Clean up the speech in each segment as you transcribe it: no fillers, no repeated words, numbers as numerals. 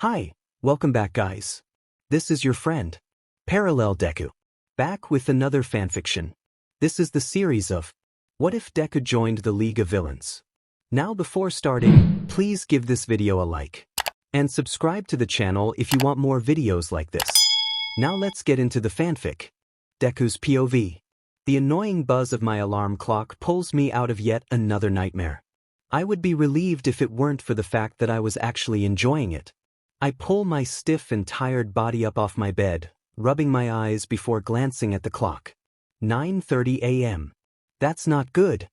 Hi, welcome back guys. This is your friend, Parallel Deku, back with another fanfiction. This is the series of What If Deku Joined the League of Villains? Now before starting, please give this video a like. And subscribe to the channel if you want more videos like this. Now let's get into the fanfic. Deku's POV. The annoying buzz of my alarm clock pulls me out of yet another nightmare. I would be relieved if it weren't for the fact that I was actually enjoying it. I pull my stiff and tired body up off my bed, rubbing my eyes before glancing at the clock. 9:30 a.m. That's not good.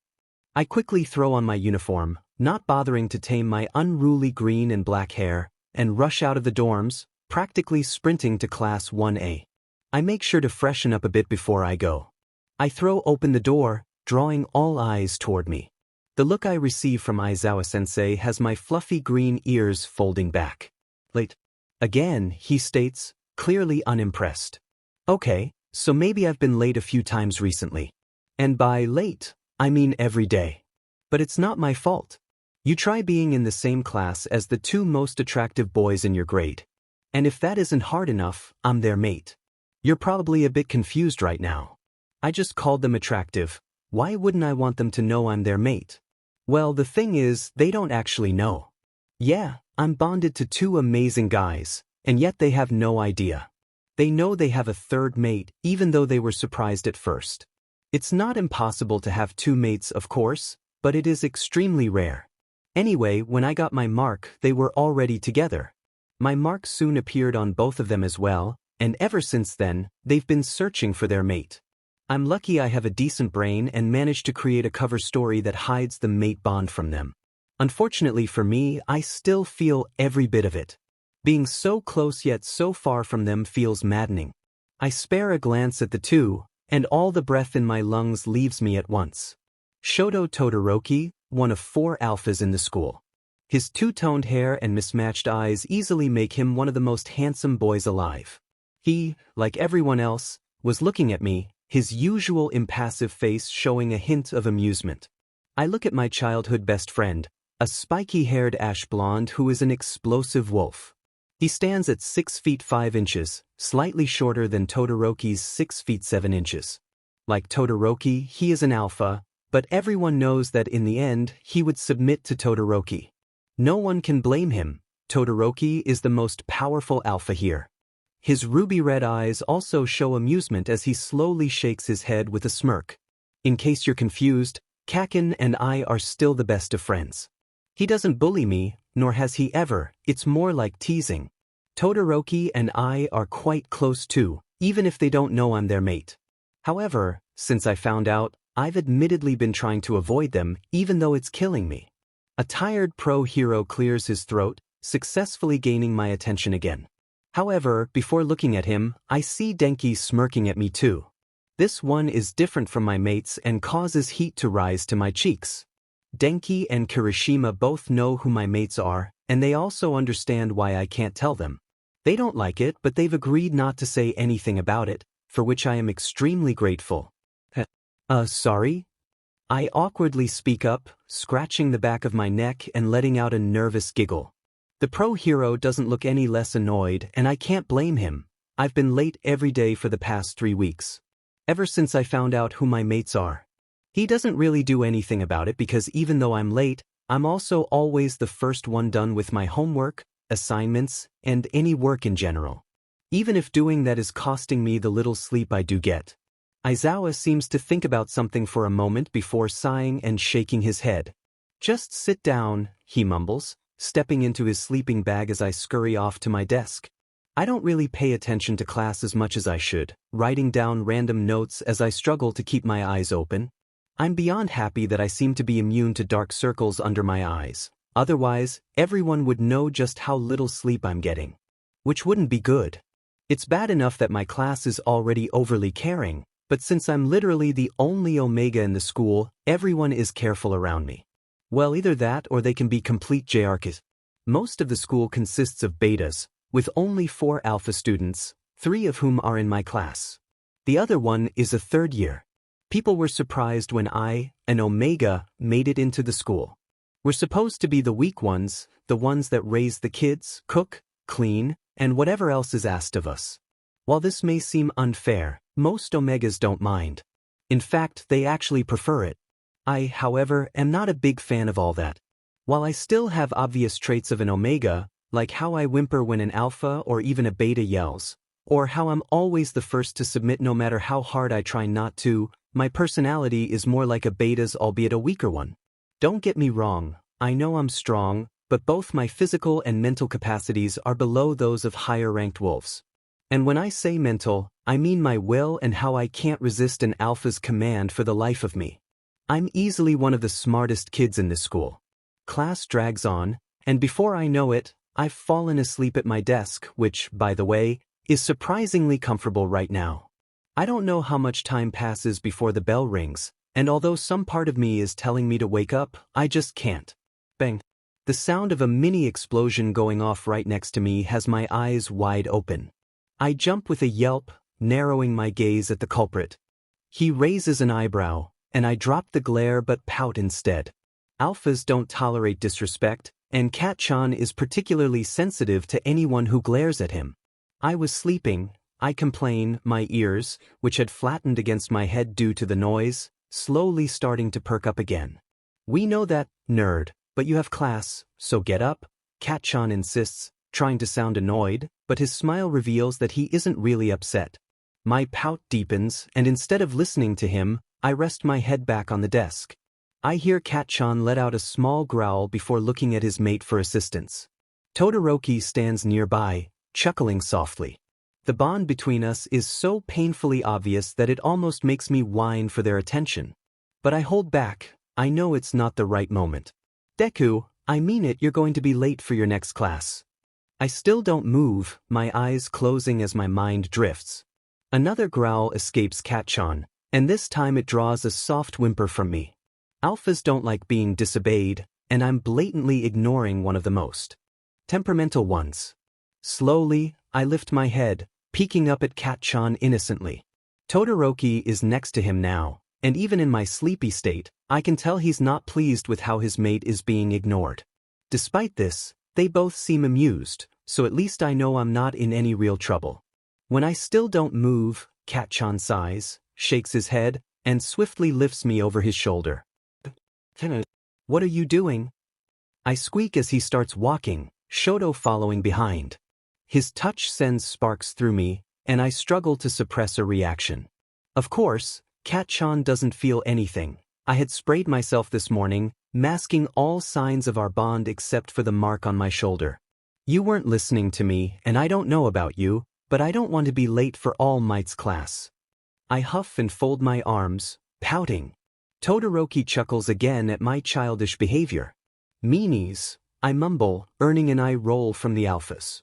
I quickly throw on my uniform, not bothering to tame my unruly green and black hair, and rush out of the dorms, practically sprinting to class 1A. I make sure to freshen up a bit before I go. I throw open the door, drawing all eyes toward me. The look I receive from Aizawa-sensei has my fluffy green ears folding back. Late. Again, he states, clearly unimpressed. Okay, so maybe I've been late a few times recently. And by late, I mean every day. But it's not my fault. You try being in the same class as the two most attractive boys in your grade. And if that isn't hard enough, I'm their mate. You're probably a bit confused right now. I just called them attractive. Why wouldn't I want them to know I'm their mate? Well, the thing is, they don't actually know. Yeah, I'm bonded to two amazing guys, and yet they have no idea. They know they have a third mate, even though they were surprised at first. It's not impossible to have two mates, of course, but it is extremely rare. Anyway, when I got my mark, they were already together. My mark soon appeared on both of them as well, and ever since then, they've been searching for their mate. I'm lucky I have a decent brain and managed to create a cover story that hides the mate bond from them. Unfortunately for me, I still feel every bit of it. Being so close yet so far from them feels maddening. I spare a glance at the two, and all the breath in my lungs leaves me at once. Shoto Todoroki, one of 4 alphas in the school. His two-toned hair and mismatched eyes easily make him one of the most handsome boys alive. He, like everyone else, was looking at me, his usual impassive face showing a hint of amusement. I look at my childhood best friend, a spiky-haired ash blonde who is an explosive wolf. He stands at 6 feet 5 inches, slightly shorter than Todoroki's 6 feet 7 inches. Like Todoroki, he is an alpha, but everyone knows that in the end, he would submit to Todoroki. No one can blame him. Todoroki is the most powerful alpha here. His ruby-red eyes also show amusement as he slowly shakes his head with a smirk. In case you're confused, Kaken and I are still the best of friends. He doesn't bully me, nor has he ever, it's more like teasing. Todoroki and I are quite close too, even if they don't know I'm their mate. However, since I found out, I've admittedly been trying to avoid them, even though it's killing me. A tired pro-hero clears his throat, successfully gaining my attention again. However, before looking at him, I see Denki smirking at me too. This one is different from my mates and causes heat to rise to my cheeks. Denki and Kirishima both know who my mates are, and they also understand why I can't tell them. They don't like it, but they've agreed not to say anything about it, for which I am extremely grateful. Sorry? I awkwardly speak up, scratching the back of my neck and letting out a nervous giggle. The pro-hero doesn't look any less annoyed, and I can't blame him. I've been late every day for the past 3 weeks. Ever since I found out who my mates are. He doesn't really do anything about it because even though I'm late, I'm also always the first one done with my homework, assignments, and any work in general. Even if doing that is costing me the little sleep I do get. Aizawa seems to think about something for a moment before sighing and shaking his head. Just sit down, he mumbles, stepping into his sleeping bag as I scurry off to my desk. I don't really pay attention to class as much as I should, writing down random notes as I struggle to keep my eyes open. I'm beyond happy that I seem to be immune to dark circles under my eyes. Otherwise, everyone would know just how little sleep I'm getting. Which wouldn't be good. It's bad enough that my class is already overly caring, but since I'm literally the only Omega in the school, everyone is careful around me. Well, either that or they can be complete JRKs. Most of the school consists of betas, with only 4 alpha students, 3 of whom are in my class. The other one is a 3rd year. People were surprised when I, an Omega, made it into the school. We're supposed to be the weak ones, the ones that raise the kids, cook, clean, and whatever else is asked of us. While this may seem unfair, most Omegas don't mind. In fact, they actually prefer it. I, however, am not a big fan of all that. While I still have obvious traits of an Omega, like how I whimper when an Alpha or even a Beta yells, or how I'm always the first to submit no matter how hard I try not to, my personality is more like a Beta's, albeit a weaker one. Don't get me wrong, I know I'm strong, but both my physical and mental capacities are below those of higher-ranked wolves. And when I say mental, I mean my will and how I can't resist an Alpha's command for the life of me. I'm easily one of the smartest kids in this school. Class drags on, and before I know it, I've fallen asleep at my desk, which, by the way, is surprisingly comfortable right now. I don't know how much time passes before the bell rings, and although some part of me is telling me to wake up, I just can't. Bang. The sound of a mini explosion going off right next to me has my eyes wide open. I jump with a yelp, narrowing my gaze at the culprit. He raises an eyebrow, and I drop the glare but pout instead. Alphas don't tolerate disrespect, and Cat-chan is particularly sensitive to anyone who glares at him. I was sleeping, I complain, my ears, which had flattened against my head due to the noise, slowly starting to perk up again. We know that, nerd, but you have class, so get up, Cat-chan insists, trying to sound annoyed, but his smile reveals that he isn't really upset. My pout deepens, and instead of listening to him, I rest my head back on the desk. I hear Cat-chan let out a small growl before looking at his mate for assistance. Todoroki stands nearby, chuckling softly. The bond between us is so painfully obvious that it almost makes me whine for their attention. But I hold back, I know it's not the right moment. Deku, I mean it, you're going to be late for your next class. I still don't move, my eyes closing as my mind drifts. Another growl escapes Cat-chan, and this time it draws a soft whimper from me. Alphas don't like being disobeyed, and I'm blatantly ignoring one of the most temperamental ones. Slowly, I lift my head, peeking up at Cat-chan innocently. Todoroki is next to him now, and even in my sleepy state, I can tell he's not pleased with how his mate is being ignored. Despite this, they both seem amused, so at least I know I'm not in any real trouble. When I still don't move, Cat-chan sighs, shakes his head, and swiftly lifts me over his shoulder. What are you doing? I squeak as he starts walking, Shoto following behind. His touch sends sparks through me, and I struggle to suppress a reaction. Of course, Cat-chan doesn't feel anything. I had sprayed myself this morning, masking all signs of our bond except for the mark on my shoulder. You weren't listening to me, and I don't know about you, but I don't want to be late for All Might's class. I huff and fold my arms, pouting. Todoroki chuckles again at my childish behavior. Meanies, I mumble, earning an eye roll from the Alphas.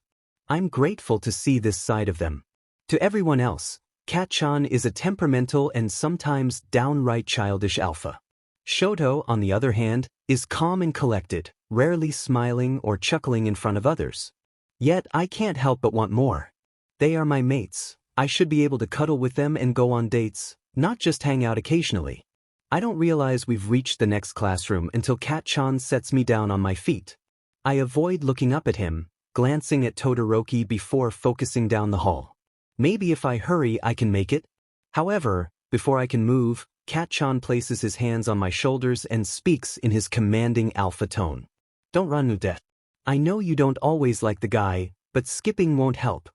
I'm grateful to see this side of them. To everyone else, Cat-chan is a temperamental and sometimes downright childish alpha. Shoto, on the other hand, is calm and collected, rarely smiling or chuckling in front of others. Yet I can't help but want more. They are my mates. I should be able to cuddle with them and go on dates, not just hang out occasionally. I don't realize we've reached the next classroom until Cat-chan sets me down on my feet. I avoid looking up at him, glancing at Todoroki before focusing down the hall. Maybe if I hurry I can make it. However, before I can move, Cat-chan places his hands on my shoulders and speaks in his commanding alpha tone. Don't run, Udet. I know you don't always like the guy, but skipping won't help.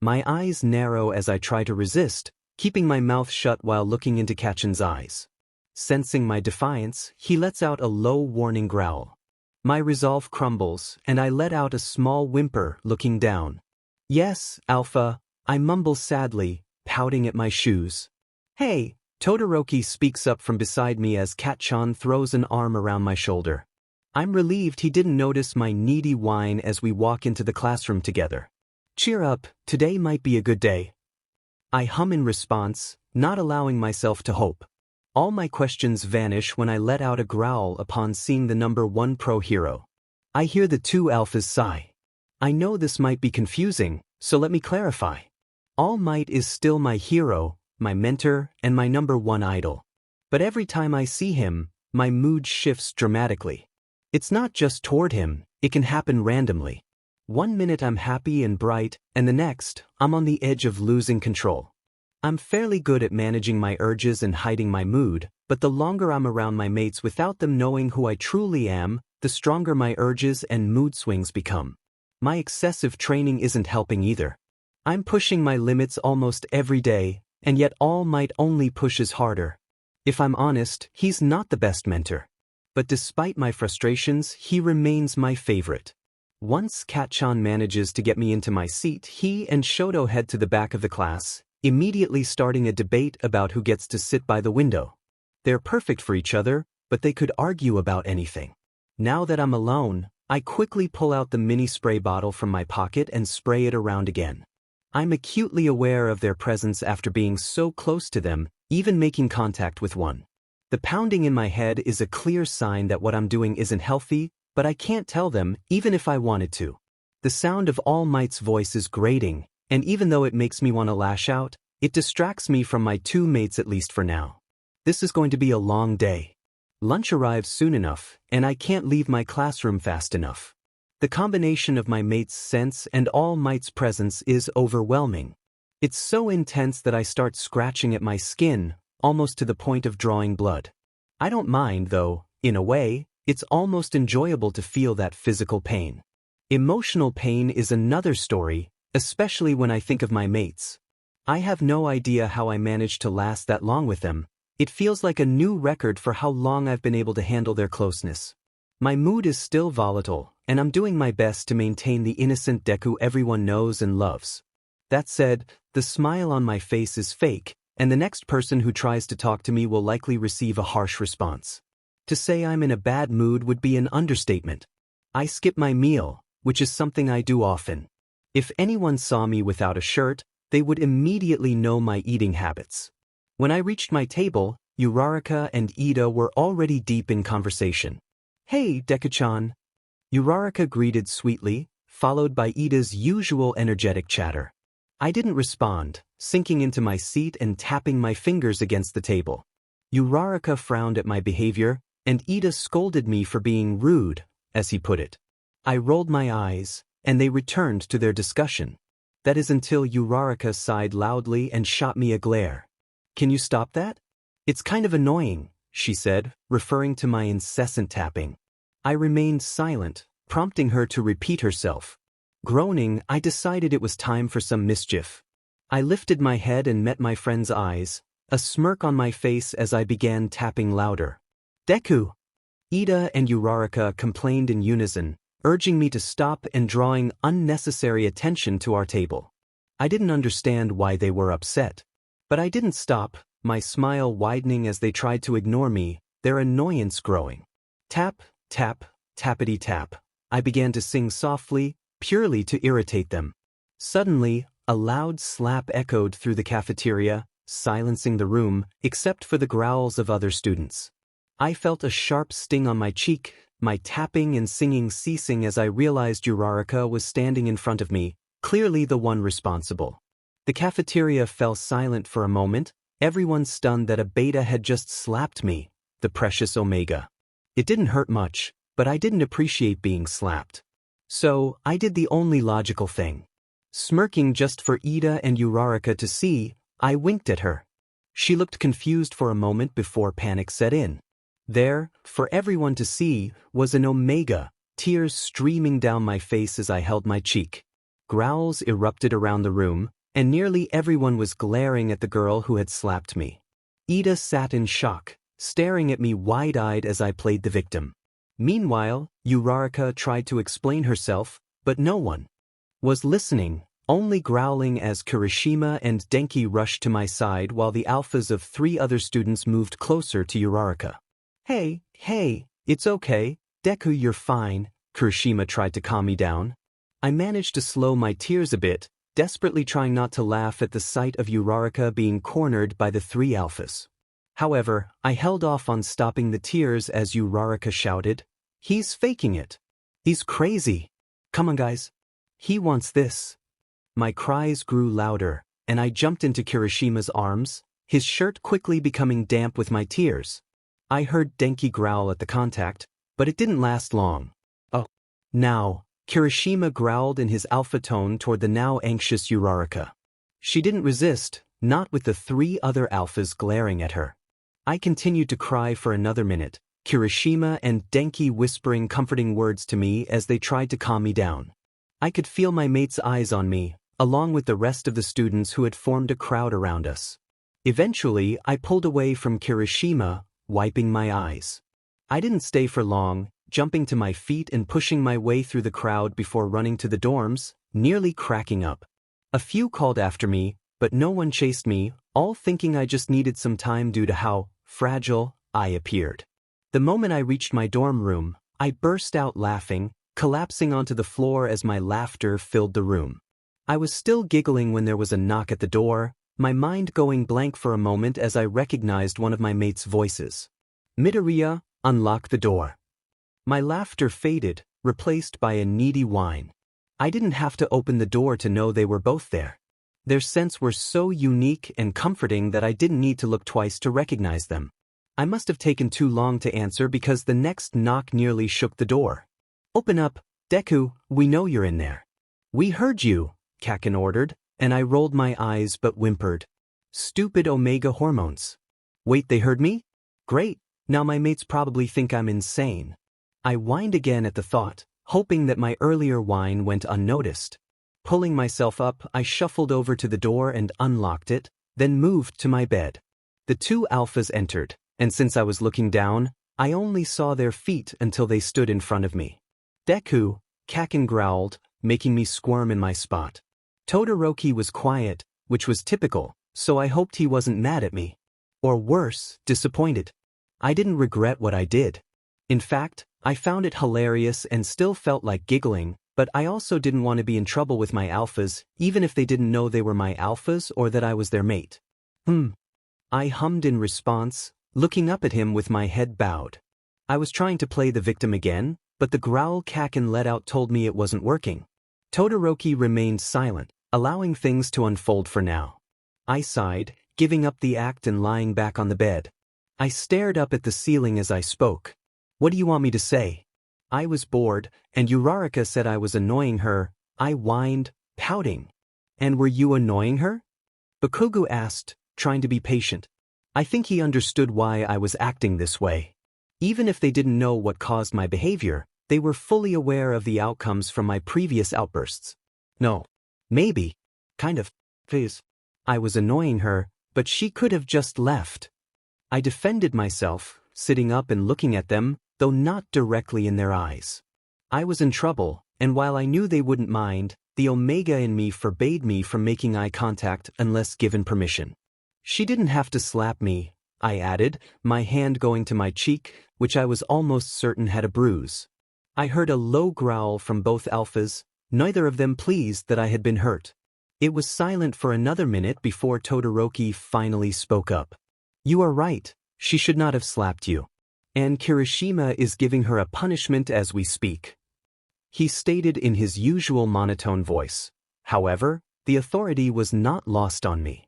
My eyes narrow as I try to resist, keeping my mouth shut while looking into Cat-chan's eyes. Sensing my defiance, he lets out a low warning growl. My resolve crumbles, and I let out a small whimper, looking down. Yes, Alpha, I mumble sadly, pouting at my shoes. Hey, Todoroki speaks up from beside me as Cat-chan throws an arm around my shoulder. I'm relieved he didn't notice my needy whine as we walk into the classroom together. Cheer up, today might be a good day. I hum in response, not allowing myself to hope. All my questions vanish when I let out a growl upon seeing the number 1 pro hero. I hear the two alphas sigh. I know this might be confusing, so let me clarify. All Might is still my hero, my mentor, and my number 1 idol. But every time I see him, my mood shifts dramatically. It's not just toward him, it can happen randomly. One minute I'm happy and bright, and the next, I'm on the edge of losing control. I'm fairly good at managing my urges and hiding my mood, but the longer I'm around my mates without them knowing who I truly am, the stronger my urges and mood swings become. My excessive training isn't helping either. I'm pushing my limits almost every day, and yet All Might only pushes harder. If I'm honest, he's not the best mentor. But despite my frustrations, he remains my favorite. Once Kat-chan manages to get me into my seat, he and Shoto head to the back of the class, immediately starting a debate about who gets to sit by the window. They're perfect for each other, but they could argue about anything. Now that I'm alone, I quickly pull out the mini spray bottle from my pocket and spray it around again. I'm acutely aware of their presence after being so close to them, even making contact with one. The pounding in my head is a clear sign that what I'm doing isn't healthy, but I can't tell them, even if I wanted to. The sound of All Might's voice is grating, and even though it makes me want to lash out, it distracts me from my two mates at least for now. This is going to be a long day. Lunch arrives soon enough, and I can't leave my classroom fast enough. The combination of my mate's sense and All Might's presence is overwhelming. It's so intense that I start scratching at my skin, almost to the point of drawing blood. I don't mind, though, in a way, it's almost enjoyable to feel that physical pain. Emotional pain is another story, especially when I think of my mates. I have no idea how I managed to last that long with them. It feels like a new record for how long I've been able to handle their closeness. My mood is still volatile, and I'm doing my best to maintain the innocent Deku everyone knows and loves. That said, the smile on my face is fake, and the next person who tries to talk to me will likely receive a harsh response. To say I'm in a bad mood would be an understatement. I skip my meal, which is something I do often. If anyone saw me without a shirt, they would immediately know my eating habits. When I reached my table, Uraraka and Ida were already deep in conversation. "Hey, Deku-chan." Uraraka greeted sweetly, followed by Ida's usual energetic chatter. I didn't respond, sinking into my seat and tapping my fingers against the table. Uraraka frowned at my behavior, and Ida scolded me for being rude, as he put it. I rolled my eyes, and they returned to their discussion. That is until Uraraka sighed loudly and shot me a glare. "Can you stop that? It's kind of annoying," she said, referring to my incessant tapping. I remained silent, prompting her to repeat herself. Groaning, I decided it was time for some mischief. I lifted my head and met my friend's eyes, a smirk on my face as I began tapping louder. "Deku!" Ida and Uraraka complained in unison, urging me to stop and drawing unnecessary attention to our table. I didn't understand why they were upset. But I didn't stop, my smile widening as they tried to ignore me, their annoyance growing. Tap, tap, tappity tap. I began to sing softly, purely to irritate them. Suddenly, a loud slap echoed through the cafeteria, silencing the room, except for the growls of other students. I felt a sharp sting on my cheek, my tapping and singing ceasing as I realized Uraraka was standing in front of me, clearly the one responsible. The cafeteria fell silent for a moment, everyone stunned that a beta had just slapped me, the precious Omega. It didn't hurt much, but I didn't appreciate being slapped. So, I did the only logical thing. Smirking just for Ida and Uraraka to see, I winked at her. She looked confused for a moment before panic set in. There, for everyone to see, was an Omega, tears streaming down my face as I held my cheek. Growls erupted around the room, and nearly everyone was glaring at the girl who had slapped me. Ida sat in shock, staring at me wide-eyed as I played the victim. Meanwhile, Uraraka tried to explain herself, but no one was listening, only growling as Kirishima and Denki rushed to my side while the alphas of 3 other students moved closer to Uraraka. Hey, it's okay, Deku, you're fine," Kirishima tried to calm me down. I managed to slow my tears a bit, desperately trying not to laugh at the sight of Uraraka being cornered by the 3 alphas. However, I held off on stopping the tears as Uraraka shouted, "He's faking it. He's crazy. Come on, guys. He wants this." My cries grew louder, and I jumped into Kirishima's arms, his shirt quickly becoming damp with my tears. I heard Denki growl at the contact, but it didn't last long. "Oh, now, Kirishima growled in his alpha tone toward the now anxious Uraraka. She didn't resist, not with the 3 other alphas glaring at her. I continued to cry for another minute, Kirishima and Denki whispering comforting words to me as they tried to calm me down. I could feel my mate's eyes on me, along with the rest of the students who had formed a crowd around us. Eventually, I pulled away from Kirishima, wiping my eyes. I didn't stay for long, jumping to my feet and pushing my way through the crowd before running to the dorms, nearly cracking up. A few called after me, but no one chased me, all thinking I just needed some time due to how fragile I appeared. The moment I reached my dorm room, I burst out laughing, collapsing onto the floor as my laughter filled the room. I was still giggling when there was a knock at the door, my mind going blank for a moment as I recognized one of my mates' voices. Midoriya, unlock the door. My laughter faded, replaced by a needy whine. I didn't have to open the door to know they were both there. Their scents were so unique and comforting that I didn't need to look twice to recognize them. I must have taken too long to answer because the next knock nearly shook the door. Open up, Deku, we know you're in there. We heard you, Kaken ordered, and I rolled my eyes but whimpered. Stupid omega hormones. Wait, they heard me? Great, now my mates probably think I'm insane. I whined again at the thought, hoping that my earlier whine went unnoticed. Pulling myself up, I shuffled over to the door and unlocked it, then moved to my bed. The 2 alphas entered, and since I was looking down, I only saw their feet until they stood in front of me. Deku, Kaken growled, making me squirm in my spot. Todoroki was quiet, which was typical, so I hoped he wasn't mad at me. Or worse, disappointed. I didn't regret what I did. In fact, I found it hilarious and still felt like giggling, but I also didn't want to be in trouble with my alphas, even if they didn't know they were my alphas or that I was their mate. I hummed in response, looking up at him with my head bowed. I was trying to play the victim again, but the growl Kaken let out told me it wasn't working. Todoroki remained silent, allowing things to unfold for now. I sighed, giving up the act and lying back on the bed. I stared up at the ceiling as I spoke. What do you want me to say? I was bored, and Uraraka said I was annoying her. I whined, pouting. And were you annoying her? Bakugo asked, trying to be patient. I think he understood why I was acting this way. Even if they didn't know what caused my behavior, they were fully aware of the outcomes from my previous outbursts. No. Maybe. Kind of. Please. I was annoying her, but she could have just left. I defended myself, sitting up and looking at them, though not directly in their eyes. I was in trouble, and while I knew they wouldn't mind, the omega in me forbade me from making eye contact unless given permission. She didn't have to slap me, I added, my hand going to my cheek, which I was almost certain had a bruise. I heard a low growl from both alphas, neither of them pleased that I had been hurt. It was silent for another minute before Todoroki finally spoke up. You are right, she should not have slapped you. And Kirishima is giving her a punishment as we speak. He stated in his usual monotone voice. However, the authority was not lost on me.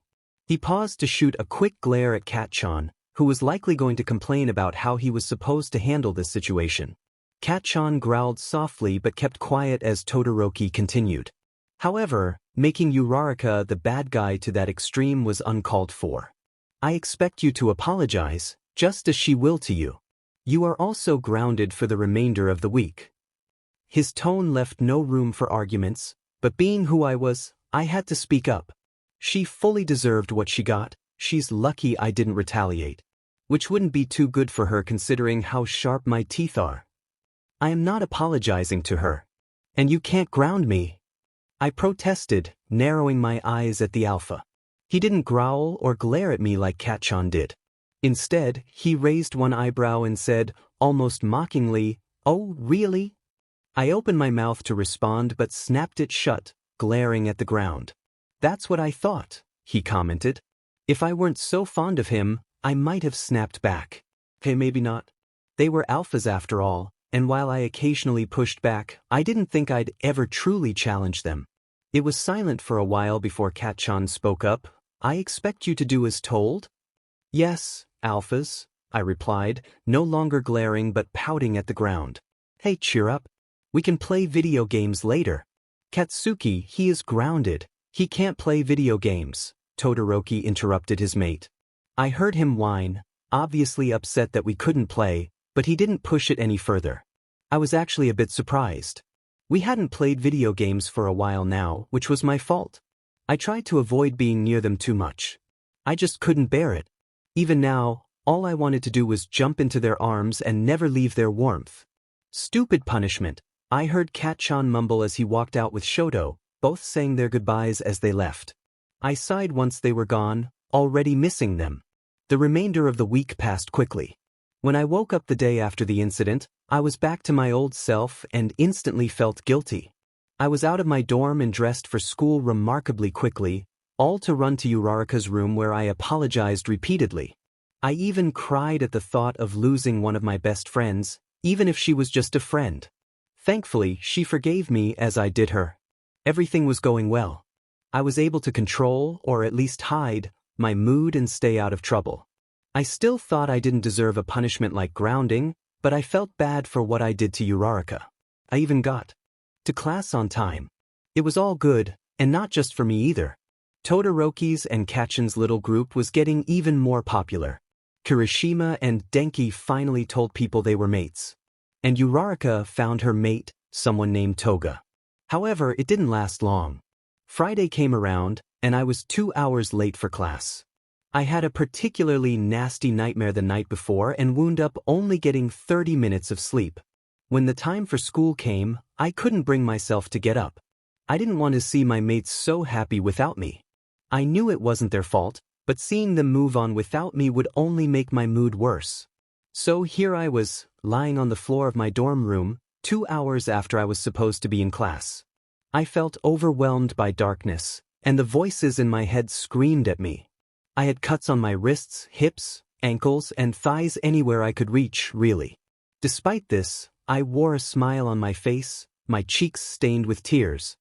He paused to shoot a quick glare at Kat-chan, who was likely going to complain about how he was supposed to handle this situation. Kat-chan growled softly but kept quiet as Todoroki continued. However, making Uraraka the bad guy to that extreme was uncalled for. I expect you to apologize, just as she will to you. You are also grounded for the remainder of the week. His tone left no room for arguments, but being who I was, I had to speak up. She fully deserved what she got, she's lucky I didn't retaliate. Which wouldn't be too good for her considering how sharp my teeth are. I am not apologizing to her. And you can't ground me. I protested, narrowing my eyes at the alpha. He didn't growl or glare at me like Kat-chan did. Instead, he raised one eyebrow and said, almost mockingly, "Oh, really?" I opened my mouth to respond but snapped it shut, glaring at the ground. That's what I thought, he commented. If I weren't so fond of him, I might have snapped back. Okay, maybe not. They were alphas after all, and while I occasionally pushed back, I didn't think I'd ever truly challenge them. It was silent for a while before Kat-chan spoke up. I expect you to do as told? Yes, alphas, I replied, no longer glaring but pouting at the ground. Hey, cheer up. We can play video games later. Katsuki, he is grounded. He can't play video games, Todoroki interrupted his mate. I heard him whine, obviously upset that we couldn't play, but he didn't push it any further. I was actually a bit surprised. We hadn't played video games for a while now, which was my fault. I tried to avoid being near them too much. I just couldn't bear it. Even now, all I wanted to do was jump into their arms and never leave their warmth. Stupid punishment, I heard Kat-chan mumble as he walked out with Shoto, both saying their goodbyes as they left. I sighed once they were gone, already missing them. The remainder of the week passed quickly. When I woke up the day after the incident, I was back to my old self and instantly felt guilty. I was out of my dorm and dressed for school remarkably quickly, all to run to Uraraka's room where I apologized repeatedly. I even cried at the thought of losing one of my best friends, even if she was just a friend. Thankfully, she forgave me as I did her. Everything was going well. I was able to control, or at least hide, my mood and stay out of trouble. I still thought I didn't deserve a punishment like grounding, but I felt bad for what I did to Uraraka. I even got to class on time. It was all good, and not just for me either. Todoroki's and Kachin's little group was getting even more popular. Kirishima and Denki finally told people they were mates. And Uraraka found her mate, someone named Toga. However, it didn't last long. Friday came around, and I was 2 hours late for class. I had a particularly nasty nightmare the night before and wound up only getting 30 minutes of sleep. When the time for school came, I couldn't bring myself to get up. I didn't want to see my mates so happy without me. I knew it wasn't their fault, but seeing them move on without me would only make my mood worse. So here I was, lying on the floor of my dorm room, 2 hours after I was supposed to be in class. I felt overwhelmed by darkness, and the voices in my head screamed at me. I had cuts on my wrists, hips, ankles, and thighs anywhere I could reach, really. Despite this, I wore a smile on my face, my cheeks stained with tears.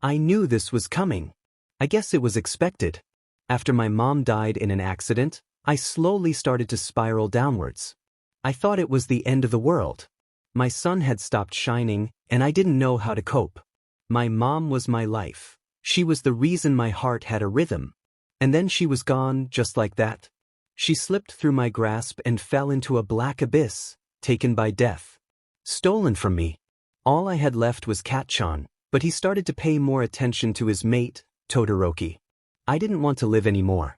I knew this was coming. I guess it was expected. After my mom died in an accident, I slowly started to spiral downwards. I thought it was the end of the world. My sun had stopped shining, and I didn't know how to cope. My mom was my life. She was the reason my heart had a rhythm. And then she was gone just like that. She slipped through my grasp and fell into a black abyss, taken by death. Stolen from me. All I had left was Kat-chan, but he started to pay more attention to his mate, Todoroki. I didn't want to live anymore.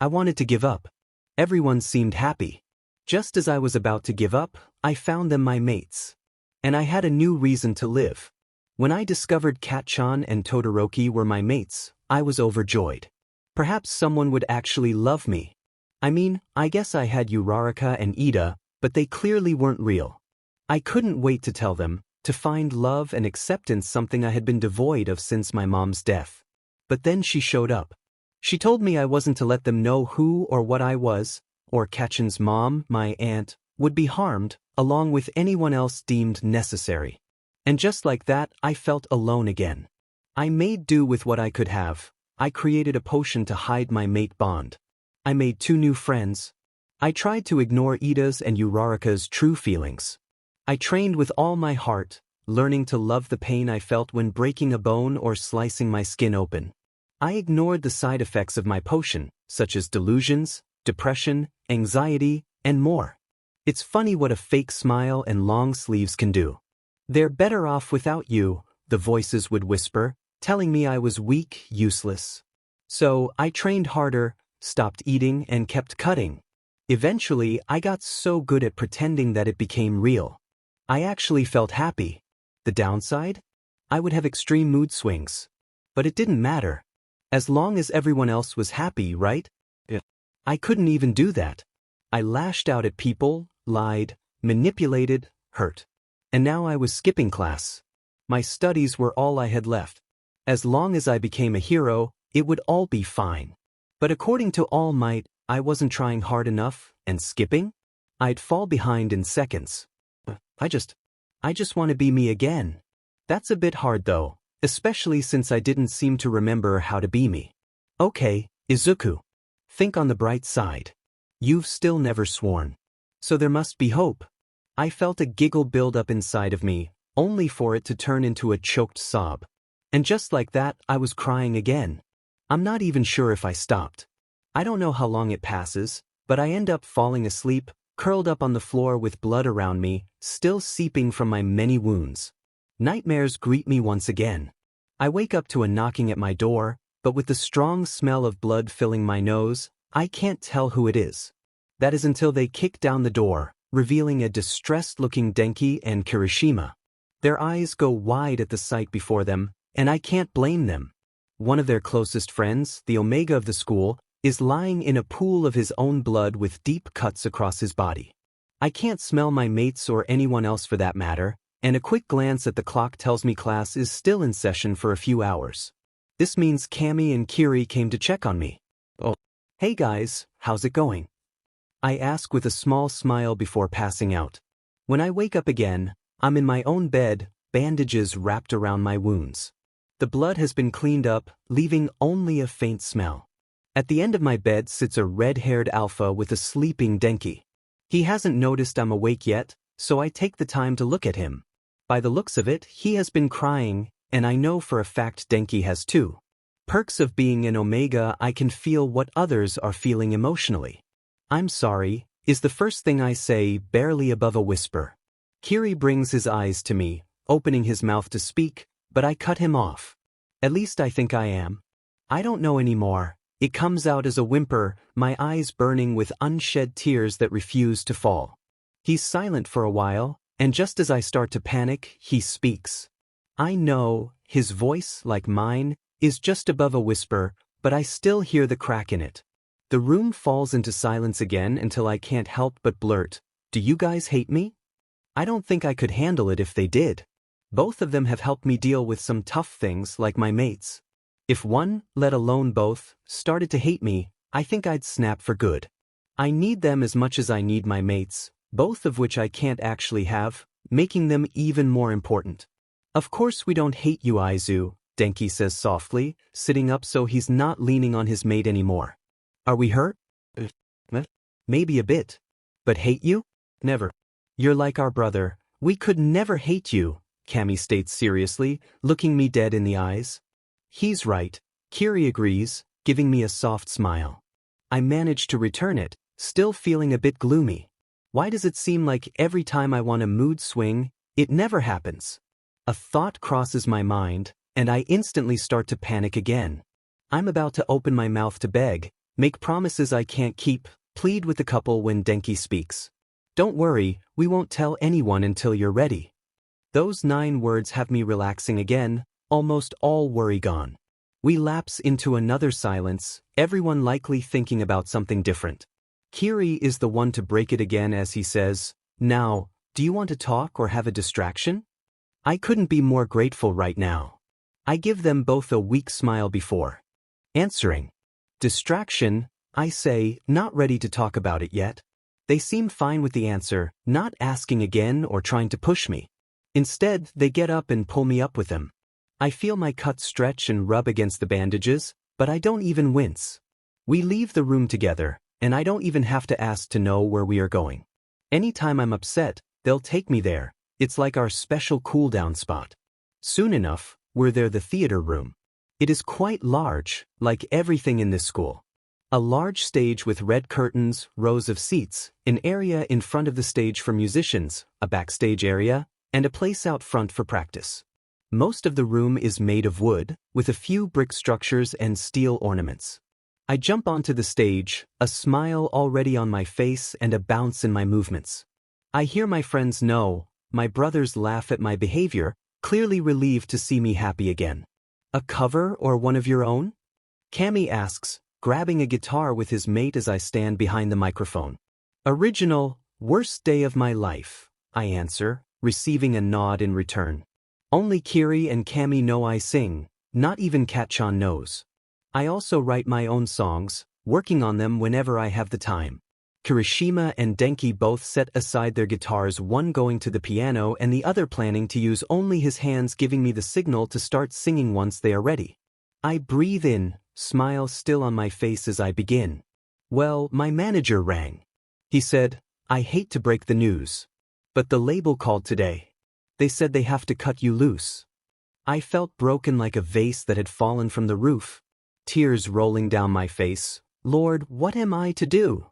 I wanted to give up. Everyone seemed happy. Just as I was about to give up, I found them my mates. And I had a new reason to live. When I discovered Kat-chan and Todoroki were my mates, I was overjoyed. Perhaps someone would actually love me. I mean, I guess I had Uraraka and Ida, but they clearly weren't real. I couldn't wait to tell them, to find love and acceptance, something I had been devoid of since my mom's death. But then she showed up. She told me I wasn't to let them know who or what I was, or Kachin's mom, my aunt, would be harmed, along with anyone else deemed necessary. And just like that, I felt alone again. I made do with what I could have. I created a potion to hide my mate bond. I made 2 new friends. I tried to ignore Ida's and Uraraka's true feelings. I trained with all my heart, learning to love the pain I felt when breaking a bone or slicing my skin open. I ignored the side effects of my potion, such as delusions, depression, anxiety, and more. It's funny what a fake smile and long sleeves can do. They're better off without you, the voices would whisper, telling me I was weak, useless. So I trained harder, stopped eating, and kept cutting. Eventually, I got so good at pretending that it became real. I actually felt happy. The downside? I would have extreme mood swings. But it didn't matter. As long as everyone else was happy, right? I couldn't even do that. I lashed out at people, lied, manipulated, hurt. And now I was skipping class. My studies were all I had left. As long as I became a hero, it would all be fine. But according to All Might, I wasn't trying hard enough, and skipping? I'd fall behind in seconds. I just want to be me again. That's a bit hard though, especially since I didn't seem to remember how to be me. Okay, Izuku. Think on the bright side. You've still never sworn. So there must be hope. I felt a giggle build up inside of me, only for it to turn into a choked sob. And just like that, I was crying again. I'm not even sure if I stopped. I don't know how long it passes, but I end up falling asleep, curled up on the floor with blood around me, still seeping from my many wounds. Nightmares greet me once again. I wake up to a knocking at my door, but with the strong smell of blood filling my nose, I can't tell who it is. That is until they kick down the door, revealing a distressed-looking Denki and Kirishima. Their eyes go wide at the sight before them, and I can't blame them. One of their closest friends, the Omega of the school, is lying in a pool of his own blood with deep cuts across his body. I can't smell my mates or anyone else for that matter, and a quick glance at the clock tells me class is still in session for a few hours. This means Cammy and Kiri came to check on me. Oh, hey guys, how's it going? I ask with a small smile before passing out. When I wake up again, I'm in my own bed, bandages wrapped around my wounds. The blood has been cleaned up, leaving only a faint smell. At the end of my bed sits a red-haired alpha with a sleeping Denki. He hasn't noticed I'm awake yet, so I take the time to look at him. By the looks of it, he has been crying, and I know for a fact Denki has too. Perks of being an Omega, I can feel what others are feeling emotionally. I'm sorry, is the first thing I say, barely above a whisper. Kiri brings his eyes to me, opening his mouth to speak, but I cut him off. At least I think I am. I don't know anymore. It comes out as a whimper, my eyes burning with unshed tears that refuse to fall. He's silent for a while, and just as I start to panic, he speaks. I know, his voice, like mine, is just above a whisper, but I still hear the crack in it. The room falls into silence again until I can't help but blurt, "Do you guys hate me?" I don't think I could handle it if they did. Both of them have helped me deal with some tough things like my mates. If one, let alone both, started to hate me, I think I'd snap for good. I need them as much as I need my mates, both of which I can't actually have, making them even more important. Of course we don't hate you, Izu, Denki says softly, sitting up so he's not leaning on his mate anymore. Are we hurt? Maybe a bit. But hate you? Never. You're like our brother. We could never hate you, Cammy states seriously, looking me dead in the eyes. He's right, Kiri agrees, giving me a soft smile. I manage to return it, still feeling a bit gloomy. Why does it seem like every time I want a mood swing, it never happens? A thought crosses my mind, and I instantly start to panic again. I'm about to open my mouth to beg, make promises I can't keep, plead with the couple when Denki speaks. Don't worry, we won't tell anyone until you're ready. Those 9 words have me relaxing again, almost all worry gone. We lapse into another silence, everyone likely thinking about something different. Kiri is the one to break it again as he says, "Now, do you want to talk or have a distraction?" I couldn't be more grateful right now. I give them both a weak smile before answering. Distraction, I say, not ready to talk about it yet. They seem fine with the answer, not asking again or trying to push me. Instead, they get up and pull me up with them. I feel my cuts stretch and rub against the bandages, but I don't even wince. We leave the room together, and I don't even have to ask to know where we are going. Anytime I'm upset, they'll take me there. It's like our special cool-down spot. Soon enough, we're there, the theater room. It is quite large, like everything in this school. A large stage with red curtains, rows of seats, an area in front of the stage for musicians, a backstage area, and a place out front for practice. Most of the room is made of wood, with a few brick structures and steel ornaments. I jump onto the stage, a smile already on my face and a bounce in my movements. I hear my friends know, my brothers laugh at my behavior, clearly relieved to see me happy again. A cover or one of your own? Cammy asks, grabbing a guitar with his mate as I stand behind the microphone. Original, worst day of my life, I answer, receiving a nod in return. Only Kiri and Cammy know I sing, not even Katchan knows. I also write my own songs, working on them whenever I have the time. Kirishima and Denki both set aside their guitars, one going to the piano and the other planning to use only his hands, giving me the signal to start singing once they are ready. I breathe in, smile still on my face as I begin. Well, my manager rang. He said, "I hate to break the news, but the label called today. They said they have to cut you loose. I felt broken like a vase that had fallen from the roof. Tears rolling down my face. Lord, what am I to do?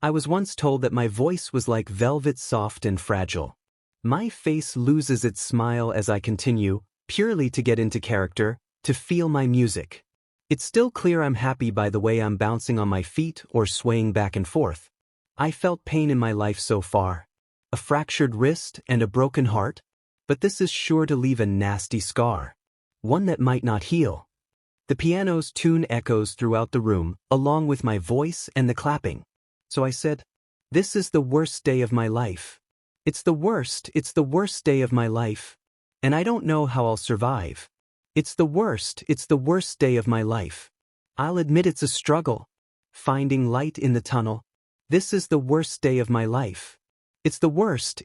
I was once told that my voice was like velvet, soft and fragile. My face loses its smile as I continue, purely to get into character, to feel my music. It's still clear I'm happy by the way I'm bouncing on my feet or swaying back and forth. I felt pain in my life so far. A fractured wrist and a broken heart, but this is sure to leave a nasty scar. One that might not heal. The piano's tune echoes throughout the room, along with my voice and the clapping. So I said, "This is the worst day of my life. It's the worst day of my life. And I don't know how I'll survive. It's the worst day of my life. I'll admit it's a struggle. Finding light in the tunnel. This is the worst day of my life. It's the worst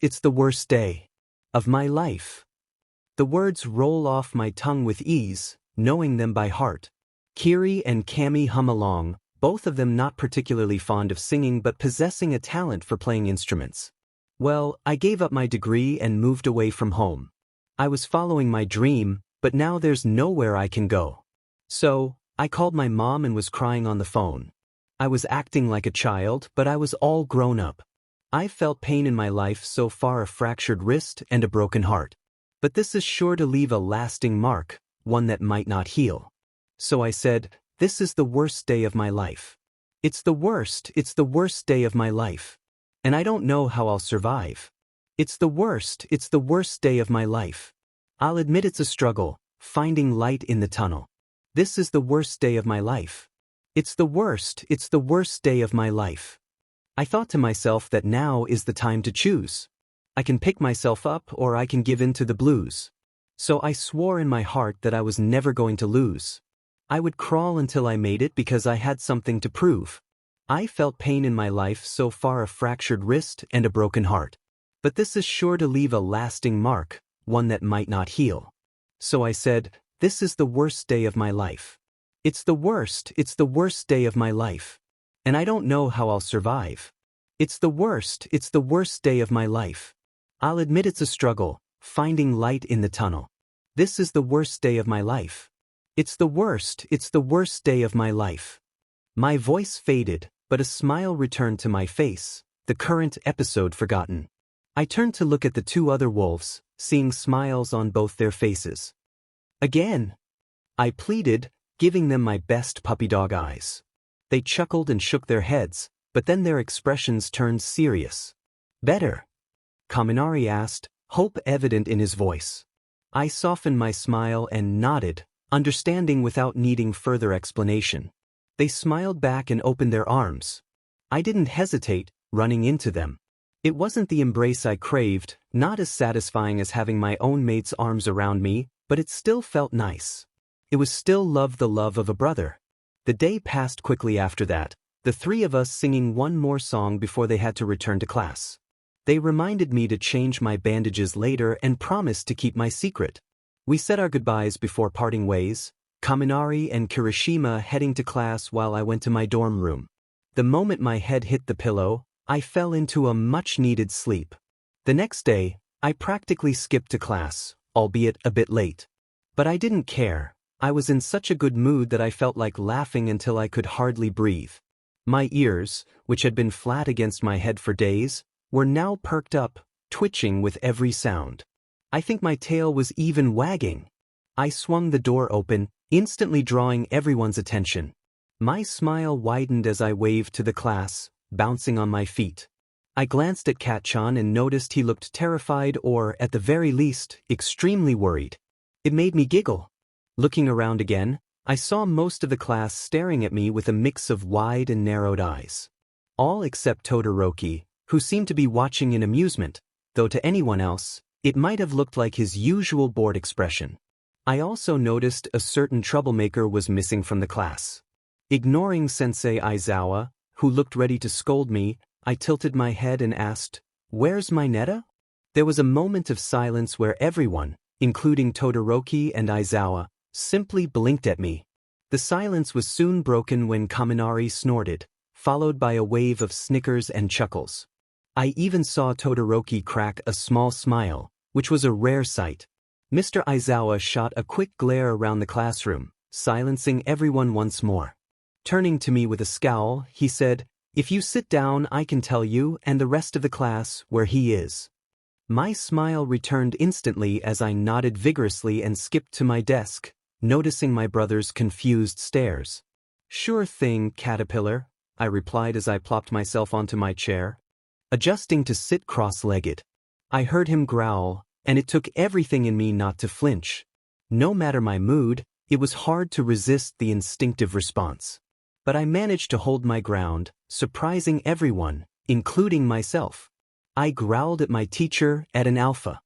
day of my life." The words roll off my tongue with ease, knowing them by heart. Kiri and Kami hum along, both of them not particularly fond of singing but possessing a talent for playing instruments. Well, I gave up my degree and moved away from home. I was following my dream, but now there's nowhere I can go. So, I called my mom and was crying on the phone. I was acting like a child, but I was all grown up. I felt pain in my life so far, a fractured wrist and a broken heart. But this is sure to leave a lasting mark, one that might not heal. So I said, "This is the worst day of my life. It's the worst day of my life. And I don't know how I'll survive. It's the worst day of my life. I'll admit it's a struggle, finding light in the tunnel. This is the worst day of my life. It's the worst day of my life." I thought to myself that now is the time to choose. I can pick myself up or I can give in to the blues. So I swore in my heart that I was never going to lose. I would crawl until I made it because I had something to prove. I felt pain in my life so far, a fractured wrist and a broken heart. But this is sure to leave a lasting mark, one that might not heal. So I said, "This is the worst day of my life. It's the worst day of my life. And I don't know how I'll survive. It's the worst day of my life. I'll admit it's a struggle, finding light in the tunnel. This is the worst day of my life. It's the worst day of my life." My voice faded, but a smile returned to my face, the current episode forgotten. I turned to look at the two other wolves, seeing smiles on both their faces. "Again," I pleaded, giving them my best puppy dog eyes. They chuckled and shook their heads, but then their expressions turned serious. "Better?" Kaminari asked, hope evident in his voice. I softened my smile and nodded, understanding without needing further explanation. They smiled back and opened their arms. I didn't hesitate, running into them. It wasn't the embrace I craved, not as satisfying as having my own mate's arms around me, but it still felt nice. It was still the love of a brother. The day passed quickly after that, the three of us singing one more song before they had to return to class. They reminded me to change my bandages later and promised to keep my secret. We said our goodbyes before parting ways, Kaminari and Kirishima heading to class while I went to my dorm room. The moment my head hit the pillow, I fell into a much-needed sleep. The next day, I practically skipped to class, albeit a bit late. But I didn't care. I was in such a good mood that I felt like laughing until I could hardly breathe. My ears, which had been flat against my head for days, were now perked up, twitching with every sound. I think my tail was even wagging. I swung the door open, instantly drawing everyone's attention. My smile widened as I waved to the class, bouncing on my feet. I glanced at Kat-chan and noticed he looked terrified or, at the very least, extremely worried. It made me giggle. Looking around again, I saw most of the class staring at me with a mix of wide and narrowed eyes. All except Todoroki, who seemed to be watching in amusement, though to anyone else, it might have looked like his usual bored expression. I also noticed a certain troublemaker was missing from the class. Ignoring Sensei Aizawa, who looked ready to scold me, I tilted my head and asked, "Where's Mineta?" There was a moment of silence where everyone, including Todoroki and Aizawa, simply blinked at me. The silence was soon broken when Kaminari snorted, followed by a wave of snickers and chuckles. I even saw Todoroki crack a small smile, which was a rare sight. Mr. Aizawa shot a quick glare around the classroom, silencing everyone once more. Turning to me with a scowl, he said, "If you sit down, I can tell you and the rest of the class where he is." My smile returned instantly as I nodded vigorously and skipped to my desk, noticing my brother's confused stares. "Sure thing, Caterpillar," I replied as I plopped myself onto my chair. Adjusting to sit cross-legged, I heard him growl, and it took everything in me not to flinch. No matter my mood, it was hard to resist the instinctive response. But I managed to hold my ground, surprising everyone, including myself. I growled at my teacher at an alpha.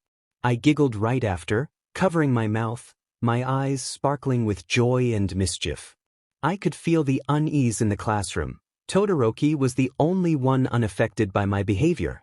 I giggled right after, covering my mouth, my eyes sparkling with joy and mischief. I could feel the unease in the classroom. Todoroki was the only one unaffected by my behavior.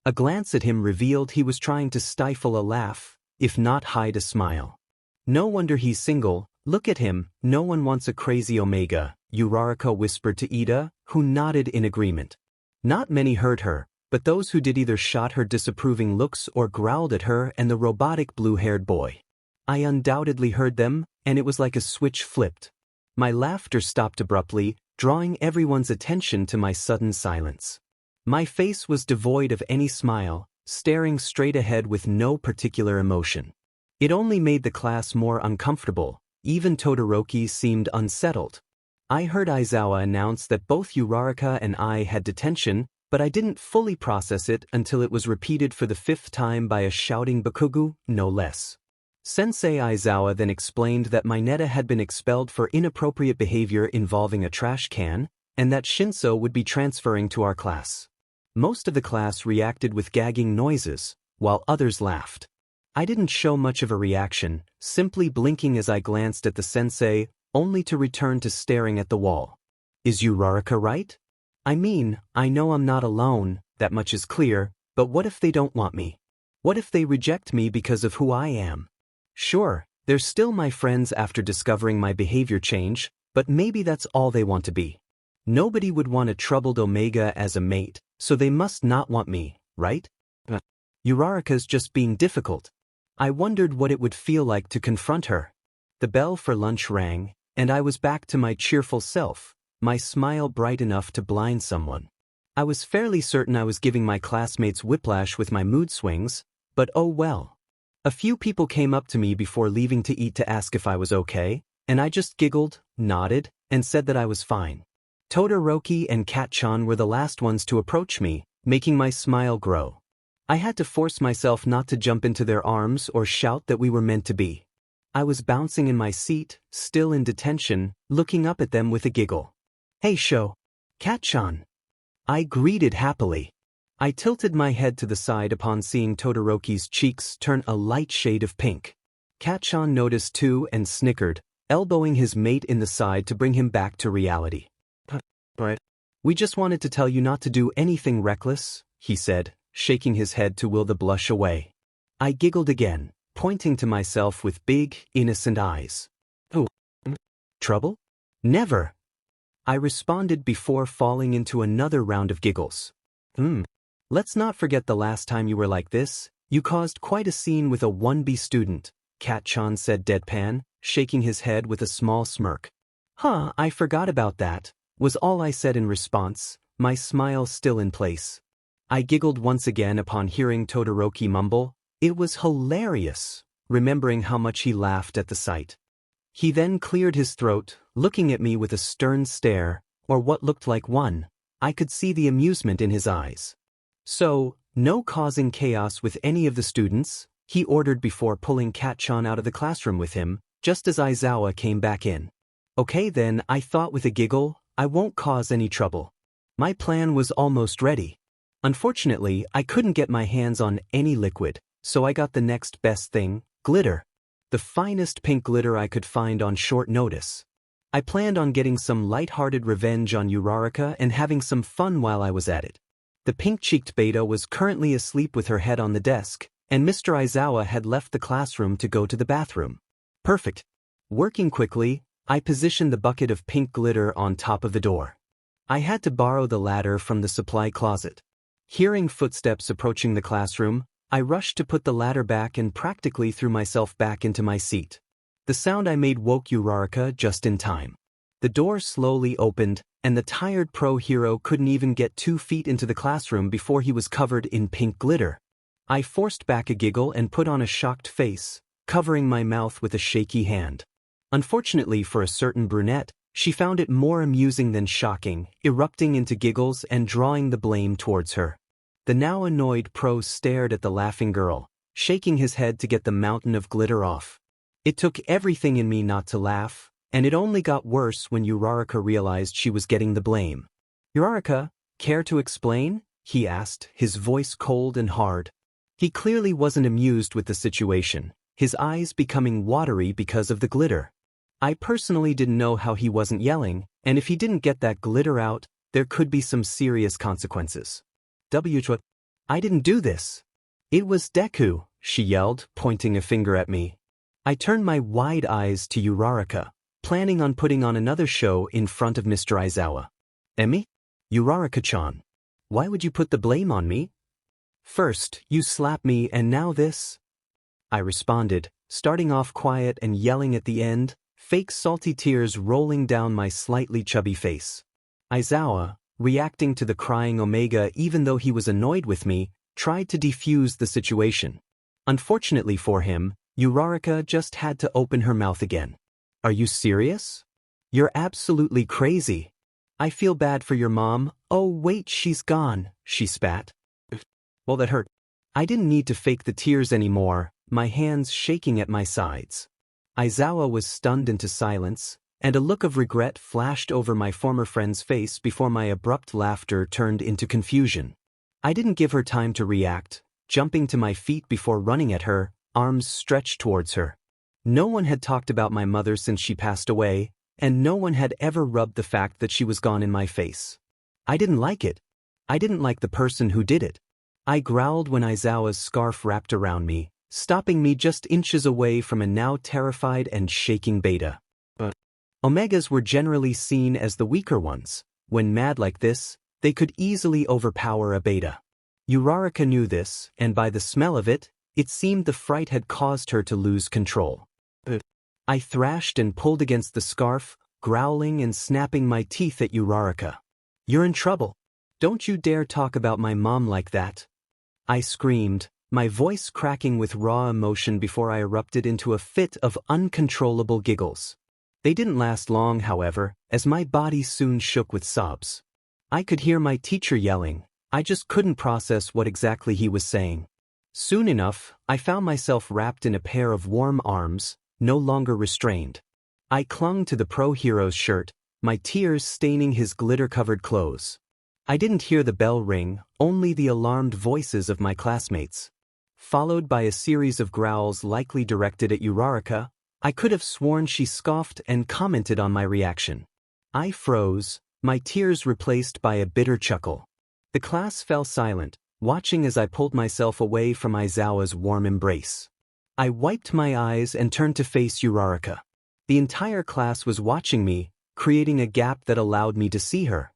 A glance at him revealed he was trying to stifle a laugh, if not hide a smile. "No wonder he's single, look at him, no one wants a crazy Omega," Uraraka whispered to Ida, who nodded in agreement. Not many heard her, but those who did either shot her disapproving looks or growled at her and the robotic blue-haired boy. I undoubtedly heard them, and it was like a switch flipped. My laughter stopped abruptly, drawing everyone's attention to my sudden silence. My face was devoid of any smile, staring straight ahead with no particular emotion. It only made the class more uncomfortable. Even Todoroki seemed unsettled. I heard Aizawa announce that both Uraraka and I had detention, but I didn't fully process it until it was repeated for the 5th time by a shouting bakugou, no less. Sensei Aizawa then explained that Mineta had been expelled for inappropriate behavior involving a trash can, and that Shinso would be transferring to our class. Most of the class reacted with gagging noises, while others laughed. I didn't show much of a reaction, simply blinking as I glanced at the sensei, only to return to staring at the wall. Is Uraraka right? I mean, I know I'm not alone, that much is clear, but what if they don't want me? What if they reject me because of who I am? Sure, they're still my friends after discovering my behavior change, but maybe that's all they want to be. Nobody would want a troubled Omega as a mate, so they must not want me, right? Uraraka's just being difficult. I wondered what it would feel like to confront her. The bell for lunch rang, and I was back to my cheerful self, my smile bright enough to blind someone. I was fairly certain I was giving my classmates whiplash with my mood swings, but oh well. A few people came up to me before leaving to eat to ask if I was okay, and I just giggled, nodded, and said that I was fine. Todoroki and Kat-chan were the last ones to approach me, making my smile grow. I had to force myself not to jump into their arms or shout that we were meant to be. I was bouncing in my seat, still in detention, looking up at them with a giggle. "Hey Sho. Kat-chan." I greeted happily. I tilted my head to the side upon seeing Todoroki's cheeks turn a light shade of pink. Kat-chan noticed too and snickered, elbowing his mate in the side to bring him back to reality. "But we just wanted to tell you not to do anything reckless," he said, shaking his head to will the blush away. I giggled again, pointing to myself with big, innocent eyes. "Oh, trouble? Never," I responded before falling into another round of giggles. Let's not forget the last time you were like this. You caused quite a scene with a 1B student," Kat-chan said deadpan, shaking his head with a small smirk. "Huh, I forgot about that," was all I said in response, my smile still in place. I giggled once again upon hearing Todoroki mumble, "It was hilarious," remembering how much he laughed at the sight. He then cleared his throat, looking at me with a stern stare, or what looked like one. I could see the amusement in his eyes. "So, no causing chaos with any of the students," he ordered before pulling Kat-chan out of the classroom with him, just as Aizawa came back in. "Okay then," I thought with a giggle, "I won't cause any trouble." My plan was almost ready. Unfortunately, I couldn't get my hands on any liquid, so I got the next best thing, glitter. The finest pink glitter I could find on short notice. I planned on getting some light-hearted revenge on Uraraka and having some fun while I was at it. The pink-cheeked beta was currently asleep with her head on the desk, and Mr. Aizawa had left the classroom to go to the bathroom. Perfect. Working quickly, I positioned the bucket of pink glitter on top of the door. I had to borrow the ladder from the supply closet. Hearing footsteps approaching the classroom, I rushed to put the ladder back and practically threw myself back into my seat. The sound I made woke Uraraka just in time. The door slowly opened, and the tired pro hero couldn't even get 2 feet into the classroom before he was covered in pink glitter. I forced back a giggle and put on a shocked face, covering my mouth with a shaky hand. Unfortunately for a certain brunette, she found it more amusing than shocking, erupting into giggles and drawing the blame towards her. The now annoyed pro stared at the laughing girl, shaking his head to get the mountain of glitter off. It took everything in me not to laugh, and it only got worse when Uraraka realized she was getting the blame. "Uraraka, care to explain?" he asked, his voice cold and hard. He clearly wasn't amused with the situation, his eyes becoming watery because of the glitter. I personally didn't know how he wasn't yelling, and if he didn't get that glitter out, there could be some serious consequences. I didn't do this. It was Deku, she yelled, pointing a finger at me. I turned my wide eyes to Uraraka, planning on putting on another show in front of Mr. Aizawa. "Emi? Uraraka-chan. Why would you put the blame on me? First, you slapped me and now this?" I responded, starting off quiet and yelling at the end, fake salty tears rolling down my slightly chubby face. Aizawa, reacting to the crying Omega even though he was annoyed with me, tried to defuse the situation. Unfortunately for him, Uraraka just had to open her mouth again. "Are you serious? You're absolutely crazy. I feel bad for your mom. Oh wait, she's gone," she spat. Well, that hurt. I didn't need to fake the tears anymore, my hands shaking at my sides. Aizawa was stunned into silence, and a look of regret flashed over my former friend's face before my abrupt laughter turned into confusion. I didn't give her time to react, jumping to my feet before running at her, arms stretched towards her. No one had talked about my mother since she passed away, and no one had ever rubbed the fact that she was gone in my face. I didn't like it. I didn't like the person who did it. I growled when Aizawa's scarf wrapped around me, stopping me just inches away from a now terrified and shaking beta. But Omegas were generally seen as the weaker ones. When mad like this, they could easily overpower a beta. Uraraka knew this, and by the smell of it, it seemed the fright had caused her to lose control. I thrashed and pulled against the scarf, growling and snapping my teeth at Uraraka. "You're in trouble. Don't you dare talk about my mom like that," I screamed, my voice cracking with raw emotion before I erupted into a fit of uncontrollable giggles. They didn't last long, however, as my body soon shook with sobs. I could hear my teacher yelling. I just couldn't process what exactly he was saying. Soon enough, I found myself wrapped in a pair of warm arms, no longer restrained. I clung to the pro-hero's shirt, my tears staining his glitter-covered clothes. I didn't hear the bell ring, only the alarmed voices of my classmates. Followed by a series of growls likely directed at Uraraka, I could have sworn she scoffed and commented on my reaction. I froze, my tears replaced by a bitter chuckle. The class fell silent, watching as I pulled myself away from Aizawa's warm embrace. I wiped my eyes and turned to face Uraraka. The entire class was watching me, creating a gap that allowed me to see her.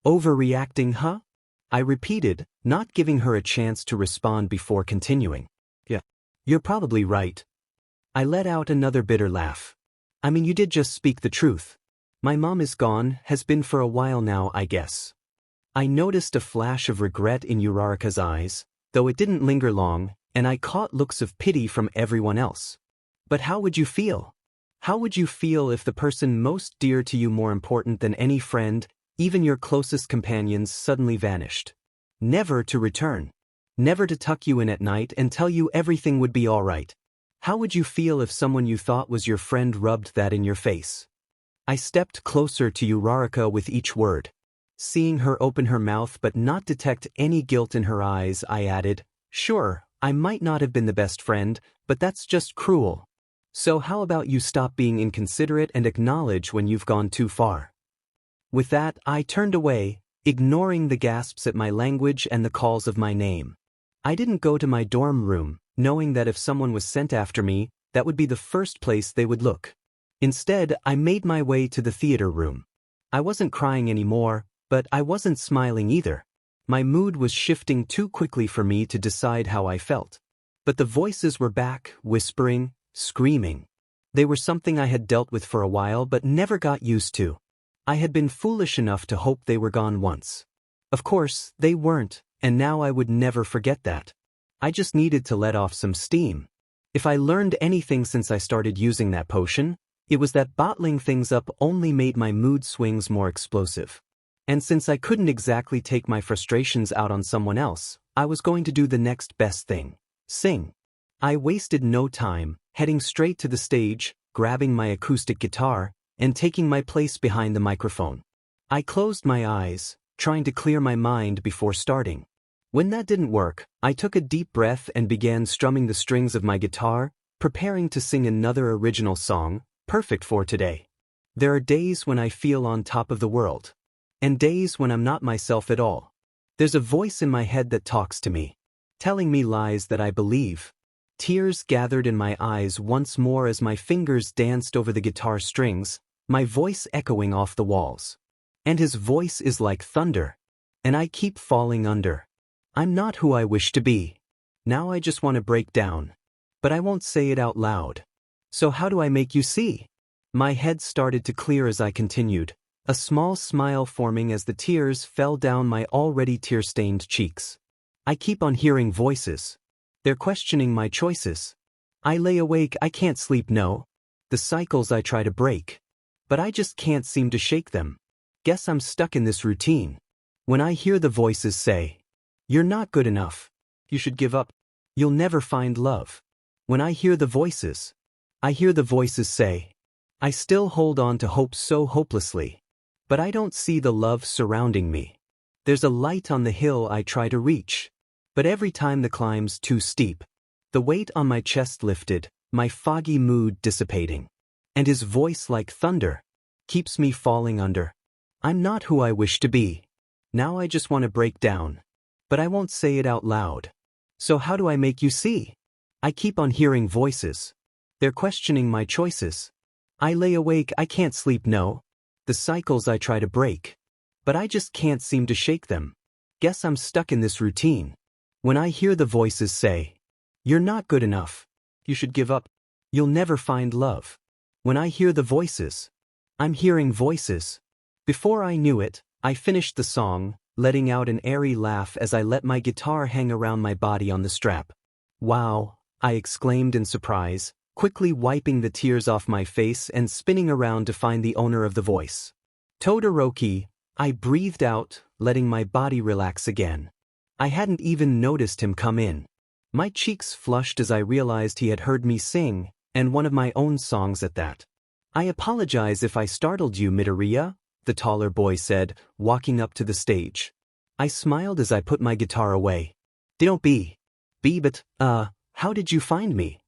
"Overreacting, huh?" I repeated, not giving her a chance to respond before continuing. "Yeah, you're probably right." I let out another bitter laugh. "I mean, you did just speak the truth. My mom is gone, has been for a while now, I guess." I noticed a flash of regret in Uraraka's eyes, though it didn't linger long, and I caught looks of pity from everyone else. "But how would you feel? How would you feel if the person most dear to you, more important than any friend, even your closest companions, suddenly vanished? Never to return. Never to tuck you in at night and tell you everything would be all right. How would you feel if someone you thought was your friend rubbed that in your face?" I stepped closer to Uraraka with each word. Seeing her open her mouth but not detect any guilt in her eyes, I added, "Sure, I might not have been the best friend, but that's just cruel. So how about you stop being inconsiderate and acknowledge when you've gone too far?" With that, I turned away, ignoring the gasps at my language and the calls of my name. I didn't go to my dorm room, knowing that if someone was sent after me, that would be the first place they would look. Instead, I made my way to the theater room. I wasn't crying anymore, but I wasn't smiling either. My mood was shifting too quickly for me to decide how I felt. But the voices were back, whispering, screaming. They were something I had dealt with for a while but never got used to. I had been foolish enough to hope they were gone once. Of course, they weren't, and now I would never forget that. I just needed to let off some steam. If I learned anything since I started using that potion, it was that bottling things up only made my mood swings more explosive. And since I couldn't exactly take my frustrations out on someone else, I was going to do the next best thing: sing. I wasted no time, heading straight to the stage, grabbing my acoustic guitar, and taking my place behind the microphone. I closed my eyes, trying to clear my mind before starting. When that didn't work, I took a deep breath and began strumming the strings of my guitar, preparing to sing another original song, perfect for today. There are days when I feel on top of the world. And days when I'm not myself at all. There's a voice in my head that talks to me, telling me lies that I believe. Tears gathered in my eyes once more as my fingers danced over the guitar strings, my voice echoing off the walls. And his voice is like thunder. And I keep falling under. I'm not who I wish to be. Now I just want to break down. But I won't say it out loud. So how do I make you see? My head started to clear as I continued, a small smile forming as the tears fell down my already tear-stained cheeks. I keep on hearing voices. They're questioning my choices. I lay awake, I can't sleep, no. The cycles I try to break. But I just can't seem to shake them. Guess I'm stuck in this routine. When I hear the voices say, "You're not good enough. You should give up. You'll never find love." When I hear the voices, I hear the voices say, "I still hold on to hope so hopelessly. But I don't see the love surrounding me. There's a light on the hill I try to reach. But every time the climb's too steep." The weight on my chest lifted, my foggy mood dissipating. And his voice like thunder keeps me falling under. I'm not who I wish to be. Now I just want to break down. But I won't say it out loud. So how do I make you see? I keep on hearing voices. They're questioning my choices. I lay awake, I can't sleep, no. The cycles I try to break. But I just can't seem to shake them. Guess I'm stuck in this routine. When I hear the voices say, "You're not good enough. You should give up. You'll never find love." When I hear the voices, I'm hearing voices. Before I knew it, I finished the song, letting out an airy laugh as I let my guitar hang around my body on the strap. "Wow," I exclaimed in surprise, quickly wiping the tears off my face and spinning around to find the owner of the voice. "Todoroki," I breathed out, letting my body relax again. I hadn't even noticed him come in. My cheeks flushed as I realized he had heard me sing, and one of my own songs at that. "I apologize if I startled you, Midoriya," the taller boy said, walking up to the stage. I smiled as I put my guitar away. "Don't be. But, how did you find me?"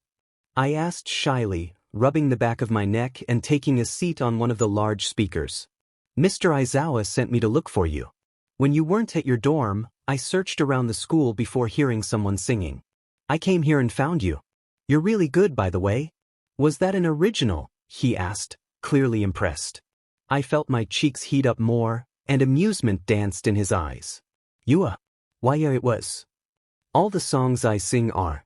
I asked shyly, rubbing the back of my neck and taking a seat on one of the large speakers. "Mr. Aizawa sent me to look for you. When you weren't at your dorm, I searched around the school before hearing someone singing. I came here and found you. You're really good, by the way." "Was that an original?" he asked, clearly impressed. I felt my cheeks heat up more, and amusement danced in his eyes. Why it was. All the songs I sing are."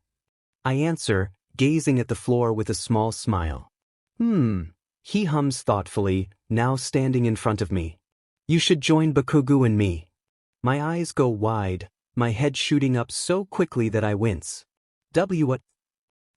I answer, gazing at the floor with a small smile. He hums thoughtfully, now standing in front of me. "You should join Bakugo and me." My eyes go wide, my head shooting up so quickly that I wince. What?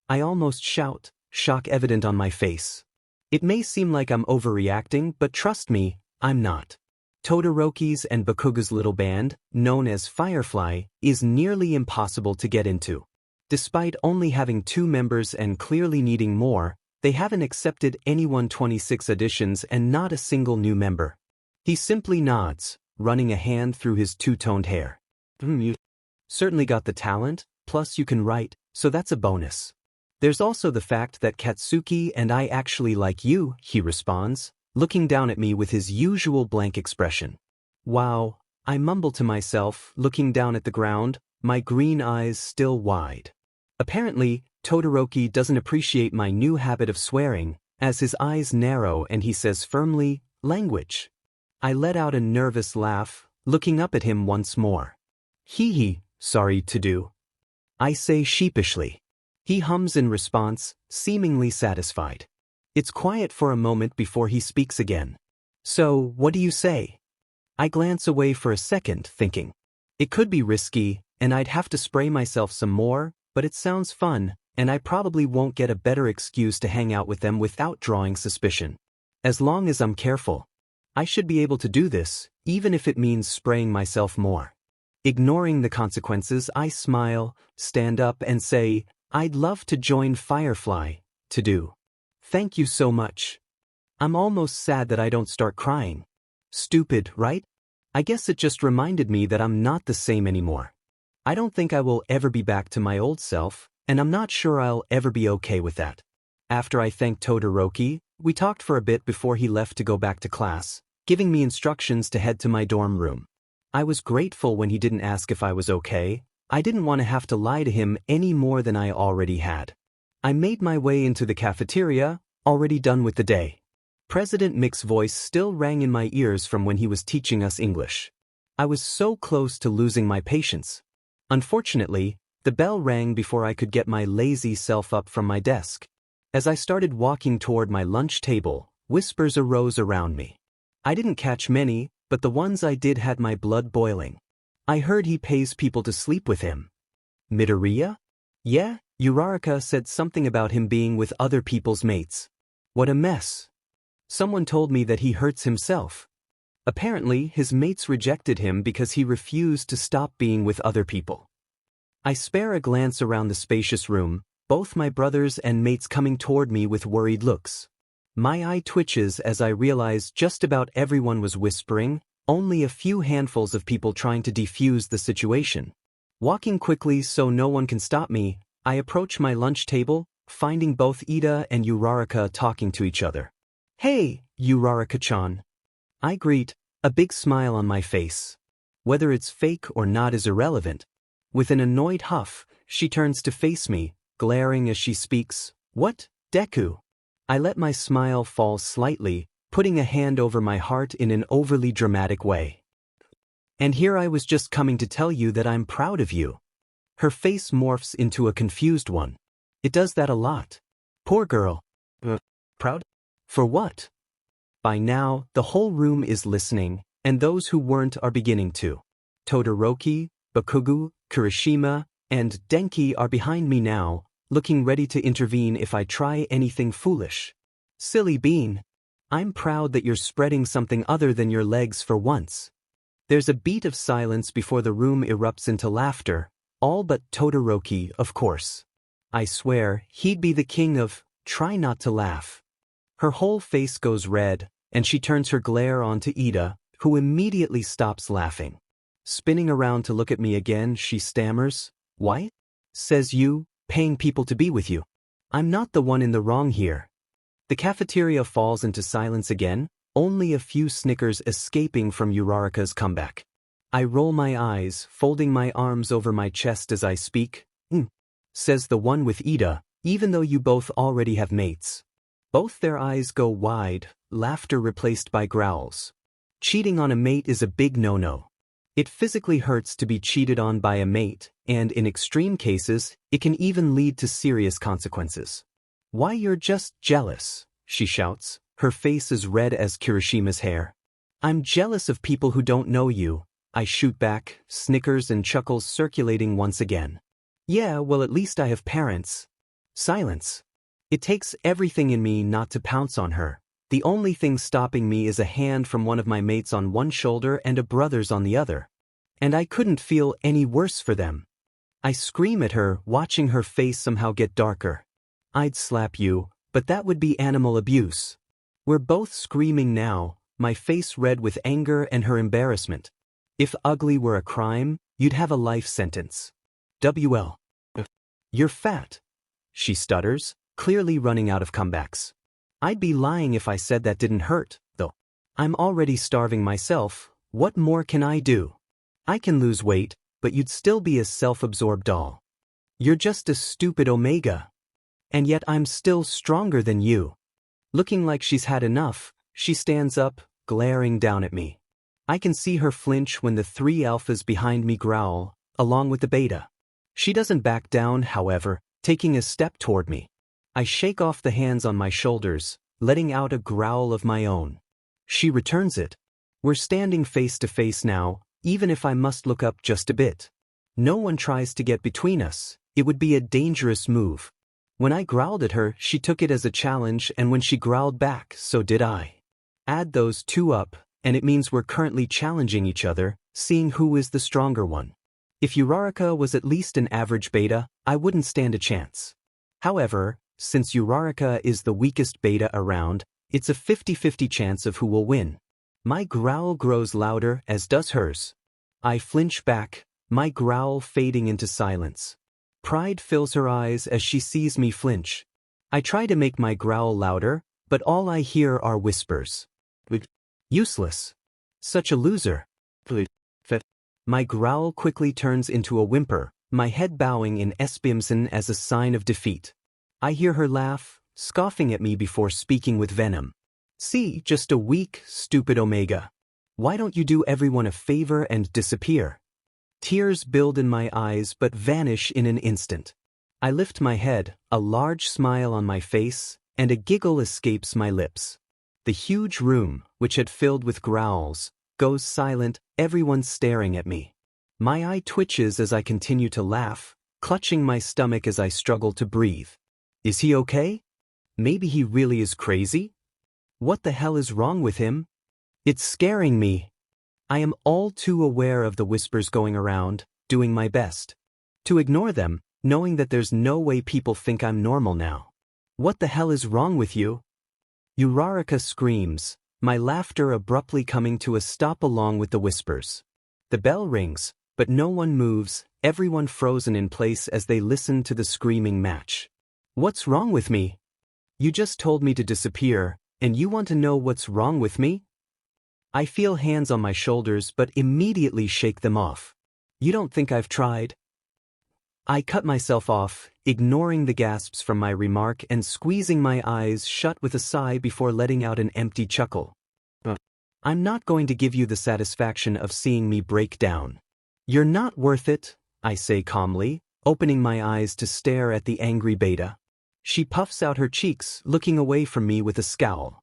I almost shout, shock evident on my face. It may seem like I'm overreacting, but trust me, I'm not. Todoroki's and Bakugo's little band, known as Firefly, is nearly impossible to get into. Despite only having 2 members and clearly needing more, they haven't accepted anyone 26 auditions and not a single new member. He simply nods, running a hand through his two-toned hair. You certainly got the talent, plus you can write, so that's a bonus. There's also the fact that Katsuki and I actually like you, he responds, looking down at me with his usual blank expression. Wow, I mumble to myself, looking down at the ground, my green eyes still wide. Apparently, Todoroki doesn't appreciate my new habit of swearing, as his eyes narrow and he says firmly, "Language." I let out a nervous laugh, looking up at him once more. "Sorry to do." I say sheepishly. He hums in response, seemingly satisfied. It's quiet for a moment before he speaks again. So, what do you say? I glance away for a second, thinking. It could be risky, and I'd have to spray myself some more, but it sounds fun, and I probably won't get a better excuse to hang out with them without drawing suspicion. As long as I'm careful. I should be able to do this, even if it means spraying myself more. Ignoring the consequences, I smile, stand up and say, I'd love to join Firefly, to do. Thank you so much. I'm almost sad that I don't start crying. Stupid, right? I guess it just reminded me that I'm not the same anymore. I don't think I will ever be back to my old self, and I'm not sure I'll ever be okay with that. After I thanked Todoroki, we talked for a bit before he left to go back to class, giving me instructions to head to my dorm room. I was grateful when he didn't ask if I was okay. I didn't want to have to lie to him any more than I already had. I made my way into the cafeteria, already done with the day. President Mick's voice still rang in my ears from when he was teaching us English. I was so close to losing my patience. Unfortunately, the bell rang before I could get my lazy self up from my desk. As I started walking toward my lunch table, whispers arose around me. I didn't catch many, but the ones I did had my blood boiling. I heard he pays people to sleep with him. Midoriya? Yeah, Uraraka said something about him being with other people's mates. What a mess. Someone told me that he hurts himself. Apparently, his mates rejected him because he refused to stop being with other people. I spare a glance around the spacious room, both my brothers and mates coming toward me with worried looks. My eye twitches as I realize just about everyone was whispering, only a few handfuls of people trying to defuse the situation. Walking quickly so no one can stop me, I approach my lunch table, finding both Ida and Uraraka talking to each other. Hey, Uraraka-chan. I greet, a big smile on my face. Whether it's fake or not is irrelevant. With an annoyed huff, she turns to face me, glaring as she speaks. What, Deku? I let my smile fall slightly, putting a hand over my heart in an overly dramatic way. And here I was just coming to tell you that I'm proud of you. Her face morphs into a confused one. It does that a lot. Poor girl. Proud? For what? By now, the whole room is listening, and those who weren't are beginning to. Todoroki, Bakugo, Kirishima, and Denki are behind me now, looking ready to intervene if I try anything foolish. Silly bean. I'm proud that you're spreading something other than your legs for once. There's a beat of silence before the room erupts into laughter, all but Todoroki, of course. I swear, he'd be the king of, try not to laugh. Her whole face goes red, and she turns her glare onto Ida, who immediately stops laughing. Spinning around to look at me again, she stammers, "Why?" Says you, paying people to be with you. I'm not the one in the wrong here. The cafeteria falls into silence again, only a few snickers escaping from Uraraka's comeback. I roll my eyes, folding my arms over my chest as I speak. Says the one with Ida, even though you both already have mates. Both their eyes go wide, laughter replaced by growls. Cheating on a mate is a big no-no. It physically hurts to be cheated on by a mate, and in extreme cases, it can even lead to serious consequences. Why, you're just jealous, she shouts, her face as red as Kirishima's hair. I'm jealous of people who don't know you, I shoot back, snickers and chuckles circulating once again. Yeah, well, at least I have parents. Silence. It takes everything in me not to pounce on her. The only thing stopping me is a hand from one of my mates on one shoulder and a brother's on the other. And I couldn't feel any worse for them. I scream at her, watching her face somehow get darker. I'd slap you, but that would be animal abuse. We're both screaming now, my face red with anger and her embarrassment. If ugly were a crime, you'd have a life sentence. WL. You're fat. She stutters, clearly running out of comebacks. I'd be lying if I said that didn't hurt, though. I'm already starving myself, what more can I do? I can lose weight, but you'd still be a self-absorbed doll. You're just a stupid omega. And yet I'm still stronger than you. Looking like she's had enough, she stands up, glaring down at me. I can see her flinch when the three alphas behind me growl, along with the beta. She doesn't back down, however, taking a step toward me. I shake off the hands on my shoulders, letting out a growl of my own. She returns it. We're standing face to face now, even if I must look up just a bit. No one tries to get between us. It would be a dangerous move. When I growled at her, she took it as a challenge, and when she growled back, so did I. Add those two up, and it means we're currently challenging each other, seeing who is the stronger one. If Uraraka was at least an average beta, I wouldn't stand a chance. However, since Uraraka is the weakest beta around, it's a 50-50 chance of who will win. My growl grows louder, as does hers. I flinch back, my growl fading into silence. Pride fills her eyes as she sees me flinch. I try to make my growl louder, but all I hear are whispers. Useless. Such a loser. My growl quickly turns into a whimper, my head bowing in Esbimson as a sign of defeat. I hear her laugh, scoffing at me before speaking with venom. See, just a weak, stupid Omega. Why don't you do everyone a favor and disappear? Tears build in my eyes but vanish in an instant. I lift my head, a large smile on my face, and a giggle escapes my lips. The huge room, which had filled with growls, goes silent, everyone staring at me. My eye twitches as I continue to laugh, clutching my stomach as I struggle to breathe. Is he okay? Maybe he really is crazy? What the hell is wrong with him? It's scaring me. I am all too aware of the whispers going around, doing my best to ignore them, knowing that there's no way people think I'm normal now. What the hell is wrong with you? Uraraka screams, my laughter abruptly coming to a stop along with the whispers. The bell rings, but no one moves, everyone frozen in place as they listen to the screaming match. What's wrong with me? You just told me to disappear, and you want to know what's wrong with me? I feel hands on my shoulders but immediately shake them off. You don't think I've tried? I cut myself off, ignoring the gasps from my remark and squeezing my eyes shut with a sigh before letting out an empty chuckle. I'm not going to give you the satisfaction of seeing me break down. You're not worth it, I say calmly, opening my eyes to stare at the angry beta. She puffs out her cheeks, looking away from me with a scowl.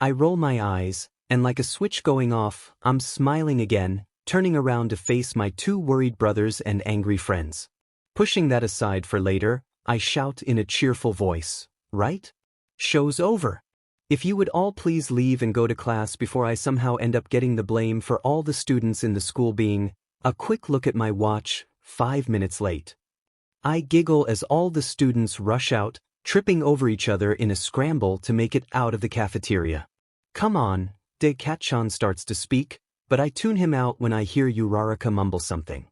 I roll my eyes, and like a switch going off, I'm smiling again, turning around to face my two worried brothers and angry friends. Pushing that aside for later, I shout in a cheerful voice, right? Show's over. If you would all please leave and go to class before I somehow end up getting the blame for all the students in the school being, a quick look at my watch, 5 minutes late. I giggle as all the students rush out, tripping over each other in a scramble to make it out of the cafeteria. Come on, Deku starts to speak, but I tune him out when I hear Uraraka mumble something.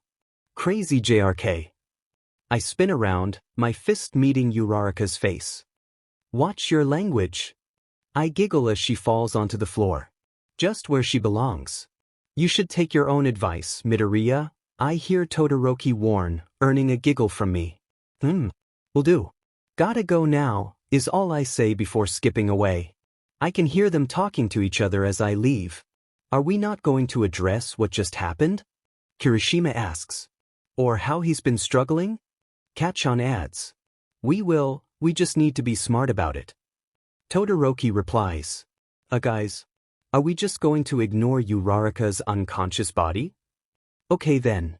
Crazy JRK. I spin around, my fist meeting Uraraka's face. Watch your language. I giggle as she falls onto the floor. Just where she belongs. You should take your own advice, Midoriya, I hear Todoroki warn, earning a giggle from me. Will do. Gotta go now, is all I say before skipping away. I can hear them talking to each other as I leave. Are we not going to address what just happened? Kirishima asks. Or how he's been struggling? Kachan adds. We will, we just need to be smart about it. Todoroki replies. Guys, are we just going to ignore Uraraka's unconscious body? Okay then.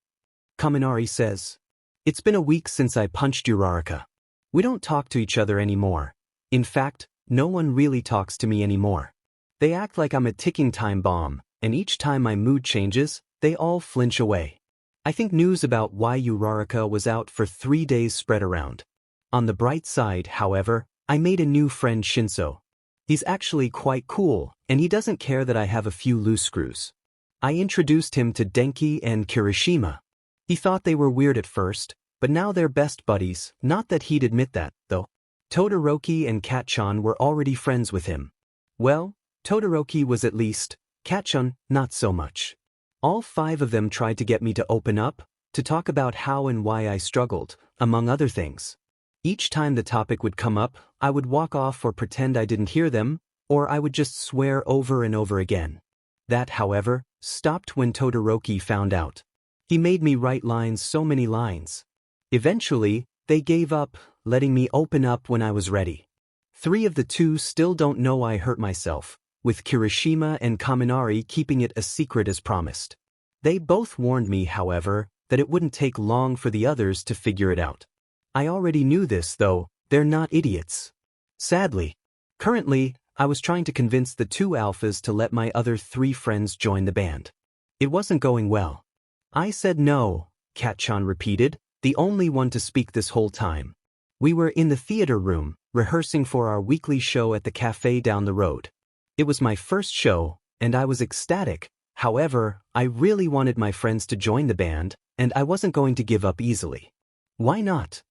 Kaminari says. It's been a week since I punched Uraraka. We don't talk to each other anymore. In fact, no one really talks to me anymore. They act like I'm a ticking time bomb, and each time my mood changes, they all flinch away. I think news about why Uraraka was out for 3 days spread around. On the bright side, however, I made a new friend Shinso. He's actually quite cool, and he doesn't care that I have a few loose screws. I introduced him to Denki and Kirishima. He thought they were weird at first, but now they're best buddies, not that he'd admit that, though. Todoroki and Kachan were already friends with him. Well, Todoroki was at least, Kachan, not so much. All 5 of them tried to get me to open up, to talk about how and why I struggled, among other things. Each time the topic would come up, I would walk off or pretend I didn't hear them, or I would just swear over and over again. That, however, stopped when Todoroki found out. He made me write lines, so many lines. Eventually, they gave up, letting me open up when I was ready. 3 of the 2 still don't know I hurt myself, with Kirishima and Kaminari keeping it a secret as promised. They both warned me, however, that it wouldn't take long for the others to figure it out. I already knew this, though. They're not idiots. Sadly. Currently, I was trying to convince the 2 alphas to let my other 3 friends join the band. It wasn't going well. I said no, Kat-chan repeated, the only one to speak this whole time. We were in the theater room, rehearsing for our weekly show at the cafe down the road. It was my first show, and I was ecstatic. However, I really wanted my friends to join the band, and I wasn't going to give up easily. Why not?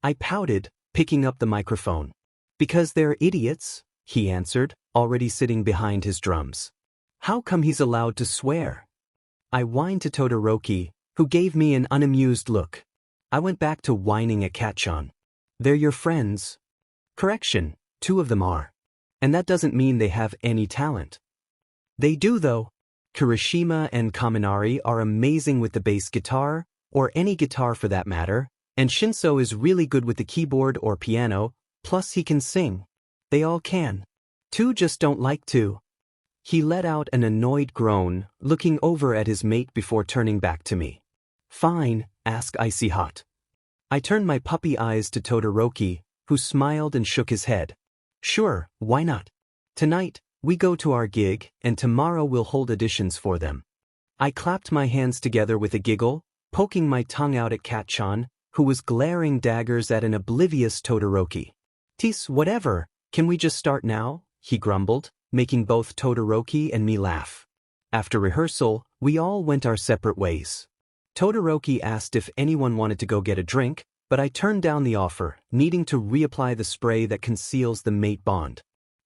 I pouted, picking up the microphone. Because they're idiots, he answered, already sitting behind his drums. How come he's allowed to swear? I whined to Todoroki, who gave me an unamused look. I went back to whining at Kat-chan. They're your friends. Correction, 2 of them are. And that doesn't mean they have any talent. They do, though. Kirishima and Kaminari are amazing with the bass guitar, or any guitar for that matter, and Shinso is really good with the keyboard or piano, plus he can sing. They all can. 2 just don't like to. He let out an annoyed groan, looking over at his mate before turning back to me. Fine, ask Icy Hot. I turned my puppy eyes to Todoroki, who smiled and shook his head. Sure, why not? Tonight, we go to our gig, and tomorrow we'll hold auditions for them. I clapped my hands together with a giggle, poking my tongue out at Kat-chan, who was glaring daggers at an oblivious Todoroki. Tis, whatever, can we just start now? He grumbled, making both Todoroki and me laugh. After rehearsal, we all went our separate ways. Todoroki asked if anyone wanted to go get a drink, but I turned down the offer, needing to reapply the spray that conceals the mate bond.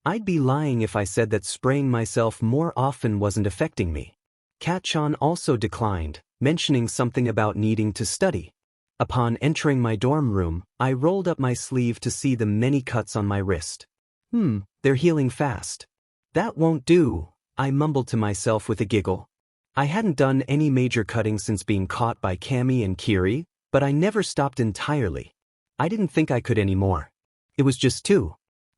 I'd be lying if I said that spraying myself more often wasn't affecting me. Kat-chan also declined, mentioning something about needing to study. Upon entering my dorm room, I rolled up my sleeve to see the many cuts on my wrist. They're healing fast. That won't do, I mumbled to myself with a giggle. I hadn't done any major cutting since being caught by Kami and Kiri, but I never stopped entirely. I didn't think I could anymore. It was just too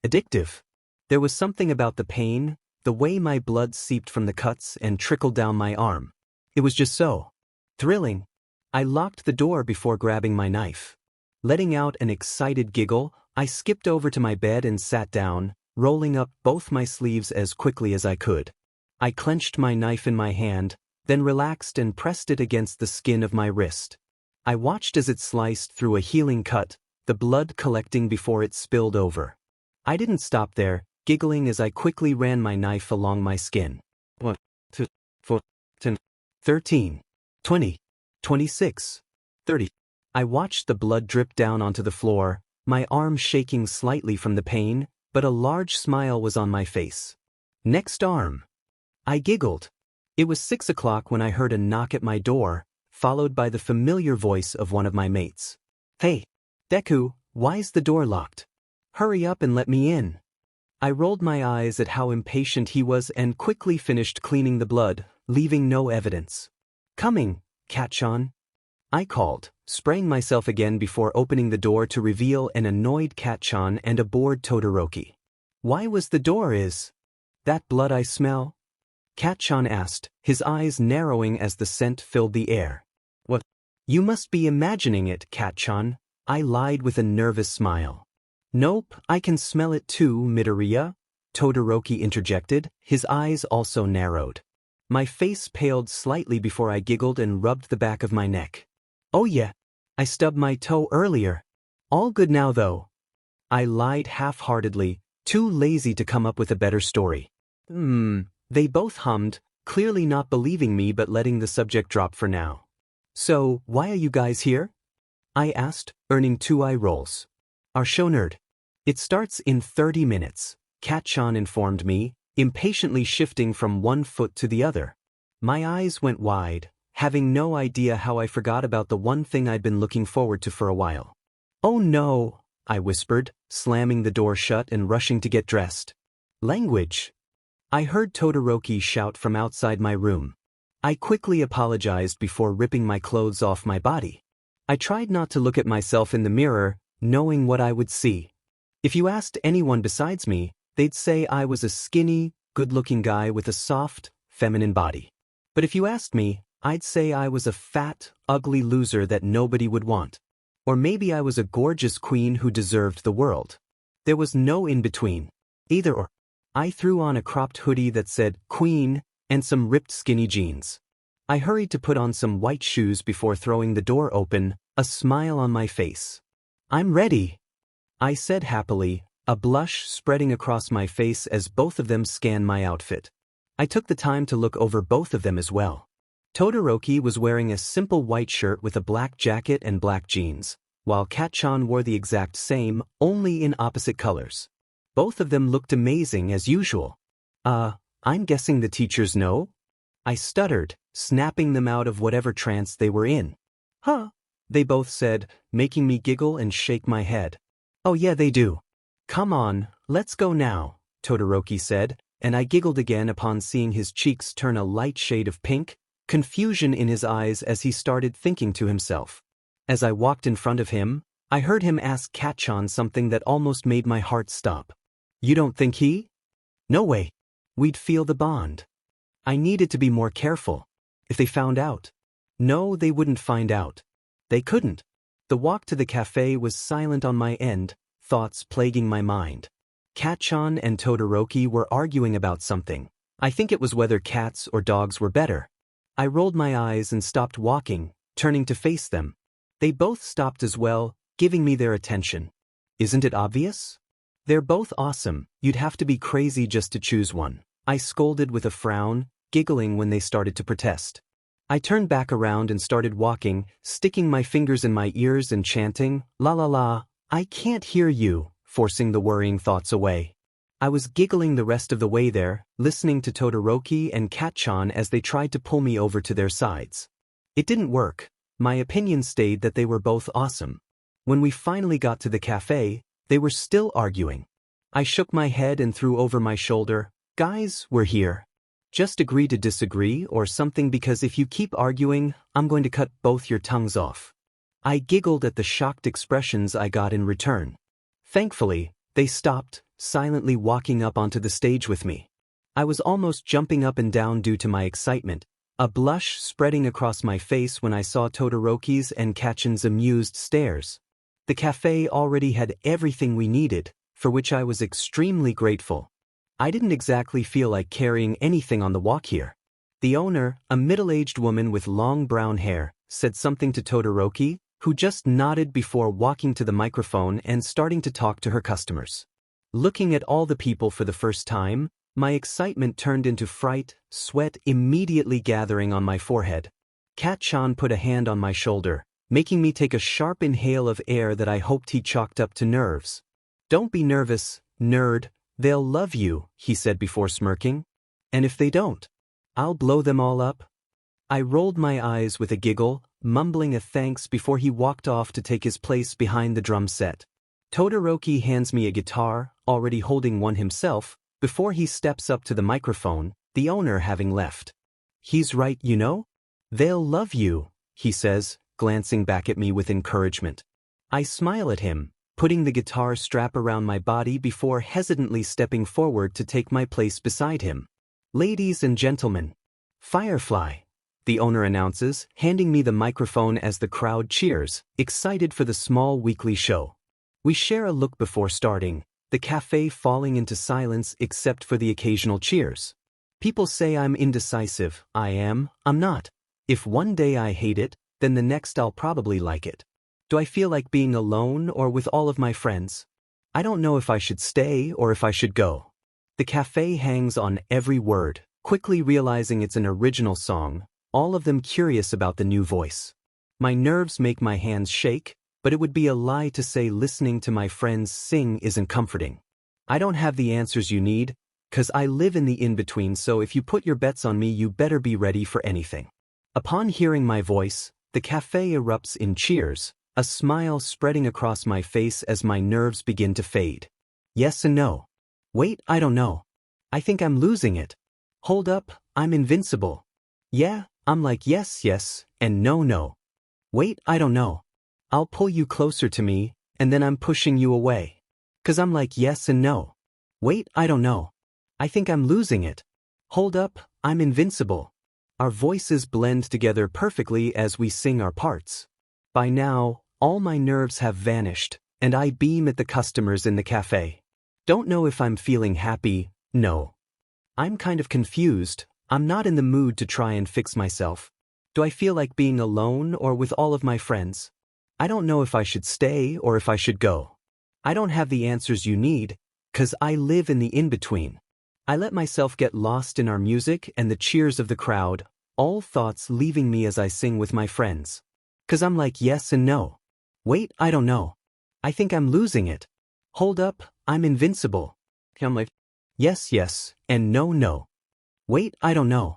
addictive. There was something about the pain, the way my blood seeped from the cuts and trickled down my arm. It was just so thrilling. I locked the door before grabbing my knife. Letting out an excited giggle, I skipped over to my bed and sat down, rolling up both my sleeves as quickly as I could. I clenched my knife in my hand, then relaxed and pressed it against the skin of my wrist. I watched as it sliced through a healing cut, the blood collecting before it spilled over. I didn't stop there, giggling as I quickly ran my knife along my skin. 1, 2, 4, 10, 13, 20, 26, 30. I watched the blood drip down onto the floor, my arm shaking slightly from the pain, but a large smile was on my face. Next arm. I giggled. It was 6 o'clock when I heard a knock at my door, followed by the familiar voice of one of my mates. Hey, Deku, why's the door locked? Hurry up and let me in. I rolled my eyes at how impatient he was and quickly finished cleaning the blood, leaving no evidence. Coming, Kat-chan. I called, spraying myself again before opening the door to reveal an annoyed Kat-chan and a bored Todoroki. Why was the door is? That blood I smell? Kat-chan asked, his eyes narrowing as the scent filled the air. What? You must be imagining it, Kat-chan. I lied with a nervous smile. Nope, I can smell it too, Midoriya, Todoroki interjected, his eyes also narrowed. My face paled slightly before I giggled and rubbed the back of my neck. Oh yeah, I stubbed my toe earlier. All good now though. I lied half-heartedly, too lazy to come up with a better story. They both hummed, clearly not believing me but letting the subject drop for now. So, why are you guys here? I asked, earning 2 eye rolls. Our show nerd. It starts in 30 minutes, Kat-chan informed me, impatiently shifting from one foot to the other. My eyes went wide, having no idea how I forgot about the one thing I'd been looking forward to for a while. Oh no, I whispered, slamming the door shut and rushing to get dressed. Language. I heard Todoroki shout from outside my room. I quickly apologized before ripping my clothes off my body. I tried not to look at myself in the mirror, knowing what I would see. If you asked anyone besides me, they'd say I was a skinny, good-looking guy with a soft, feminine body. But if you asked me, I'd say I was a fat, ugly loser that nobody would want. Or maybe I was a gorgeous queen who deserved the world. There was no in-between. Either or. I threw on a cropped hoodie that said Queen and some ripped skinny jeans. I hurried to put on some white shoes before throwing the door open, a smile on my face. "I'm ready," I said happily, a blush spreading across my face as both of them scanned my outfit. I took the time to look over both of them as well. Todoroki was wearing a simple white shirt with a black jacket and black jeans, while Kat-chan wore the exact same, only in opposite colors. Both of them looked amazing as usual. I'm guessing the teachers know?" I stuttered, snapping them out of whatever trance they were in. "Huh?" they both said, making me giggle and shake my head. "Oh yeah, they do. Come on, let's go now," Todoroki said, and I giggled again upon seeing his cheeks turn a light shade of pink, confusion in his eyes as he started thinking to himself. As I walked in front of him, I heard him ask Kat-chan something that almost made my heart stop. "You don't think he?" "No way. We'd feel the bond." I needed to be more careful. If they found out. No, they wouldn't find out. They couldn't. The walk to the cafe was silent on my end, thoughts plaguing my mind. Kat-chan and Todoroki were arguing about something. I think it was whether cats or dogs were better. I rolled my eyes and stopped walking, turning to face them. They both stopped as well, giving me their attention. Isn't it obvious? They're both awesome, you'd have to be crazy just to choose one, I scolded with a frown, giggling when they started to protest. I turned back around and started walking, sticking my fingers in my ears and chanting, "La la la, I can't hear you," forcing the worrying thoughts away. I was giggling the rest of the way there, listening to Todoroki and Kat-chan as they tried to pull me over to their sides. It didn't work. My opinion stayed that they were both awesome. When we finally got to the cafe, they were still arguing. I shook my head and threw over my shoulder, "Guys, we're here. Just agree to disagree or something, because if you keep arguing, I'm going to cut both your tongues off." I giggled at the shocked expressions I got in return. Thankfully, they stopped, silently walking up onto the stage with me. I was almost jumping up and down due to my excitement, a blush spreading across my face when I saw Todoroki's and Kat-chan's amused stares. The cafe already had everything we needed, for which I was extremely grateful. I didn't exactly feel like carrying anything on the walk here. The owner, a middle-aged woman with long brown hair, said something to Todoroki, who just nodded before walking to the microphone and starting to talk to her customers. Looking at all the people for the first time, my excitement turned into fright, sweat immediately gathering on my forehead. Kat-chan put a hand on my shoulder, making me take a sharp inhale of air that I hoped he chalked up to nerves. "Don't be nervous, nerd. They'll love you," he said before smirking. "And if they don't, I'll blow them all up." I rolled my eyes with a giggle, mumbling a thanks before he walked off to take his place behind the drum set. Todoroki hands me a guitar, already holding one himself, before he steps up to the microphone, the owner having left. "He's right, you know? They'll love you," he says, glancing back at me with encouragement. I smile at him, putting the guitar strap around my body before hesitantly stepping forward to take my place beside him. "Ladies and gentlemen, Firefly," the owner announces, handing me the microphone as the crowd cheers, excited for the small weekly show. We share a look before starting, the cafe falling into silence except for the occasional cheers. People say I'm indecisive. I'm not. If one day I hate it, then the next I'll probably like it. Do I feel like being alone or with all of my friends? I don't know if I should stay or if I should go. The cafe hangs on every word, quickly realizing it's an original song, all of them curious about the new voice. My nerves make my hands shake, but it would be a lie to say listening to my friends sing isn't comforting. I don't have the answers you need, 'cause I live in the in-between, so if you put your bets on me, you better be ready for anything. Upon hearing my voice, the cafe erupts in cheers, a smile spreading across my face as my nerves begin to fade. Yes and no. Wait, I don't know. I think I'm losing it. Hold up, I'm invincible. Yeah, I'm like yes, and no. Wait, I don't know. I'll pull you closer to me, and then I'm pushing you away. 'Cause I'm like yes and no. Wait, I don't know. I think I'm losing it. Hold up, I'm invincible. Our voices blend together perfectly as we sing our parts. By now, all my nerves have vanished, and I beam at the customers in the cafe. Don't know if I'm feeling happy, no. I'm kind of confused. I'm not in the mood to try and fix myself. Do I feel like being alone or with all of my friends? I don't know if I should stay or if I should go. I don't have the answers you need, 'cause I live in the in-between. I let myself get lost in our music and the cheers of the crowd, all thoughts leaving me as I sing with my friends. 'Cause I'm like yes and no. Wait, I don't know. I think I'm losing it. Hold up, I'm invincible. I'm like, yes, yes, and no, no. Wait, I don't know.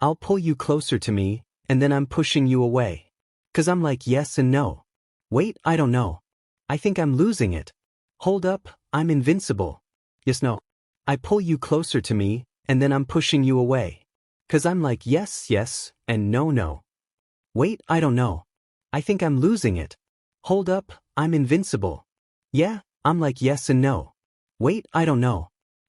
I'll pull you closer to me, and then I'm pushing you away. 'Cause I'm like yes and no. Wait, I don't know. I think I'm losing it. Hold up, I'm invincible. Yes, no. I pull you closer to me, and then I'm pushing you away. 'Cause I'm like yes, yes, and no, no. Wait, I don't know. I think I'm losing it. Hold up, I'm invincible. Yeah, I'm like yes and no. Wait, I don't know.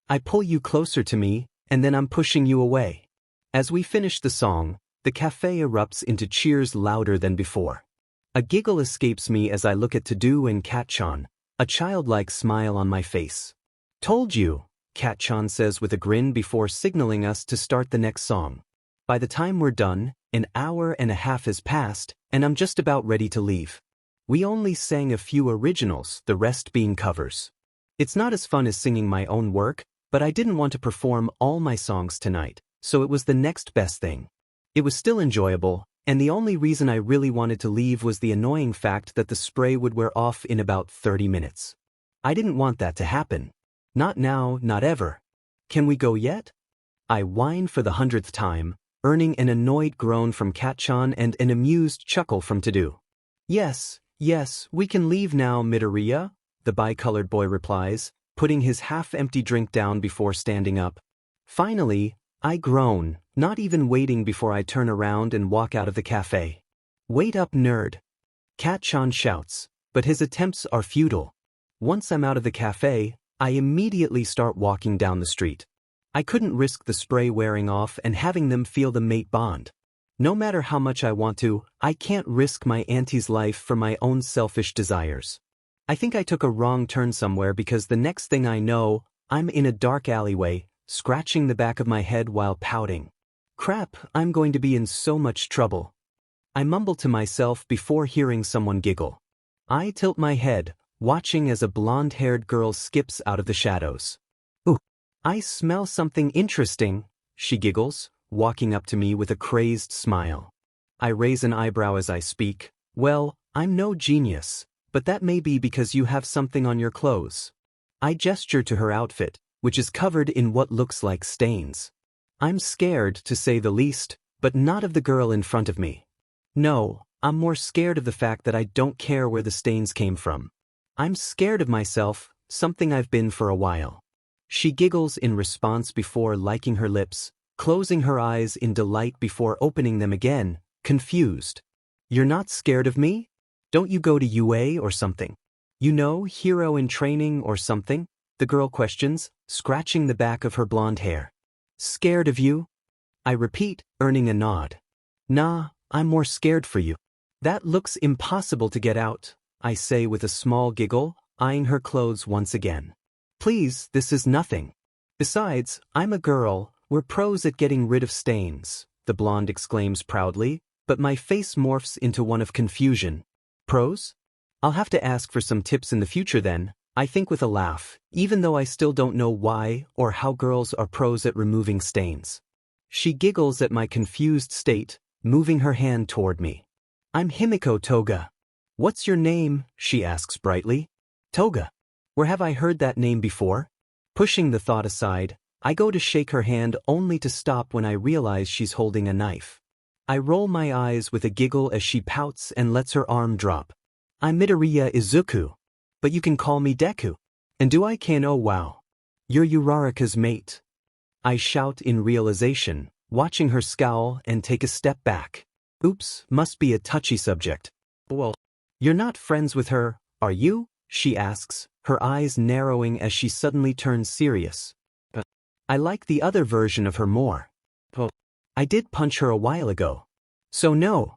I pull you closer to me, and then I'm pushing you away. As we finish the song, the cafe erupts into cheers louder than before. A giggle escapes me as I look at Tadu and Kat-chan, a childlike smile on my face. Told you, Kat-chan says with a grin before signaling us to start the next song. By the time we're done, an hour and a half has passed, and I'm just about ready to leave. We only sang a few originals, the rest being covers. It's not as fun as singing my own work, but I didn't want to perform all my songs tonight, so it was the next best thing. It was still enjoyable, and the only reason I really wanted to leave was the annoying fact that the spray would wear off in about 30 minutes. I didn't want that to happen. Not now, not ever. Can we go yet? I whine for the 100th time, earning an annoyed groan from Kat-chan and an amused chuckle from Tadu. Yes, yes, we can leave now, Midoriya, the bi-colored boy replies, putting his half-empty drink down before standing up. Finally, I groan, not even waiting before I turn around and walk out of the cafe. Wait up, nerd. Kat-chan shouts, but his attempts are futile. Once I'm out of the cafe, I immediately start walking down the street. I couldn't risk the spray wearing off and having them feel the mate bond. No matter how much I want to, I can't risk my auntie's life for my own selfish desires. I think I took a wrong turn somewhere because the next thing I know, I'm in a dark alleyway, scratching the back of my head while pouting. Crap, I'm going to be in so much trouble. I mumble to myself before hearing someone giggle. I tilt my head, watching as a blonde-haired girl skips out of the shadows. Ooh, I smell something interesting, she giggles, walking up to me with a crazed smile. I raise an eyebrow as I speak. Well, I'm no genius, but that may be because you have something on your clothes. I gesture to her outfit, which is covered in what looks like stains. I'm scared, to say the least, but not of the girl in front of me. No, I'm more scared of the fact that I don't care where the stains came from. I'm scared of myself, something I've been for a while. She giggles in response before liking her lips, closing her eyes in delight before opening them again, confused. You're not scared of me? Don't you go to UA or something? You know, hero in training or something? The girl questions, scratching the back of her blonde hair. Scared of you? I repeat, earning a nod. Nah, I'm more scared for you. That looks impossible to get out, I say with a small giggle, eyeing her clothes once again. Please, this is nothing. Besides, I'm a girl, we're pros at getting rid of stains, the blonde exclaims proudly, but my face morphs into one of confusion. Pros? I'll have to ask for some tips in the future then, I think with a laugh, even though I still don't know why or how girls are pros at removing stains. She giggles at my confused state, moving her hand toward me. I'm Himiko Toga. What's your name? She asks brightly. Toga. Where have I heard that name before? Pushing the thought aside, I go to shake her hand only to stop when I realize she's holding a knife. I roll my eyes with a giggle as she pouts and lets her arm drop. I'm Midoriya Izuku, but you can call me Deku. And do I can oh wow. You're Uraraka's mate. I shout in realization, watching her scowl and take a step back. Oops, must be a touchy subject. Well, you're not friends with her, are you? she asks, her eyes narrowing as she suddenly turns serious. I like the other version of her more. I did punch her a while ago. So no.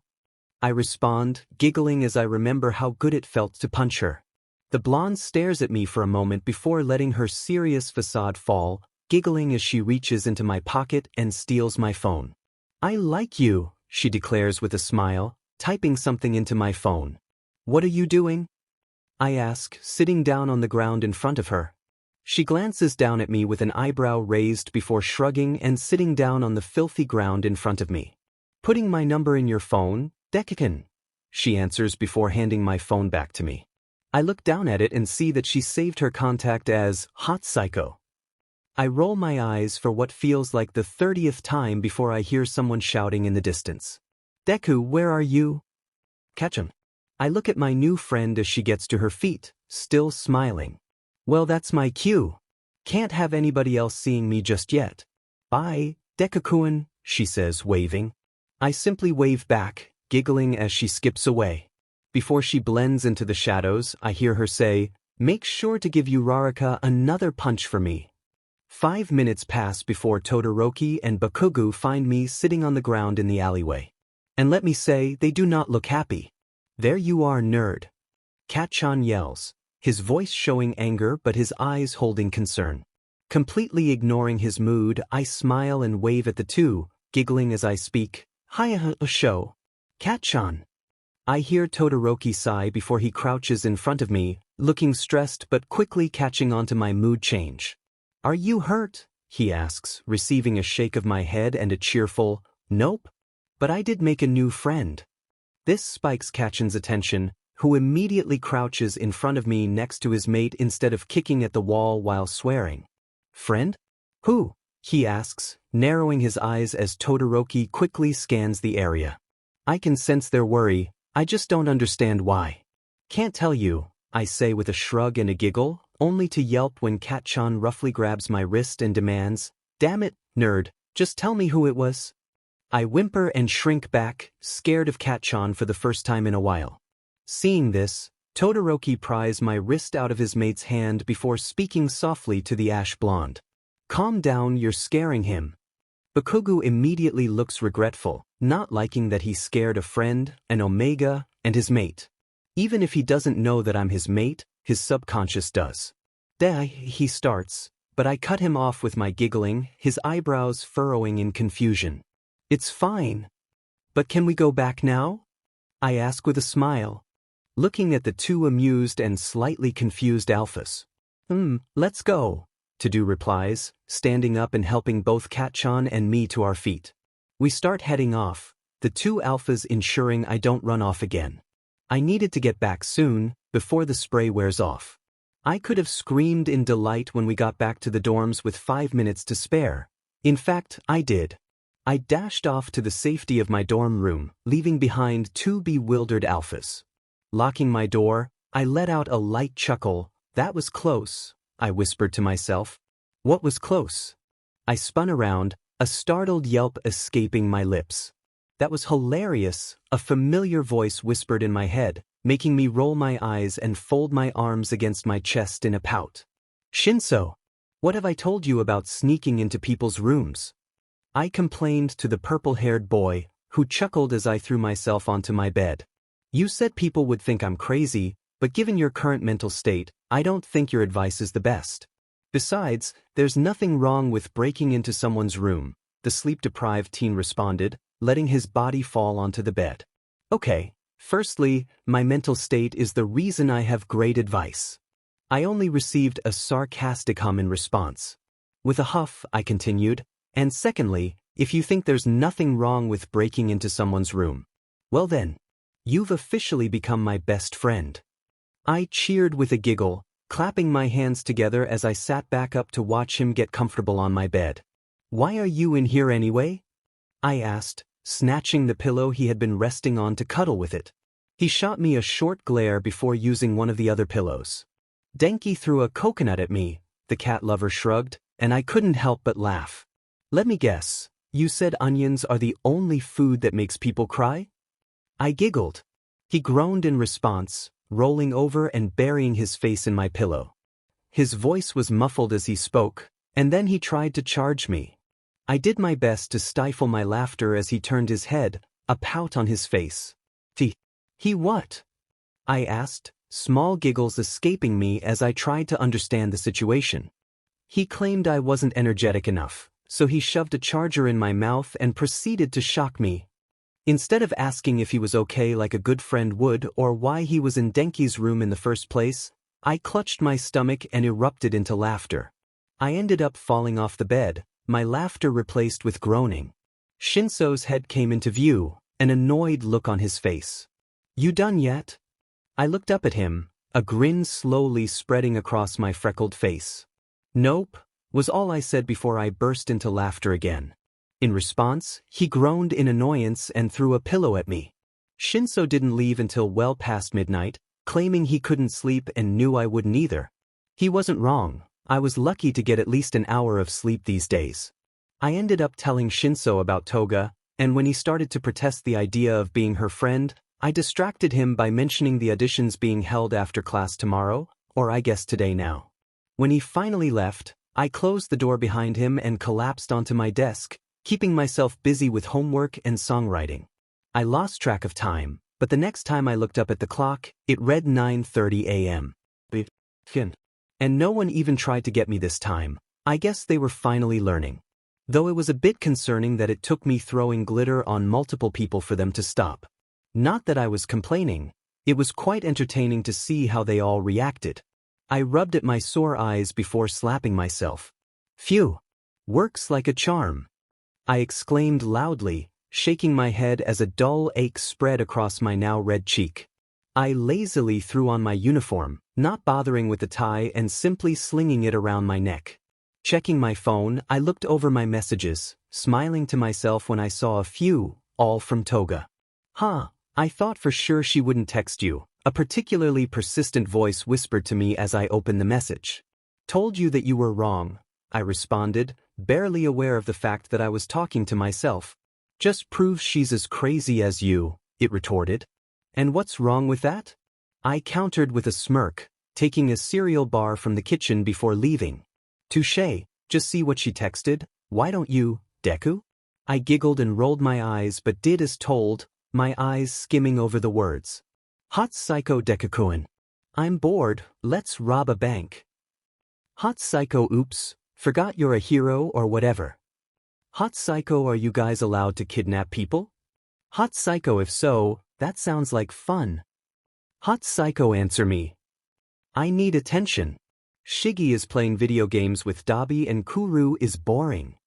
I respond, giggling as I remember how good it felt to punch her. The blonde stares at me for a moment before letting her serious facade fall, giggling as she reaches into my pocket and steals my phone. I like you, she declares with a smile, typing something into my phone. What are you doing? I ask, sitting down on the ground in front of her. She glances down at me with an eyebrow raised before shrugging and sitting down on the filthy ground in front of me. Putting my number in your phone, Deku-kun, she answers before handing my phone back to me. I look down at it and see that she saved her contact as Hot Psycho. I roll my eyes for what feels like the 30th time before I hear someone shouting in the distance. Deku, where are you? Catch him. I look at my new friend as she gets to her feet, still smiling. Well, that's my cue. Can't have anybody else seeing me just yet. Bye, Deku-kun, she says, waving. I simply wave back, giggling as she skips away. Before she blends into the shadows, I hear her say, make sure to give Uraraka another punch for me. 5 minutes pass before Todoroki and Bakugo find me sitting on the ground in the alleyway. And let me say, they do not look happy. There you are, nerd. Cat-chan yells, his voice showing anger but his eyes holding concern. Completely ignoring his mood, I smile and wave at the two, giggling as I speak. Hiya, show. Cat-chan. I hear Todoroki sigh before he crouches in front of me, looking stressed but quickly catching on to my mood change. Are you hurt? He asks, receiving a shake of my head and a cheerful, nope. But I did make a new friend. This spikes Cat-chan's attention, who immediately crouches in front of me next to his mate instead of kicking at the wall while swearing. Friend? Who? He asks, narrowing his eyes as Todoroki quickly scans the area. I can sense their worry, I just don't understand why. Can't tell you, I say with a shrug and a giggle, only to yelp when Cat-chan roughly grabs my wrist and demands, damn it, nerd, just tell me who it was. I whimper and shrink back, scared of Cat-chan for the first time in a while. Seeing this, Todoroki pries my wrist out of his mate's hand before speaking softly to the ash blonde. Calm down, you're scaring him. Bakugo immediately looks regretful, not liking that he scared a friend, an Omega, and his mate. Even if he doesn't know that I'm his mate, his subconscious does. He starts, but I cut him off with my giggling, his eyebrows furrowing in confusion. It's fine. But can we go back now? I ask with a smile, looking at the two amused and slightly confused alphas. Let's go. To-do replies, standing up and helping both Cat-chan and me to our feet. We start heading off, the two alphas ensuring I don't run off again. I needed to get back soon, before the spray wears off. I could have screamed in delight when we got back to the dorms with 5 minutes to spare. In fact, I did. I dashed off to the safety of my dorm room, leaving behind two bewildered alphas. Locking my door, I let out a light chuckle. That was close, I whispered to myself. What was close? I spun around, a startled yelp escaping my lips. That was hilarious, a familiar voice whispered in my head, making me roll my eyes and fold my arms against my chest in a pout. Shinso, what have I told you about sneaking into people's rooms? I complained to the purple-haired boy, who chuckled as I threw myself onto my bed. You said people would think I'm crazy, but given your current mental state, I don't think your advice is the best. Besides, there's nothing wrong with breaking into someone's room, the sleep-deprived teen responded, letting his body fall onto the bed. Okay, firstly, my mental state is the reason I have great advice. I only received a sarcastic hum in response. With a huff, I continued, and secondly, if you think there's nothing wrong with breaking into someone's room, well then, you've officially become my best friend. I cheered with a giggle, clapping my hands together as I sat back up to watch him get comfortable on my bed. Why are you in here anyway? I asked, snatching the pillow he had been resting on to cuddle with it. He shot me a short glare before using one of the other pillows. Denki threw a coconut at me, the cat lover shrugged, and I couldn't help but laugh. Let me guess, you said onions are the only food that makes people cry? I giggled. He groaned in response, rolling over and burying his face in my pillow. His voice was muffled as he spoke, and then he tried to charge me. I did my best to stifle my laughter as he turned his head, a pout on his face. He what? I asked, small giggles escaping me as I tried to understand the situation. He claimed I wasn't energetic enough, so he shoved a charger in my mouth and proceeded to shock me. Instead of asking if he was okay like a good friend would or why he was in Denki's room in the first place, I clutched my stomach and erupted into laughter. I ended up falling off the bed, my laughter replaced with groaning. Shinso's head came into view, an annoyed look on his face. "You done yet?" I looked up at him, a grin slowly spreading across my freckled face. "Nope," was all I said before I burst into laughter again. In response, he groaned in annoyance and threw a pillow at me. Shinso didn't leave until well past midnight, claiming he couldn't sleep and knew I wouldn't either. He wasn't wrong. I was lucky to get at least an hour of sleep these days. I ended up telling Shinso about Toga, and when he started to protest the idea of being her friend, I distracted him by mentioning the auditions being held after class tomorrow, or I guess today now. When he finally left, I closed the door behind him and collapsed onto my desk, keeping myself busy with homework and songwriting. I lost track of time, but the next time I looked up at the clock, it read 9:30 a.m. And no one even tried to get me this time. I guess they were finally learning. Though it was a bit concerning that it took me throwing glitter on multiple people for them to stop. Not that I was complaining, it was quite entertaining to see how they all reacted. I rubbed at my sore eyes before slapping myself. "Phew! Works like a charm," I exclaimed loudly, shaking my head as a dull ache spread across my now red cheek. I lazily threw on my uniform, not bothering with the tie and simply slinging it around my neck. Checking my phone, I looked over my messages, smiling to myself when I saw a few, all from Toga. "Huh, I thought for sure she wouldn't text you," a particularly persistent voice whispered to me as I opened the message. "Told you that you were wrong," I responded, barely aware of the fact that I was talking to myself. "Just proves she's as crazy as you," it retorted. "And what's wrong with that?" I countered with a smirk, taking a cereal bar from the kitchen before leaving. "Touché, just see what she texted, why don't you, Deku?" I giggled and rolled my eyes but did as told, my eyes skimming over the words. "Hot Psycho Deku-kun. I'm bored, let's rob a bank." Hot Psycho oops, forgot you're a hero or whatever. Hot Psycho are you guys allowed to kidnap people? Hot Psycho if so, that sounds like fun. Hot Psycho answer me. I need attention. Shiggy is playing video games with Dabi and Kuru is boring.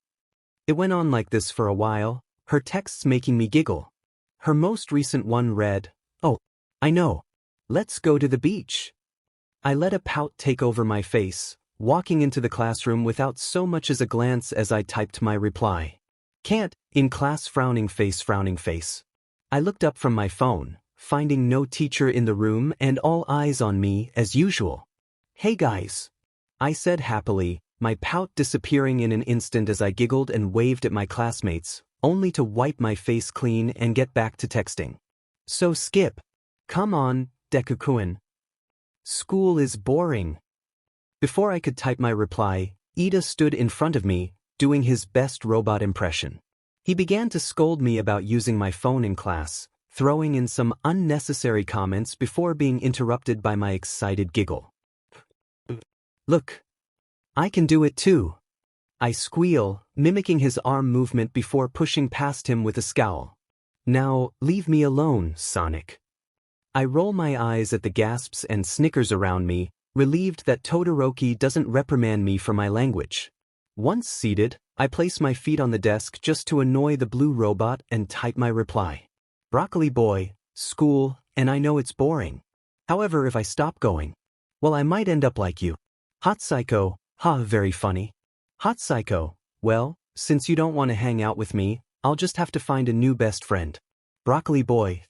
It went on like this for a while, her texts making me giggle. Her most recent one read, "Oh, I know. Let's go to the beach." I let a pout take over my face, walking into the classroom without so much as a glance as I typed my reply. "Can't, in class frowning face. I looked up from my phone, finding no teacher in the room and all eyes on me as usual. "Hey guys," I said happily, my pout disappearing in an instant as I giggled and waved at my classmates, only to wipe my face clean and get back to texting. "So Skip. Come on, Deku-kun. School is boring." Before I could type my reply, Ida stood in front of me, doing his best robot impression. He began to scold me about using my phone in class, throwing in some unnecessary comments before being interrupted by my excited giggle. "Look. I can do it too." I squeal, mimicking his arm movement before pushing past him with a scowl. "Now, leave me alone, Sonic." I roll my eyes at the gasps and snickers around me, relieved that Todoroki doesn't reprimand me for my language. Once seated, I place my feet on the desk just to annoy the blue robot and type my reply. "Broccoli boy, school, and I know it's boring. However, if I stop going, well, I might end up like you. Hot Psycho, ha, very funny. Hot Psycho, well, since you don't want to hang out with me, I'll just have to find a new best friend. Broccoli boy,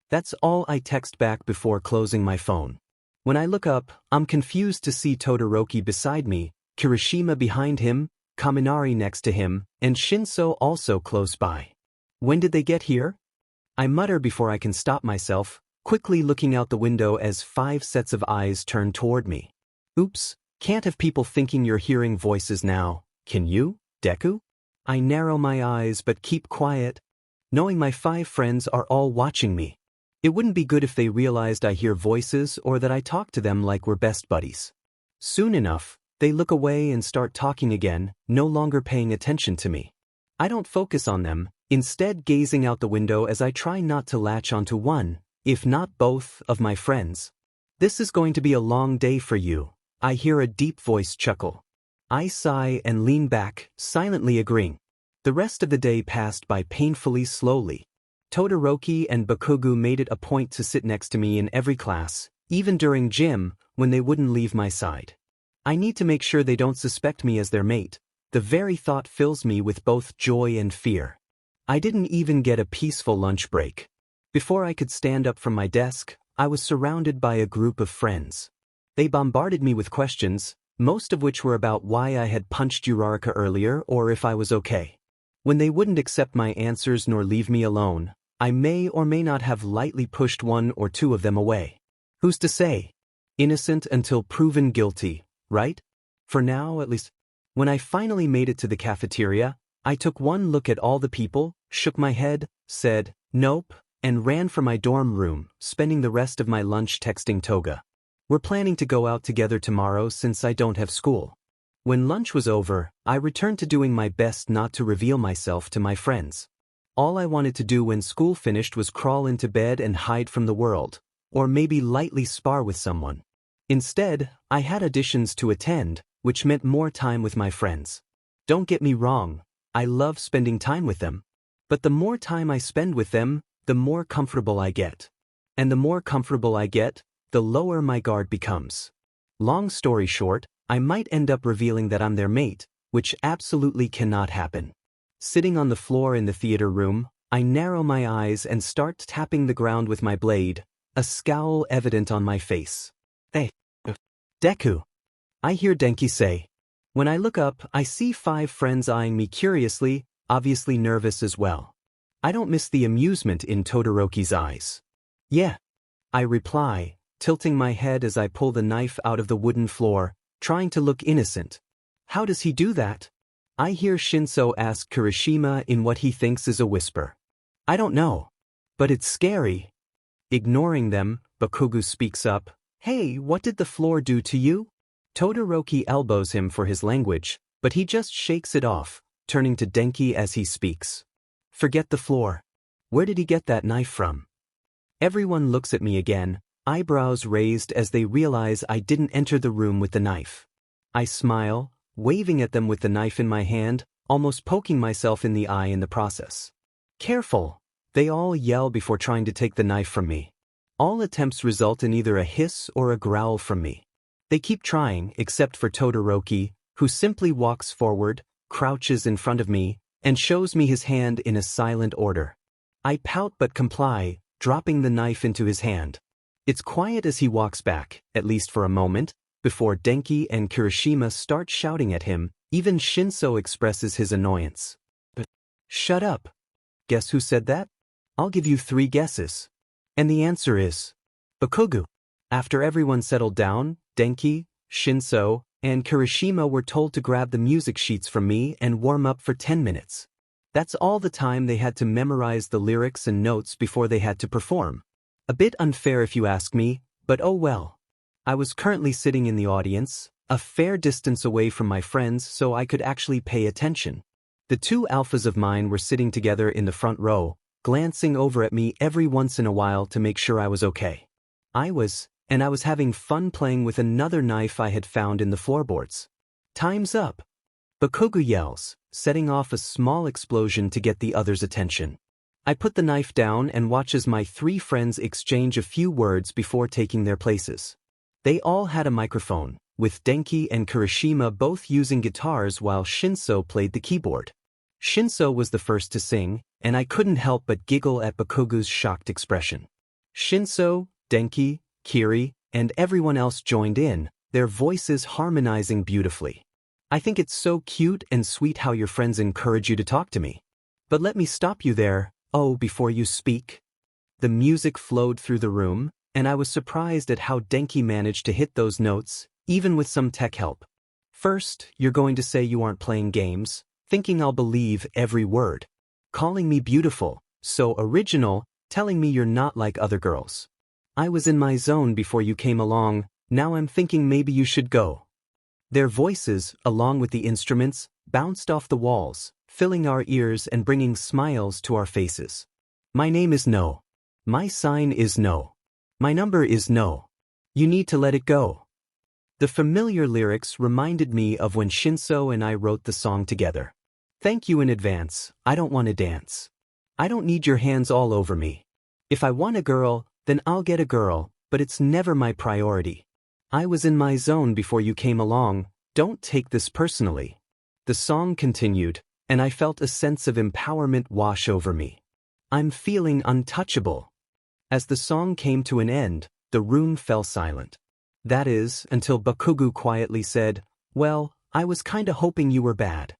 That's all I text back before closing my phone. When I look up, I'm confused to see Todoroki beside me, Kirishima behind him, Kaminari next to him, and Shinso also close by. When did they get here? I mutter before I can stop myself, quickly looking out the window as 5 sets of eyes turn toward me. Oops, can't have people thinking you're hearing voices now, can you, Deku? I narrow my eyes but keep quiet, knowing my 5 friends are all watching me. It wouldn't be good if they realized I hear voices or that I talk to them like we're best buddies. Soon enough, they look away and start talking again, no longer paying attention to me. I don't focus on them, instead gazing out the window as I try not to latch onto one, if not both, of my friends. This is going to be a long day for you, I hear a deep voice chuckle. I sigh and lean back, silently agreeing. The rest of the day passed by painfully slowly. Todoroki and Bakugou made it a point to sit next to me in every class, even during gym, when they wouldn't leave my side. I need to make sure they don't suspect me as their mate. The very thought fills me with both joy and fear. I didn't even get a peaceful lunch break. Before I could stand up from my desk, I was surrounded by a group of friends. They bombarded me with questions, most of which were about why I had punched Uraraka earlier or if I was okay. When they wouldn't accept my answers nor leave me alone, I may or may not have lightly pushed 1 or 2 of them away. Who's to say? Innocent until proven guilty, right? For now, at least. When I finally made it to the cafeteria, I took one look at all the people, shook my head, said, nope, and ran for my dorm room, spending the rest of my lunch texting Toga. We're planning to go out together tomorrow since I don't have school. When lunch was over, I returned to doing my best not to reveal myself to my friends. All I wanted to do when school finished was crawl into bed and hide from the world, or maybe lightly spar with someone. Instead, I had auditions to attend, which meant more time with my friends. Don't get me wrong, I love spending time with them. But the more time I spend with them, the more comfortable I get. And the more comfortable I get, the lower my guard becomes. Long story short, I might end up revealing that I'm their mate, which absolutely cannot happen. Sitting on the floor in the theater room, I narrow my eyes and start tapping the ground with my blade, a scowl evident on my face. Hey, Deku, I hear Denki say. When I look up, I see 5 friends eyeing me curiously, obviously nervous as well. I don't miss the amusement in Todoroki's eyes. Yeah, I reply, tilting my head as I pull the knife out of the wooden floor, trying to look innocent. How does he do that? I hear Shinso ask Kirishima in what he thinks is a whisper. I don't know. But it's scary. Ignoring them, Bakugo speaks up. Hey, what did the floor do to you? Todoroki elbows him for his language, but he just shakes it off, turning to Denki as he speaks. Forget the floor. Where did he get that knife from? Everyone looks at me again, eyebrows raised as they realize I didn't enter the room with the knife. I smile, waving at them with the knife in my hand, almost poking myself in the eye in the process. Careful! They all yell before trying to take the knife from me. All attempts result in either a hiss or a growl from me. They keep trying, except for Todoroki, who simply walks forward, crouches in front of me, and shows me his hand in a silent order. I pout but comply, dropping the knife into his hand. It's quiet as he walks back, at least for a moment, before Denki and Kirishima start shouting at him. Even Shinso expresses his annoyance. But shut up. Guess who said that? I'll give you 3 guesses. And the answer is Bakugo. After everyone settled down, Denki, Shinso, and Kirishima were told to grab the music sheets from me and warm up for 10 minutes. That's all the time they had to memorize the lyrics and notes before they had to perform. A bit unfair if you ask me, but oh well. I was currently sitting in the audience, a fair distance away from my friends so I could actually pay attention. The 2 alphas of mine were sitting together in the front row, glancing over at me every once in a while to make sure I was okay. I was having fun playing with another knife I had found in the floorboards. Time's up! Bakugo yells, setting off a small explosion to get the others' attention. I put the knife down and watch as my 3 friends exchange a few words before taking their places. They all had a microphone, with Denki and Kirishima both using guitars while Shinso played the keyboard. Shinso was the first to sing, and I couldn't help but giggle at Bakugo's shocked expression. Shinso, Denki, Kiri, and everyone else joined in, their voices harmonizing beautifully. I think it's so cute and sweet how your friends encourage you to talk to me. But let me stop you there, before you speak. The music flowed through the room, and I was surprised at how Denki managed to hit those notes, even with some tech help. First, you're going to say you aren't playing games, thinking I'll believe every word. Calling me beautiful, so original, telling me you're not like other girls. I was in my zone before you came along, now I'm thinking maybe you should go. Their voices, along with the instruments, bounced off the walls, filling our ears and bringing smiles to our faces. My name is No. My sign is No. My number is No. You need to let it go. The familiar lyrics reminded me of when Shinso and I wrote the song together. Thank you in advance, I don't want to dance. I don't need your hands all over me. If I want a girl, then I'll get a girl, but it's never my priority. I was in my zone before you came along, don't take this personally. The song continued, and I felt a sense of empowerment wash over me. I'm feeling untouchable. As the song came to an end, the room fell silent. That is, until Bakugo quietly said, well, I was kinda hoping you were bad.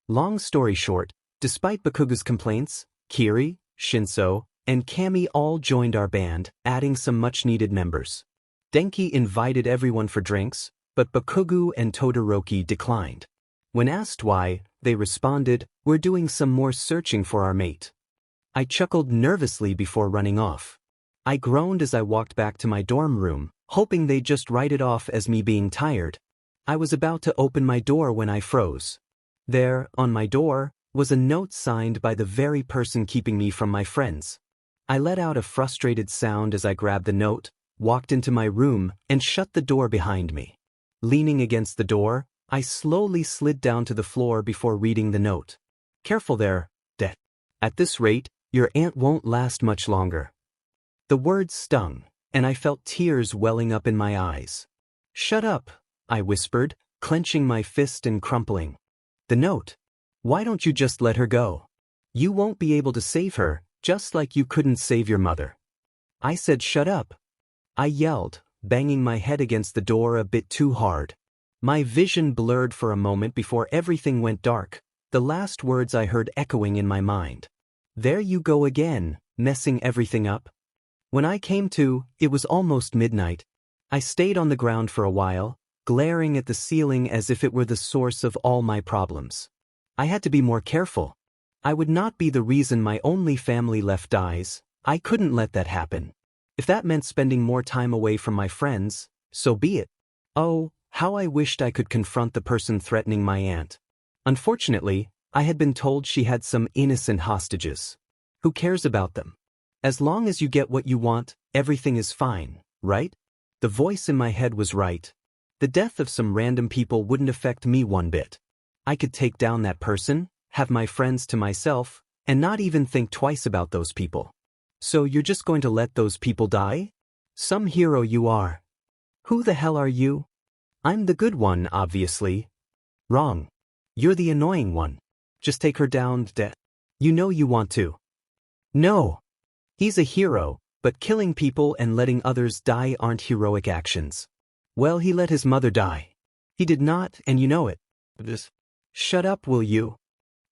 Long story short, despite Bakugo's complaints, Kiri, Shinso, and Kami all joined our band, adding some much-needed members. Denki invited everyone for drinks, but Bakugo and Todoroki declined. When asked why, they responded, we're doing some more searching for our mate. I chuckled nervously before running off. I groaned as I walked back to my dorm room, hoping they'd just write it off as me being tired. I was about to open my door when I froze. There, on my door, was a note signed by the very person keeping me from my friends. I let out a frustrated sound as I grabbed the note, walked into my room, and shut the door behind me. Leaning against the door, I slowly slid down to the floor before reading the note. Careful there, De. At this rate, your aunt won't last much longer. The words stung, and I felt tears welling up in my eyes. Shut up, I whispered, clenching my fist and crumpling. The note. Why don't you just let her go? You won't be able to save her, just like you couldn't save your mother. I said shut up. I yelled, banging my head against the door a bit too hard. My vision blurred for a moment before everything went dark, the last words I heard echoing in my mind. There you go again, messing everything up. When I came to, it was almost midnight. I stayed on the ground for a while, glaring at the ceiling as if it were the source of all my problems. I had to be more careful. I would not be the reason my only family left dies. I couldn't let that happen. If that meant spending more time away from my friends, so be it. Oh, how I wished I could confront the person threatening my aunt. Unfortunately, I had been told she had some innocent hostages. Who cares about them? As long as you get what you want, everything is fine, right? The voice in my head was right. The death of some random people wouldn't affect me one bit. I could take down that person, have my friends to myself, and not even think twice about those people. So you're just going to let those people die? Some hero you are. Who the hell are you? I'm the good one, obviously. Wrong. You're the annoying one. Just take her down, You know you want to. No. He's a hero, but killing people and letting others die aren't heroic actions. Well, he let his mother die. He did not, and you know it. Shut up, will you?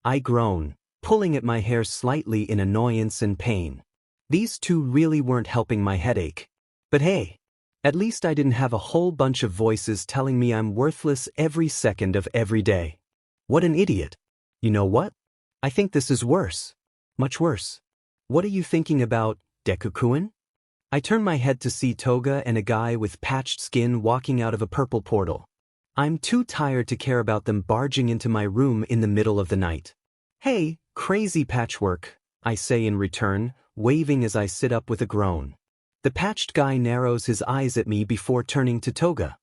I groan, pulling at my hair slightly in annoyance and pain. These two really weren't helping my headache. But hey, at least I didn't have a whole bunch of voices telling me I'm worthless every second of every day. What an idiot. You know what? I think this is worse. Much worse. What are you thinking about, Deku-kun? I turn my head to see Toga and a guy with patched skin walking out of a purple portal. I'm too tired to care about them barging into my room in the middle of the night. Hey, crazy patchwork, I say in return, waving as I sit up with a groan. The patched guy narrows his eyes at me before turning to Toga.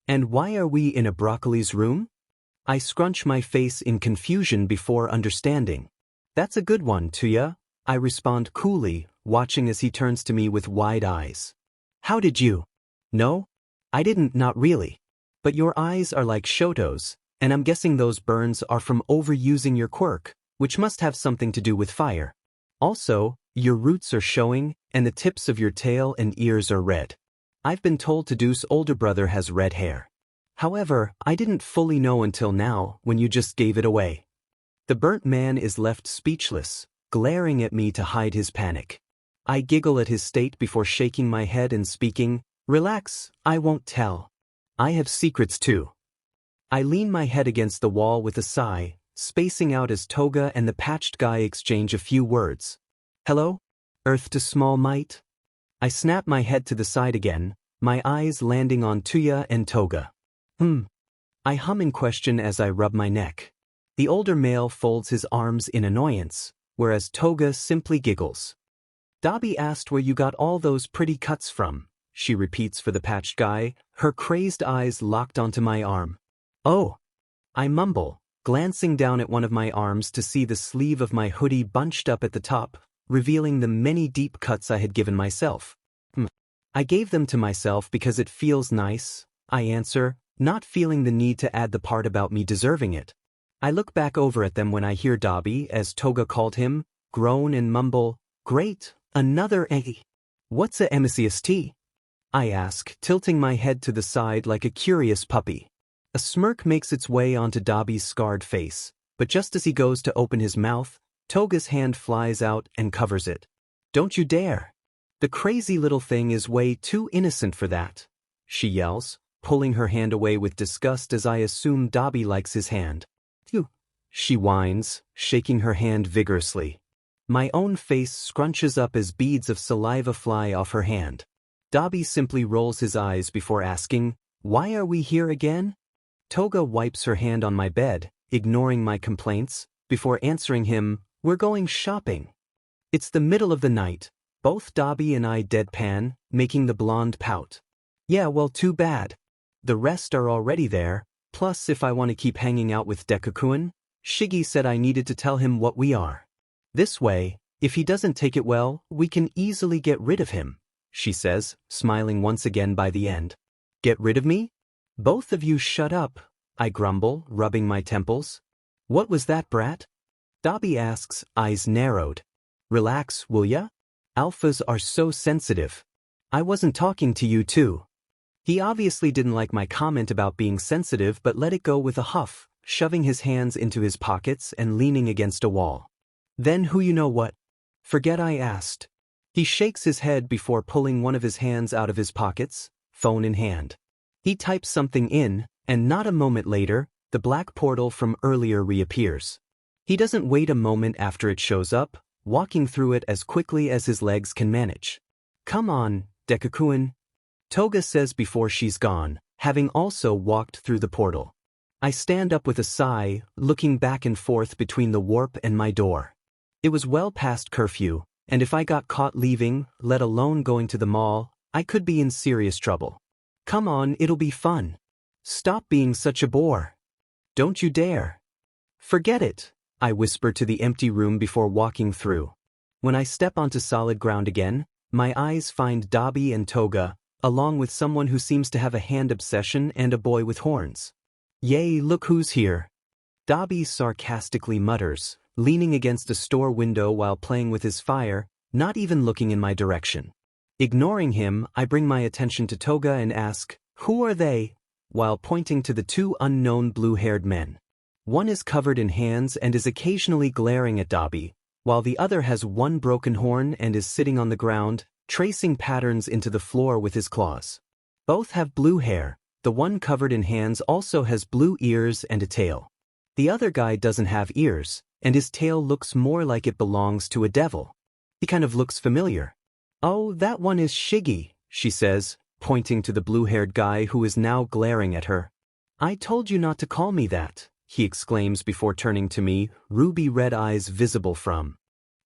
And why are we in a broccoli's room? I scrunch my face in confusion before understanding. That's a good one, Tuya, I respond coolly, watching as he turns to me with wide eyes. How did you? No? I didn't, not really. But your eyes are like Shoto's, and I'm guessing those burns are from overusing your quirk, which must have something to do with fire. Also, your roots are showing, and the tips of your tail and ears are red. I've been told Tadu's older brother has red hair. However, I didn't fully know until now when you just gave it away. The burnt man is left speechless, glaring at me to hide his panic. I giggle at his state before shaking my head and speaking, "Relax, I won't tell. I have secrets too." I lean my head against the wall with a sigh, spacing out as Toga and the patched guy exchange a few words. "Hello? Earth to Small Might?" I snap my head to the side again, my eyes landing on Tuya and Toga. I hum in question as I rub my neck. The older male folds his arms in annoyance, whereas Toga simply giggles. "Dabi asked where you got all those pretty cuts from," she repeats for the patched guy, her crazed eyes locked onto my arm. "Oh." I mumble, glancing down at one of my arms to see the sleeve of my hoodie bunched up at the top, revealing the many deep cuts I had given myself. "I gave them to myself because it feels nice," I answer, not feeling the need to add the part about me deserving it. I look back over at them when I hear Dabi, as Toga called him, groan and mumble, "Great, another A." "What's a MCST?" I ask, tilting my head to the side like a curious puppy. A smirk makes its way onto Dabi's scarred face, but just as he goes to open his mouth, Toga's hand flies out and covers it. "Don't you dare. The crazy little thing is way too innocent for that," she yells, pulling her hand away with disgust as I assume Dabi likes his hand. "Phew," she whines, shaking her hand vigorously. My own face scrunches up as beads of saliva fly off her hand. Dabi simply rolls his eyes before asking, "Why are we here again?" Toga wipes her hand on my bed, ignoring my complaints, before answering him, "We're going shopping." It's the middle of the night, both Dabi and I deadpan, making the blonde pout. "Yeah, well, too bad. The rest are already there, plus if I want to keep hanging out with Deku-kun, Shiggy said I needed to tell him what we are. This way, if he doesn't take it well, we can easily get rid of him," she says, smiling once again by the end. "Get rid of me? Both of you shut up," I grumble, rubbing my temples. "What was that, brat?" Dabi asks, eyes narrowed. "Relax, will ya? Alphas are so sensitive. I wasn't talking to you too." He obviously didn't like my comment about being sensitive but let it go with a huff, shoving his hands into his pockets and leaning against a wall. "Then who you know what? Forget I asked." He shakes his head before pulling one of his hands out of his pockets, phone in hand. He types something in, and not a moment later, the black portal from earlier reappears. He doesn't wait a moment after it shows up, walking through it as quickly as his legs can manage. "Come on, Deku-kun," Toga says before she's gone, having also walked through the portal. I stand up with a sigh, looking back and forth between the warp and my door. It was well past curfew, and if I got caught leaving, let alone going to the mall, I could be in serious trouble. "Come on, it'll be fun. Stop being such a bore. Don't you dare." "Forget it," I whisper to the empty room before walking through. When I step onto solid ground again, my eyes find Dabi and Toga, along with someone who seems to have a hand obsession and a boy with horns. "Yay, look who's here," Dabi sarcastically mutters, leaning against a store window while playing with his fire, not even looking in my direction. Ignoring him, I bring my attention to Toga and ask, "Who are they?" while pointing to the two unknown blue-haired men. One is covered in hands and is occasionally glaring at Dabi, while the other has one broken horn and is sitting on the ground, tracing patterns into the floor with his claws. Both have blue hair. The one covered in hands also has blue ears and a tail. The other guy doesn't have ears, and his tail looks more like it belongs to a devil. He kind of looks familiar. "Oh, that one is Shiggy," she says, pointing to the blue-haired guy who is now glaring at her. "I told you not to call me that," he exclaims before turning to me, ruby red eyes visible from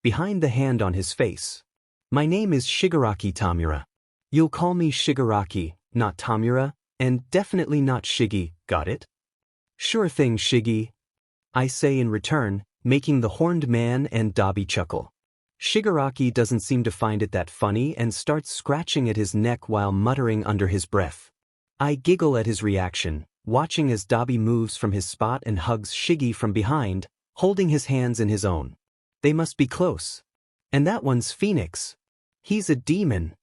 behind the hand on his face. "My name is Shigaraki Tamura. You'll call me Shigaraki, not Tamura, and definitely not Shiggy, got it?" "Sure thing, Shiggy," I say in return, making the horned man and Dabi chuckle. Shigaraki doesn't seem to find it that funny and starts scratching at his neck while muttering under his breath. I giggle at his reaction, watching as Dabi moves from his spot and hugs Shiggy from behind, holding his hands in his own. They must be close. "And that one's Phoenix. He's a demon."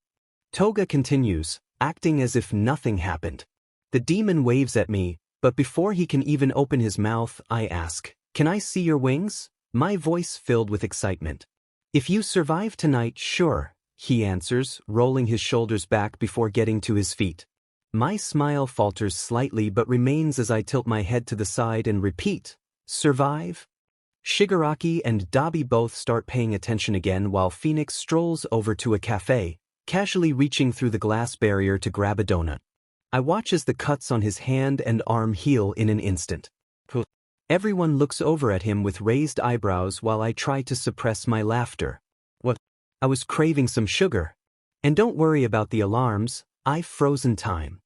Toga continues, acting as if nothing happened. The demon waves at me, but before he can even open his mouth, I ask, "Can I see your wings?" My voice filled with excitement. "If you survive tonight, sure," he answers, rolling his shoulders back before getting to his feet. My smile falters slightly but remains as I tilt my head to the side and repeat, survive? Shigaraki and Dabi both start paying attention again while Phoenix strolls over to a cafe, casually reaching through the glass barrier to grab a donut. I watch as the cuts on his hand and arm heal in an instant. Everyone looks over at him with raised eyebrows while I try to suppress my laughter. What? I was craving some sugar. And don't worry about the alarms, I've frozen time.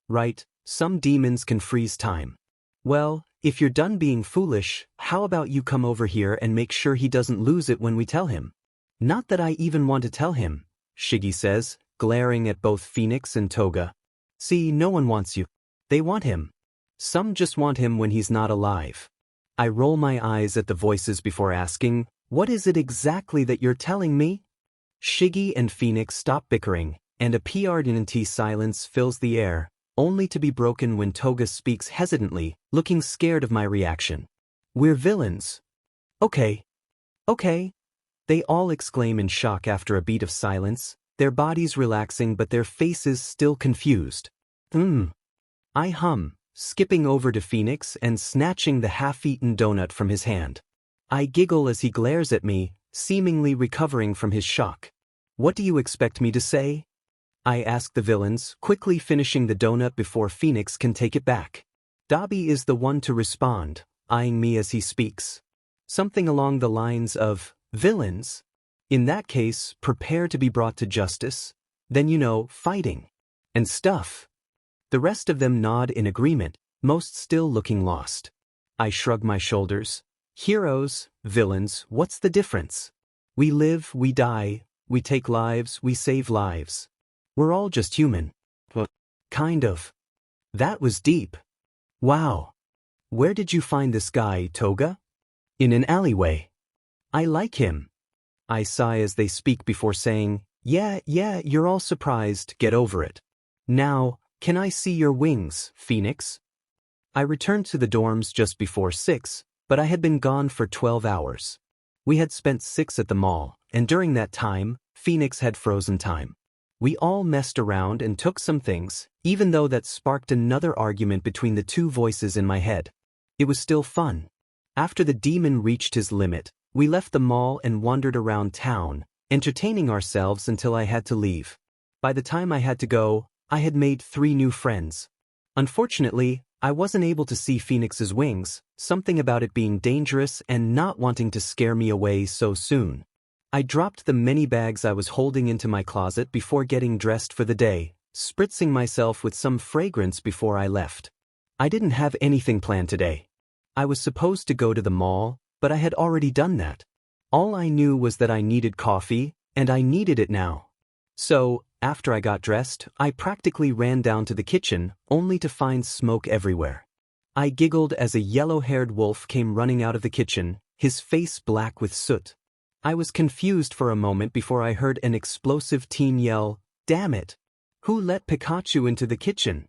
Right, some demons can freeze time. Well, if you're done being foolish, how about you come over here and make sure he doesn't lose it when we tell him? Not that I even want to tell him, Shiggy says, glaring at both Phoenix and Toga. See, no one wants you. They want him. Some just want him when he's not alive. I roll my eyes at the voices before asking, what is it exactly that you're telling me? Shiggy and Phoenix stop bickering, and a PRDNT silence fills the air, only to be broken when Toga speaks hesitantly, looking scared of my reaction. We're villains. Okay. They all exclaim in shock after a beat of silence, their bodies relaxing but their faces still confused. I hum, skipping over to Phoenix and snatching the half-eaten donut from his hand. I giggle as he glares at me, seemingly recovering from his shock. What do you expect me to say? I ask the villains, quickly finishing the donut before Phoenix can take it back. Dabi is the one to respond, eyeing me as he speaks. Something along the lines of, villains? In that case, prepare to be brought to justice. Then fighting. And stuff. The rest of them nod in agreement, most still looking lost. I shrug my shoulders. Heroes, villains, what's the difference? We live, we die, we take lives, we save lives. We're all just human. Well, kind of. That was deep. Wow. Where did you find this guy, Toga? In an alleyway. I like him. I sigh as they speak before saying, yeah, you're all surprised, get over it. Now, can I see your wings, Phoenix? I returned to the dorms just before 6, but I had been gone for 12 hours. We had spent 6 at the mall, and during that time, Phoenix had frozen time. We all messed around and took some things, even though that sparked another argument between the two voices in my head. It was still fun. After the demon reached his limit, we left the mall and wandered around town, entertaining ourselves until I had to leave. By the time I had to go, I had made 3 new friends. Unfortunately, I wasn't able to see Phoenix's wings, something about it being dangerous and not wanting to scare me away so soon. I dropped the many bags I was holding into my closet before getting dressed for the day, spritzing myself with some fragrance before I left. I didn't have anything planned today. I was supposed to go to the mall, but I had already done that. All I knew was that I needed coffee, and I needed it now. So, after I got dressed, I practically ran down to the kitchen, only to find smoke everywhere. I giggled as a yellow-haired wolf came running out of the kitchen, his face black with soot. I was confused for a moment before I heard an explosive teen yell, "Damn it! Who let Pikachu into the kitchen?"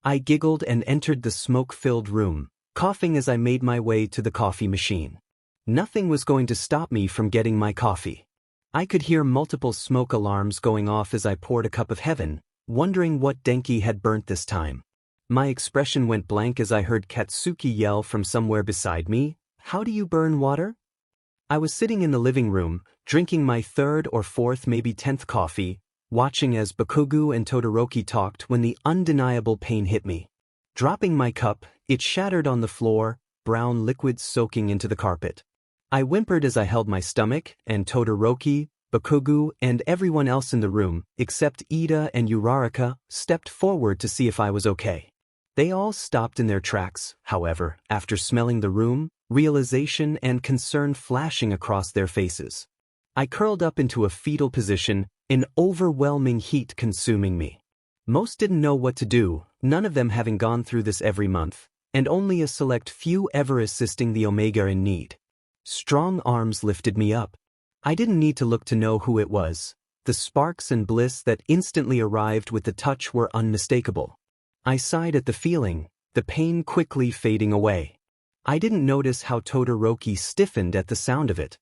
I giggled and entered the smoke-filled room, coughing as I made my way to the coffee machine. Nothing was going to stop me from getting my coffee. I could hear multiple smoke alarms going off as I poured a cup of heaven, wondering what Denki had burnt this time. My expression went blank as I heard Katsuki yell from somewhere beside me, "How do you burn water?" I was sitting in the living room, drinking my 3rd or 4th maybe 10th coffee, watching as Bakugo and Todoroki talked when the undeniable pain hit me. Dropping my cup, it shattered on the floor, brown liquid soaking into the carpet. I whimpered as I held my stomach, and Todoroki, Bakugo, and everyone else in the room, except Ida and Uraraka, stepped forward to see if I was okay. They all stopped in their tracks, however, after smelling the room, realization and concern flashing across their faces. I curled up into a fetal position, an overwhelming heat consuming me. Most didn't know what to do, none of them having gone through this every month, and only a select few ever assisting the Omega in need. Strong arms lifted me up. I didn't need to look to know who it was. The sparks and bliss that instantly arrived with the touch were unmistakable. I sighed at the feeling, the pain quickly fading away. I didn't notice how Todoroki stiffened at the sound of it.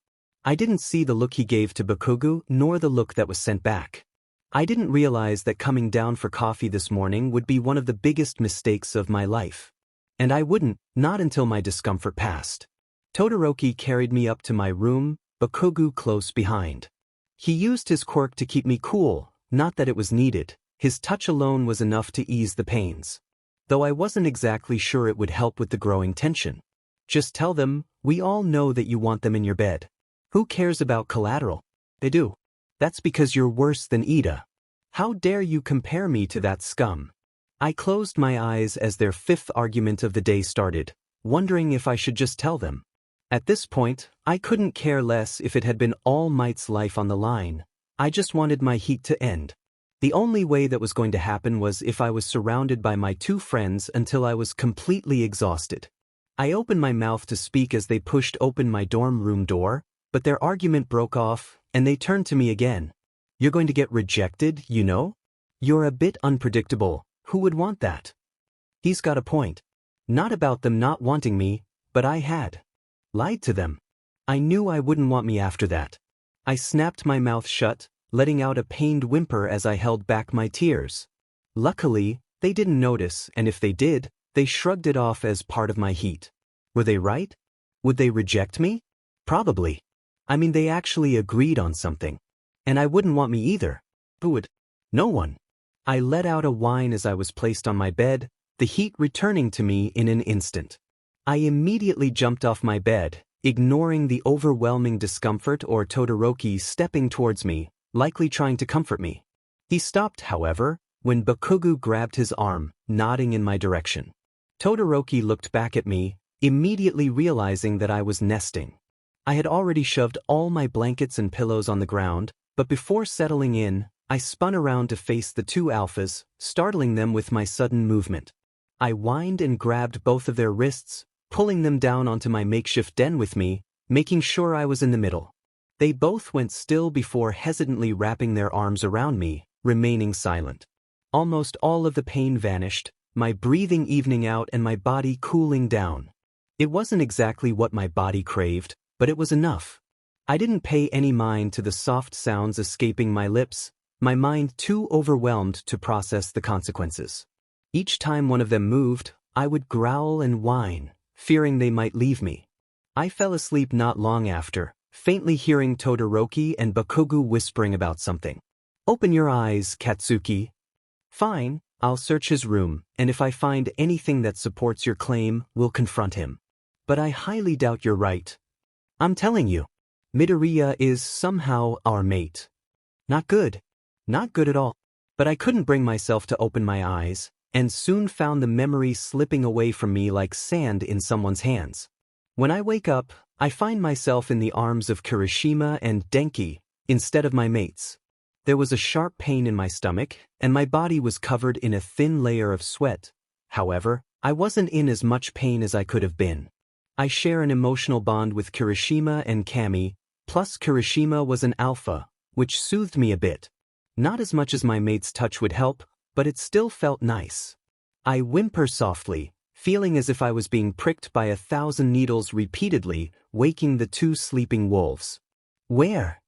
I didn't see the look he gave to Bakugo nor the look that was sent back. I didn't realize that coming down for coffee this morning would be one of the biggest mistakes of my life. And I wouldn't, not until my discomfort passed. Todoroki carried me up to my room, Bakugo close behind. He used his quirk to keep me cool, not that it was needed. His touch alone was enough to ease the pains. Though I wasn't exactly sure it would help with the growing tension. Just tell them, we all know that you want them in your bed. Who cares about collateral? They do. That's because you're worse than Ida. How dare you compare me to that scum? I closed my eyes as their fifth argument of the day started, wondering if I should just tell them. At this point, I couldn't care less if it had been All Might's life on the line. I just wanted my heat to end. The only way that was going to happen was if I was surrounded by my two friends until I was completely exhausted. I opened my mouth to speak as they pushed open my dorm room door, but their argument broke off, and they turned to me again. You're going to get rejected, you know? You're a bit unpredictable. Who would want that? He's got a point. Not about them not wanting me, but I had lied to them. I knew I wouldn't want me after that. I snapped my mouth shut, letting out a pained whimper as I held back my tears. Luckily, they didn't notice, and if they did, they shrugged it off as part of my heat. Were they right? Would they reject me? Probably. I mean, they actually agreed on something. And I wouldn't want me either. Who would? No one. I let out a whine as I was placed on my bed, the heat returning to me in an instant. I immediately jumped off my bed, ignoring the overwhelming discomfort or Todoroki stepping towards me, likely trying to comfort me. He stopped, however, when Bakugo grabbed his arm, nodding in my direction. Todoroki looked back at me, immediately realizing that I was nesting. I had already shoved all my blankets and pillows on the ground, but before settling in, I spun around to face the two alphas, startling them with my sudden movement. I whined and grabbed both of their wrists, pulling them down onto my makeshift den with me, making sure I was in the middle. They both went still before hesitantly wrapping their arms around me, remaining silent. Almost all of the pain vanished, my breathing evening out and my body cooling down. It wasn't exactly what my body craved, but it was enough. I didn't pay any mind to the soft sounds escaping my lips, my mind too overwhelmed to process the consequences. Each time one of them moved, I would growl and whine, fearing they might leave me. I fell asleep not long after, faintly hearing Todoroki and Bakugo whispering about something. Open your eyes, Katsuki. Fine, I'll search his room, and if I find anything that supports your claim, we'll confront him. But I highly doubt you're right. I'm telling you. Midoriya is somehow our mate. Not good. Not good at all. But I couldn't bring myself to open my eyes, and soon found the memory slipping away from me like sand in someone's hands. When I wake up, I find myself in the arms of Kirishima and Denki, instead of my mates. There was a sharp pain in my stomach, and my body was covered in a thin layer of sweat. However, I wasn't in as much pain as I could have been. I share an emotional bond with Kirishima and Kami, plus Kirishima was an alpha, which soothed me a bit. Not as much as my mate's touch would help, but it still felt nice. I whimper softly, feeling as if I was being pricked by 1,000 needles repeatedly, waking the two sleeping wolves. Where?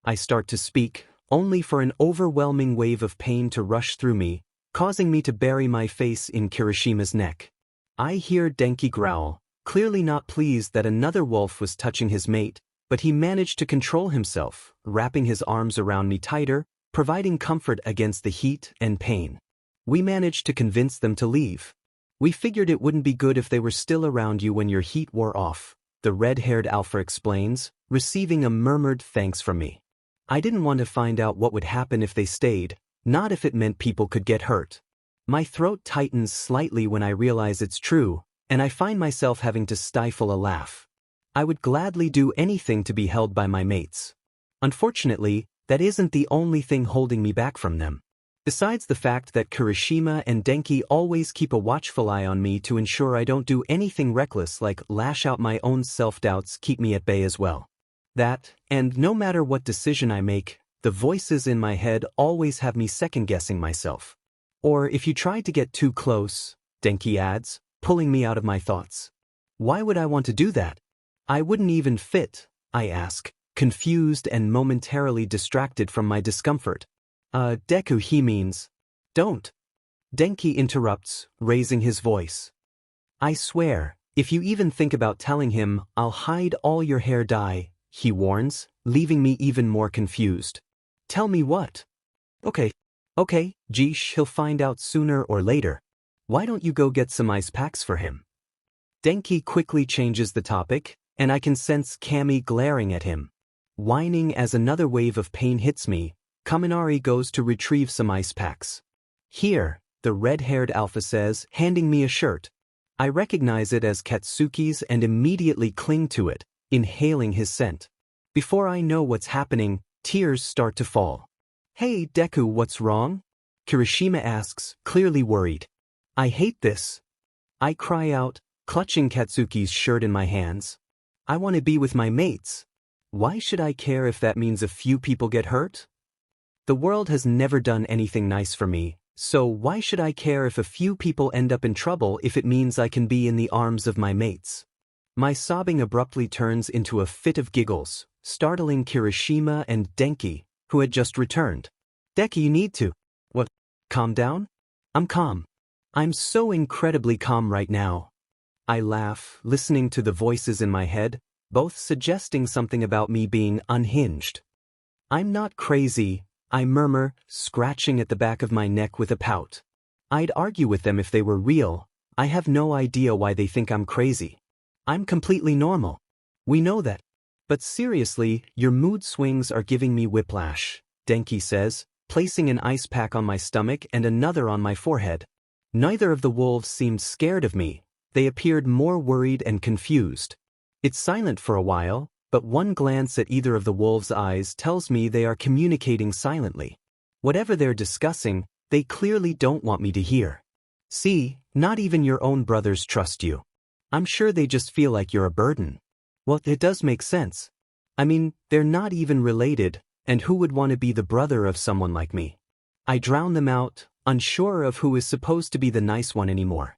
I start to speak, only for an overwhelming wave of pain to rush through me, causing me to bury my face in Kirishima's neck. I hear Denki growl, clearly not pleased that another wolf was touching his mate, but he managed to control himself, wrapping his arms around me tighter, providing comfort against the heat and pain. We managed to convince them to leave. We figured it wouldn't be good if they were still around you when your heat wore off, the red-haired alpha explains, receiving a murmured thanks from me. I didn't want to find out what would happen if they stayed, not if it meant people could get hurt. My throat tightens slightly when I realize it's true, and I find myself having to stifle a laugh. I would gladly do anything to be held by my mates. Unfortunately, that isn't the only thing holding me back from them. Besides the fact that Kirishima and Denki always keep a watchful eye on me to ensure I don't do anything reckless like lash out my own self-doubts keep me at bay as well. That, and no matter what decision I make, the voices in my head always have me second-guessing myself. Or if you try to get too close, Denki adds, pulling me out of my thoughts. Why would I want to do that? I wouldn't even fit, I ask, confused and momentarily distracted from my discomfort. Deku, he means. Don't. Denki interrupts, raising his voice. I swear, if you even think about telling him, I'll hide all your hair dye, he warns, leaving me even more confused. Tell me what? Okay, geesh, he'll find out sooner or later. Why don't you go get some ice packs for him? Denki quickly changes the topic, and I can sense Kami glaring at him. Whining as another wave of pain hits me, Kaminari goes to retrieve some ice packs. Here, the red-haired alpha says, handing me a shirt. I recognize it as Katsuki's and immediately cling to it, inhaling his scent. Before I know what's happening, tears start to fall. Hey Deku, what's wrong? Kirishima asks, clearly worried. I hate this. I cry out, clutching Katsuki's shirt in my hands. I want to be with my mates. Why should I care if that means a few people get hurt? The world has never done anything nice for me, so why should I care if a few people end up in trouble if it means I can be in the arms of my mates? My sobbing abruptly turns into a fit of giggles, startling Kirishima and Denki, who had just returned. Deki, you need to. What? Calm down? I'm calm. I'm so incredibly calm right now. I laugh, listening to the voices in my head, both suggesting something about me being unhinged. I'm not crazy, I murmur, scratching at the back of my neck with a pout. I'd argue with them if they were real. I have no idea why they think I'm crazy. I'm completely normal. We know that. But seriously, your mood swings are giving me whiplash, Denki says, placing an ice pack on my stomach and another on my forehead. Neither of the wolves seemed scared of me. They appeared more worried and confused. It's silent for a while, but one glance at either of the wolves' eyes tells me they are communicating silently. Whatever they're discussing, they clearly don't want me to hear. See, not even your own brothers trust you. I'm sure they just feel like you're a burden. Well, it does make sense. I mean, they're not even related, and who would want to be the brother of someone like me? I drown them out, unsure of who is supposed to be the nice one anymore.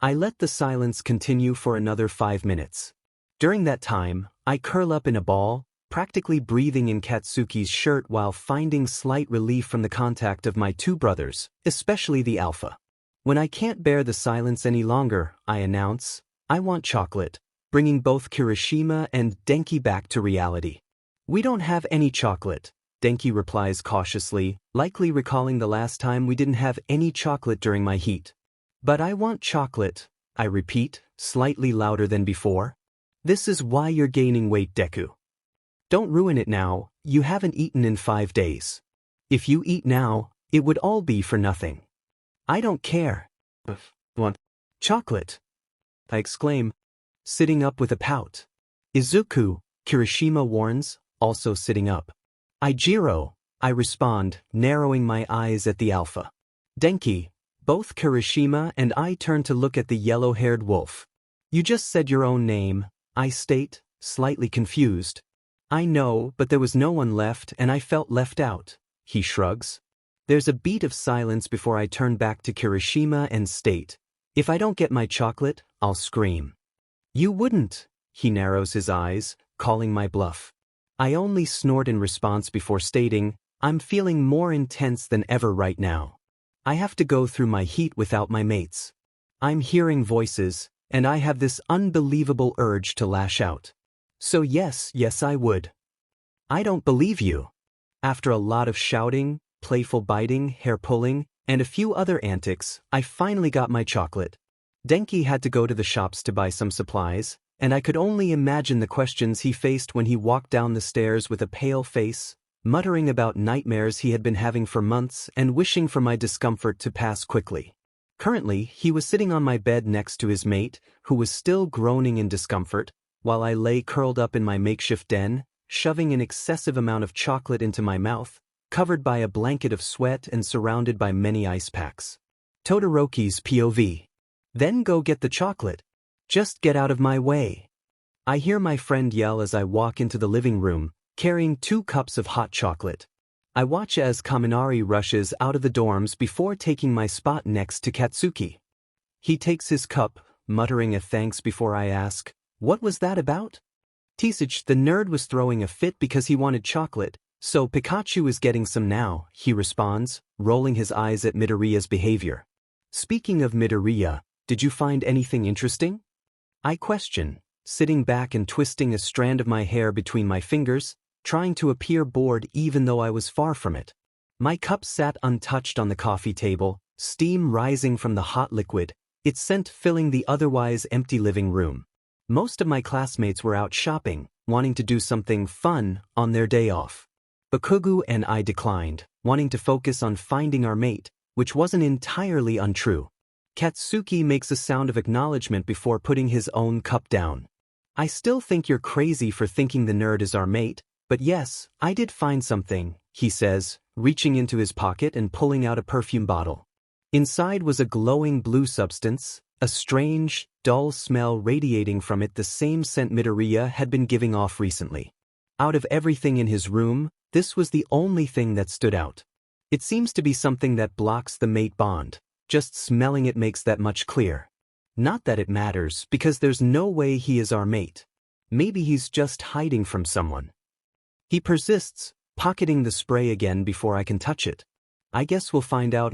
I let the silence continue for another 5 minutes. During that time, I curl up in a ball, practically breathing in Katsuki's shirt while finding slight relief from the contact of my two brothers, especially the alpha. When I can't bear the silence any longer, I announce, I want chocolate, bringing both Kirishima and Denki back to reality. We don't have any chocolate, Denki replies cautiously, likely recalling the last time we didn't have any chocolate during my heat. But I want chocolate, I repeat, slightly louder than before. This is why you're gaining weight, Deku. Don't ruin it now, you haven't eaten in 5 days. If you eat now, it would all be for nothing. I don't care. Want chocolate? I exclaim, sitting up with a pout. Izuku, Kirishima warns, also sitting up. Ijiro, I respond, narrowing my eyes at the alpha. Denki, both Kirishima and I turn to look at the yellow-haired wolf. You just said your own name, I state, slightly confused. I know, but there was no one left and I felt left out, he shrugs. There's a beat of silence before I turn back to Kirishima and state, if I don't get my chocolate, I'll scream. You wouldn't, he narrows his eyes, calling my bluff. I only snort in response before stating, I'm feeling more intense than ever right now. I have to go through my heat without my mates. I'm hearing voices, and I have this unbelievable urge to lash out. So yes, I would. I don't believe you. After a lot of shouting, playful biting, hair pulling, and a few other antics, I finally got my chocolate. Denki had to go to the shops to buy some supplies, and I could only imagine the questions he faced when he walked down the stairs with a pale face, muttering about nightmares he had been having for months and wishing for my discomfort to pass quickly. Currently, he was sitting on my bed next to his mate, who was still groaning in discomfort, while I lay curled up in my makeshift den, shoving an excessive amount of chocolate into my mouth, covered by a blanket of sweat and surrounded by many ice packs. Todoroki's POV. Then go get the chocolate. Just get out of my way. I hear my friend yell as I walk into the living room, carrying 2 cups of hot chocolate. I watch as Kaminari rushes out of the dorms before taking my spot next to Katsuki. He takes his cup, muttering a thanks before I ask, what was that about? Teasage, the nerd was throwing a fit because he wanted chocolate, so Pikachu is getting some now, he responds, rolling his eyes at Midoriya's behavior. Speaking of Midoriya, did you find anything interesting? I question, sitting back and twisting a strand of my hair between my fingers, trying to appear bored even though I was far from it. My cup sat untouched on the coffee table, steam rising from the hot liquid, its scent filling the otherwise empty living room. Most of my classmates were out shopping, wanting to do something fun on their day off. Bakugou and I declined, wanting to focus on finding our mate, which wasn't entirely untrue. Katsuki makes a sound of acknowledgement before putting his own cup down. I still think you're crazy for thinking the nerd is our mate, but yes, I did find something, he says, reaching into his pocket and pulling out a perfume bottle. Inside was a glowing blue substance, a strange, dull smell radiating from it, the same scent Midoriya had been giving off recently. Out of everything in his room, this was the only thing that stood out. It seems to be something that blocks the mate bond. Just smelling it makes that much clear. Not that it matters, because there's no way he is our mate. Maybe he's just hiding from someone. He persists, pocketing the spray again before I can touch it. I guess we'll find out,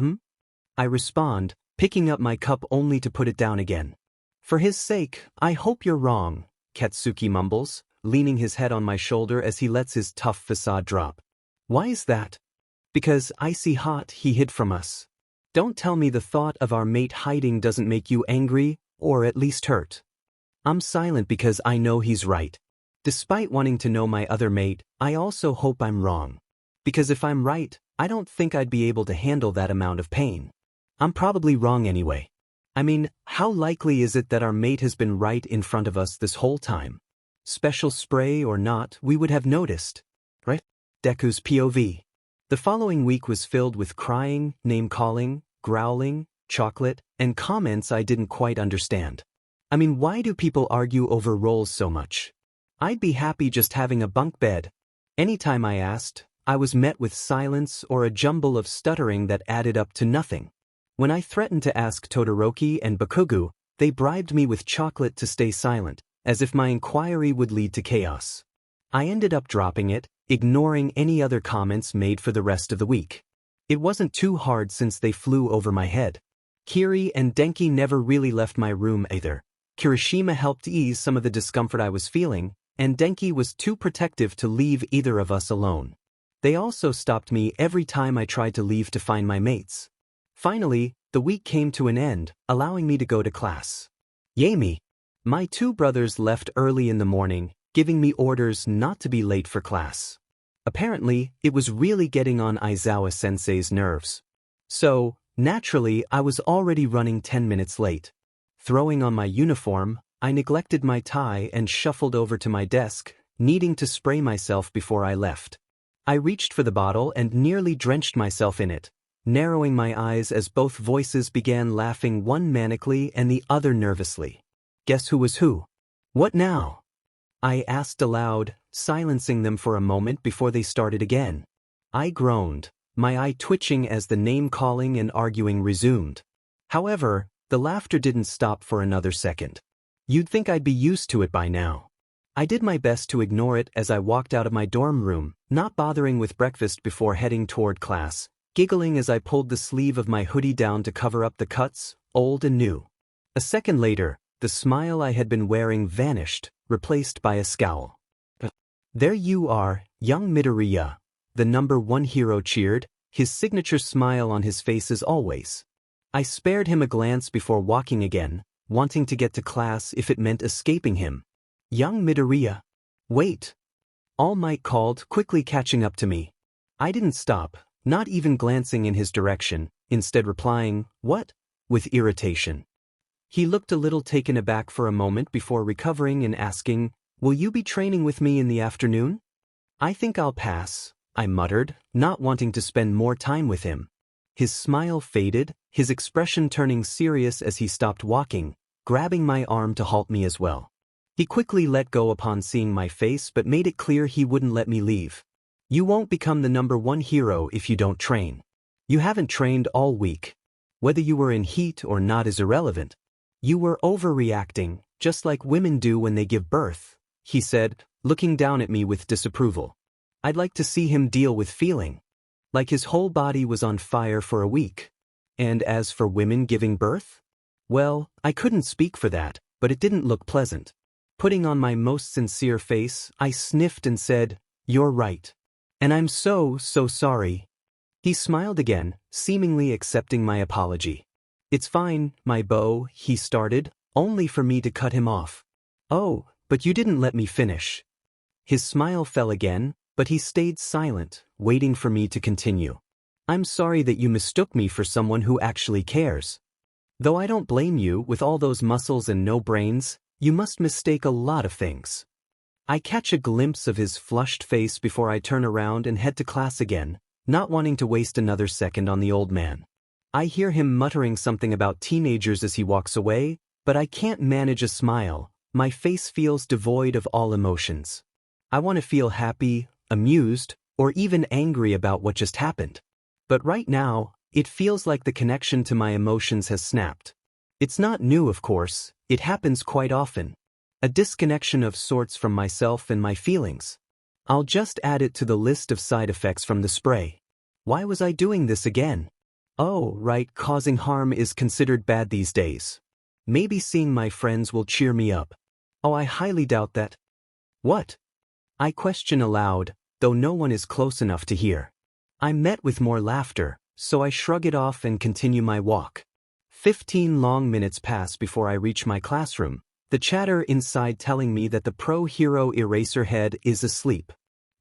I respond, picking up my cup only to put it down again. For his sake, I hope you're wrong, Katsuki mumbles, leaning his head on my shoulder as he lets his tough facade drop. Why is that? Because icy hot he hid from us. Don't tell me the thought of our mate hiding doesn't make you angry, or at least hurt. I'm silent because I know he's right. Despite wanting to know my other mate, I also hope I'm wrong. Because if I'm right, I don't think I'd be able to handle that amount of pain. I'm probably wrong anyway. I mean, how likely is it that our mate has been right in front of us this whole time? Special spray or not, we would have noticed. Right? Deku's POV. The following week was filled with crying, name-calling, growling, chocolate, and comments I didn't quite understand. I mean, why do people argue over roles so much? I'd be happy just having a bunk bed. Anytime I asked, I was met with silence or a jumble of stuttering that added up to nothing. When I threatened to ask Todoroki and Bakugou, they bribed me with chocolate to stay silent, as if my inquiry would lead to chaos. I ended up dropping it, ignoring any other comments made for the rest of the week. It wasn't too hard since they flew over my head. Kiri and Denki never really left my room either. Kirishima helped ease some of the discomfort I was feeling, and Denki was too protective to leave either of us alone. They also stopped me every time I tried to leave to find my mates. Finally, the week came to an end, allowing me to go to class. Yay me! My two brothers left early in the morning, giving me orders not to be late for class. Apparently, it was really getting on Aizawa-sensei's nerves. So, naturally, I was already running 10 minutes late. Throwing on my uniform, I neglected my tie and shuffled over to my desk, needing to spray myself before I left. I reached for the bottle and nearly drenched myself in it, narrowing my eyes as both voices began laughing, one manically and the other nervously. Guess who was who? What now? I asked aloud, silencing them for a moment before they started again. I groaned, my eye twitching as the name-calling and arguing resumed. However, the laughter didn't stop for another second. You'd think I'd be used to it by now. I did my best to ignore it as I walked out of my dorm room, not bothering with breakfast before heading toward class, giggling as I pulled the sleeve of my hoodie down to cover up the cuts, old and new. A second later, the smile I had been wearing vanished, replaced by a scowl. There you are, young Midoriya, the #1 hero cheered, his signature smile on his face as always. I spared him a glance before walking again, wanting to get to class if it meant escaping him. Young Midoriya. Wait. All Might called, quickly catching up to me. I didn't stop, not even glancing in his direction, instead replying, "What?" with irritation. He looked a little taken aback for a moment before recovering and asking, "Will you be training with me in the afternoon?" "I think I'll pass," I muttered, not wanting to spend more time with him. His smile faded, his expression turning serious as he stopped walking, grabbing my arm to halt me as well. He quickly let go upon seeing my face but made it clear he wouldn't let me leave. "You won't become the #1 hero if you don't train. You haven't trained all week. Whether you were in heat or not is irrelevant. You were overreacting, just like women do when they give birth," he said, looking down at me with disapproval. I'd like to see him deal with feeling. Like his whole body was on fire for a week. And as for women giving birth? Well, I couldn't speak for that, but it didn't look pleasant. Putting on my most sincere face, I sniffed and said, "You're right. And I'm so sorry." He smiled again, seemingly accepting my apology. "It's fine, my beau," he started, only for me to cut him off. "Oh, but you didn't let me finish." His smile fell again, but he stayed silent, waiting for me to continue. "I'm sorry that you mistook me for someone who actually cares. Though I don't blame you, with all those muscles and no brains, you must mistake a lot of things." I catch a glimpse of his flushed face before I turn around and head to class again, not wanting to waste another second on the old man. I hear him muttering something about teenagers as he walks away, but I can't manage a smile. My face feels devoid of all emotions. I want to feel happy, amused, or even angry about what just happened. But right now, it feels like the connection to my emotions has snapped. It's not new, of course, it happens quite often. A disconnection of sorts from myself and my feelings. I'll just add it to the list of side effects from the spray. Why was I doing this again? Oh, right, causing harm is considered bad these days. Maybe seeing my friends will cheer me up. Oh, I highly doubt that. What? I question aloud, though no one is close enough to hear. I'm met with more laughter, so I shrug it off and continue my walk. 15 long minutes pass before I reach my classroom, the chatter inside telling me that the pro-hero eraser head is asleep.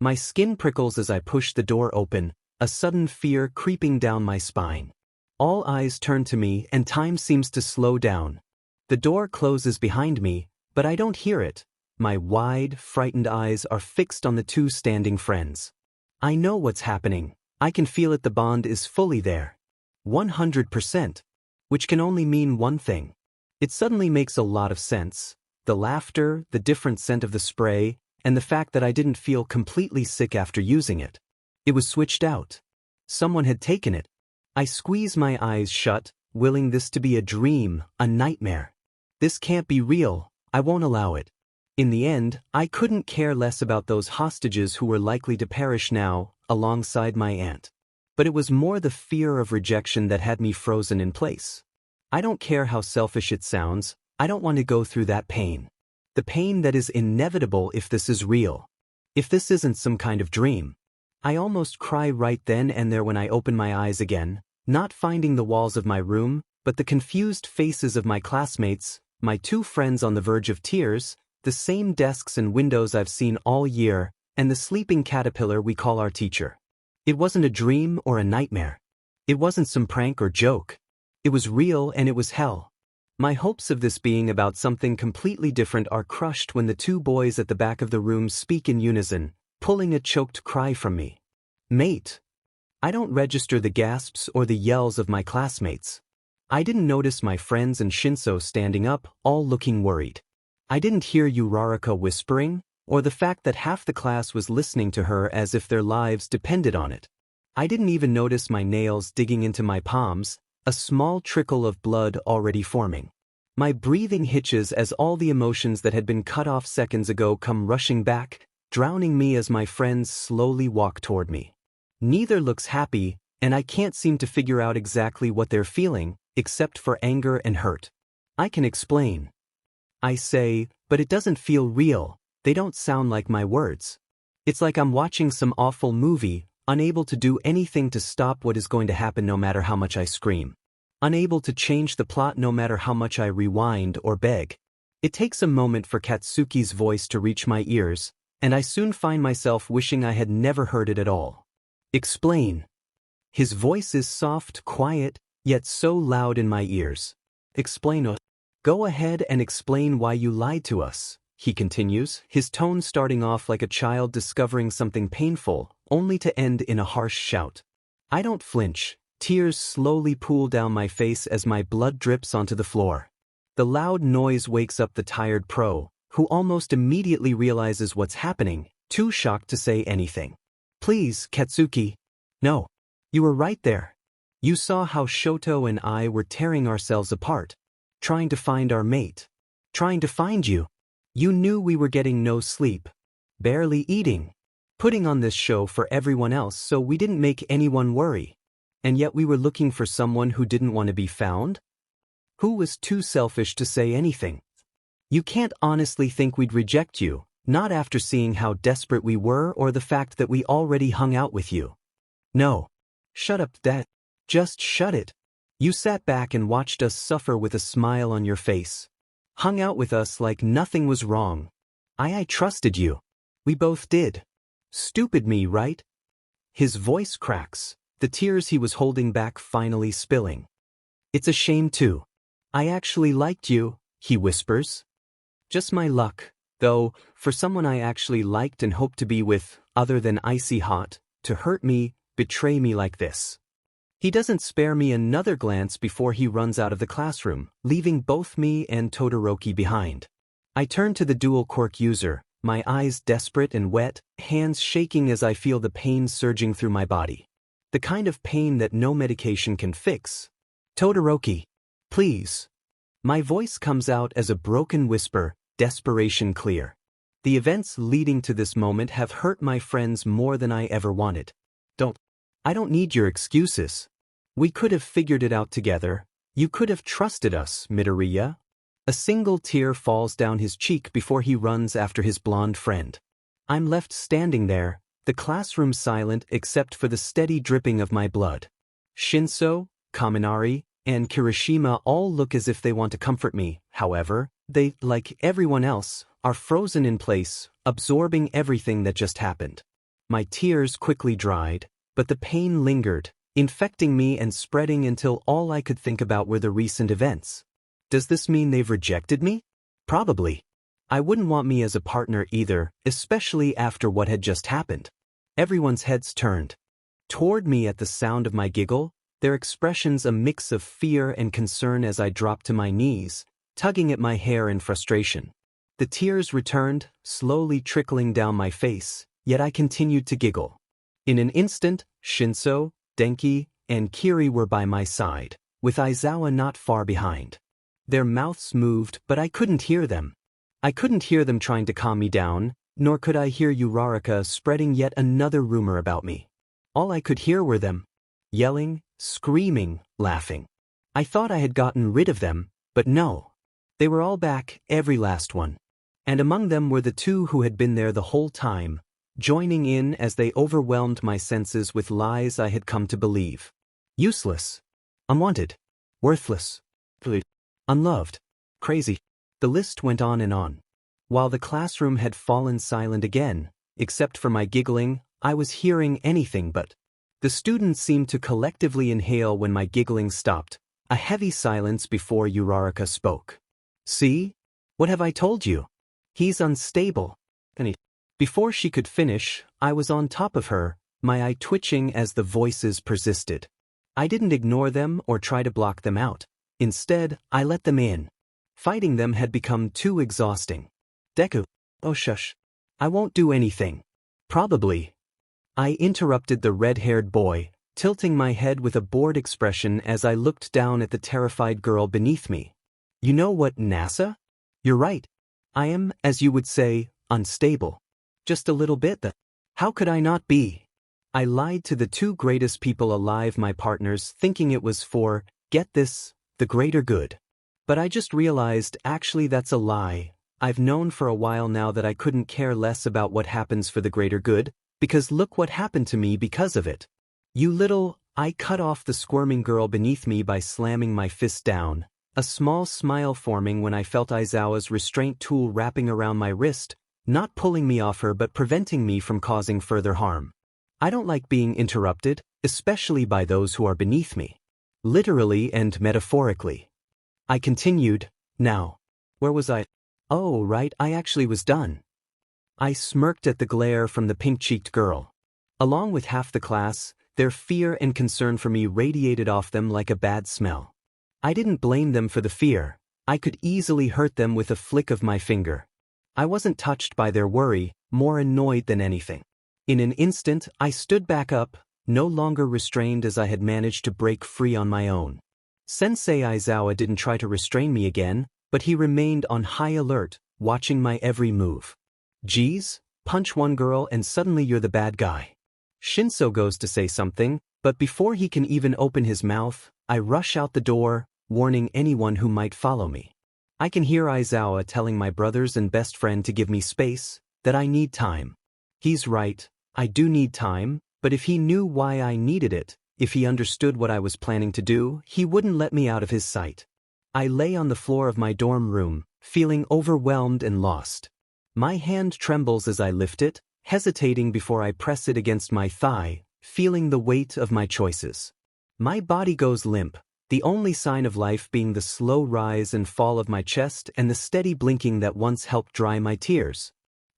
My skin prickles as I push the door open, a sudden fear creeping down my spine. All eyes turn to me and time seems to slow down. The door closes behind me, but I don't hear it. My wide, frightened eyes are fixed on the two standing friends. I know what's happening. I can feel it, the bond is fully there. 100%. Which can only mean one thing. It suddenly makes a lot of sense. The laughter, the different scent of the spray, and the fact that I didn't feel completely sick after using it. It was switched out. Someone had taken it. I squeeze my eyes shut, willing this to be a dream, a nightmare. This can't be real. I won't allow it. In the end, I couldn't care less about those hostages who were likely to perish now, alongside my aunt. But it was more the fear of rejection that had me frozen in place. I don't care how selfish it sounds, I don't want to go through that pain. The pain that is inevitable if this is real. If this isn't some kind of dream. I almost cry right then and there when I open my eyes again, not finding the walls of my room, but the confused faces of my classmates, my two friends on the verge of tears, the same desks and windows I've seen all year, and the sleeping caterpillar we call our teacher. It wasn't a dream or a nightmare. It wasn't some prank or joke. It was real and it was hell. My hopes of this being about something completely different are crushed when the two boys at the back of the room speak in unison, pulling a choked cry from me. "Mate." I don't register the gasps or the yells of my classmates. I didn't notice my friends and Shinso standing up, all looking worried. I didn't hear Uraraka whispering, or the fact that half the class was listening to her as if their lives depended on it. I didn't even notice my nails digging into my palms, a small trickle of blood already forming. My breathing hitches as all the emotions that had been cut off seconds ago come rushing back, drowning me as my friends slowly walk toward me. Neither looks happy, and I can't seem to figure out exactly what they're feeling, except for anger and hurt. I can explain. I say, but it doesn't feel real, they don't sound like my words. It's like I'm watching some awful movie, unable to do anything to stop what is going to happen no matter how much I scream. Unable to change the plot no matter how much I rewind or beg. It takes a moment for Katsuki's voice to reach my ears, and I soon find myself wishing I had never heard it at all. "Explain." His voice is soft, quiet, yet so loud in my ears. "Explain. Go ahead and explain why you lied to us," he continues, his tone starting off like a child discovering something painful, only to end in a harsh shout. I don't flinch. Tears slowly pool down my face as my blood drips onto the floor. The loud noise wakes up the tired pro, who almost immediately realizes what's happening, too shocked to say anything. "Please, Katsuki." "No. You were right there. You saw how Shoto and I were tearing ourselves apart. Trying to find our mate. Trying to find you. You knew we were getting no sleep. barely eating, putting on this show for everyone else so we didn't make anyone worry. And yet we were looking for someone who didn't want to be found? Who was too selfish to say anything? You can't honestly think we'd reject you, not after seeing how desperate we were or the fact that we already hung out with you. No. Shut up, that. Just shut it. You sat back and watched us suffer with a smile on your face. Hung out with us like nothing was wrong. I trusted you. We both did. Stupid me, right? His voice cracks, the tears he was holding back finally spilling. It's a shame too. I actually liked you, he whispers. Just my luck, though, for someone I actually liked and hoped to be with, other than icy hot, to hurt me, betray me like this. He doesn't spare me another glance before he runs out of the classroom, leaving both me and Todoroki behind. I turn to the dual quirk user, my eyes desperate and wet, hands shaking as I feel the pain surging through my body. The kind of pain that no medication can fix. Todoroki, please. My voice comes out as a broken whisper, desperation clear. The events leading to this moment have hurt my friends more than I ever wanted. I don't need your excuses. We could have figured it out together. You could have trusted us, Midoriya. A single tear falls down his cheek before he runs after his blonde friend. I'm left standing there, the classroom silent except for the steady dripping of my blood. Shinso, Kaminari, and Kirishima all look as if they want to comfort me, however, they, like everyone else, are frozen in place, absorbing everything that just happened. My tears quickly dried, but the pain lingered, infecting me and spreading until all I could think about were the recent events. Does this mean they've rejected me? Probably. I wouldn't want me as a partner either, especially after what had just happened. Everyone's heads turned toward me at the sound of my giggle, their expressions a mix of fear and concern as I dropped to my knees, tugging at my hair in frustration. The tears returned, slowly trickling down my face, yet I continued to giggle. In an instant, Shinso, Denki, and Kiri were by my side, with Aizawa not far behind. Their mouths moved, but I couldn't hear them. I couldn't hear them trying to calm me down, nor could I hear Uraraka spreading yet another rumor about me. All I could hear were them yelling, screaming, laughing. I thought I had gotten rid of them, but no. They were all back, every last one. And among them were the two who had been there the whole time, joining in as they overwhelmed my senses with lies I had come to believe. Useless. Unwanted. Worthless. Unloved. Crazy. The list went on and on. While the classroom had fallen silent again, except for my giggling, I was hearing anything but. The students seemed to collectively inhale when my giggling stopped, a heavy silence before Uraraka spoke. See? What have I told you? He's unstable. Before she could finish, I was on top of her, my eye twitching as the voices persisted. I didn't ignore them or try to block them out. Instead, I let them in. Fighting them had become too exhausting. Deku. Oh shush. I won't do anything. Probably. I interrupted the red-haired boy, tilting my head with a bored expression as I looked down at the terrified girl beneath me. You know what, NASA? You're right. I am, as you would say, unstable. Just a little bit. How could I not be? I lied to the two greatest people alive, my partners, thinking it was for, get this, the greater good. But I just realized actually that's a lie. I've known for a while now that I couldn't care less about what happens for the greater good, because look what happened to me because of it. You little, I cut off the squirming girl beneath me by slamming my fist down, a small smile forming when I felt Aizawa's restraint tool wrapping around my wrist, not pulling me off her but preventing me from causing further harm. I don't like being interrupted, especially by those who are beneath me. Literally and metaphorically. I continued, now. Where was I? Oh, right, I actually was done. I smirked at the glare from the pink-cheeked girl. Along with half the class, their fear and concern for me radiated off them like a bad smell. I didn't blame them for the fear. I could easily hurt them with a flick of my finger. I wasn't touched by their worry, more annoyed than anything. In an instant, I stood back up, no longer restrained as I had managed to break free on my own. Sensei Aizawa didn't try to restrain me again, but he remained on high alert, watching my every move. Geez, punch one girl and suddenly you're the bad guy. Shinso goes to say something, but before he can even open his mouth, I rush out the door, warning anyone who might follow me. I can hear Aizawa telling my brothers and best friend to give me space, that I need time. He's right, I do need time, but if he knew why I needed it, if he understood what I was planning to do, he wouldn't let me out of his sight. I lay on the floor of my dorm room, feeling overwhelmed and lost. My hand trembles as I lift it, hesitating before I press it against my thigh, feeling the weight of my choices. My body goes limp, the only sign of life being the slow rise and fall of my chest and the steady blinking that once helped dry my tears.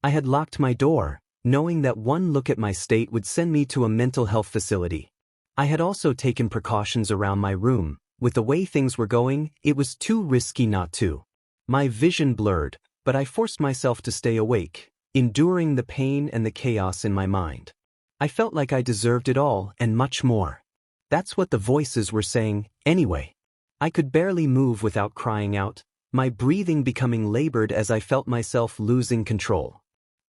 I had locked my door, knowing that one look at my state would send me to a mental health facility. I had also taken precautions around my room. With the way things were going, it was too risky not to. My vision blurred, but I forced myself to stay awake, enduring the pain and the chaos in my mind. I felt like I deserved it all and much more. That's what the voices were saying, anyway. I could barely move without crying out, my breathing becoming labored as I felt myself losing control.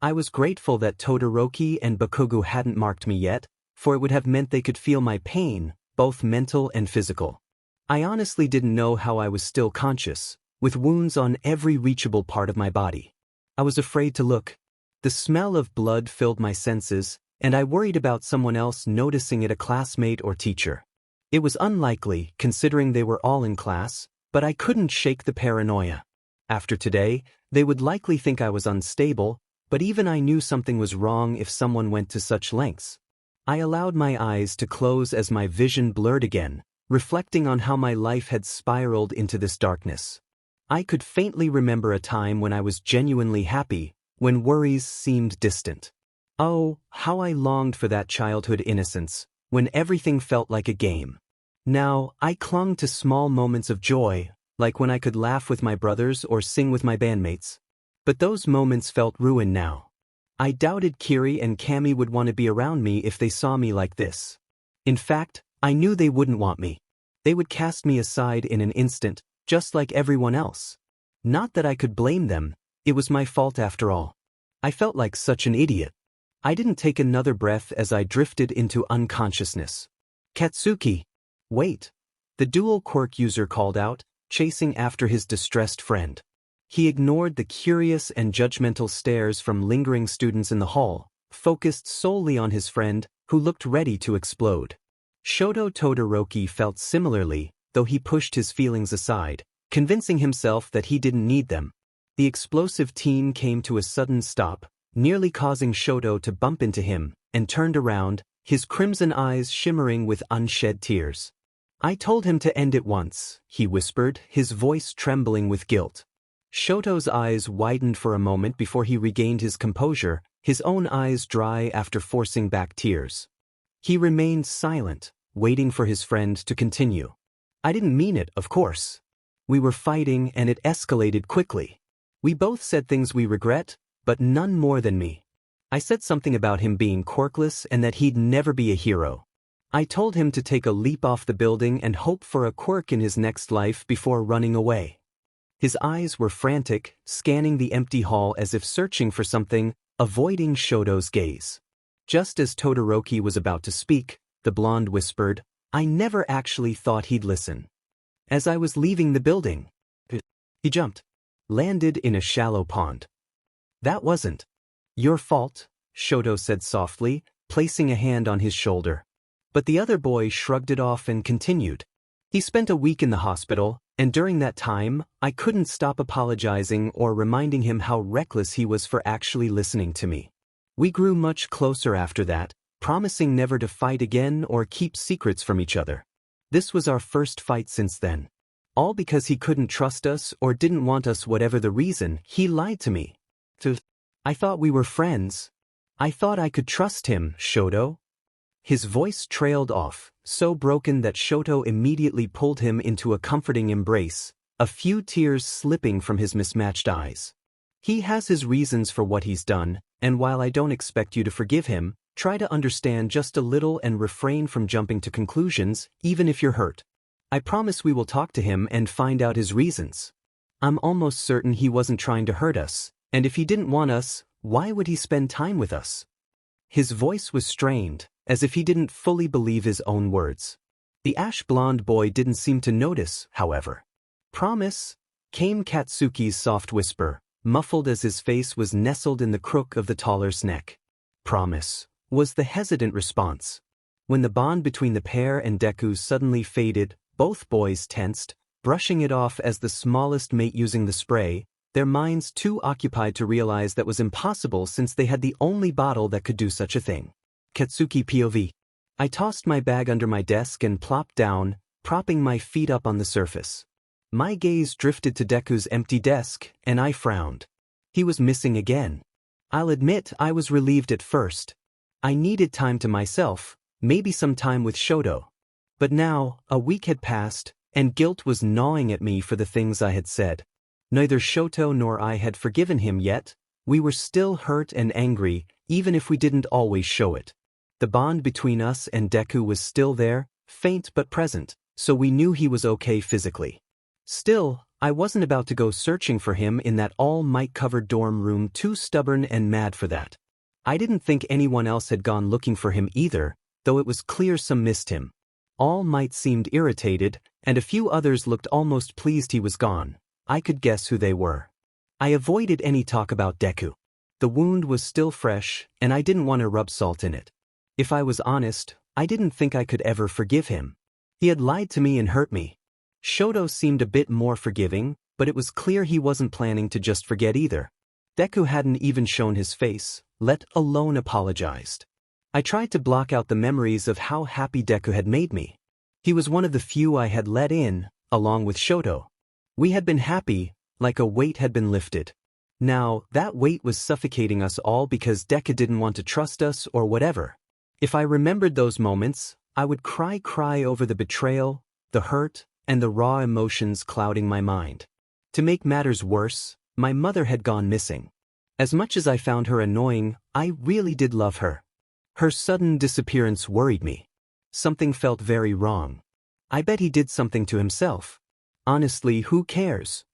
I was grateful that Todoroki and Bakugo hadn't marked me yet, for it would have meant they could feel my pain, both mental and physical. I honestly didn't know how I was still conscious, with wounds on every reachable part of my body. I was afraid to look. The smell of blood filled my senses, and I worried about someone else noticing it, a classmate or teacher. It was unlikely, considering they were all in class, but I couldn't shake the paranoia. After today, they would likely think I was unstable, but even I knew something was wrong if someone went to such lengths. I allowed my eyes to close as my vision blurred again, reflecting on how my life had spiraled into this darkness. I could faintly remember a time when I was genuinely happy, when worries seemed distant. Oh, how I longed for that childhood innocence, when everything felt like a game. Now, I clung to small moments of joy, like when I could laugh with my brothers or sing with my bandmates. But those moments felt ruined now. I doubted Kiri and Kami would want to be around me if they saw me like this. In fact, I knew they wouldn't want me. They would cast me aside in an instant, just like everyone else. Not that I could blame them, it was my fault after all. I felt like such an idiot. I didn't take another breath as I drifted into unconsciousness. Katsuki! Wait! The dual quirk user called out, chasing after his distressed friend. He ignored the curious and judgmental stares from lingering students in the hall, focused solely on his friend, who looked ready to explode. Shoto Todoroki felt similarly, though he pushed his feelings aside, convincing himself that he didn't need them. The explosive teen came to a sudden stop, nearly causing Shoto to bump into him, and turned around, his crimson eyes shimmering with unshed tears. I told him to end it once, he whispered, his voice trembling with guilt. Shoto's eyes widened for a moment before he regained his composure, his own eyes dry after forcing back tears. He remained silent, waiting for his friend to continue. I didn't mean it, of course. We were fighting and it escalated quickly. We both said things we regret, but none more than me. I said something about him being quirkless and that he'd never be a hero. I told him to take a leap off the building and hope for a quirk in his next life before running away. His eyes were frantic, scanning the empty hall as if searching for something, avoiding Shoto's gaze. Just as Todoroki was about to speak, the blonde whispered, "I never actually thought he'd listen." As I was leaving the building, he jumped, landed in a shallow pond. "That wasn't your fault," Shoto said softly, placing a hand on his shoulder. But the other boy shrugged it off and continued. He spent a week in the hospital, and during that time, I couldn't stop apologizing or reminding him how reckless he was for actually listening to me. We grew much closer after that, promising never to fight again or keep secrets from each other. This was our first fight since then. All because he couldn't trust us or didn't want us, whatever the reason. He lied to me. I thought we were friends. I thought I could trust him, Shoto. His voice trailed off, so broken that Shoto immediately pulled him into a comforting embrace, a few tears slipping from his mismatched eyes. He has his reasons for what he's done, and while I don't expect you to forgive him, try to understand just a little and refrain from jumping to conclusions, even if you're hurt. I promise we will talk to him and find out his reasons. I'm almost certain he wasn't trying to hurt us, and if he didn't want us, Why would he spend time with us? His voice was strained, as if he didn't fully believe his own words. The ash-blonde boy didn't seem to notice, however. Promise? Came Katsuki's soft whisper, muffled as his face was nestled in the crook of the taller's neck. Promise, was the hesitant response. When the bond between the pair and Deku suddenly faded, both boys tensed, brushing it off as the smallest mate using the spray, their minds too occupied to realize that was impossible since they had the only bottle that could do such a thing. Katsuki POV. I tossed my bag under my desk and plopped down, propping my feet up on the surface. My gaze drifted to Deku's empty desk, and I frowned. He was missing again. I'll admit I was relieved at first. I needed time to myself, maybe some time with Shoto. But now, a week had passed, and guilt was gnawing at me for the things I had said. Neither Shoto nor I had forgiven him yet. We were still hurt and angry, even if we didn't always show it. The bond between us and Deku was still there, faint but present, so we knew he was okay physically. Still, I wasn't about to go searching for him in that all-might-covered dorm room, too stubborn and mad for that. I didn't think anyone else had gone looking for him either, though it was clear some missed him. All Might seemed irritated, and a few others looked almost pleased he was gone. I could guess who they were. I avoided any talk about Deku. The wound was still fresh, and I didn't want to rub salt in it. If I was honest, I didn't think I could ever forgive him. He had lied to me and hurt me. Shoto seemed a bit more forgiving, but it was clear he wasn't planning to just forget either. Deku hadn't even shown his face, let alone apologized. I tried to block out the memories of how happy Deku had made me. He was one of the few I had let in, along with Shoto. We had been happy, like a weight had been lifted. Now, that weight was suffocating us all because Deku didn't want to trust us or whatever. If I remembered those moments, I would cry over the betrayal, the hurt, and the raw emotions clouding my mind. To make matters worse, my mother had gone missing. As much as I found her annoying, I really did love her. Her sudden disappearance worried me. Something felt very wrong. I bet he did something to himself. Honestly, who cares?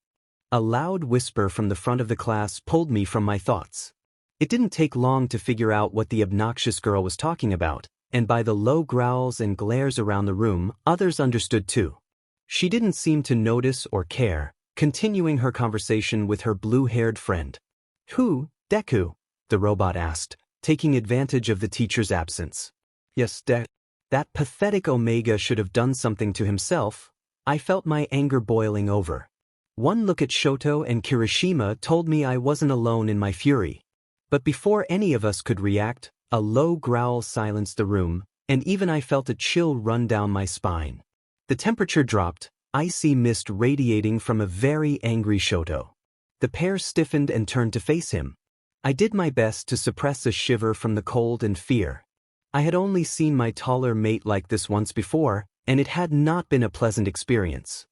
A loud whisper from the front of the class pulled me from my thoughts. It didn't take long to figure out what the obnoxious girl was talking about, and by the low growls and glares around the room, others understood too. She didn't seem to notice or care, continuing her conversation with her blue-haired friend. Who, Deku? The robot asked, taking advantage of the teacher's absence. Yes, that pathetic Omega should have done something to himself. I felt my anger boiling over. One look at Shoto and Kirishima told me I wasn't alone in my fury. But before any of us could react, a low growl silenced the room, and even I felt a chill run down my spine. The temperature dropped, icy mist radiating from a very angry Shoto. The pair stiffened and turned to face him. I did my best to suppress a shiver from the cold and fear. I had only seen my taller mate like this once before, and it had not been a pleasant experience.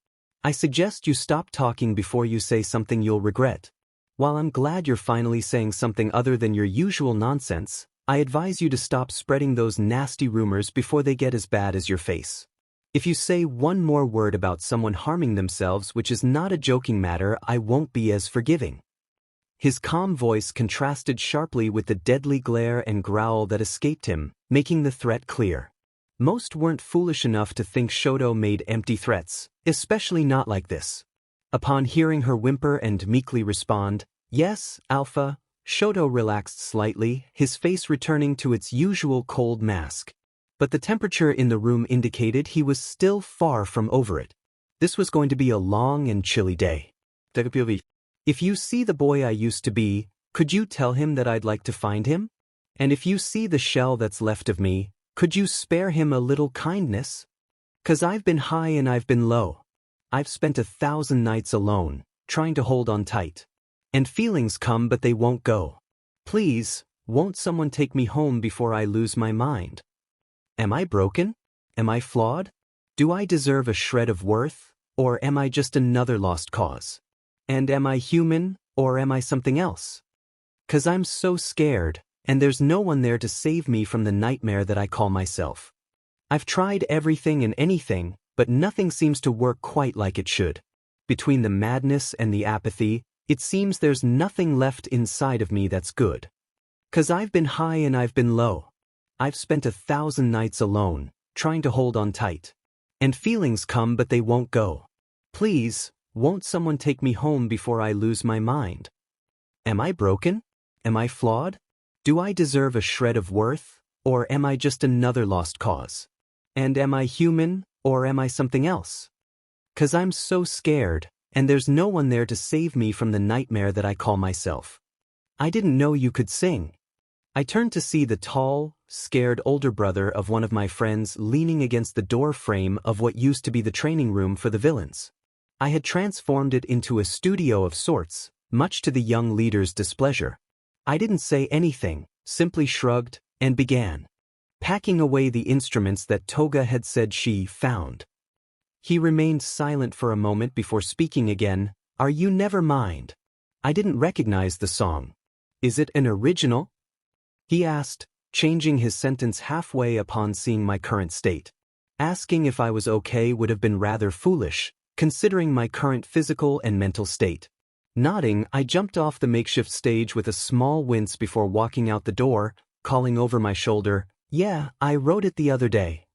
I suggest you stop talking before you say something you'll regret. While I'm glad you're finally saying something other than your usual nonsense, I advise you to stop spreading those nasty rumors before they get as bad as your face. If you say one more word about someone harming themselves, which is not a joking matter, I won't be as forgiving. His calm voice contrasted sharply with the deadly glare and growl that escaped him, making the threat clear. Most weren't foolish enough to think Shoto made empty threats, especially not like this. Upon hearing her whimper and meekly respond, "Yes, Alpha," Shoto relaxed slightly, his face returning to its usual cold mask. But the temperature in the room indicated he was still far from over it. This was going to be a long and chilly day. If you see the boy I used to be, could you tell him that I'd like to find him? And if you see the shell that's left of me, could you spare him a little kindness? 'Cause I've been high and I've been low. I've spent 1,000 nights alone, trying to hold on tight. And feelings come but they won't go. Please, won't someone take me home before I lose my mind? Am I broken? Am I flawed? Do I deserve a shred of worth, or am I just another lost cause? And am I human, or am I something else? 'Cause I'm so scared, and there's no one there to save me from the nightmare that I call myself. I've tried everything and anything, but nothing seems to work quite like it should. Between the madness and the apathy, It seems there's nothing left inside of me that's good. 'Cause I've been high and I've been low. I've spent 1,000 nights alone, trying to hold on tight. And feelings come but they won't go. Please, won't someone take me home before I lose my mind? Am I broken? Am I flawed? Do I deserve a shred of worth, or am I just another lost cause? And am I human, or am I something else? 'Cause I'm so scared, and there's no one there to save me from the nightmare that I call myself. I didn't know you could sing. I turned to see the tall, scared older brother of one of my friends leaning against the door frame of what used to be the training room for the villains. I had transformed it into a studio of sorts, much to the young leader's displeasure. I didn't say anything, simply shrugged, and began packing away the instruments that Toga had said she found. He remained silent for a moment before speaking again. Are you never mind? I didn't recognize the song. Is it an original? He asked, changing his sentence halfway upon seeing my current state. Asking if I was okay would have been rather foolish, considering my current physical and mental state. Nodding, I jumped off the makeshift stage with a small wince before walking out the door, calling over my shoulder, "Yeah, I wrote it the other day."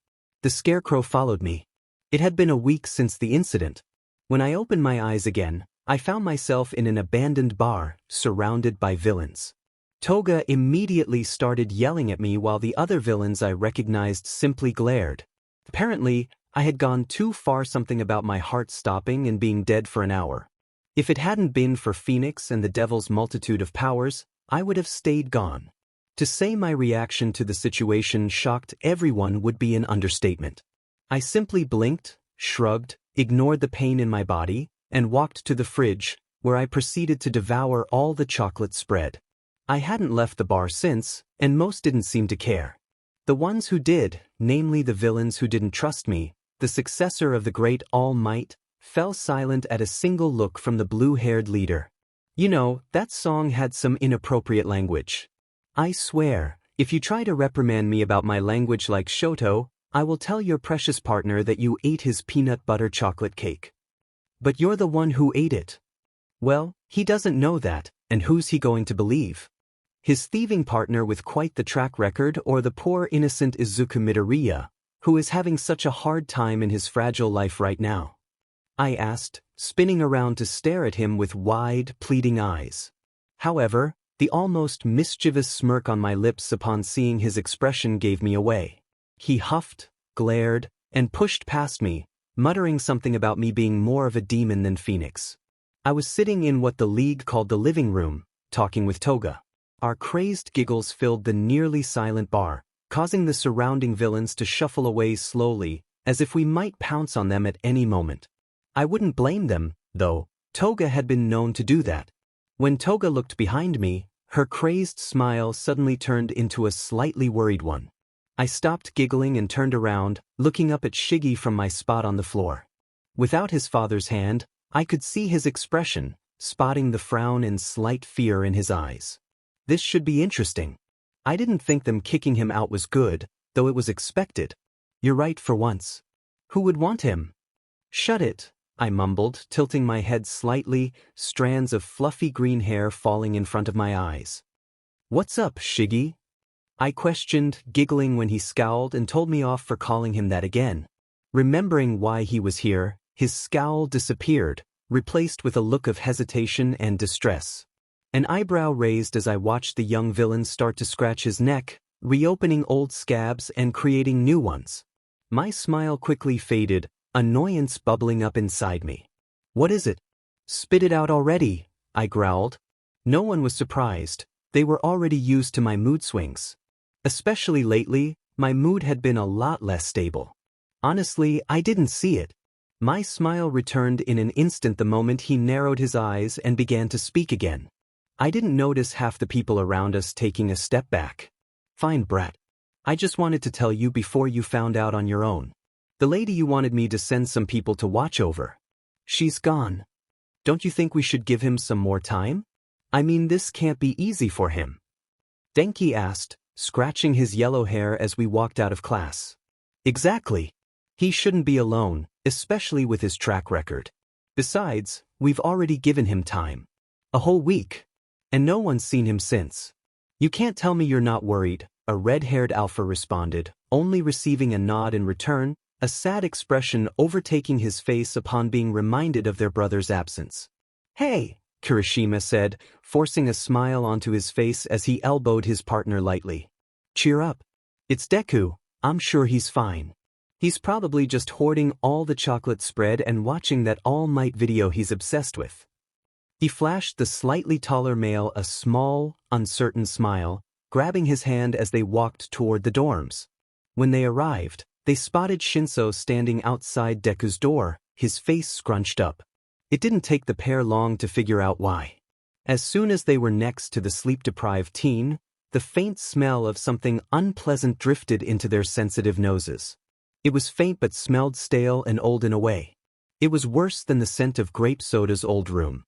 The scarecrow followed me. It had been a week since the incident. When I opened my eyes again, I found myself in an abandoned bar, surrounded by villains. Toga immediately started yelling at me while the other villains I recognized simply glared. Apparently, I had gone too far, something about my heart stopping and being dead for an hour. If it hadn't been for Phoenix and the devil's multitude of powers, I would have stayed gone. To say my reaction to the situation shocked everyone would be an understatement. I simply blinked, shrugged, ignored the pain in my body, and walked to the fridge, where I proceeded to devour all the chocolate spread. I hadn't left the bar since, and most didn't seem to care. The ones who did, namely the villains who didn't trust me, the successor of the great All Might, fell silent at a single look from the blue-haired leader. You know, that song had some inappropriate language. I swear, if you try to reprimand me about my language like Shoto, I will tell your precious partner that you ate his peanut butter chocolate cake. But you're the one who ate it. Well, he doesn't know that, and who's he going to believe? His thieving partner with quite the track record, or the poor innocent Izuku Midoriya, who is having such a hard time in his fragile life right now? I asked, spinning around to stare at him with wide, pleading eyes. However, the almost mischievous smirk on my lips upon seeing his expression gave me away. He huffed, glared, and pushed past me, muttering something about me being more of a demon than Phoenix. I was sitting in what the League called the living room, talking with Toga. Our crazed giggles filled the nearly silent bar, causing the surrounding villains to shuffle away slowly, as if we might pounce on them at any moment. I wouldn't blame them, though. Toga had been known to do that. When Toga looked behind me, her crazed smile suddenly turned into a slightly worried one. I stopped giggling and turned around, looking up at Shiggy from my spot on the floor. Without his father's hand, I could see his expression, spotting the frown and slight fear in his eyes. This should be interesting. I didn't think them kicking him out was good, though it was expected. You're right for once. Who would want him? Shut it, I mumbled, tilting my head slightly, strands of fluffy green hair falling in front of my eyes. What's up, Shiggy? I questioned, giggling when he scowled and told me off for calling him that again. Remembering why he was here, his scowl disappeared, replaced with a look of hesitation and distress. An eyebrow raised as I watched the young villain start to scratch his neck, reopening old scabs and creating new ones. My smile quickly faded, annoyance bubbling up inside me. What is it? Spit it out already, I growled. No one was surprised. They were already used to my mood swings. Especially lately, my mood had been a lot less stable. Honestly, I didn't see it. My smile returned in an instant the moment he narrowed his eyes and began to speak again. I didn't notice half the people around us taking a step back. Fine, brat. I just wanted to tell you before you found out on your own. The lady you wanted me to send some people to watch over. She's gone. Don't you think we should give him some more time? I mean, this can't be easy for him. Denki asked, scratching his yellow hair as we walked out of class. Exactly. He shouldn't be alone, especially with his track record. Besides, we've already given him time. A whole week. And no one's seen him since. You can't tell me you're not worried, a red-haired alpha responded, only receiving a nod in return, a sad expression overtaking his face upon being reminded of their brother's absence. Hey, Kirishima said, forcing a smile onto his face as he elbowed his partner lightly. Cheer up. It's Deku, I'm sure he's fine. He's probably just hoarding all the chocolate spread and watching that All Might video he's obsessed with. He flashed the slightly taller male a small, uncertain smile, grabbing his hand as they walked toward the dorms. When they arrived, they spotted Shinso standing outside Deku's door, his face scrunched up. It didn't take the pair long to figure out why. As soon as they were next to the sleep-deprived teen, the faint smell of something unpleasant drifted into their sensitive noses. It was faint but smelled stale and old in a way. It was worse than the scent of grape soda's old room.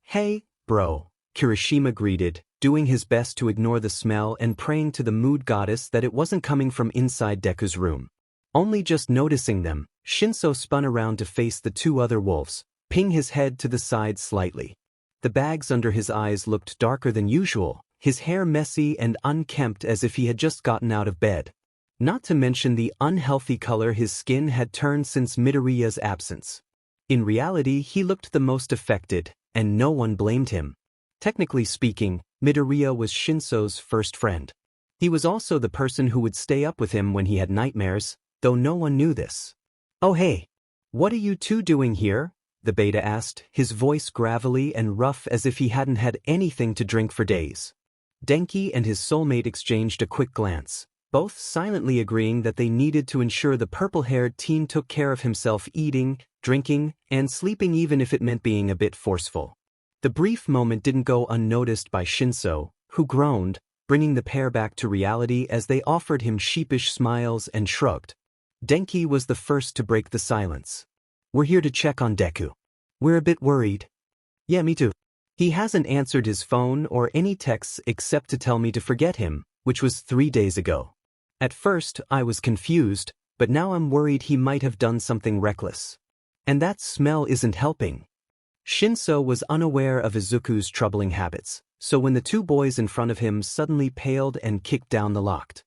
Hey, bro, Kirishima greeted, doing his best to ignore the smell and praying to the mood goddess that it wasn't coming from inside Deku's room. Only just noticing them, Shinso spun around to face the two other wolves, ping his head to the side slightly. The bags under his eyes looked darker than usual, his hair messy and unkempt as if he had just gotten out of bed. Not to mention the unhealthy color his skin had turned since Midoriya's absence. In reality, he looked the most affected, and no one blamed him. Technically speaking, Midoriya was Shinso's first friend. He was also the person who would stay up with him when he had nightmares, though no one knew this. Oh hey, what are you two doing here? The beta asked, his voice gravelly and rough as if he hadn't had anything to drink for days. Denki and his soulmate exchanged a quick glance, both silently agreeing that they needed to ensure the purple-haired teen took care of himself eating, drinking, and sleeping even if it meant being a bit forceful. The brief moment didn't go unnoticed by Shinso, who groaned, bringing the pair back to reality as they offered him sheepish smiles and shrugged. Denki was the first to break the silence. We're here to check on Deku. We're a bit worried. Yeah, me too. He hasn't answered his phone or any texts except to tell me to forget him, which was 3 days ago. At first, I was confused, but now I'm worried he might have done something reckless. And that smell isn't helping. Shinso was unaware of Izuku's troubling habits, so when the two boys in front of him suddenly paled and kicked down the locked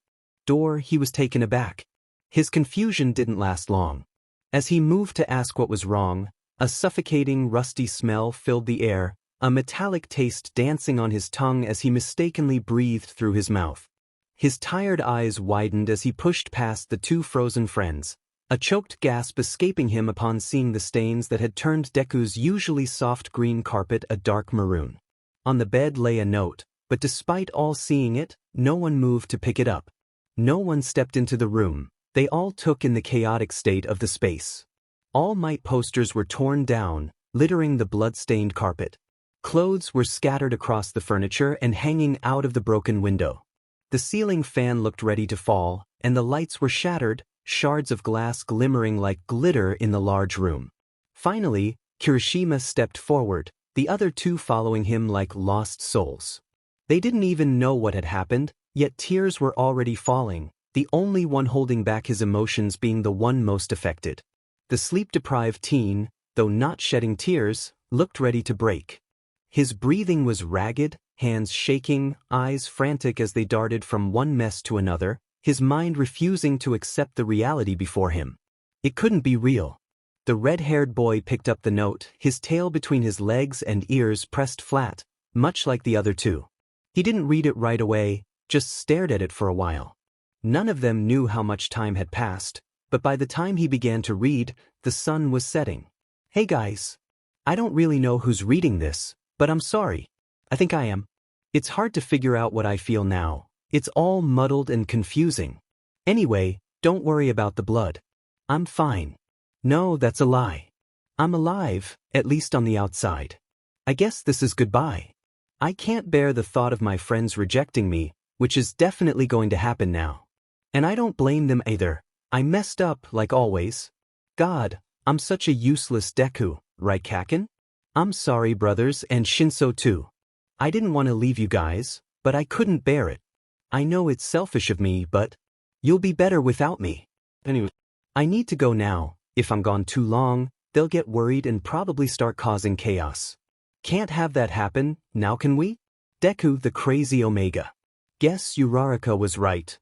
door, he was taken aback. His confusion didn't last long. As he moved to ask what was wrong, a suffocating, rusty smell filled the air, a metallic taste dancing on his tongue as he mistakenly breathed through his mouth. His tired eyes widened as he pushed past the two frozen friends, a choked gasp escaping him upon seeing the stains that had turned Deku's usually soft green carpet a dark maroon. On the bed lay a note, but despite all seeing it, no one moved to pick it up. No one stepped into the room. They all took in the chaotic state of the space. All Might posters were torn down, littering the blood-stained carpet. Clothes were scattered across the furniture and hanging out of the broken window. The ceiling fan looked ready to fall, and the lights were shattered, shards of glass glimmering like glitter in the large room. Finally, Kirishima stepped forward, the other two following him like lost souls. They didn't even know what had happened, yet tears were already falling, the only one holding back his emotions being the one most affected. The sleep-deprived teen, though not shedding tears, looked ready to break. His breathing was ragged, hands shaking, eyes frantic as they darted from one mess to another, his mind refusing to accept the reality before him. It couldn't be real. The red-haired boy picked up the note, his tail between his legs and ears pressed flat, much like the other two. He didn't read it right away, just stared at it for a while. None of them knew how much time had passed, but by the time he began to read, the sun was setting. Hey guys. I don't really know who's reading this, but I'm sorry. I think I am. It's hard to figure out what I feel now. It's all muddled and confusing. Anyway, don't worry about the blood. I'm fine. No, that's a lie. I'm alive, at least on the outside. I guess this is goodbye. I can't bear the thought of my friends rejecting me, which is definitely going to happen now. And I don't blame them either. I messed up, like always. God, I'm such a useless Deku, right Kaken? I'm sorry brothers and Shinso too. I didn't want to leave you guys, but I couldn't bear it. I know it's selfish of me, but you'll be better without me. Anyway, I need to go now. If I'm gone too long, they'll get worried and probably start causing chaos. Can't have that happen, now can we? Deku the crazy Omega. Guess Uraraka was right.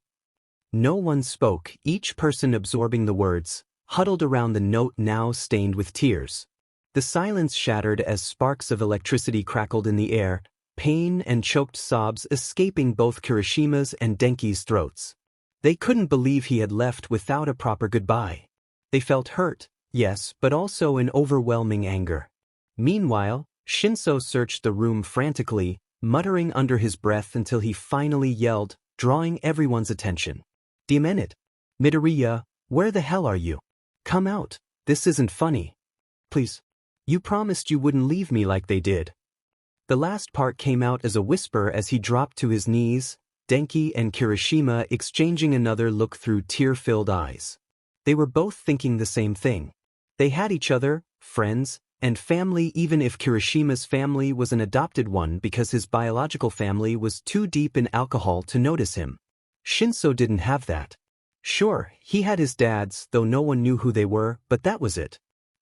No one spoke, each person absorbing the words, huddled around the note now stained with tears. The silence shattered as sparks of electricity crackled in the air, pain and choked sobs escaping both Kirishima's and Denki's throats. They couldn't believe he had left without a proper goodbye. They felt hurt, yes, but also an overwhelming anger. Meanwhile, Shinso searched the room frantically, muttering under his breath until he finally yelled, drawing everyone's attention. Damn it! Midoriya, where the hell are you? Come out, this isn't funny. Please. You promised you wouldn't leave me like they did. The last part came out as a whisper as he dropped to his knees, Denki and Kirishima exchanging another look through tear-filled eyes. They were both thinking the same thing. They had each other, friends, and family, even if Kirishima's family was an adopted one because his biological family was too deep in alcohol to notice him. Shinso didn't have that. Sure, he had his dads, though no one knew who they were, but that was it.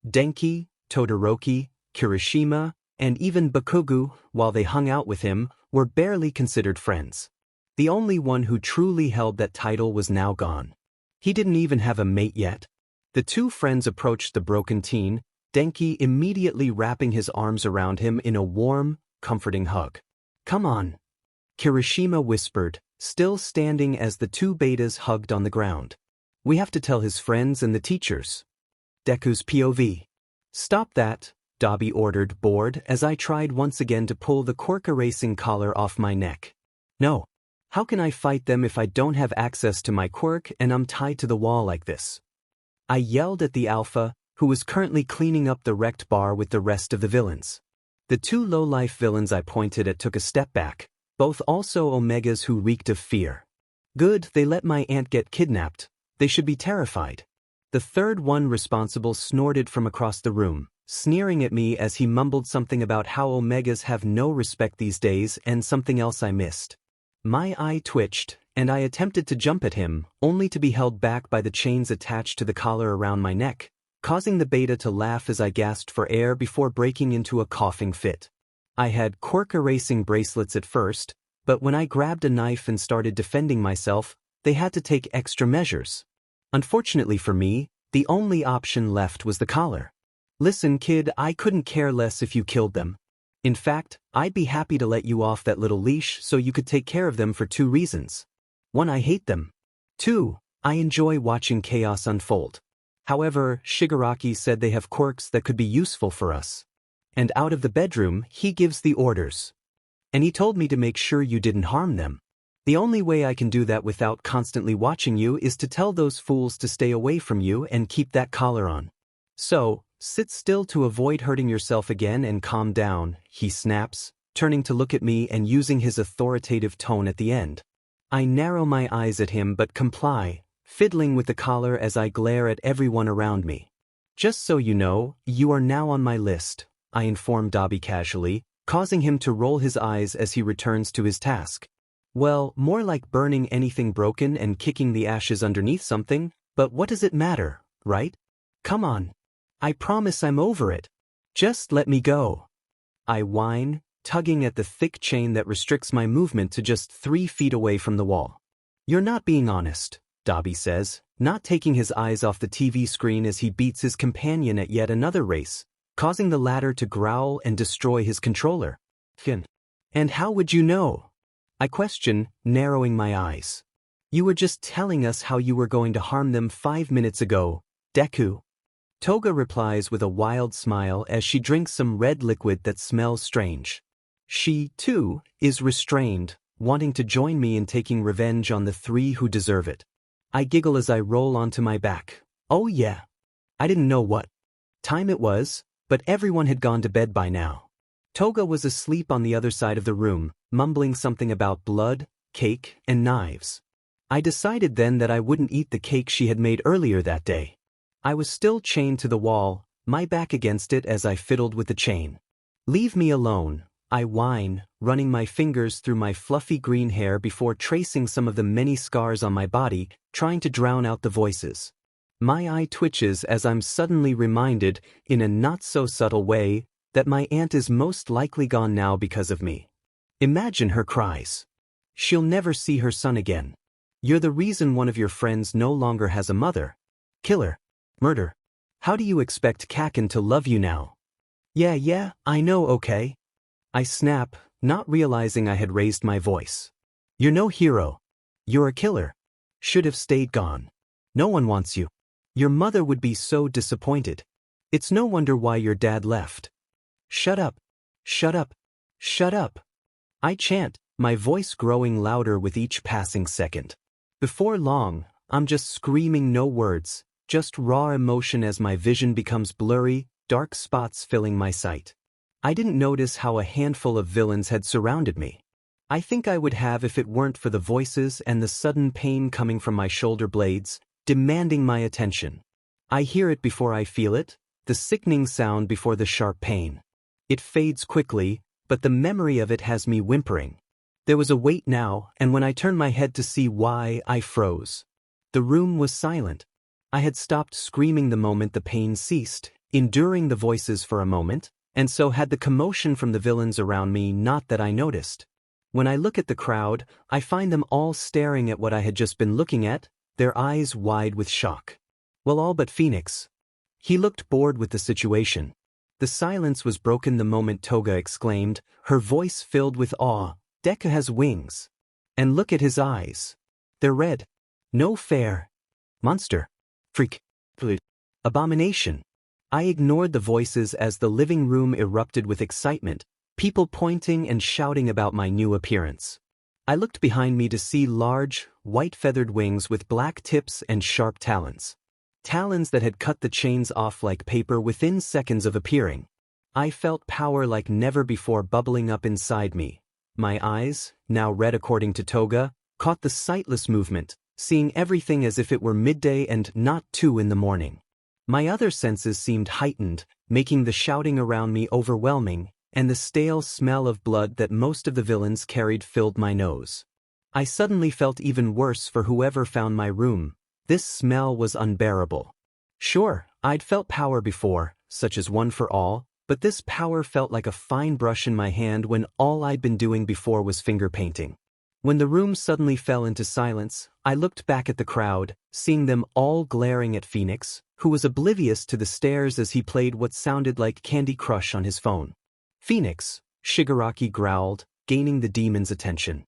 Denki, Todoroki, Kirishima, and even Bakugou, while they hung out with him, were barely considered friends. The only one who truly held that title was now gone. He didn't even have a mate yet. The two friends approached the broken teen, Denki immediately wrapping his arms around him in a warm, comforting hug. Come on, Kirishima whispered, still standing as the two betas hugged on the ground. We have to tell his friends and the teachers. Deku's POV. Stop that, Dabi ordered, bored, as I tried once again to pull the quirk erasing collar off my neck. No. How can I fight them if I don't have access to my quirk and I'm tied to the wall like this? I yelled at the alpha, who was currently cleaning up the wrecked bar with the rest of the villains. The two low-life villains I pointed at took a step back, both also Omegas who reeked of fear. Good, they let my aunt get kidnapped. They should be terrified. The third one responsible snorted from across the room, sneering at me as he mumbled something about how Omegas have no respect these days and something else I missed. My eye twitched, and I attempted to jump at him, only to be held back by the chains attached to the collar around my neck, causing the beta to laugh as I gasped for air before breaking into a coughing fit. I had quirk erasing bracelets at first, but when I grabbed a knife and started defending myself, they had to take extra measures. Unfortunately for me, the only option left was the collar. Listen, kid, I couldn't care less if you killed them. In fact, I'd be happy to let you off that little leash so you could take care of them for 2 reasons. 1, I hate them. 2, I enjoy watching chaos unfold. However, Shigaraki said they have quirks that could be useful for us. And out of the bedroom, he gives the orders. And he told me to make sure you didn't harm them. The only way I can do that without constantly watching you is to tell those fools to stay away from you and keep that collar on. So, sit still to avoid hurting yourself again and calm down, he snaps, turning to look at me and using his authoritative tone at the end. I narrow my eyes at him but comply, fiddling with the collar as I glare at everyone around me. Just so you know, you are now on my list, I inform Dabi casually, causing him to roll his eyes as he returns to his task. Well, more like burning anything broken and kicking the ashes underneath something, but what does it matter, right? Come on. I promise I'm over it. Just let me go. I whine, tugging at the thick chain that restricts my movement to just 3 feet away from the wall. You're not being honest, Dabi says, not taking his eyes off the TV screen as he beats his companion at yet another race, causing the latter to growl and destroy his controller. And how would you know? I question, narrowing my eyes. You were just telling us how you were going to harm them 5 minutes ago, Deku. Toga replies with a wild smile as she drinks some red liquid that smells strange. She, too, is restrained, wanting to join me in taking revenge on the 3 who deserve it. I giggle as I roll onto my back. Oh yeah. I didn't know what time it was, but everyone had gone to bed by now. Toga was asleep on the other side of the room, mumbling something about blood, cake, and knives. I decided then that I wouldn't eat the cake she had made earlier that day. I was still chained to the wall, my back against it as I fiddled with the chain. Leave me alone, I whine, running my fingers through my fluffy green hair before tracing some of the many scars on my body, trying to drown out the voices. My eye twitches as I'm suddenly reminded, in a not-so-subtle way, that my aunt is most likely gone now because of me. Imagine her cries. She'll never see her son again. You're the reason one of your friends no longer has a mother. Killer. Murder. How do you expect Kaken to love you now? Yeah, I know, okay? I snap, not realizing I had raised my voice. You're no hero. You're a killer. Should have stayed gone. No one wants you. Your mother would be so disappointed. It's no wonder why your dad left. Shut up. Shut up. Shut up. I chant, my voice growing louder with each passing second. Before long, I'm just screaming no words, just raw emotion as my vision becomes blurry, dark spots filling my sight. I didn't notice how a handful of villains had surrounded me. I think I would have if it weren't for the voices and the sudden pain coming from my shoulder blades, demanding my attention. I hear it before I feel it, the sickening sound before the sharp pain. It fades quickly, but the memory of it has me whimpering. There was a wait now, and when I turned my head to see why, I froze. The room was silent. I had stopped screaming the moment the pain ceased, enduring the voices for a moment, and so had the commotion from the villains around me, not that I noticed. When I look at the crowd, I find them all staring at what I had just been looking at, their eyes wide with shock. Well, all but Phoenix. He looked bored with the situation. The silence was broken the moment Toga exclaimed, her voice filled with awe, Deku has wings. And look at his eyes. They're red. No fair. Monster. Freak. Abomination. I ignored the voices as the living room erupted with excitement, people pointing and shouting about my new appearance. I looked behind me to see large, white-feathered wings with black tips and sharp talons. Talons that had cut the chains off like paper within seconds of appearing. I felt power like never before bubbling up inside me. My eyes, now red according to Toga, caught the sightless movement, seeing everything as if it were midday and not 2 in the morning. My other senses seemed heightened, making the shouting around me overwhelming, and the stale smell of blood that most of the villains carried filled my nose. I suddenly felt even worse for whoever found my room. This smell was unbearable. Sure, I'd felt power before, such as one for all, but this power felt like a fine brush in my hand when all I'd been doing before was finger painting. When the room suddenly fell into silence, I looked back at the crowd, seeing them all glaring at Phoenix, who was oblivious to the stares as he played what sounded like Candy Crush on his phone. Phoenix, Shigaraki growled, gaining the demon's attention.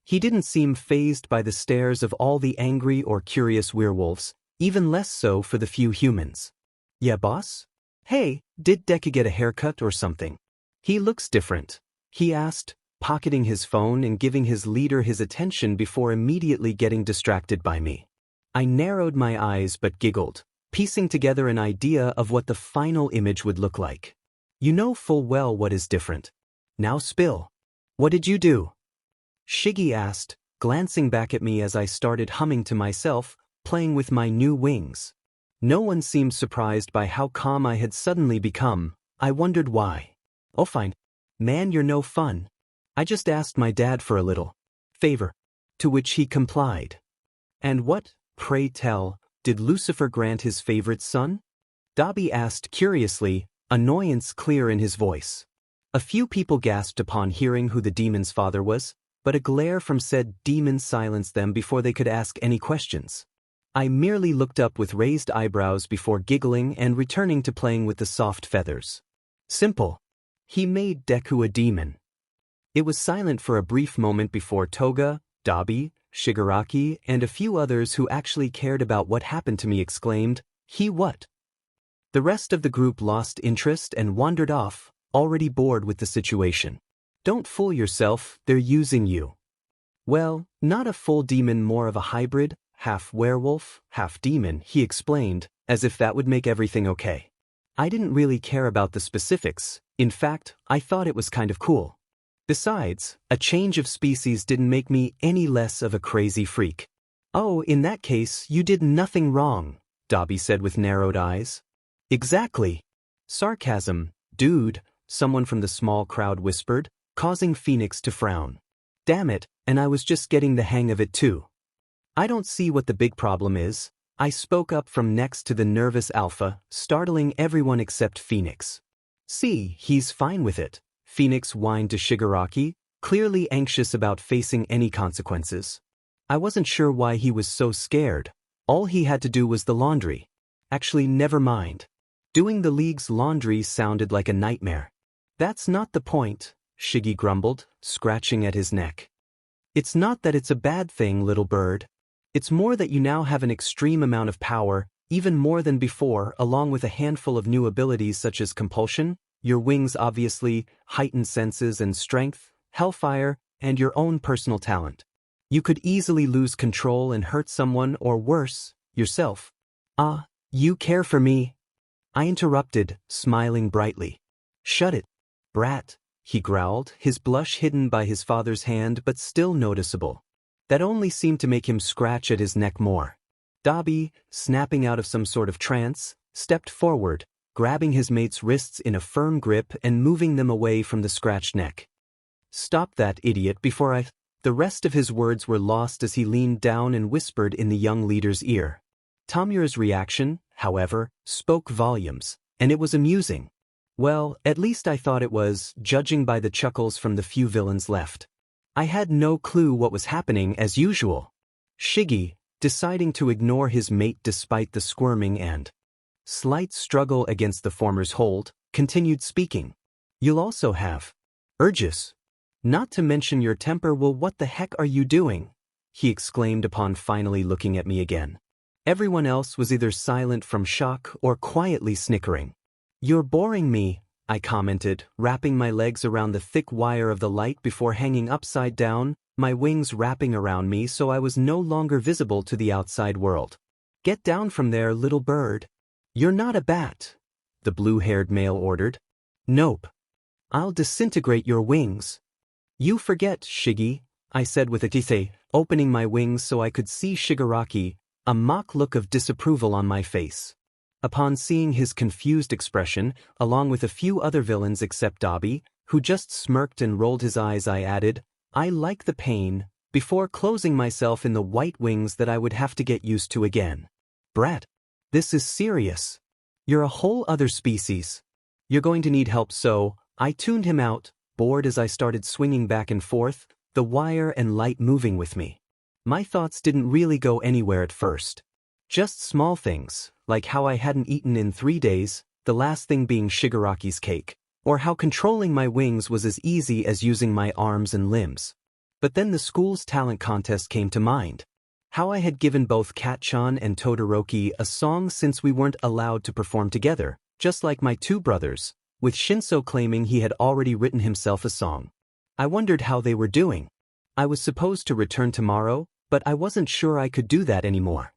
He didn't seem fazed by the stares of all the angry or curious werewolves, even less so for the few humans. Yeah, boss? Hey, did Deku get a haircut or something? He looks different, he asked, pocketing his phone and giving his leader his attention before immediately getting distracted by me. I narrowed my eyes but giggled, piecing together an idea of what the final image would look like. You know full well what is different. Now spill. What did you do? Shiggy asked, glancing back at me as I started humming to myself, playing with my new wings. No one seemed surprised by how calm I had suddenly become. I wondered why. Oh fine. Man, you're no fun. I just asked my dad for a little favor. To which he complied. And what, pray tell, did Lucifer grant his favorite son? Dabi asked curiously, annoyance clear in his voice. A few people gasped upon hearing who the demon's father was, but a glare from said demon silenced them before they could ask any questions. I merely looked up with raised eyebrows before giggling and returning to playing with the soft feathers. Simple. He made Deku a demon. It was silent for a brief moment before Toga, Dabi, Shigaraki, and a few others who actually cared about what happened to me exclaimed, "He what?" The rest of the group lost interest and wandered off, already bored with the situation. Don't fool yourself, they're using you. Well, not a full demon, more of a hybrid, half werewolf, half demon, he explained, as if that would make everything okay. I didn't really care about the specifics, in fact, I thought it was kind of cool. Besides, a change of species didn't make me any less of a crazy freak. Oh, in that case, you did nothing wrong, Dabi said with narrowed eyes. Exactly. Sarcasm, dude, someone from the small crowd whispered, causing Phoenix to frown. Damn it, and I was just getting the hang of it too. I don't see what the big problem is, I spoke up from next to the nervous alpha, startling everyone except Phoenix. See, he's fine with it, Phoenix whined to Shigaraki, clearly anxious about facing any consequences. I wasn't sure why he was so scared. All he had to do was the laundry. Actually, never mind. Doing the league's laundry sounded like a nightmare. That's not the point, Shiggy grumbled, scratching at his neck. It's not that it's a bad thing, little bird. It's more that you now have an extreme amount of power, even more than before, along with a handful of new abilities such as compulsion, your wings obviously, heightened senses and strength, hellfire, and your own personal talent. You could easily lose control and hurt someone or worse, yourself. You care for me? I interrupted, smiling brightly. Shut it, brat, he growled, his blush hidden by his father's hand but still noticeable. That only seemed to make him scratch at his neck more. Dabi, snapping out of some sort of trance, stepped forward, grabbing his mate's wrists in a firm grip and moving them away from the scratched neck. Stop that idiot before I... The rest of his words were lost as he leaned down and whispered in the young leader's ear. Tamura's reaction, however, spoke volumes, and it was amusing. Well, at least I thought it was, judging by the chuckles from the few villains left. I had no clue what was happening as usual. Shiggy, deciding to ignore his mate despite the squirming and slight struggle against the former's hold, continued speaking. You'll also have urges. Not to mention your temper. Well, what the heck are you doing? He exclaimed upon finally looking at me again. Everyone else was either silent from shock or quietly snickering. You're boring me, I commented, wrapping my legs around the thick wire of the light before hanging upside down, my wings wrapping around me so I was no longer visible to the outside world. Get down from there, little bird. You're not a bat, the blue-haired male ordered. Nope. I'll disintegrate your wings. You forget, Shiggy, I said with a tithe, opening my wings so I could see Shigaraki, a mock look of disapproval on my face. Upon seeing his confused expression, along with a few other villains except Dabi, who just smirked and rolled his eyes, I added, I like the pain, before closing myself in the white wings that I would have to get used to again. Brat, this is serious. You're a whole other species. You're going to need help, so I tuned him out, bored as I started swinging back and forth, the wire and light moving with me. My thoughts didn't really go anywhere at first. Just small things, like how I hadn't eaten in 3 days, the last thing being Shigaraki's cake, or how controlling my wings was as easy as using my arms and limbs. But then the school's talent contest came to mind. How I had given both Katchan and Todoroki a song since we weren't allowed to perform together, just like my two brothers, with Shinso claiming he had already written himself a song. I wondered how they were doing. I was supposed to return tomorrow, but I wasn't sure I could do that anymore.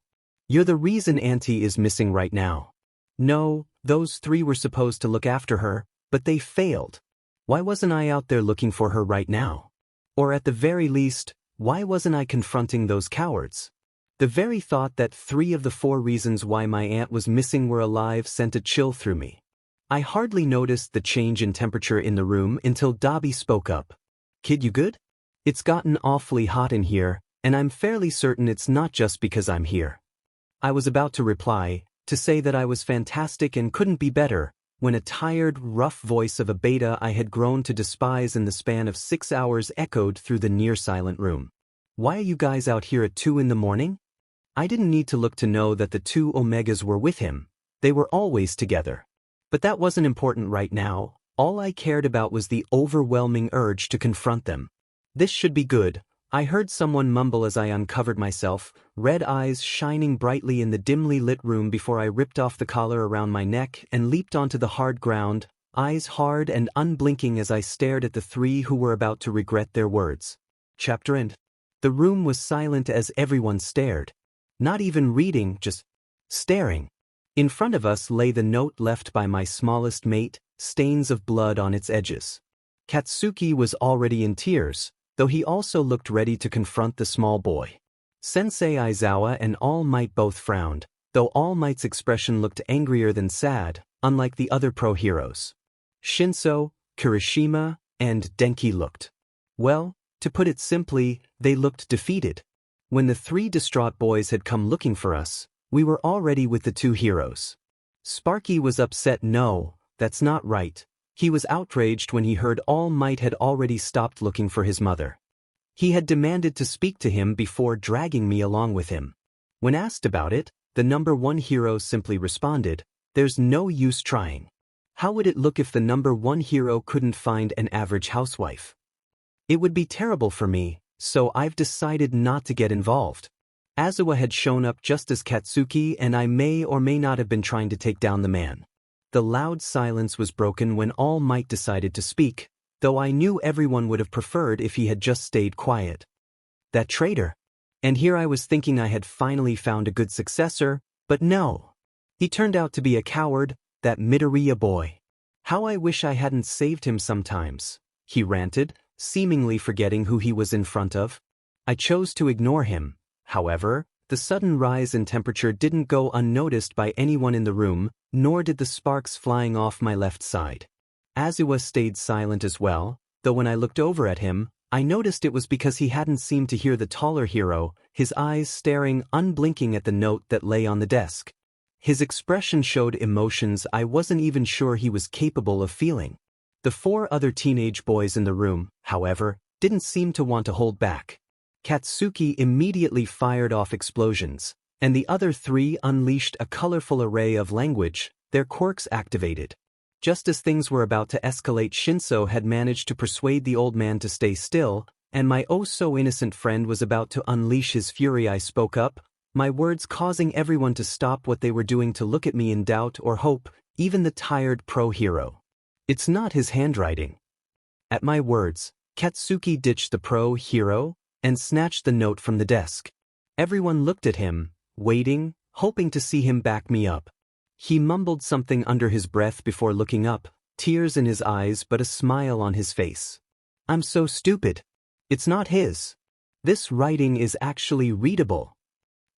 You're the reason Auntie is missing right now. No, those 3 were supposed to look after her, but they failed. Why wasn't I out there looking for her right now? Or at the very least, why wasn't I confronting those cowards? The very thought that 3 of the 4 reasons why my aunt was missing were alive sent a chill through me. I hardly noticed the change in temperature in the room until Dabi spoke up. Kid, you good? It's gotten awfully hot in here, and I'm fairly certain it's not just because I'm here. I was about to reply, to say that I was fantastic and couldn't be better, when a tired, rough voice of a beta I had grown to despise in the span of 6 hours echoed through the near-silent room. Why are you guys out here at 2 in the morning? I didn't need to look to know that the 2 Omegas were with him. They were always together. But that wasn't important right now. All I cared about was the overwhelming urge to confront them. This should be good, I heard someone mumble as I uncovered myself, red eyes shining brightly in the dimly lit room before I ripped off the collar around my neck and leaped onto the hard ground, eyes hard and unblinking as I stared at the 3 who were about to regret their words. Chapter end. The room was silent as everyone stared. Not even reading, just staring. In front of us lay the note left by my smallest mate, stains of blood on its edges. Katsuki was already in tears, though he also looked ready to confront the small boy. Sensei Aizawa and All Might both frowned, though All Might's expression looked angrier than sad, unlike the other pro-heroes. Shinso, Kirishima, and Denki looked. Well, to put it simply, they looked defeated. When the 3 distraught boys had come looking for us, we were already with the 2 heroes. Sparky was upset. No, that's not right. He was outraged when he heard All Might had already stopped looking for his mother. He had demanded to speak to him before dragging me along with him. When asked about it, the number one hero simply responded, "There's no use trying." How would it look if the number one hero couldn't find an average housewife? It would be terrible for me, so I've decided not to get involved. Azuwa had shown up just as Katsuki and I may or may not have been trying to take down the man. The loud silence was broken when All Might decided to speak, though I knew everyone would have preferred if he had just stayed quiet. That traitor. And here I was thinking I had finally found a good successor, but no. He turned out to be a coward, that Midoriya boy. How I wish I hadn't saved him sometimes, he ranted, seemingly forgetting who he was in front of. I chose to ignore him. However, the sudden rise in temperature didn't go unnoticed by anyone in the room, nor did the sparks flying off my left side. Azuwa stayed silent as well, though when I looked over at him, I noticed it was because he hadn't seemed to hear the taller hero, his eyes staring unblinking at the note that lay on the desk. His expression showed emotions I wasn't even sure he was capable of feeling. The four other teenage boys in the room, however, didn't seem to want to hold back. Katsuki immediately fired off explosions, and the other three unleashed a colorful array of language, their quirks activated. Just as things were about to escalate, Shinso had managed to persuade the old man to stay still, and my oh-so-innocent friend was about to unleash his fury. I spoke up, my words causing everyone to stop what they were doing to look at me in doubt or hope, even the tired pro-hero. It's not his handwriting. At my words, Katsuki ditched the pro-hero and snatched the note from the desk. Everyone looked at him, waiting, hoping to see him back me up. He mumbled something under his breath before looking up, tears in his eyes but a smile on his face. I'm so stupid. It's not his. This writing is actually readable.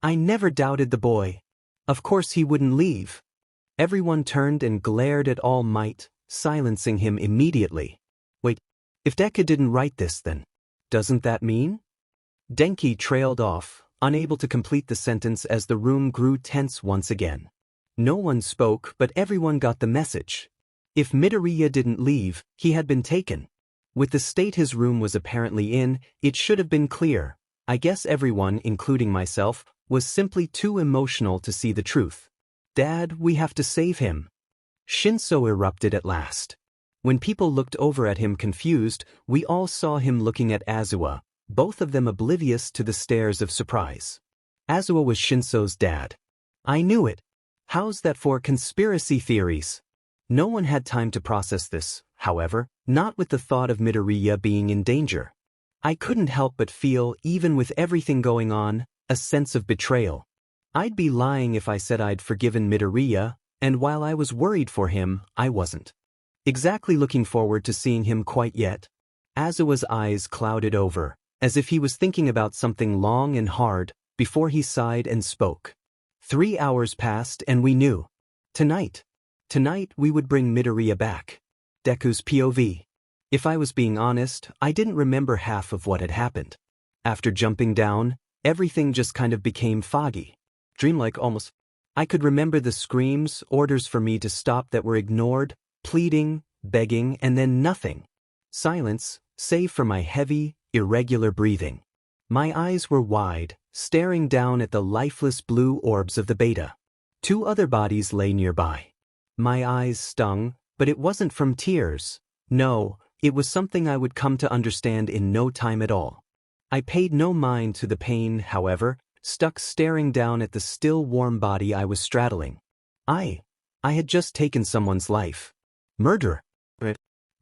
I never doubted the boy. Of course he wouldn't leave. Everyone turned and glared at All Might, silencing him immediately. Wait, if Deku didn't write this then, doesn't that mean? Denki trailed off, unable to complete the sentence as the room grew tense once again. No one spoke, but everyone got the message. If Midoriya didn't leave, he had been taken. With the state his room was apparently in, it should have been clear. I guess everyone, including myself, was simply too emotional to see the truth. Dad, we have to save him. Shinso erupted at last. When people looked over at him confused, we all saw him looking at Azuwa, both of them oblivious to the stares of surprise. Azuwa was Shinso's dad. I knew it. How's that for conspiracy theories? No one had time to process this, however, not with the thought of Midoriya being in danger. I couldn't help but feel, even with everything going on, a sense of betrayal. I'd be lying if I said I'd forgiven Midoriya, and while I was worried for him, I wasn't exactly looking forward to seeing him quite yet. Azuwa's eyes clouded over, as if he was thinking about something long and hard, before he sighed and spoke. 3 hours passed and we knew. Tonight we would bring Midoriya back. Deku's POV. If I was being honest, I didn't remember half of what had happened. After jumping down, everything just kind of became foggy. Dreamlike almost. I could remember the screams, orders for me to stop that were ignored, pleading, begging, and then nothing. Silence, save for my heavy, irregular breathing. My eyes were wide, staring down at the lifeless blue orbs of the beta. 2 other bodies lay nearby. My eyes stung, but it wasn't from tears. No, it was something I would come to understand in no time at all. I paid no mind to the pain, however, stuck staring down at the still warm body I was straddling. I had just taken someone's life. Murder.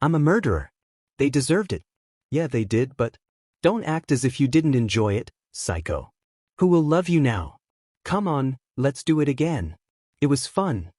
I'm a murderer. They deserved it. Yeah, they did, but don't act as if you didn't enjoy it, psycho. Who will love you now? Come on, let's do it again. It was fun.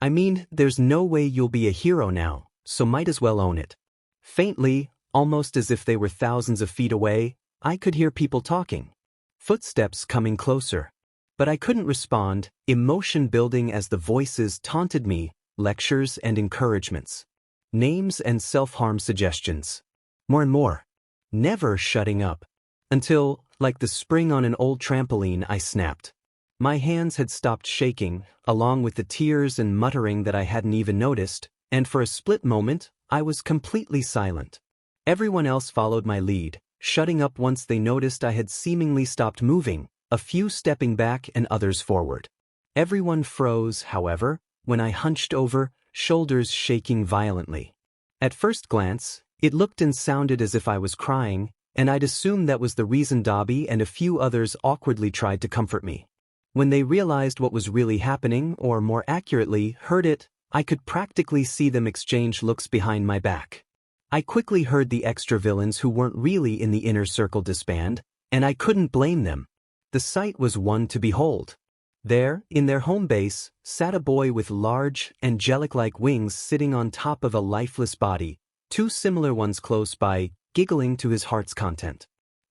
I mean, there's no way you'll be a hero now, so might as well own it. Faintly, almost as if they were thousands of feet away, I could hear people talking. Footsteps coming closer. But I couldn't respond, emotion building as the voices taunted me, lectures and encouragements. Names and self-harm suggestions. More and more. Never shutting up. Until, like the spring on an old trampoline, I snapped. My hands had stopped shaking, along with the tears and muttering that I hadn't even noticed, and for a split moment, I was completely silent. Everyone else followed my lead, shutting up once they noticed I had seemingly stopped moving, a few stepping back and others forward. Everyone froze, however, when I hunched over, shoulders shaking violently. At first glance, it looked and sounded as if I was crying, and I'd assumed that was the reason Dabi and a few others awkwardly tried to comfort me. When they realized what was really happening, or more accurately, heard it, I could practically see them exchange looks behind my back. I quickly heard the extra villains who weren't really in the inner circle disband, and I couldn't blame them. The sight was one to behold. There, in their home base, sat a boy with large, angelic-like wings sitting on top of a lifeless body, two similar ones close by, giggling to his heart's content.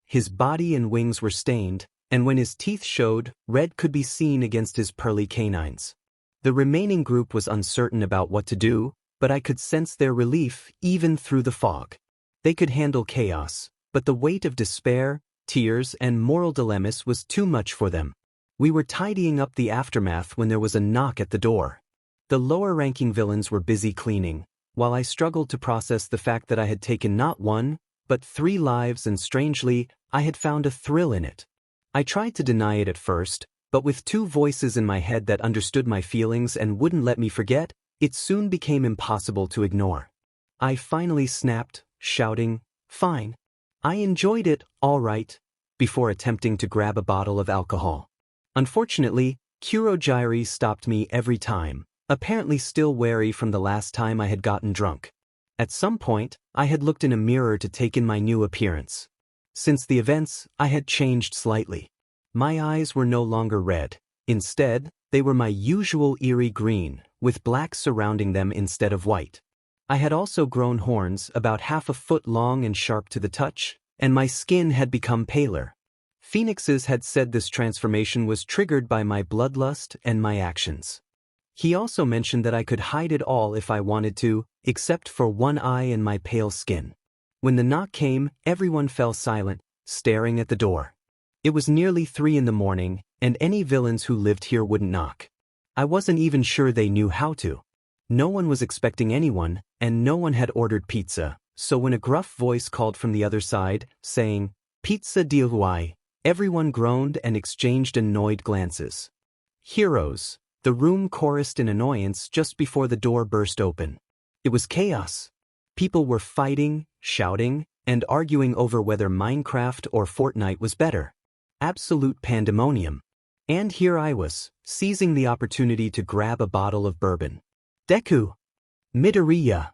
His body and wings were stained, and when his teeth showed, red could be seen against his pearly canines. The remaining group was uncertain about what to do, but I could sense their relief even through the fog. They could handle chaos, but the weight of despair, tears, and moral dilemmas was too much for them. We were tidying up the aftermath when there was a knock at the door. The lower-ranking villains were busy cleaning, while I struggled to process the fact that I had taken not one, but 3 lives, and strangely, I had found a thrill in it. I tried to deny it at first, but with 2 voices in my head that understood my feelings and wouldn't let me forget, it soon became impossible to ignore. I finally snapped, shouting, "Fine. I enjoyed it, all right," before attempting to grab a bottle of alcohol. Unfortunately, Kurogyri stopped me every time, apparently still wary from the last time I had gotten drunk. At some point, I had looked in a mirror to take in my new appearance. Since the events, I had changed slightly. My eyes were no longer red. Instead, they were my usual eerie green, with black surrounding them instead of white. I had also grown horns about half a foot long and sharp to the touch, and my skin had become paler. Phoenixes had said this transformation was triggered by my bloodlust and my actions. He also mentioned that I could hide it all if I wanted to, except for one eye and my pale skin. When the knock came, everyone fell silent, staring at the door. It was nearly 3 in the morning, and any villains who lived here wouldn't knock. I wasn't even sure they knew how to. No one was expecting anyone, and no one had ordered pizza, so when a gruff voice called from the other side, saying, "Pizza DIY," everyone groaned and exchanged annoyed glances. "Heroes," the room chorused in annoyance just before the door burst open. It was chaos. People were fighting, shouting, and arguing over whether Minecraft or Fortnite was better. Absolute pandemonium. And here I was, seizing the opportunity to grab a bottle of bourbon. "Deku Midoriya."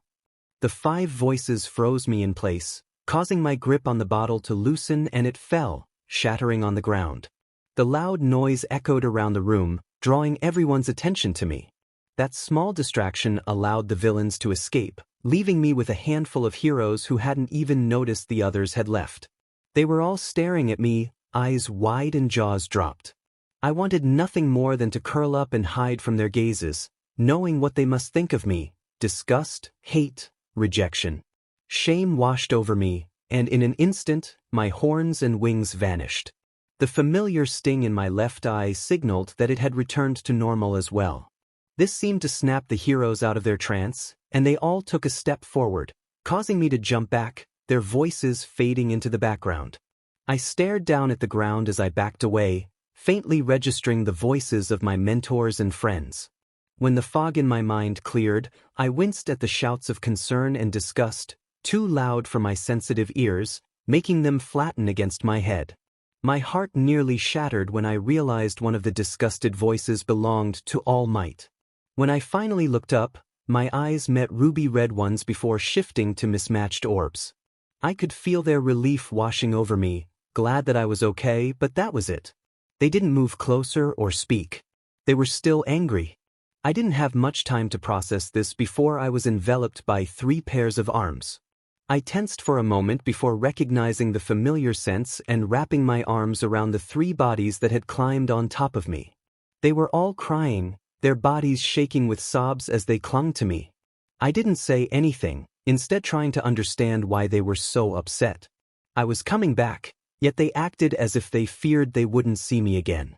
The 5 voices froze me in place, causing my grip on the bottle to loosen, and it fell, shattering on the ground. The loud noise echoed around the room, drawing everyone's attention to me. That small distraction allowed the villains to escape, leaving me with a handful of heroes who hadn't even noticed the others had left. They were all staring at me, eyes wide and jaws dropped. I wanted nothing more than to curl up and hide from their gazes, knowing what they must think of me: disgust, hate, rejection. Shame washed over me, and in an instant, my horns and wings vanished. The familiar sting in my left eye signaled that it had returned to normal as well. This seemed to snap the heroes out of their trance, and they all took a step forward, causing me to jump back, their voices fading into the background. I stared down at the ground as I backed away, faintly registering the voices of my mentors and friends. When the fog in my mind cleared, I winced at the shouts of concern and disgust, too loud for my sensitive ears, making them flatten against my head. My heart nearly shattered when I realized one of the disgusted voices belonged to All Might. When I finally looked up, my eyes met ruby-red ones before shifting to mismatched orbs. I could feel their relief washing over me, glad that I was okay, but that was it. They didn't move closer or speak. They were still angry. I didn't have much time to process this before I was enveloped by 3 pairs of arms. I tensed for a moment before recognizing the familiar sense and wrapping my arms around the 3 bodies that had climbed on top of me. They were all crying, their bodies shaking with sobs as they clung to me. I didn't say anything, instead trying to understand why they were so upset. I was coming back, yet they acted as if they feared they wouldn't see me again.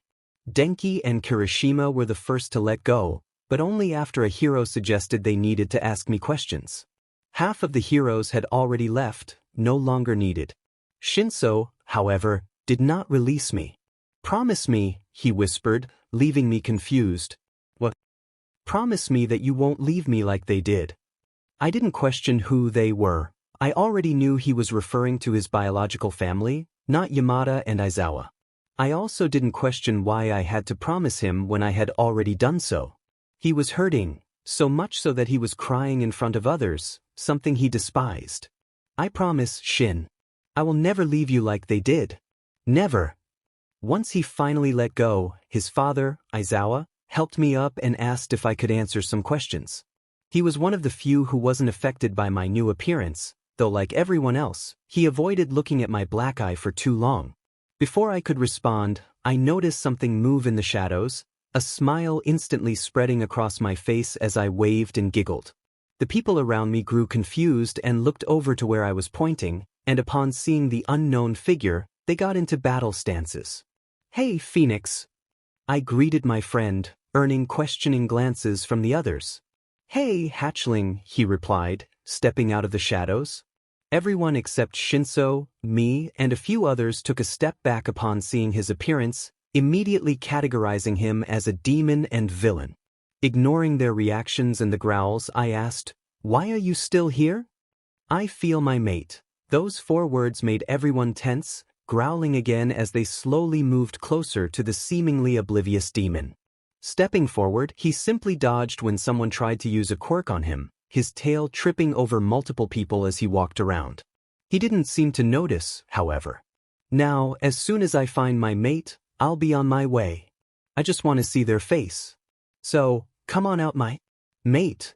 Denki and Kirishima were the first to let go, but only after a hero suggested they needed to ask me questions. Half of the heroes had already left, no longer needed. Shinso, however, did not release me. "Promise me," he whispered, leaving me confused. "What?" "Promise me that you won't leave me like they did." I didn't question who they were. I already knew he was referring to his biological family, not Yamada and Aizawa. I also didn't question why I had to promise him when I had already done so. He was hurting, so much so that he was crying in front of others, something he despised. "I promise, Shin. I will never leave you like they did. Never." Once he finally let go, his father, Aizawa, helped me up and asked if I could answer some questions. He was one of the few who wasn't affected by my new appearance, though like everyone else, he avoided looking at my black eye for too long. Before I could respond, I noticed something move in the shadows, a smile instantly spreading across my face as I waved and giggled. The people around me grew confused and looked over to where I was pointing, and upon seeing the unknown figure, they got into battle stances. "Hey, Phoenix." I greeted my friend, earning questioning glances from the others. "Hey, hatchling," he replied, stepping out of the shadows. Everyone except Shinso, me, and a few others took a step back upon seeing his appearance, immediately categorizing him as a demon and villain. Ignoring their reactions and the growls, I asked, "Why are you still here?" "I feel my mate." Those 4 words made everyone tense, growling again as they slowly moved closer to the seemingly oblivious demon. Stepping forward, he simply dodged when someone tried to use a quirk on him, his tail tripping over multiple people as he walked around. He didn't seem to notice, however. "Now, as soon as I find my mate, I'll be on my way. I just want to see their face. So, come on out, my mate."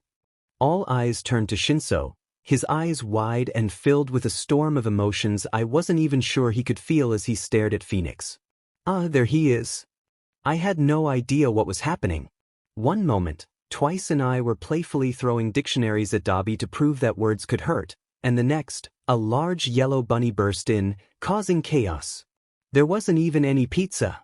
All eyes turned to Shinso, his eyes wide and filled with a storm of emotions I wasn't even sure he could feel as he stared at Phoenix. "Ah, there he is." I had no idea what was happening. One moment, Twice and I were playfully throwing dictionaries at Dabi to prove that words could hurt, and the next, a large yellow bunny burst in, causing chaos. There wasn't even any pizza.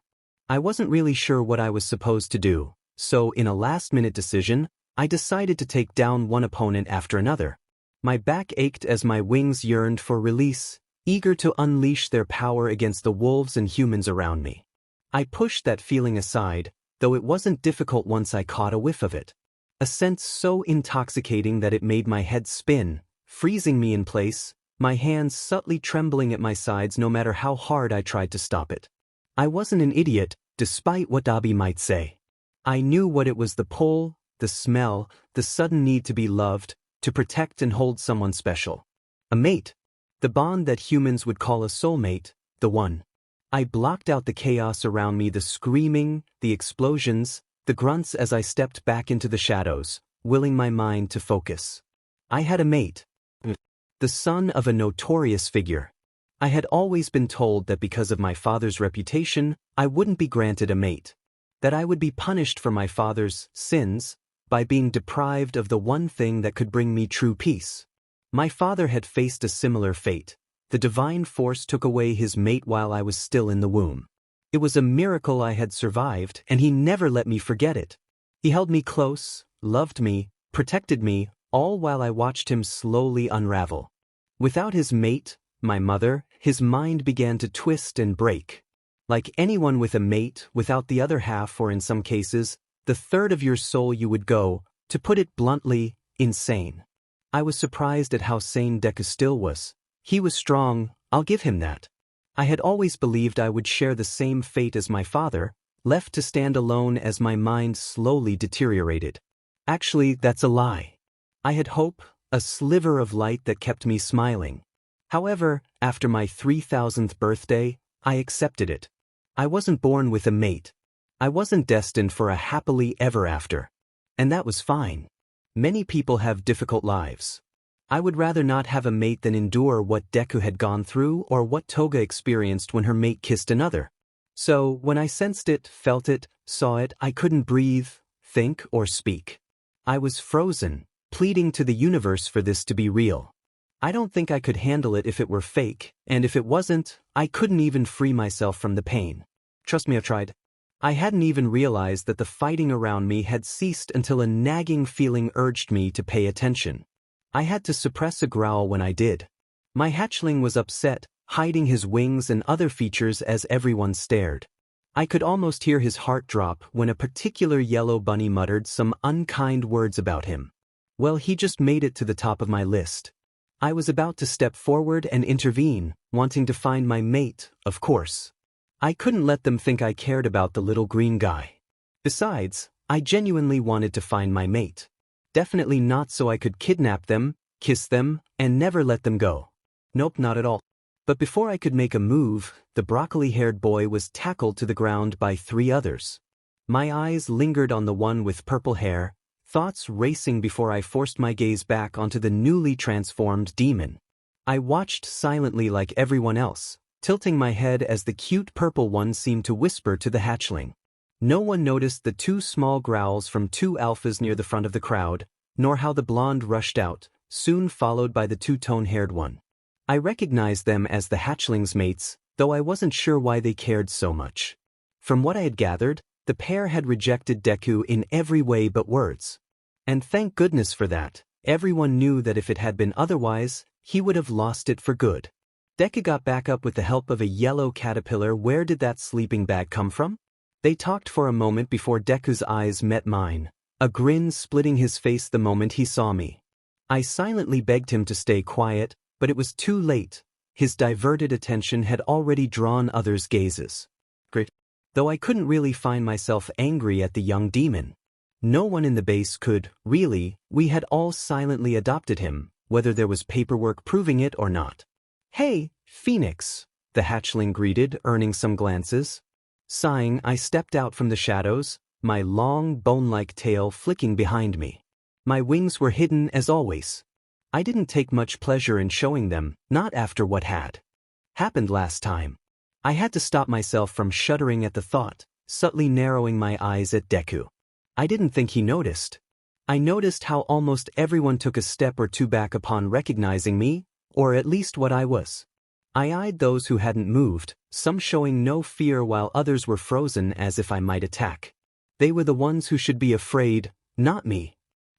I wasn't really sure what I was supposed to do, so in a last-minute decision, I decided to take down one opponent after another. My back ached as my wings yearned for release, eager to unleash their power against the wolves and humans around me. I pushed that feeling aside, though it wasn't difficult once I caught a whiff of it. A scent so intoxicating that it made my head spin, freezing me in place, my hands subtly trembling at my sides no matter how hard I tried to stop it. I wasn't an idiot, despite what Dabi might say. I knew what it was: the pull, the smell, the sudden need to be loved, to protect and hold someone special. A mate. The bond that humans would call a soulmate, the one. I blocked out the chaos around me, the screaming, the explosions, the grunts as I stepped back into the shadows, willing my mind to focus. I had a mate. The son of a notorious figure. I had always been told that because of my father's reputation, I wouldn't be granted a mate. That I would be punished for my father's sins by being deprived of the one thing that could bring me true peace. My father had faced a similar fate. The divine force took away his mate while I was still in the womb. It was a miracle I had survived, and he never let me forget it. He held me close, loved me, protected me, all while I watched him slowly unravel. Without his mate, my mother, his mind began to twist and break. Like anyone with a mate, without the other half, or in some cases, the third of your soul, you would go, to put it bluntly, insane. I was surprised at how sane Deku still was. He was strong, I'll give him that. I had always believed I would share the same fate as my father, left to stand alone as my mind slowly deteriorated. Actually, that's a lie. I had hope, a sliver of light that kept me smiling. However, after my 3000th birthday, I accepted it. I wasn't born with a mate. I wasn't destined for a happily ever after. And that was fine. Many people have difficult lives. I would rather not have a mate than endure what Deku had gone through or what Toga experienced when her mate kissed another. So, when I sensed it, felt it, saw it, I couldn't breathe, think, or speak. I was frozen, pleading to the universe for this to be real. I don't think I could handle it if it were fake, and if it wasn't, I couldn't even free myself from the pain. Trust me, I've tried. I hadn't even realized that the fighting around me had ceased until a nagging feeling urged me to pay attention. I had to suppress a growl when I did. My hatchling was upset, hiding his wings and other features as everyone stared. I could almost hear his heart drop when a particular yellow bunny muttered some unkind words about him. Well, he just made it to the top of my list. I was about to step forward and intervene, wanting to find my mate, of course. I couldn't let them think I cared about the little green guy. Besides, I genuinely wanted to find my mate. Definitely not so I could kidnap them, kiss them, and never let them go. Nope, not at all. But before I could make a move, the broccoli-haired boy was tackled to the ground by 3 others. My eyes lingered on the one with purple hair, thoughts racing before I forced my gaze back onto the newly transformed demon. I watched silently like everyone else, tilting my head as the cute purple one seemed to whisper to the hatchling. No one noticed the 2 small growls from 2 alphas near the front of the crowd, nor how the blonde rushed out, soon followed by the 2-tone-haired one. I recognized them as the hatchling's mates, though I wasn't sure why they cared so much. From what I had gathered, the pair had rejected Deku in every way but words. And thank goodness for that. Everyone knew that if it had been otherwise, he would have lost it for good. Deku got back up with the help of a yellow caterpillar. Where did that sleeping bag come from? They talked for a moment before Deku's eyes met mine, a grin splitting his face the moment he saw me. I silently begged him to stay quiet, but it was too late. His diverted attention had already drawn others' gazes. Great. Though I couldn't really find myself angry at the young demon. No one in the base could, really. We had all silently adopted him, whether there was paperwork proving it or not. Hey, Phoenix, the hatchling greeted, earning some glances. Sighing, I stepped out from the shadows, my long, bone-like tail flicking behind me. My wings were hidden as always. I didn't take much pleasure in showing them, not after what had happened last time. I had to stop myself from shuddering at the thought, subtly narrowing my eyes at Deku. I didn't think he noticed. I noticed how almost everyone took a step or 2 back upon recognizing me, or at least what I was. I eyed those who hadn't moved, some showing no fear while others were frozen as if I might attack. They were the ones who should be afraid, not me.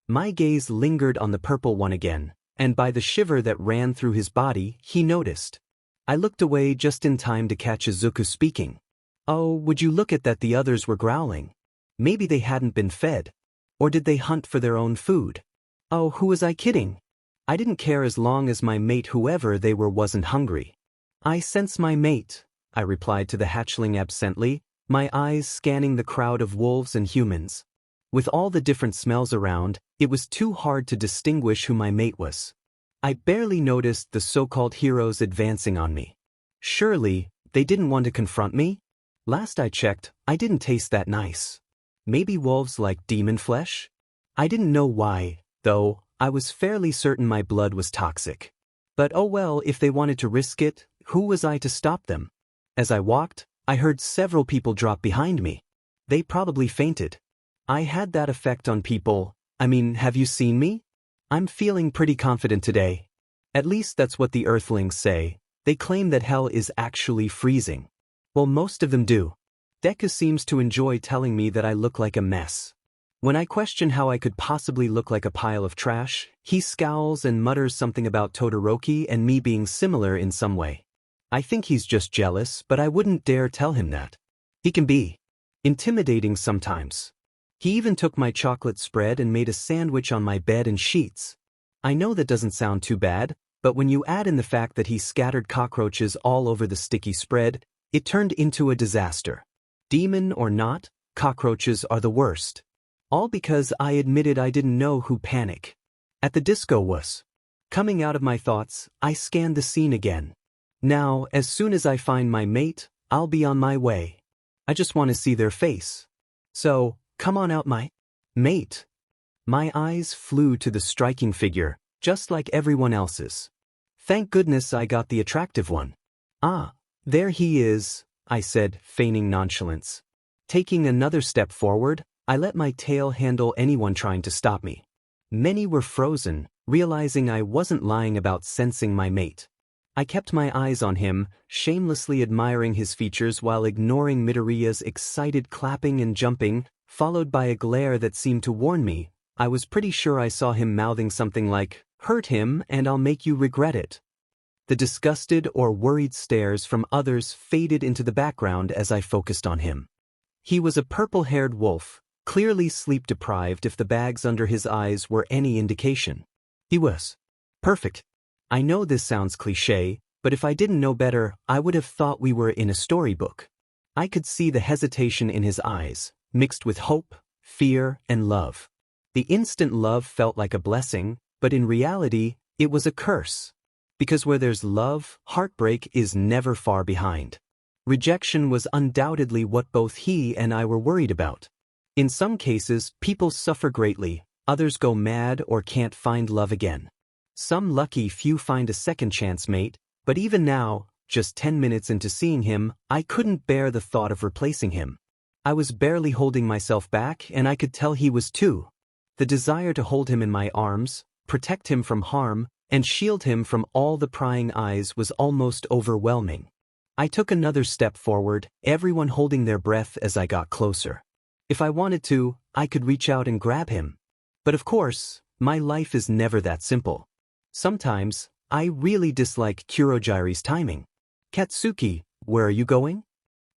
My gaze lingered on the purple one again, and by the shiver that ran through his body, he noticed. I looked away just in time to catch Izuku speaking. Oh, would you look at that, the others were growling. Maybe they hadn't been fed. Or did they hunt for their own food? Oh, who was I kidding? I didn't care as long as my mate, whoever they were, wasn't hungry. I sense my mate, I replied to the hatchling absently, my eyes scanning the crowd of wolves and humans. With all the different smells around, it was too hard to distinguish who my mate was. I barely noticed the so-called heroes advancing on me. Surely, they didn't want to confront me? Last I checked, I didn't taste that nice. Maybe wolves like demon flesh? I didn't know why, though. I was fairly certain my blood was toxic. But oh well, if they wanted to risk it, who was I to stop them? As I walked, I heard several people drop behind me. They probably fainted. I had that effect on people. I mean, have you seen me? I'm feeling pretty confident today. At least that's what the Earthlings say. They claim that hell is actually freezing. Well, most of them do. Deku seems to enjoy telling me that I look like a mess. When I question how I could possibly look like a pile of trash, he scowls and mutters something about Todoroki and me being similar in some way. I think he's just jealous, but I wouldn't dare tell him that. He can be intimidating sometimes. He even took my chocolate spread and made a sandwich on my bed and sheets. I know that doesn't sound too bad, but when you add in the fact that he scattered cockroaches all over the sticky spread, it turned into a disaster. Demon or not, cockroaches are the worst. All because I admitted I didn't know who Panic at the disco was. Coming out of my thoughts, I scanned the scene again. Now, as soon as I find my mate, I'll be on my way. I just want to see their face. So, come on out, my mate. My eyes flew to the striking figure, just like everyone else's. Thank goodness I got the attractive one. Ah, there he is, I said, feigning nonchalance. Taking another step forward, I let my tail handle anyone trying to stop me. Many were frozen, realizing I wasn't lying about sensing my mate. I kept my eyes on him, shamelessly admiring his features while ignoring Midoriya's excited clapping and jumping, followed by a glare that seemed to warn me. I was pretty sure I saw him mouthing something like, "Hurt him and I'll make you regret it." The disgusted or worried stares from others faded into the background as I focused on him. He was a purple-haired wolf, clearly sleep-deprived if the bags under his eyes were any indication. He was perfect. I know this sounds cliché, but if I didn't know better, I would have thought we were in a storybook. I could see the hesitation in his eyes, mixed with hope, fear, and love. The instant love felt like a blessing, but in reality, it was a curse. Because where there's love, heartbreak is never far behind. Rejection was undoubtedly what both he and I were worried about. In some cases, people suffer greatly, others go mad or can't find love again. Some lucky few find a second-chance mate, but even now, just 10 minutes into seeing him, I couldn't bear the thought of replacing him. I was barely holding myself back, and I could tell he was too. The desire to hold him in my arms, protect him from harm, and shield him from all the prying eyes was almost overwhelming. I took another step forward, everyone holding their breath as I got closer. If I wanted to, I could reach out and grab him. But of course, my life is never that simple. Sometimes, I really dislike Kurogiri's timing. "Katsuki, where are you going?"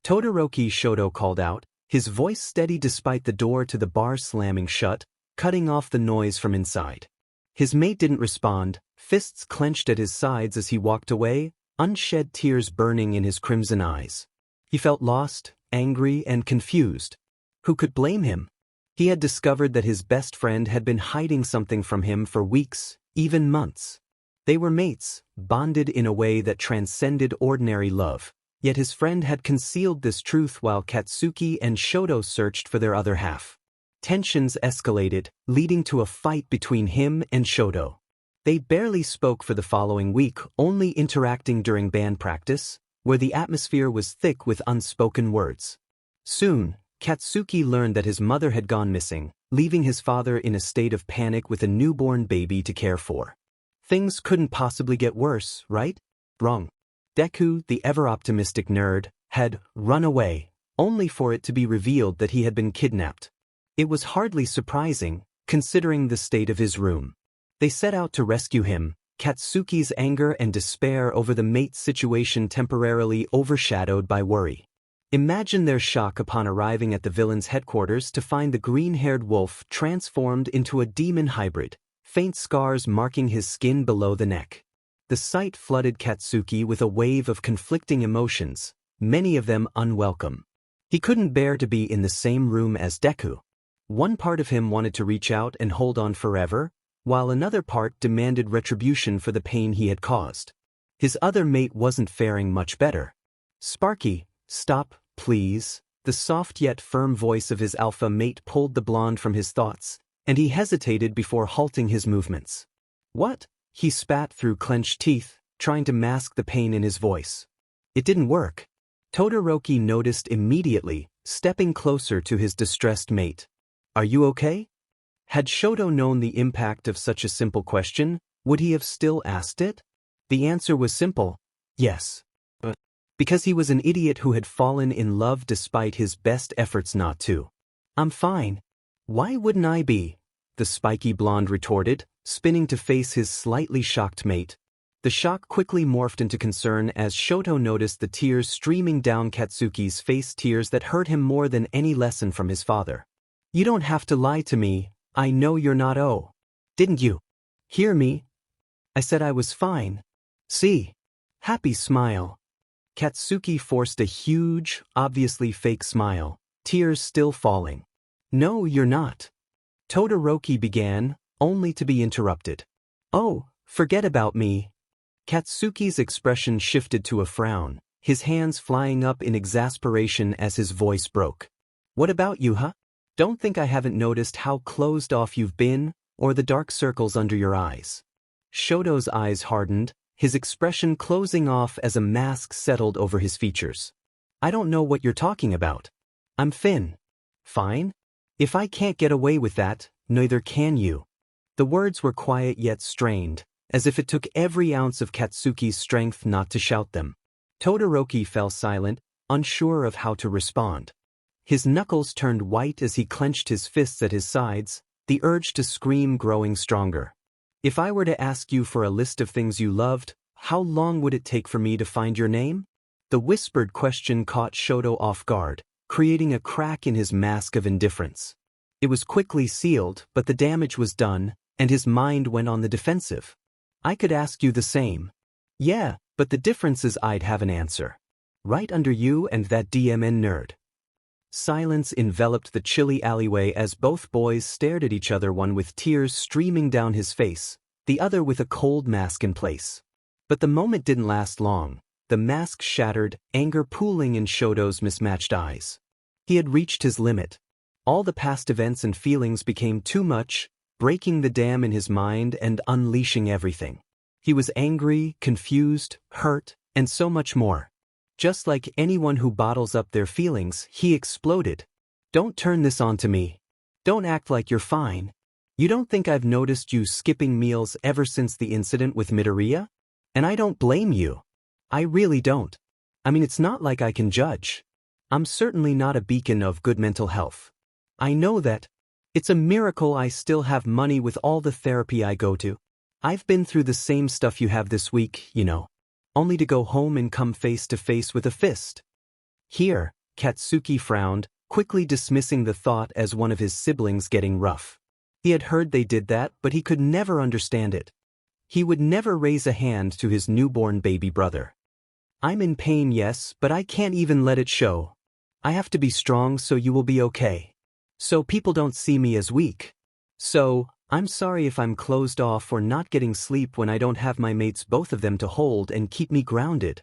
Todoroki Shoto called out, his voice steady despite the door to the bar slamming shut, cutting off the noise from inside. His mate didn't respond, fists clenched at his sides as he walked away, unshed tears burning in his crimson eyes. He felt lost, angry, and confused. Who could blame him? He had discovered that his best friend had been hiding something from him for weeks, even months. They were mates, bonded in a way that transcended ordinary love, yet his friend had concealed this truth while Katsuki and Shoto searched for their other half. Tensions escalated, leading to a fight between him and Shoto. They barely spoke for the following week, only interacting during band practice, where the atmosphere was thick with unspoken words. Soon, Katsuki learned that his mother had gone missing, leaving his father in a state of panic with a newborn baby to care for. Things couldn't possibly get worse, right? Wrong. Deku, the ever-optimistic nerd, had run away, only for it to be revealed that he had been kidnapped. It was hardly surprising, considering the state of his room. They set out to rescue him, Katsuki's anger and despair over the mate's situation temporarily overshadowed by worry. Imagine their shock upon arriving at the villain's headquarters to find the green-haired wolf transformed into a demon hybrid, faint scars marking his skin below the neck. The sight flooded Katsuki with a wave of conflicting emotions, many of them unwelcome. He couldn't bear to be in the same room as Deku. One part of him wanted to reach out and hold on forever, while another part demanded retribution for the pain he had caused. His other mate wasn't faring much better. "Sparky, stop, please." The soft yet firm voice of his alpha mate pulled the blonde from his thoughts, and he hesitated before halting his movements. "What?" He spat through clenched teeth, trying to mask the pain in his voice. It didn't work. Todoroki noticed immediately, stepping closer to his distressed mate. "Are you okay?" Had Shoto known the impact of such a simple question, would he have still asked it? The answer was simple: yes. Because he was an idiot who had fallen in love despite his best efforts not to. "I'm fine. Why wouldn't I be?" the spiky blonde retorted, spinning to face his slightly shocked mate. The shock quickly morphed into concern as Shoto noticed the tears streaming down Katsuki's face, tears that hurt him more than any lesson from his father. "You don't have to lie to me, I know you're not. Oh. Didn't you hear me? I said I was fine. See? Happy smile." Katsuki forced a huge, obviously fake smile, tears still falling. "No, you're not." Todoroki began, only to be interrupted. "Oh, forget about me." Katsuki's expression shifted to a frown, his hands flying up in exasperation as his voice broke. "What about you, huh? Don't think I haven't noticed how closed off you've been, or the dark circles under your eyes." Shoto's eyes hardened, his expression closing off as a mask settled over his features. "I don't know what you're talking about. I'm Finn." "Fine? If I can't get away with that, neither can you." The words were quiet yet strained, as if it took every ounce of Katsuki's strength not to shout them. Todoroki fell silent, unsure of how to respond. His knuckles turned white as he clenched his fists at his sides, the urge to scream growing stronger. If I were to ask you for a list of things you loved, how long would it take for me to find your name? The whispered question caught Shoto off guard, creating a crack in his mask of indifference. It was quickly sealed, but the damage was done, and his mind went on the defensive. I could ask you the same. Yeah, but the difference is I'd have an answer. Right under you and that DMN nerd. Silence enveloped the chilly alleyway as both boys stared at each other, one with tears streaming down his face, the other with a cold mask in place. But the moment didn't last long. The mask shattered, anger pooling in Shoto's mismatched eyes. He had reached his limit. All the past events and feelings became too much, breaking the dam in his mind and unleashing everything. He was angry, confused, hurt, and so much more. Just like anyone who bottles up their feelings, he exploded. Don't turn this on to me. Don't act like you're fine. You don't think I've noticed you skipping meals ever since the incident with Midoriya? And I don't blame you. I really don't. I mean, it's not like I can judge. I'm certainly not a beacon of good mental health. I know that. It's a miracle I still have money with all the therapy I go to. I've been through the same stuff you have this week, you know. Only to go home and come face to face with a fist. Here, Katsuki frowned, quickly dismissing the thought as one of his siblings getting rough. He had heard they did that, but he could never understand it. He would never raise a hand to his newborn baby brother. I'm in pain, yes, but I can't even let it show. I have to be strong so you will be okay. So people don't see me as weak. So, I'm sorry if I'm closed off or not getting sleep when I don't have my mates, both of them, to hold and keep me grounded.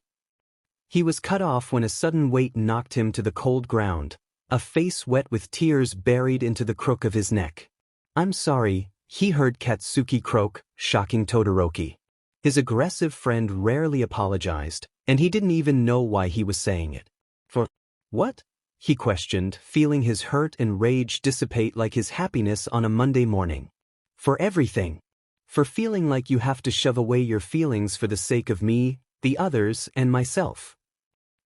He was cut off when a sudden weight knocked him to the cold ground, a face wet with tears buried into the crook of his neck. I'm sorry, he heard Katsuki croak, shocking Todoroki. His aggressive friend rarely apologized, and he didn't even know why he was saying it. For what? He questioned, feeling his hurt and rage dissipate like his happiness on a Monday morning. For everything. For feeling like you have to shove away your feelings for the sake of me, the others, and myself.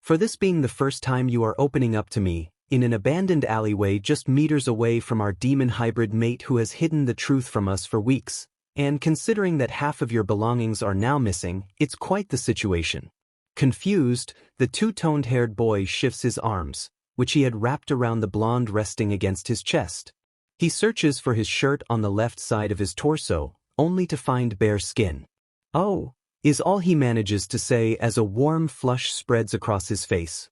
For this being the first time you are opening up to me, in an abandoned alleyway just meters away from our demon hybrid mate who has hidden the truth from us for weeks, and considering that half of your belongings are now missing, it's quite the situation. Confused, the two-toned-haired boy shifts his arms, which he had wrapped around the blonde resting against his chest. He searches for his shirt on the left side of his torso, only to find bare skin. Oh, is all he manages to say as a warm flush spreads across his face.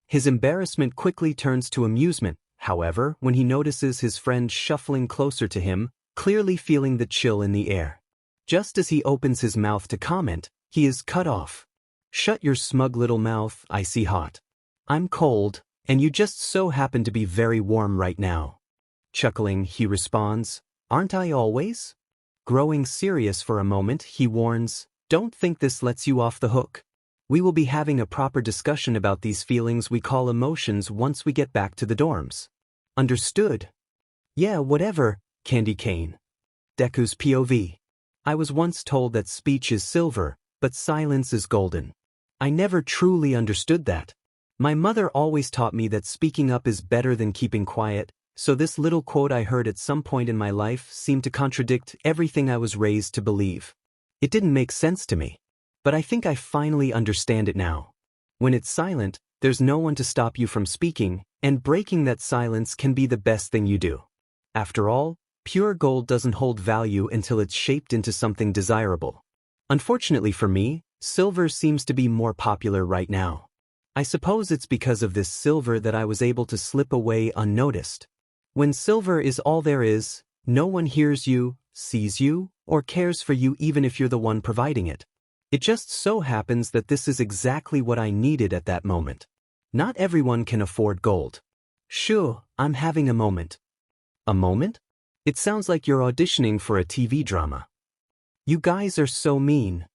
His embarrassment quickly turns to amusement, however, when he notices his friend shuffling closer to him, clearly feeling the chill in the air. Just as he opens his mouth to comment, he is cut off. Shut your smug little mouth, icy hot. I'm cold, and you just so happen to be very warm right now. Chuckling, he responds, aren't I always? Growing serious for a moment, he warns, don't think this lets you off the hook. We will be having a proper discussion about these feelings we call emotions once we get back to the dorms. Understood? Yeah, whatever, Candy Cane. Deku's POV. I was once told that speech is silver, but silence is golden. I never truly understood that. My mother always taught me that speaking up is better than keeping quiet, so this little quote I heard at some point in my life seemed to contradict everything I was raised to believe. It didn't make sense to me. But I think I finally understand it now. When it's silent, there's no one to stop you from speaking, and breaking that silence can be the best thing you do. After all, pure gold doesn't hold value until it's shaped into something desirable. Unfortunately for me, silver seems to be more popular right now. I suppose it's because of this silver that I was able to slip away unnoticed. When silver is all there is, no one hears you, sees you, or cares for you even if you're the one providing it. It just so happens that this is exactly what I needed at that moment. Not everyone can afford gold. Sure, I'm having a moment. A moment? It sounds like you're auditioning for a TV drama. You guys are so mean.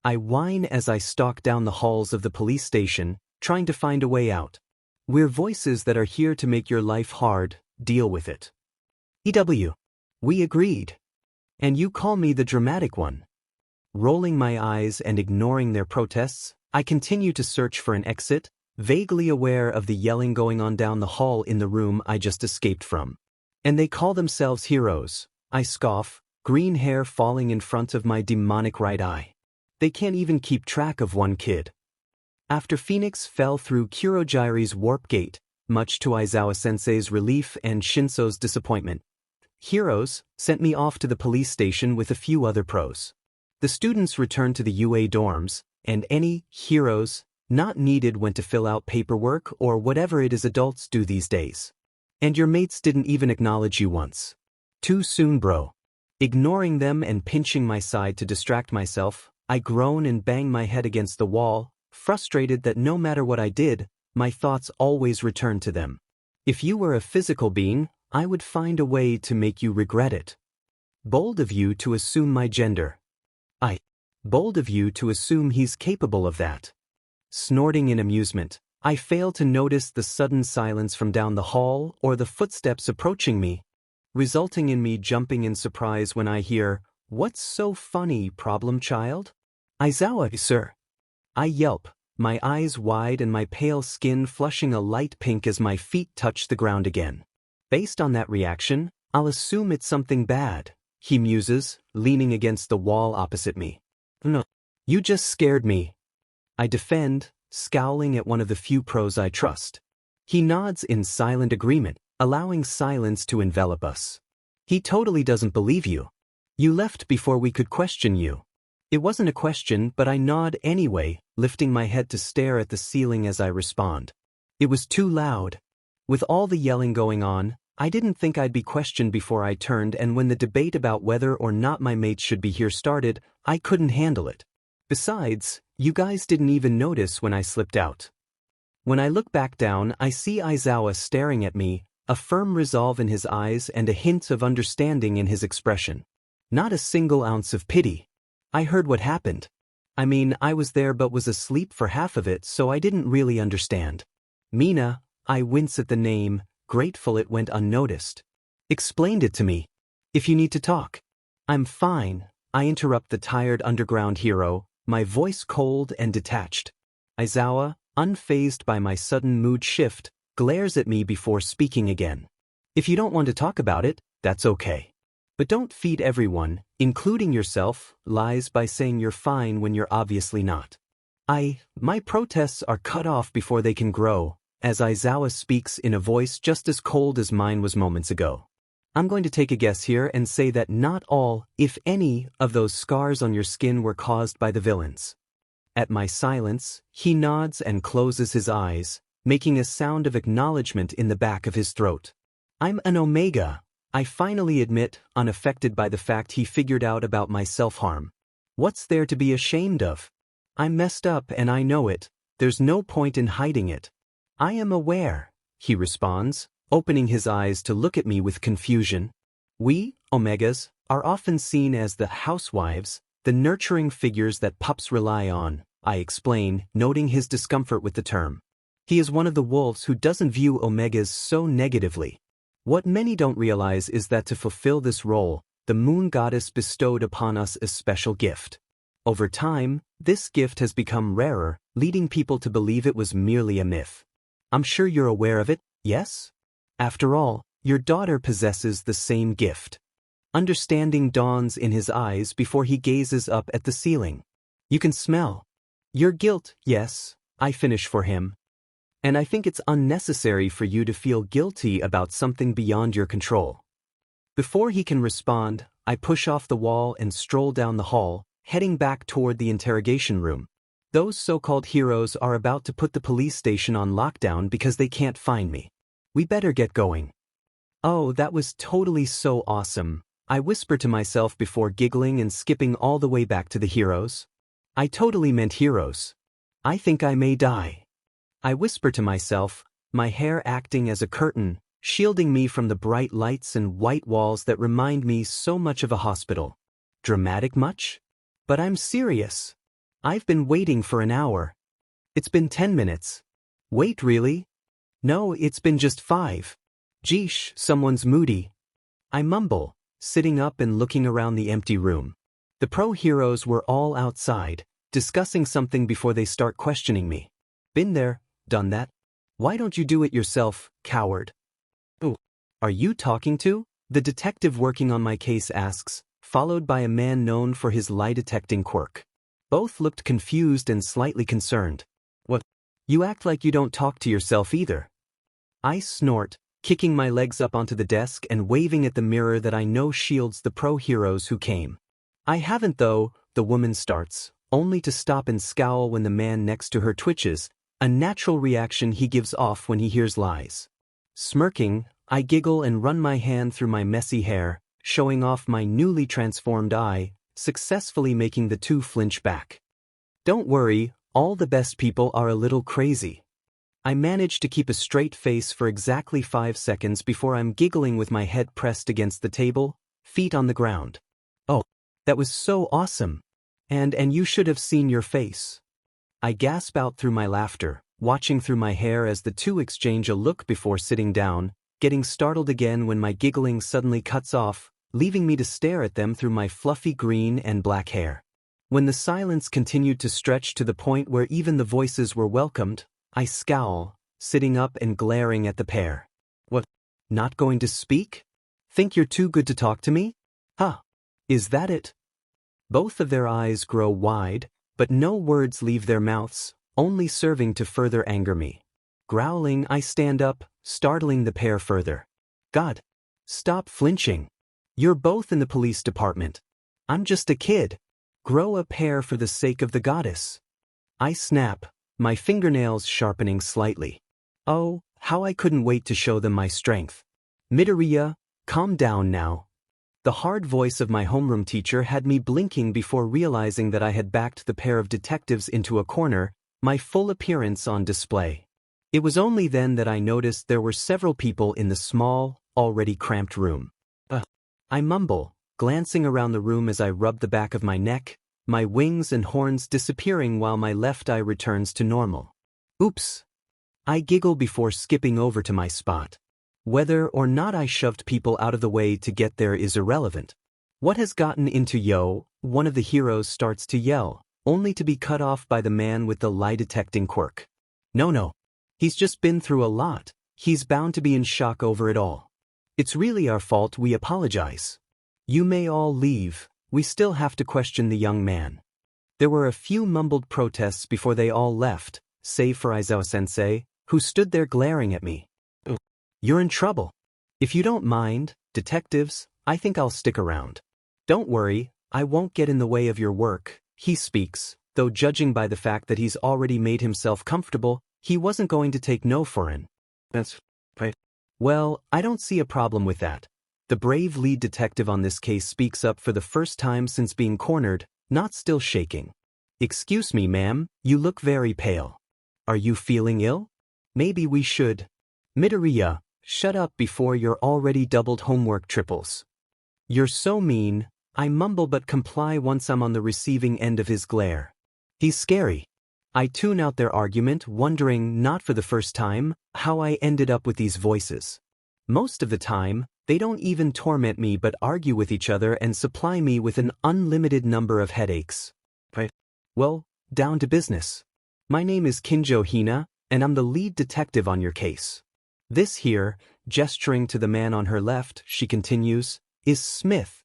I whine as I stalk down the halls of the police station, trying to find a way out. We're voices that are here to make your life hard, deal with it. EW. We agreed. And you call me the dramatic one. Rolling my eyes and ignoring their protests, I continue to search for an exit, vaguely aware of the yelling going on down the hall in the room I just escaped from. And they call themselves heroes, I scoff, green hair falling in front of my demonic right eye. They can't even keep track of one kid. After Phoenix fell through Kurogiri's warp gate, much to Aizawa-sensei's relief and Shinso's disappointment, Heroes sent me off to the police station with a few other pros. The students returned to the UA dorms, and any heroes not needed went to fill out paperwork or whatever it is adults do these days. And your mates didn't even acknowledge you once. Too soon, bro. Ignoring them and pinching my side to distract myself, I groan and bang my head against the wall, frustrated that no matter what I did, my thoughts always returned to them. If you were a physical being, I would find a way to make you regret it. Bold of you to assume my gender. Bold of you to assume he's capable of that. Snorting in amusement, I fail to notice the sudden silence from down the hall or the footsteps approaching me, resulting in me jumping in surprise when I hear, "What's so funny, problem child?" "Aizawa, sir." I yelp, my eyes wide and my pale skin flushing a light pink as my feet touch the ground again. Based on that reaction, I'll assume it's something bad, he muses, leaning against the wall opposite me. "No, you just scared me," I defend, scowling at one of the few pros I trust. He nods in silent agreement, allowing silence to envelop us. "He totally doesn't believe you. You left before we could question you." It wasn't a question, but I nod anyway, lifting my head to stare at the ceiling as I respond. It was too loud. With all the yelling going on, I didn't think I'd be questioned before I turned, and when the debate about whether or not my mates should be here started, I couldn't handle it. Besides, you guys didn't even notice when I slipped out. When I look back down, I see Aizawa staring at me, a firm resolve in his eyes and a hint of understanding in his expression. Not a single ounce of pity. I heard what happened. I mean, I was there but was asleep for half of it, so I didn't really understand. Mina, I wince at the name, grateful it went unnoticed. Explained it to me. If you need to talk. I'm fine, I interrupt the tired underground hero, my voice cold and detached. Aizawa, unfazed by my sudden mood shift, glares at me before speaking again. If you don't want to talk about it, that's okay. But don't feed everyone, including yourself, lies by saying you're fine when you're obviously not. My protests are cut off before they can grow, as Aizawa speaks in a voice just as cold as mine was moments ago. I'm going to take a guess here and say that not all, if any, of those scars on your skin were caused by the villains. At my silence, he nods and closes his eyes, making a sound of acknowledgement in the back of his throat. I'm an Omega, I finally admit, unaffected by the fact he figured out about my self-harm. What's there to be ashamed of? I'm messed up and I know it, there's no point in hiding it. I am aware, he responds, opening his eyes to look at me with confusion. We, Omegas, are often seen as the housewives, the nurturing figures that pups rely on, I explain, noting his discomfort with the term. He is one of the wolves who doesn't view Omegas so negatively. What many don't realize is that to fulfill this role, the moon goddess bestowed upon us a special gift. Over time, this gift has become rarer, leading people to believe it was merely a myth. I'm sure you're aware of it, yes? After all, your daughter possesses the same gift. Understanding dawns in his eyes before he gazes up at the ceiling. You can smell. Your guilt, yes, I finish for him. And I think it's unnecessary for you to feel guilty about something beyond your control. Before he can respond, I push off the wall and stroll down the hall, heading back toward the interrogation room. Those so-called heroes are about to put the police station on lockdown because they can't find me. We better get going. Oh, that was totally so awesome, I whisper to myself before giggling and skipping all the way back to the heroes. I totally meant heroes. I think I may die. I whisper to myself, my hair acting as a curtain, shielding me from the bright lights and white walls that remind me so much of a hospital. Dramatic much? But I'm serious. I've been waiting for an hour. It's been 10 minutes. Wait, really? No, it's been just 5. Geesh, someone's moody. I mumble, sitting up and looking around the empty room. The pro heroes were all outside, discussing something before they start questioning me. Been there, done that. Why don't you do it yourself, coward? Ooh. Are you talking to? The detective working on my case asks, followed by a man known for his lie-detecting quirk. Both looked confused and slightly concerned. What? You act like you don't talk to yourself either. I snort, kicking my legs up onto the desk and waving at the mirror that I know shields the pro heroes who came. I haven't though, the woman starts, only to stop and scowl when the man next to her twitches, a natural reaction he gives off when he hears lies. Smirking, I giggle and run my hand through my messy hair, showing off my newly transformed eye, successfully making the two flinch back. Don't worry, all the best people are a little crazy. I manage to keep a straight face for exactly 5 seconds before I'm giggling with my head pressed against the table, feet on the ground. Oh, that was so awesome. And you should have seen your face. I gasp out through my laughter, watching through my hair as the two exchange a look before sitting down, getting startled again when my giggling suddenly cuts off, leaving me to stare at them through my fluffy green and black hair. When the silence continued to stretch to the point where even the voices were welcomed, I scowl, sitting up and glaring at the pair. What? Not going to speak? Think you're too good to talk to me? Huh. Is that it? Both of their eyes grow wide, but no words leave their mouths, only serving to further anger me. Growling, I stand up, startling the pair further. God. Stop flinching. You're both in the police department. I'm just a kid. Grow a pair for the sake of the goddess. I snap, my fingernails sharpening slightly. Oh, how I couldn't wait to show them my strength. Midoriya, calm down now. The hard voice of my homeroom teacher had me blinking before realizing that I had backed the pair of detectives into a corner, my full appearance on display. It was only then that I noticed there were several people in the small, already cramped room. I mumble, glancing around the room as I rub the back of my neck, my wings and horns disappearing while my left eye returns to normal. Oops. I giggle before skipping over to my spot. Whether or not I shoved people out of the way to get there is irrelevant. What has gotten into yo? One of the heroes starts to yell, only to be cut off by the man with the lie-detecting quirk. No. He's just been through a lot. He's bound to be in shock over it all. It's really our fault, we apologize. You may all leave, we still have to question the young man. There were a few mumbled protests before they all left, save for Aizawa-sensei, who stood there glaring at me. You're in trouble. If you don't mind, detectives, I think I'll stick around. Don't worry, I won't get in the way of your work, he speaks, though judging by the fact that he's already made himself comfortable, he wasn't going to take no for an. That's right. Well, I don't see a problem with that. The brave lead detective on this case speaks up for the first time since being cornered, not still shaking. Excuse me, ma'am, you look very pale. Are you feeling ill? Maybe we should. Midoriya, shut up before your already doubled homework triples. You're so mean, I mumble but comply once I'm on the receiving end of his glare. He's scary. I tune out their argument, wondering, not for the first time, how I ended up with these voices. Most of the time, they don't even torment me but argue with each other and supply me with an unlimited number of headaches. Right. Well, down to business. My name is Kinjo Hina, and I'm the lead detective on your case. This here, gesturing to the man on her left, she continues, is Smith.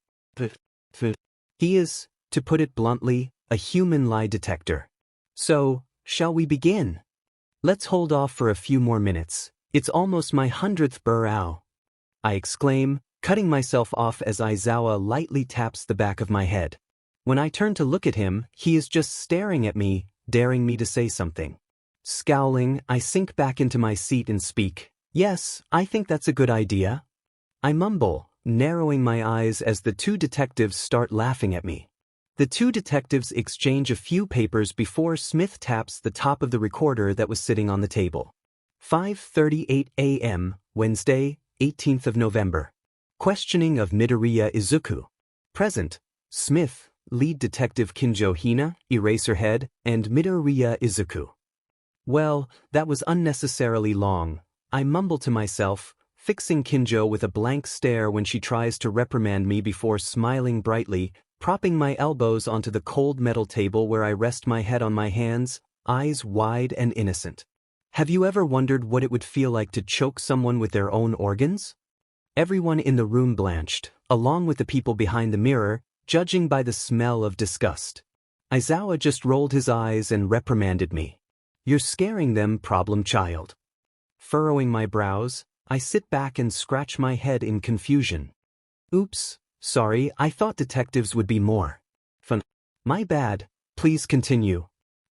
He is, to put it bluntly, a human lie detector. So, shall we begin? Let's hold off for a few more minutes. It's almost my 100th burrow. I exclaim, cutting myself off as Aizawa lightly taps the back of my head. When I turn to look at him, he is just staring at me, daring me to say something. Scowling, I sink back into my seat and speak. Yes, I think that's a good idea. I mumble, narrowing my eyes as the two detectives start laughing at me. The two detectives exchange a few papers before Smith taps the top of the recorder that was sitting on the table. 5:38 a.m., Wednesday, 18th of November. Questioning of Midoriya Izuku. Present, Smith, lead detective Kinjo Hina, Eraserhead, and Midoriya Izuku. Well, that was unnecessarily long, I mumble to myself, fixing Kinjo with a blank stare when she tries to reprimand me before smiling brightly, propping my elbows onto the cold metal table where I rest my head on my hands, eyes wide and innocent. Have you ever wondered what it would feel like to choke someone with their own organs? Everyone in the room blanched, along with the people behind the mirror, judging by the smell of disgust. Aizawa just rolled his eyes and reprimanded me. You're scaring them, problem child. Furrowing my brows, I sit back and scratch my head in confusion. Oops, sorry, I thought detectives would be more fun. My bad, please continue.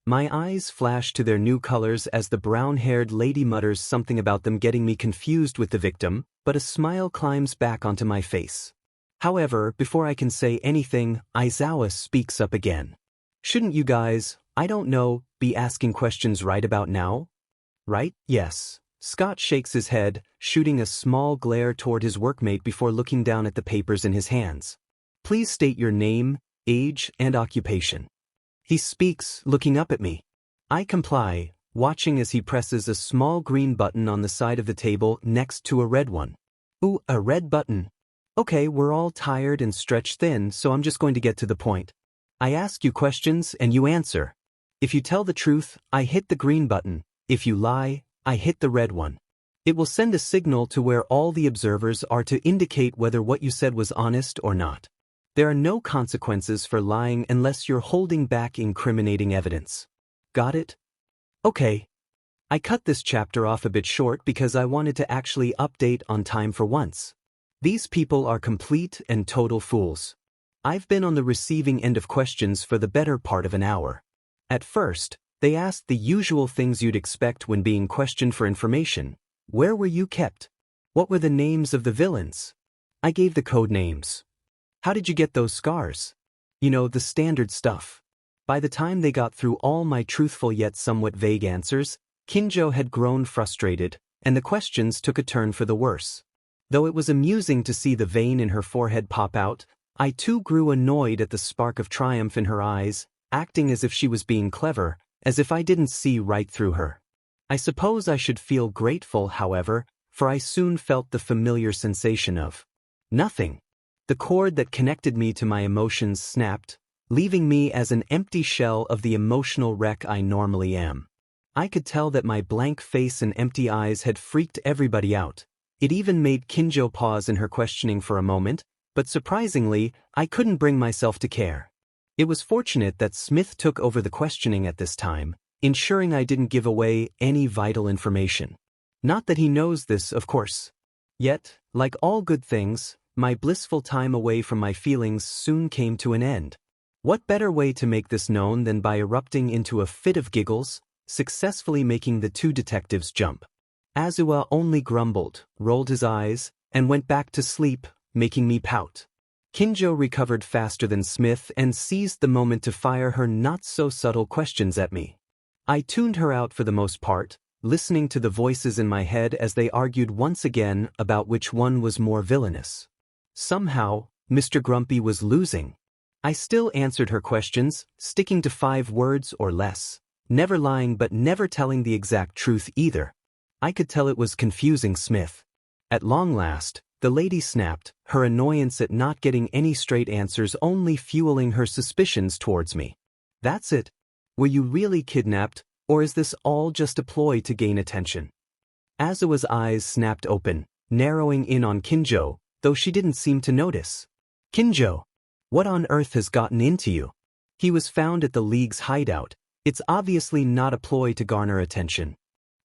My eyes flash to their new colors as the brown-haired lady mutters something about them getting me confused with the victim, but a smile climbs back onto my face. However, before I can say anything, Aizawa speaks up again. Shouldn't you guys, I don't know, be asking questions right about now? Right? Yes. Scott shakes his head, shooting a small glare toward his workmate before looking down at the papers in his hands. Please state your name, age, and occupation. He speaks, looking up at me. I comply, watching as he presses a small green button on the side of the table next to a red one. Ooh, a red button. Okay, we're all tired and stretched thin, so I'm just going to get to the point. I ask you questions and you answer. If you tell the truth, I hit the green button. If you lie, I hit the red one. It will send a signal to where all the observers are to indicate whether what you said was honest or not. There are no consequences for lying unless you're holding back incriminating evidence. Got it? Okay. I cut this chapter off a bit short because I wanted to actually update on time for once. These people are complete and total fools. I've been on the receiving end of questions for the better part of an hour. At first, they asked the usual things you'd expect when being questioned for information. Where were you kept? What were the names of the villains? I gave the code names. How did you get those scars? You know, the standard stuff. By the time they got through all my truthful yet somewhat vague answers, Kinjo had grown frustrated, and the questions took a turn for the worse. Though it was amusing to see the vein in her forehead pop out, I too grew annoyed at the spark of triumph in her eyes, acting as if she was being clever, as if I didn't see right through her. I suppose I should feel grateful, however, for I soon felt the familiar sensation of nothing. The cord that connected me to my emotions snapped, leaving me as an empty shell of the emotional wreck I normally am. I could tell that my blank face and empty eyes had freaked everybody out. It even made Kinjo pause in her questioning for a moment, but surprisingly, I couldn't bring myself to care. It was fortunate that Smith took over the questioning at this time, ensuring I didn't give away any vital information. Not that he knows this, of course. Yet, like all good things, my blissful time away from my feelings soon came to an end. What better way to make this known than by erupting into a fit of giggles, successfully making the two detectives jump. Aizawa only grumbled, rolled his eyes, and went back to sleep, making me pout. Kinjo recovered faster than Smith and seized the moment to fire her not-so-subtle questions at me. I tuned her out for the most part, listening to the voices in my head as they argued once again about which one was more villainous. Somehow, Mr. Grumpy was losing. I still answered her questions, sticking to 5 words or less, never lying but never telling the exact truth either. I could tell it was confusing Smith. At long last, the lady snapped, her annoyance at not getting any straight answers only fueling her suspicions towards me. That's it. Were you really kidnapped, or is this all just a ploy to gain attention? Aizawa's eyes snapped open, narrowing in on Kinjo, though she didn't seem to notice. Kinjo, what on earth has gotten into you? He was found at the League's hideout. It's obviously not a ploy to garner attention.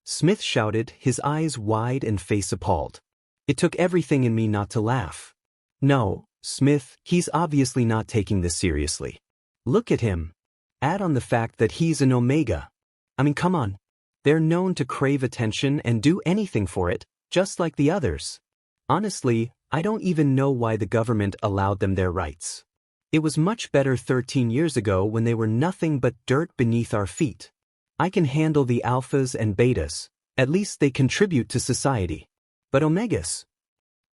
Smith shouted, his eyes wide and face appalled. It took everything in me not to laugh. No, Smith, he's obviously not taking this seriously. Look at him. Add on the fact that he's an Omega. I mean, come on. They're known to crave attention and do anything for it, just like the others. Honestly, I don't even know why the government allowed them their rights. It was much better 13 years ago when they were nothing but dirt beneath our feet. I can handle the alphas and betas, at least they contribute to society. But Omegas,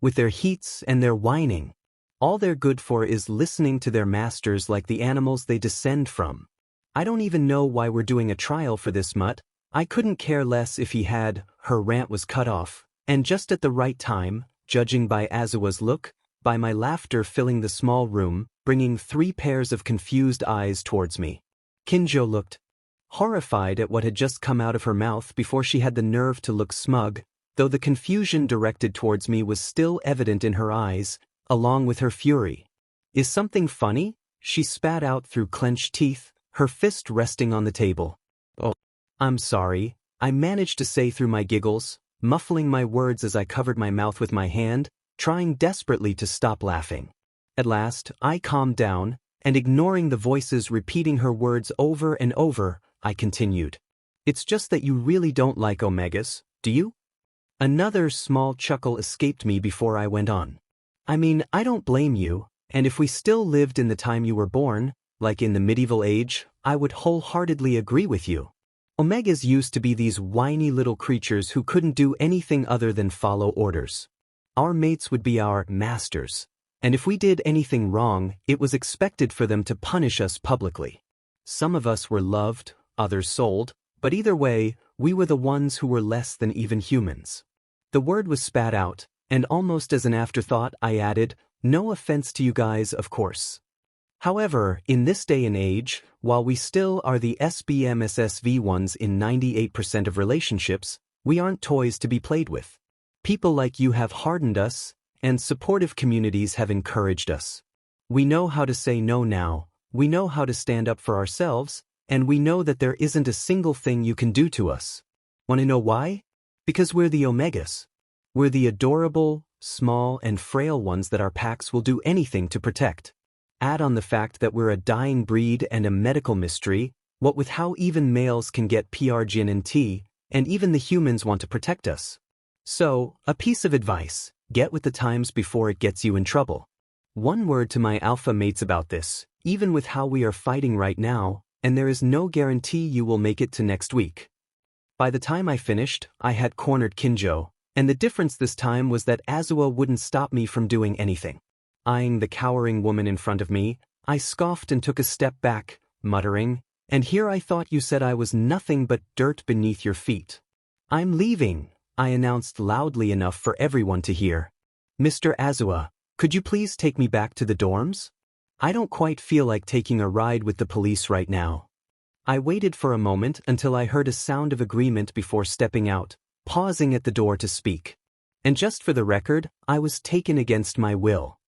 with their heats and their whining, all they're good for is listening to their masters like the animals they descend from. I don't even know why we're doing a trial for this mutt. I couldn't care less if he had. Her rant was cut off, and just at the right time, judging by Aizawa's look, by my laughter filling the small room, bringing 3 pairs of confused eyes towards me. Kinjo looked horrified at what had just come out of her mouth before she had the nerve to look smug, though the confusion directed towards me was still evident in her eyes, along with her fury. "Is something funny?" she spat out through clenched teeth, her fist resting on the table. "Oh, I'm sorry," I managed to say through my giggles, muffling my words as I covered my mouth with my hand, trying desperately to stop laughing. At last, I calmed down, and ignoring the voices repeating her words over and over, I continued. "It's just that you really don't like omegas, do you?" Another small chuckle escaped me before I went on. "I mean, I don't blame you, and if we still lived in the time you were born, like in the medieval age, I would wholeheartedly agree with you. Omegas used to be these whiny little creatures who couldn't do anything other than follow orders. Our mates would be our masters, and if we did anything wrong, it was expected for them to punish us publicly. Some of us were loved, others sold, but either way, we were the ones who were less than even humans." The word was spat out, and almost as an afterthought I added, "No offense to you guys, of course. However, in this day and age, while we still are the SBMSSV ones in 98% of relationships, we aren't toys to be played with. People like you have hardened us, and supportive communities have encouraged us. We know how to say no now, we know how to stand up for ourselves, and we know that there isn't a single thing you can do to us. Want to know why? Because we're the Omegas. We're the adorable, small, and frail ones that our packs will do anything to protect. Add on the fact that we're a dying breed and a medical mystery, what with how even males can get PR gin and tea, and even the humans want to protect us. So, a piece of advice, get with the times before it gets you in trouble. One word to my alpha mates about this, even with how we are fighting right now, and there is no guarantee you will make it to next week." By the time I finished, I had cornered Kinjo, and the difference this time was that Azuo wouldn't stop me from doing anything. Eyeing the cowering woman in front of me, I scoffed and took a step back, muttering, "And here I thought you said I was nothing but dirt beneath your feet." "I'm leaving," I announced loudly enough for everyone to hear. "Mr. Azuo, could you please take me back to the dorms? I don't quite feel like taking a ride with the police right now." I waited for a moment until I heard a sound of agreement before stepping out, pausing at the door to speak. And just for the record, I was taken against my will.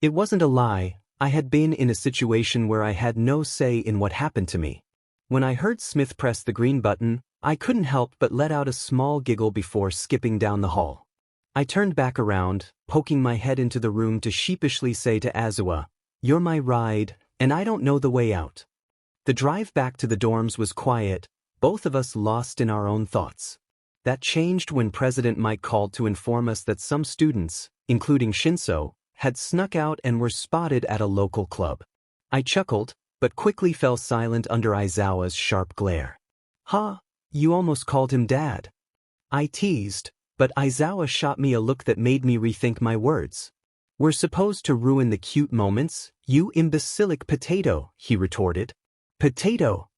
It wasn't a lie, I had been in a situation where I had no say in what happened to me. When I heard Smith press the green button, I couldn't help but let out a small giggle before skipping down the hall. I turned back around, poking my head into the room to sheepishly say to Azuo, "You're my ride, and I don't know the way out." The drive back to the dorms was quiet, both of us lost in our own thoughts. That changed when President Mike called to inform us that some students, including Shinso, had snuck out and were spotted at a local club. I chuckled, but quickly fell silent under Aizawa's sharp glare. "Huh, you almost called him Dad." I teased, but Aizawa shot me a look that made me rethink my words. "We're supposed to ruin the cute moments, you imbecilic potato," he retorted. "Potato?"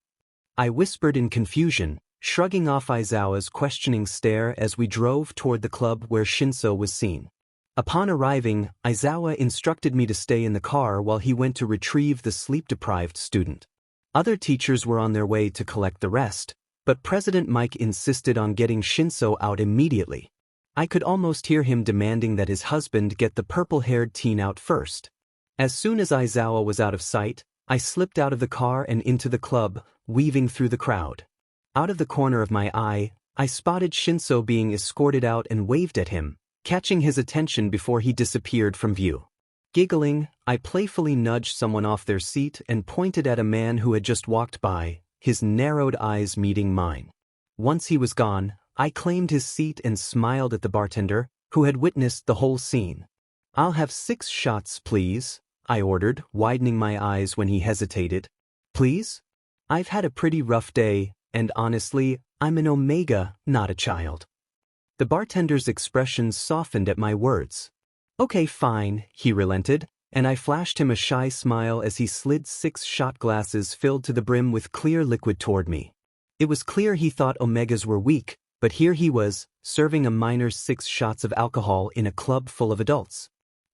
I whispered in confusion, shrugging off Aizawa's questioning stare as we drove toward the club where Shinso was seen. Upon arriving, Aizawa instructed me to stay in the car while he went to retrieve the sleep-deprived student. Other teachers were on their way to collect the rest, but President Mike insisted on getting Shinso out immediately. I could almost hear him demanding that his husband get the purple-haired teen out first. As soon as Aizawa was out of sight, I slipped out of the car and into the club, weaving through the crowd. Out of the corner of my eye, I spotted Shinso being escorted out and waved at him, catching his attention before he disappeared from view. Giggling, I playfully nudged someone off their seat and pointed at a man who had just walked by, his narrowed eyes meeting mine. Once he was gone, I claimed his seat and smiled at the bartender, who had witnessed the whole scene. "I'll have 6 shots, please," I ordered, widening my eyes when he hesitated. "Please? I've had a pretty rough day, and honestly, I'm an Omega, not a child." The bartender's expression softened at my words. "Okay, fine," he relented, and I flashed him a shy smile as he slid 6 shot glasses filled to the brim with clear liquid toward me. It was clear he thought Omegas were weak, but here he was, serving a minor's 6 shots of alcohol in a club full of adults.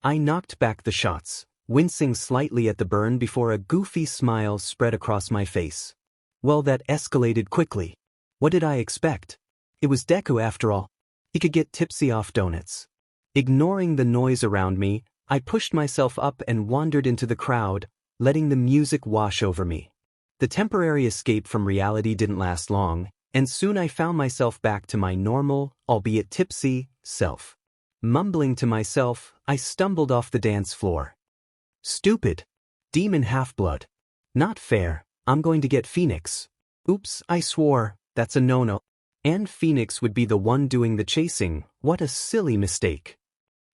I knocked back the shots, wincing slightly at the burn before a goofy smile spread across my face. Well, that escalated quickly. What did I expect? It was Deku after all. He could get tipsy off donuts. Ignoring the noise around me, I pushed myself up and wandered into the crowd, letting the music wash over me. The temporary escape from reality didn't last long, and soon I found myself back to my normal, albeit tipsy, self. Mumbling to myself, I stumbled off the dance floor. Stupid. Demon half-blood. Not fair. I'm going to get Phoenix. Oops, I swore. That's a no-no. And Phoenix would be the one doing the chasing. What a silly mistake.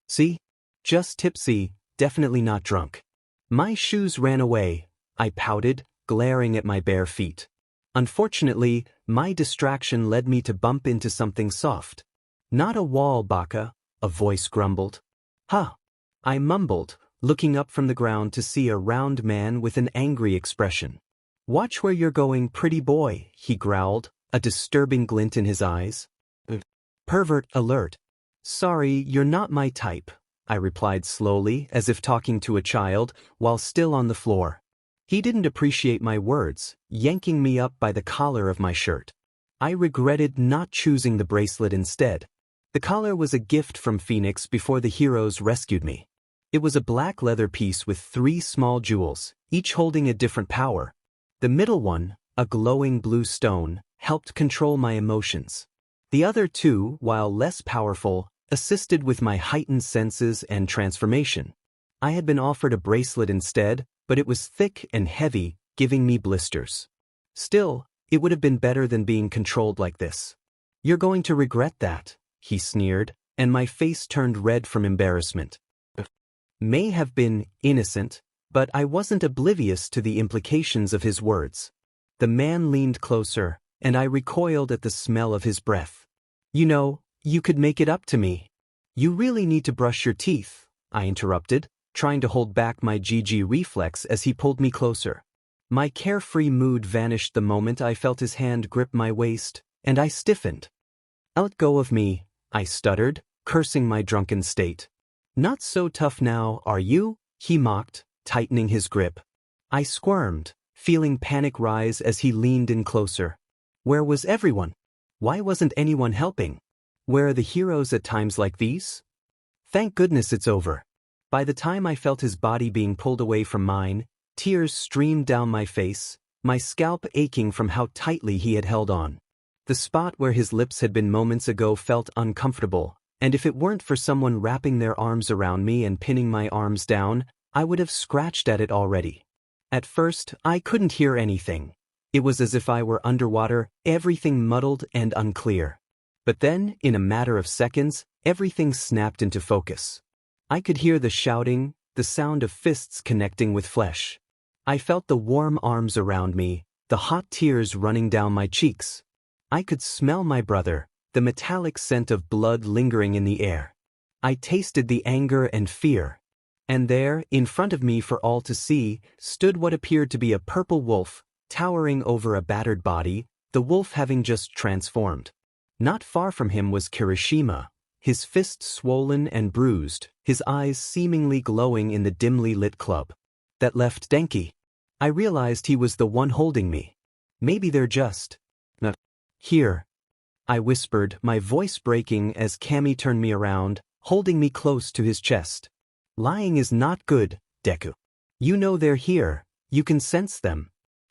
See? Just tipsy, definitely not drunk. My shoes ran away. I pouted, glaring at my bare feet. Unfortunately, my distraction led me to bump into something soft. Not a wall, Baka, a voice grumbled. Huh. I mumbled, looking up from the ground to see a round man with an angry expression. Watch where you're going, pretty boy, he growled, a disturbing glint in his eyes. Pervert alert. Sorry, you're not my type, I replied slowly, as if talking to a child, while still on the floor. He didn't appreciate my words, yanking me up by the collar of my shirt. I regretted not choosing the bracelet instead. The collar was a gift from Phoenix before the heroes rescued me. It was a black leather piece with 3 small jewels, each holding a different power. The middle one, a glowing blue stone, helped control my emotions. The other 2, while less powerful, assisted with my heightened senses and transformation. I had been offered a bracelet instead, but it was thick and heavy, giving me blisters. Still, it would have been better than being controlled like this. You're going to regret that, he sneered, and my face turned red from embarrassment. May have been innocent, but I wasn't oblivious to the implications of his words. The man leaned closer, and I recoiled at the smell of his breath. You know, you could make it up to me. You really need to brush your teeth, I interrupted, trying to hold back my GG reflex as he pulled me closer. My carefree mood vanished the moment I felt his hand grip my waist, and I stiffened. Let go of me, I stuttered, cursing my drunken state. Not so tough now, are you? He mocked, tightening his grip. I squirmed, feeling panic rise as he leaned in closer. Where was everyone? Why wasn't anyone helping? Where are the heroes at times like these? Thank goodness it's over. By the time I felt his body being pulled away from mine, tears streamed down my face, my scalp aching from how tightly he had held on. The spot where his lips had been moments ago felt uncomfortable, and if it weren't for someone wrapping their arms around me and pinning my arms down, I would have scratched at it already. At first, I couldn't hear anything. It was as if I were underwater, everything muddled and unclear. But then, in a matter of seconds, everything snapped into focus. I could hear the shouting, the sound of fists connecting with flesh. I felt the warm arms around me, the hot tears running down my cheeks. I could smell my brother, the metallic scent of blood lingering in the air. I tasted the anger and fear. And there, in front of me for all to see, stood what appeared to be a purple wolf, towering over a battered body, the wolf having just transformed. Not far from him was Kirishima, his fist swollen and bruised, his eyes seemingly glowing in the dimly lit club. That left Denki. I realized he was the one holding me. Maybe they're just not here, I whispered, my voice breaking as Kami turned me around, holding me close to his chest. Lying is not good, Deku. You know they're here, you can sense them.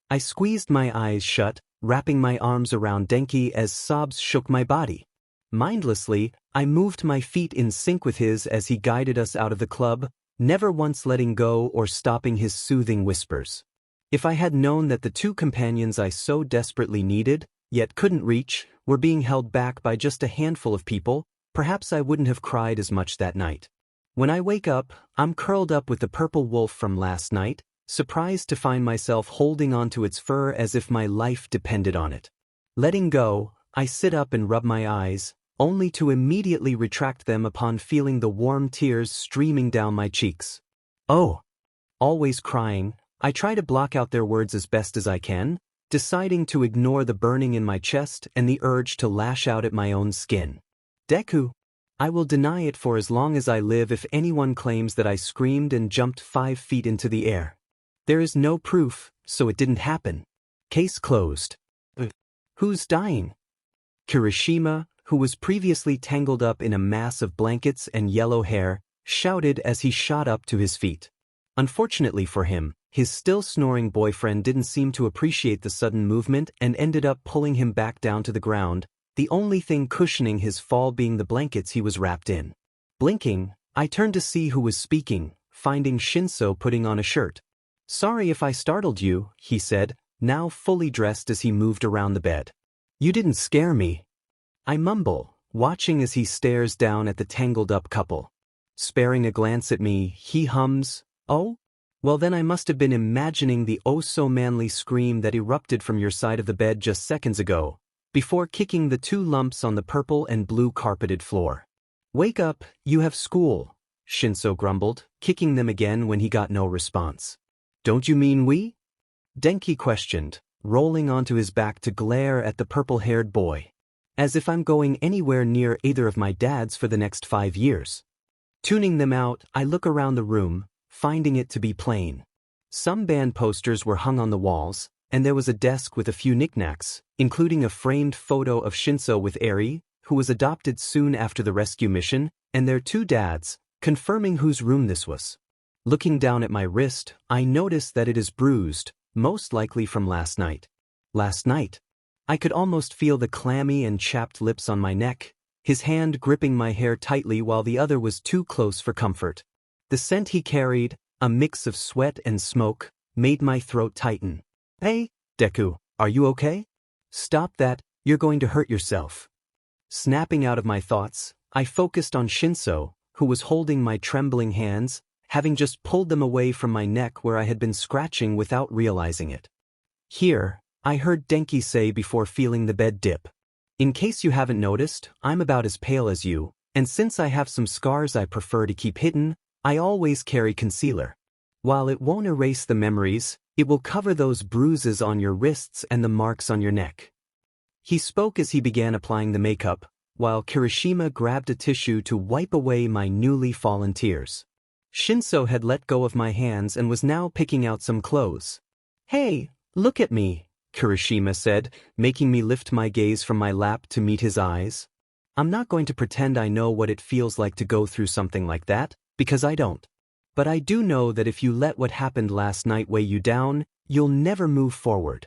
I squeezed my eyes shut, wrapping my arms around Denki as sobs shook my body. Mindlessly, I moved my feet in sync with his as he guided us out of the club, never once letting go or stopping his soothing whispers. If I had known that the 2 companions I so desperately needed, yet couldn't reach, were being held back by just a handful of people, perhaps I wouldn't have cried as much that night. When I wake up, I'm curled up with the purple wolf from last night, surprised to find myself holding onto its fur as if my life depended on it. Letting go, I sit up and rub my eyes, only to immediately retract them upon feeling the warm tears streaming down my cheeks. Oh! Always crying, I try to block out their words as best as I can, deciding to ignore the burning in my chest and the urge to lash out at my own skin. Deku! I will deny it for as long as I live if anyone claims that I screamed and jumped 5 feet into the air. There is no proof, so it didn't happen. Case closed. Who's dying? Kirishima, who was previously tangled up in a mass of blankets and yellow hair, shouted as he shot up to his feet. Unfortunately for him, his still snoring boyfriend didn't seem to appreciate the sudden movement and ended up pulling him back down to the ground, the only thing cushioning his fall being the blankets he was wrapped in. Blinking, I turned to see who was speaking, finding Shinso putting on a shirt. "Sorry if I startled you," he said, now fully dressed as he moved around the bed. "You didn't scare me." I mumble, watching as he stares down at the tangled-up couple. Sparing a glance at me, he hums, "Oh? Well then I must have been imagining the oh-so-manly scream that erupted from your side of the bed just seconds ago, before kicking the 2 lumps on the purple and blue carpeted floor." "Wake up, you have school," Shinso grumbled, kicking them again when he got no response. "Don't you mean we?" Denki questioned, rolling onto his back to glare at the purple-haired boy. "As if I'm going anywhere near either of my dads for the next 5 years. Tuning them out, I look around the room, finding it to be plain. Some band posters were hung on the walls, and there was a desk with a few knickknacks, including a framed photo of Shinso with Eri, who was adopted soon after the rescue mission, and their 2 dads, confirming whose room this was. Looking down at my wrist, I notice that it is bruised, most likely from last night. Last night. I could almost feel the clammy and chapped lips on my neck, his hand gripping my hair tightly while the other was too close for comfort. The scent he carried, a mix of sweat and smoke, made my throat tighten. "Hey, Deku, are you okay? Stop that, you're going to hurt yourself." Snapping out of my thoughts, I focused on Shinso, who was holding my trembling hands, having just pulled them away from my neck where I had been scratching without realizing it. "Here," I heard Denki say before feeling the bed dip. "In case you haven't noticed, I'm about as pale as you, and since I have some scars I prefer to keep hidden, I always carry concealer. While it won't erase the memories, it will cover those bruises on your wrists and the marks on your neck." He spoke as he began applying the makeup, while Kirishima grabbed a tissue to wipe away my newly fallen tears. Shinso had let go of my hands and was now picking out some clothes. "Hey, look at me," Kirishima said, making me lift my gaze from my lap to meet his eyes. I'm not going to pretend I know what it feels like to go through something like that, because I don't. But I do know that if you let what happened last night weigh you down, you'll never move forward.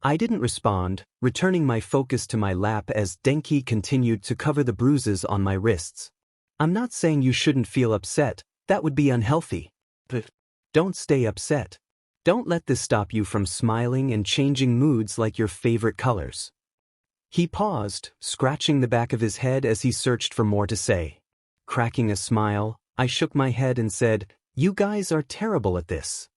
I didn't respond, returning my focus to my lap as Denki continued to cover the bruises on my wrists. "I'm not saying you shouldn't feel upset, that would be unhealthy. But don't stay upset. Don't let this stop you from smiling and changing moods like your favorite colors." He paused, scratching the back of his head as he searched for more to say. Cracking a smile, I shook my head and said, "You guys are terrible at this."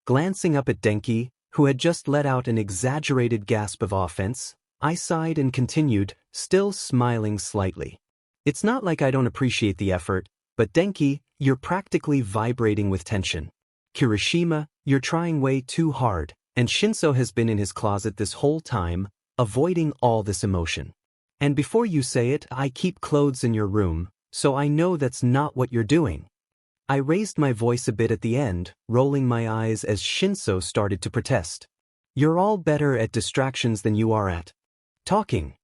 Glancing up at Denki, who had just let out an exaggerated gasp of offense, I sighed and continued, still smiling slightly. "It's not like I don't appreciate the effort, but Denki, you're practically vibrating with tension. Kirishima, you're trying way too hard, and Shinso has been in his closet this whole time, avoiding all this emotion. And before you say it, I keep clothes in your room, so I know that's not what you're doing." I raised my voice a bit at the end, rolling my eyes as Shinso started to protest. "You're all better at distractions than you are at talking."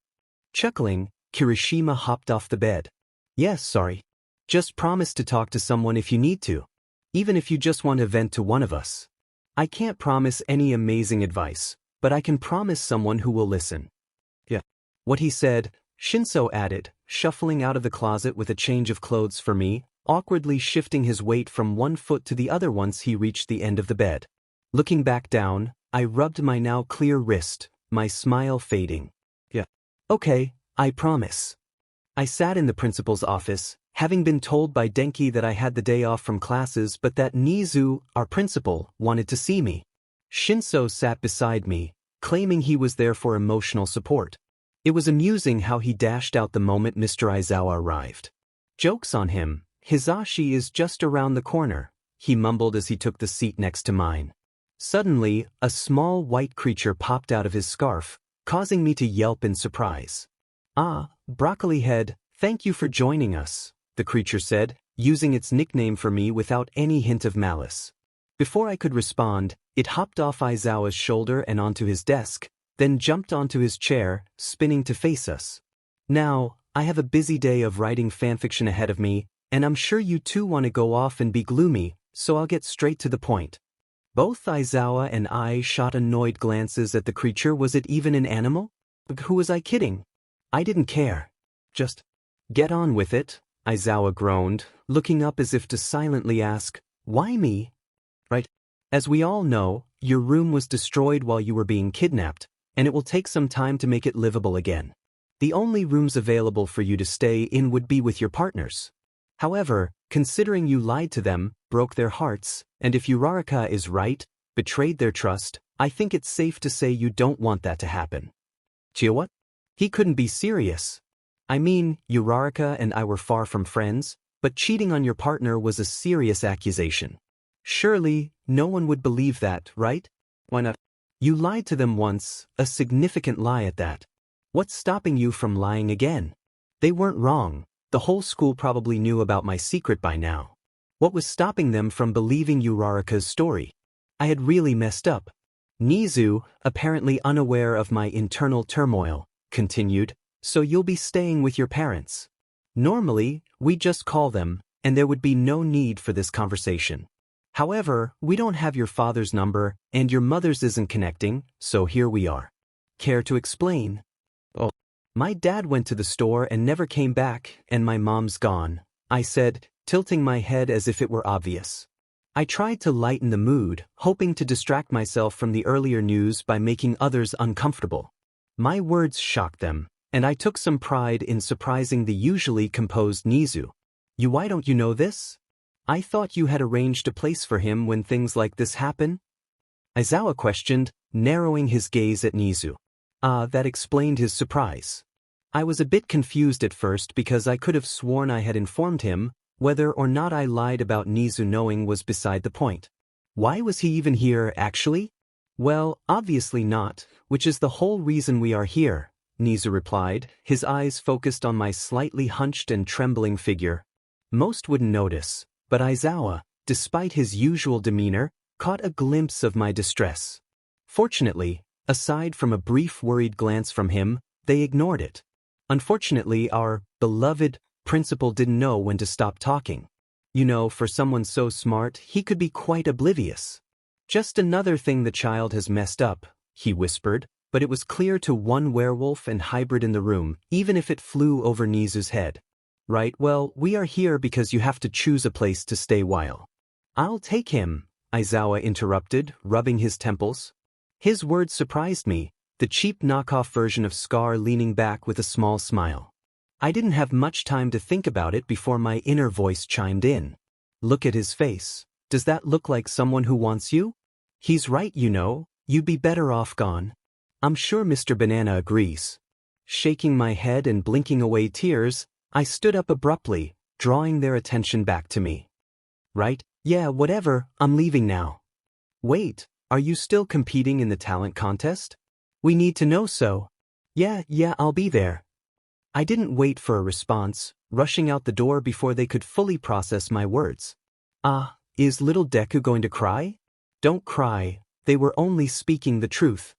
Chuckling, Kirishima hopped off the bed. "Yes, sorry. Just promise to talk to someone if you need to. Even if you just want to vent to one of us. I can't promise any amazing advice, but I can promise someone who will listen." "Yeah." What he said, Shinso added, shuffling out of the closet with a change of clothes for me, awkwardly shifting his weight from one foot to the other once he reached the end of the bed. Looking back down, I rubbed my now clear wrist, my smile fading. "Yeah. Okay, I promise." I sat in the principal's office, having been told by Denki that I had the day off from classes but that Nizu, our principal, wanted to see me. Shinso sat beside me, claiming he was there for emotional support. It was amusing how he dashed out the moment Mr. Aizawa arrived. "Joke's on him, Hizashi is just around the corner," he mumbled as he took the seat next to mine. Suddenly, a small white creature popped out of his scarf, causing me to yelp in surprise. "Ah, Broccoli Head, Thank you for joining us, the creature said, using its nickname for me without any hint of malice. Before I could respond, it hopped off Aizawa's shoulder and onto his desk, then jumped onto his chair, spinning to face us. Now, I have a busy day of writing fanfiction ahead of me, and I'm sure you two want to go off and be gloomy, so I'll get straight to the point. Both Aizawa and I shot annoyed glances at the creature. Was it even an animal? Who was I kidding? I didn't care. Just get on with it, Aizawa groaned, looking up as if to silently ask, why me? Right. As we all know, your room was destroyed while you were being kidnapped, and it will take some time to make it livable again. The only rooms available for you to stay in would be with your partners. However, considering you lied to them, broke their hearts, and if Uraraka is right, betrayed their trust, I think it's safe to say you don't want that to happen. What? He couldn't be serious. I mean, Uraraka and I were far from friends, but cheating on your partner was a serious accusation. Surely, no one would believe that, right? Why not? You lied to them once, a significant lie at that. What's stopping you from lying again? They weren't wrong. The whole school probably knew about my secret by now. What was stopping them from believing Uraraka's story? I had really messed up. Nizu, apparently unaware of my internal turmoil, continued, so you'll be staying with your parents. Normally, we just call them, and there would be no need for this conversation. However, we don't have your father's number, and your mother's isn't connecting, so here we are. Care to explain? Oh, my dad went to the store and never came back, and my mom's gone, I said, tilting my head as if it were obvious. I tried to lighten the mood, hoping to distract myself from the earlier news by making others uncomfortable. My words shocked them, and I took some pride in surprising the usually composed Nizu. Why don't you know this? I thought you had arranged a place for him when things like this happen? Aizawa questioned, narrowing his gaze at Nizu. That explained his surprise. I was a bit confused at first because I could have sworn I had informed him. Whether or not I lied about Nizu knowing was beside the point. Why was he even here, actually? Well, obviously not, which is the whole reason we are here, Nizu replied, his eyes focused on my slightly hunched and trembling figure. Most wouldn't notice, but Aizawa, despite his usual demeanor, caught a glimpse of my distress. Fortunately, aside from a brief worried glance from him, they ignored it. Unfortunately, our beloved principal didn't know when to stop talking. For someone so smart, he could be quite oblivious. Just another thing the child has messed up, he whispered, but it was clear to one werewolf and hybrid in the room, even if it flew over Nizu's head. Right, well, we are here because you have to choose a place to stay while. I'll take him, Aizawa interrupted, rubbing his temples. His words surprised me, the cheap knockoff version of Scar leaning back with a small smile. I didn't have much time to think about it before my inner voice chimed in. Look at his face. Does that look like someone who wants you? He's right, you'd be better off gone. I'm sure Mr. Banana agrees. Shaking my head and blinking away tears, I stood up abruptly, drawing their attention back to me. Right, yeah, whatever, I'm leaving now. Wait, are you still competing in the talent contest? We need to know so. Yeah, I'll be there. I didn't wait for a response, rushing out the door before they could fully process my words. Is little Deku going to cry? Don't cry, they were only speaking the truth.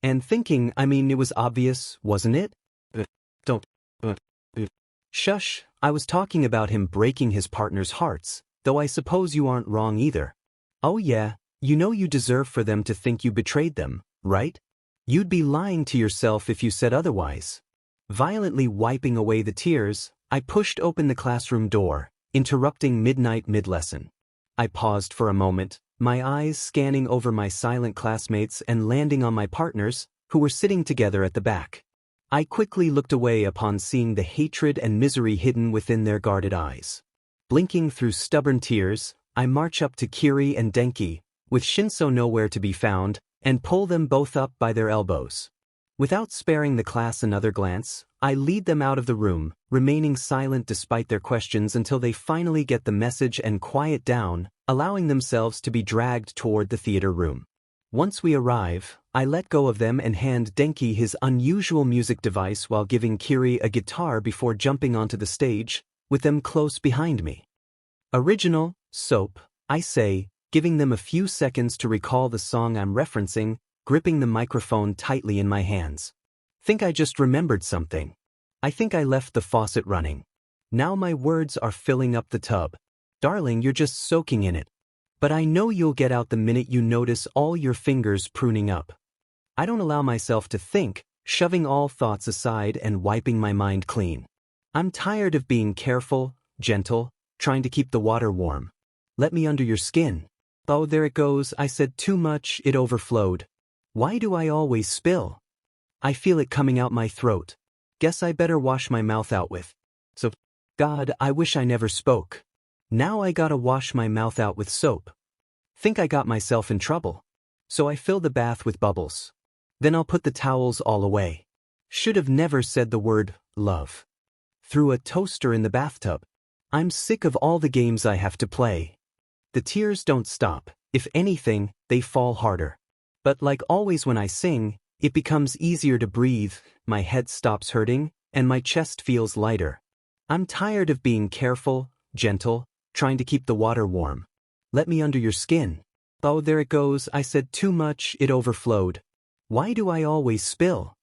And thinking, it was obvious, wasn't it? Don't. Shush, I was talking about him breaking his partner's hearts, though I suppose you aren't wrong either. Oh yeah, you deserve for them to think you betrayed them, right? You'd be lying to yourself if you said otherwise. Violently wiping away the tears, I pushed open the classroom door, interrupting midnight mid-lesson. I paused for a moment, my eyes scanning over my silent classmates and landing on my partners, who were sitting together at the back. I quickly looked away upon seeing the hatred and misery hidden within their guarded eyes. Blinking through stubborn tears, I march up to Kiri and Denki, with Shinso nowhere to be found, and pull them both up by their elbows. Without sparing the class another glance, I lead them out of the room, remaining silent despite their questions until they finally get the message and quiet down, allowing themselves to be dragged toward the theater room. Once we arrive, I let go of them and hand Denki his unusual music device while giving Kiri a guitar before jumping onto the stage, with them close behind me. Original, soap, I say, giving them a few seconds to recall the song I'm referencing, gripping the microphone tightly in my hands. Think I just remembered something. I think I left the faucet running. Now my words are filling up the tub. Darling, you're just soaking in it. But I know you'll get out the minute you notice all your fingers pruning up. I don't allow myself to think, shoving all thoughts aside and wiping my mind clean. I'm tired of being careful, gentle, trying to keep the water warm. Let me under your skin. Oh, there it goes, I said too much, it overflowed. Why do I always spill? I feel it coming out my throat. Guess I better wash my mouth out with. So, God, I wish I never spoke. Now I gotta wash my mouth out with soap. Think I got myself in trouble. So I fill the bath with bubbles. Then I'll put the towels all away. Should have never said the word, love. Threw a toaster in the bathtub. I'm sick of all the games I have to play. The tears don't stop, if anything, they fall harder. But like always when I sing, it becomes easier to breathe, my head stops hurting, and my chest feels lighter. I'm tired of being careful, gentle, trying to keep the water warm. Let me under your skin. Oh, there it goes, I said too much, it overflowed. Why do I always spill?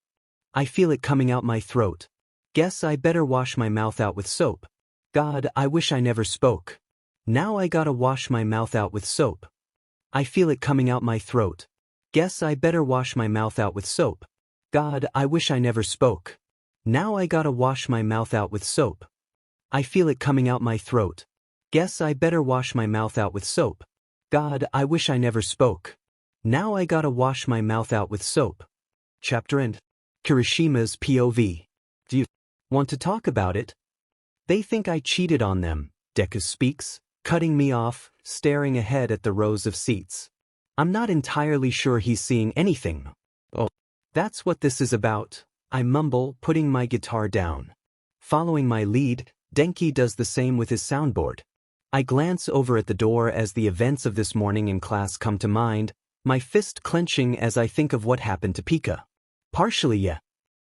I feel it coming out my throat. Guess I better wash my mouth out with soap. God, I wish I never spoke. Now I gotta wash my mouth out with soap. I feel it coming out my throat. Guess I better wash my mouth out with soap. God, I wish I never spoke. Now I gotta wash my mouth out with soap. I feel it coming out my throat. Guess I better wash my mouth out with soap. God, I wish I never spoke. Now I gotta wash my mouth out with soap. Chapter End. Kirishima's POV. Do you want to talk about it? They think I cheated on them, Deku speaks, cutting me off, staring ahead at the rows of seats. I'm not entirely sure he's seeing anything. Oh, that's what this is about, I mumble, putting my guitar down. Following my lead, Denki does the same with his soundboard. I glance over at the door as the events of this morning in class come to mind, my fist clenching as I think of what happened to Pika. Partially, yeah.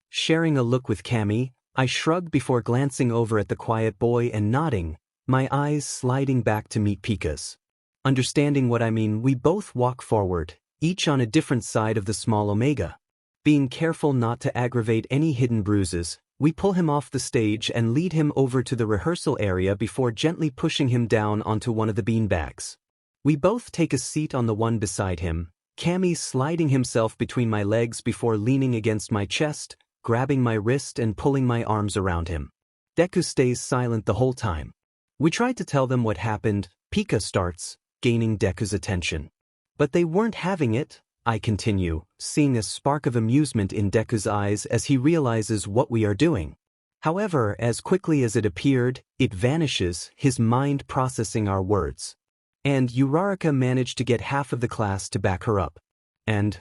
Sharing a look with Cammy, I shrug before glancing over at the quiet boy and nodding, my eyes sliding back to meet Pika's. Understanding what I mean, we both walk forward, each on a different side of the small Omega. Being careful not to aggravate any hidden bruises, we pull him off the stage and lead him over to the rehearsal area before gently pushing him down onto one of the beanbags. We both take a seat on the one beside him, Cammy sliding himself between my legs before leaning against my chest, grabbing my wrist and pulling my arms around him. Deku stays silent the whole time. We tried to tell them what happened, Pika starts, gaining Deku's attention. But they weren't having it, I continue, seeing a spark of amusement in Deku's eyes as he realizes what we are doing. However, as quickly as it appeared, it vanishes, his mind processing our words. And Uraraka managed to get half of the class to back her up. And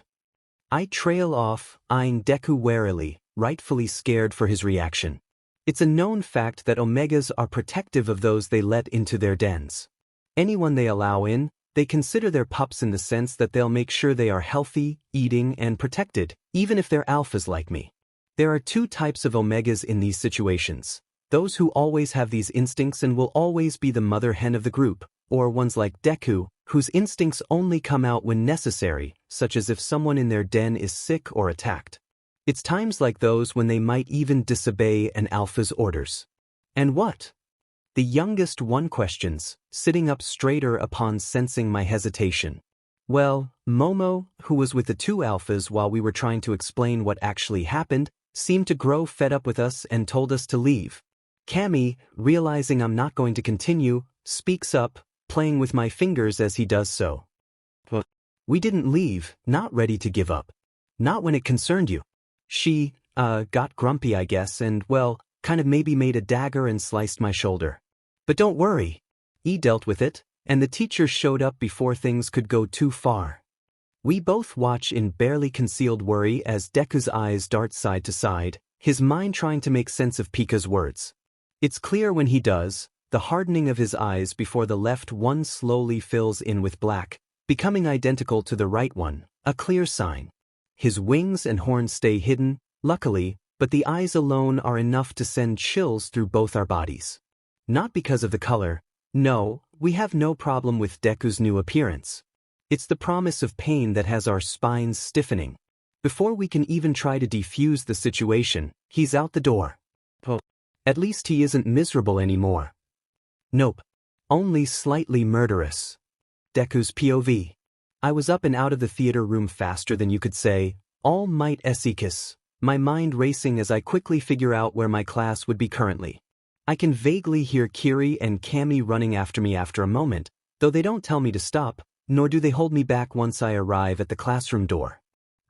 I trail off, eyeing Deku warily, rightfully scared for his reaction. It's a known fact that Omegas are protective of those they let into their dens. Anyone they allow in, they consider their pups in the sense that they'll make sure they are healthy, eating, and protected, even if they're alphas like me. There are two types of Omegas in these situations. Those who always have these instincts and will always be the mother hen of the group, or ones like Deku, whose instincts only come out when necessary, such as if someone in their den is sick or attacked. It's times like those when they might even disobey an alpha's orders. And what? The youngest one questions, sitting up straighter upon sensing my hesitation. Well, Momo, who was with the two alphas while we were trying to explain what actually happened, seemed to grow fed up with us and told us to leave. Cammy, realizing I'm not going to continue, speaks up, playing with my fingers as he does so. But we didn't leave, not ready to give up. Not when it concerned you. She, got grumpy I guess and, well, kind of maybe made a dagger and sliced my shoulder. But don't worry. E dealt with it, and the teacher showed up before things could go too far. We both watch in barely concealed worry as Deku's eyes dart side to side, his mind trying to make sense of Pika's words. It's clear when he does, the hardening of his eyes before the left one slowly fills in with black, becoming identical to the right one, a clear sign. His wings and horns stay hidden, luckily, but the eyes alone are enough to send chills through both our bodies. Not because of the color. No, we have no problem with Deku's new appearance. It's the promise of pain that has our spines stiffening. Before we can even try to defuse the situation, he's out the door. Oh. At least he isn't miserable anymore. Nope. Only slightly murderous. Deku's POV. I was up and out of the theater room faster than you could say, All Might Esikis, my mind racing as I quickly figure out where my class would be currently. I can vaguely hear Kiri and Cammy running after me after a moment, though they don't tell me to stop, nor do they hold me back once I arrive at the classroom door.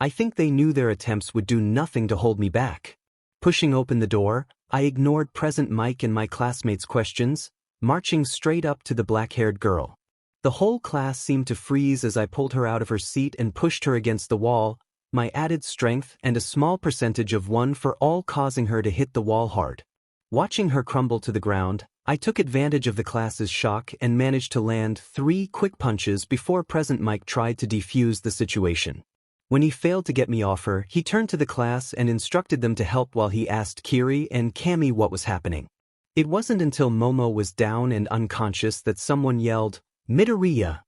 I think they knew their attempts would do nothing to hold me back. Pushing open the door, I ignored present Mike and my classmates' questions, marching straight up to the black-haired girl. The whole class seemed to freeze as I pulled her out of her seat and pushed her against the wall, my added strength and a small percentage of 1 for all causing her to hit the wall hard. Watching her crumble to the ground, I took advantage of the class's shock and managed to land 3 quick punches before present Mike tried to defuse the situation. When he failed to get me off her, he turned to the class and instructed them to help while he asked Kiri and Cammy what was happening. It wasn't until Momo was down and unconscious that someone yelled, "Midoriya!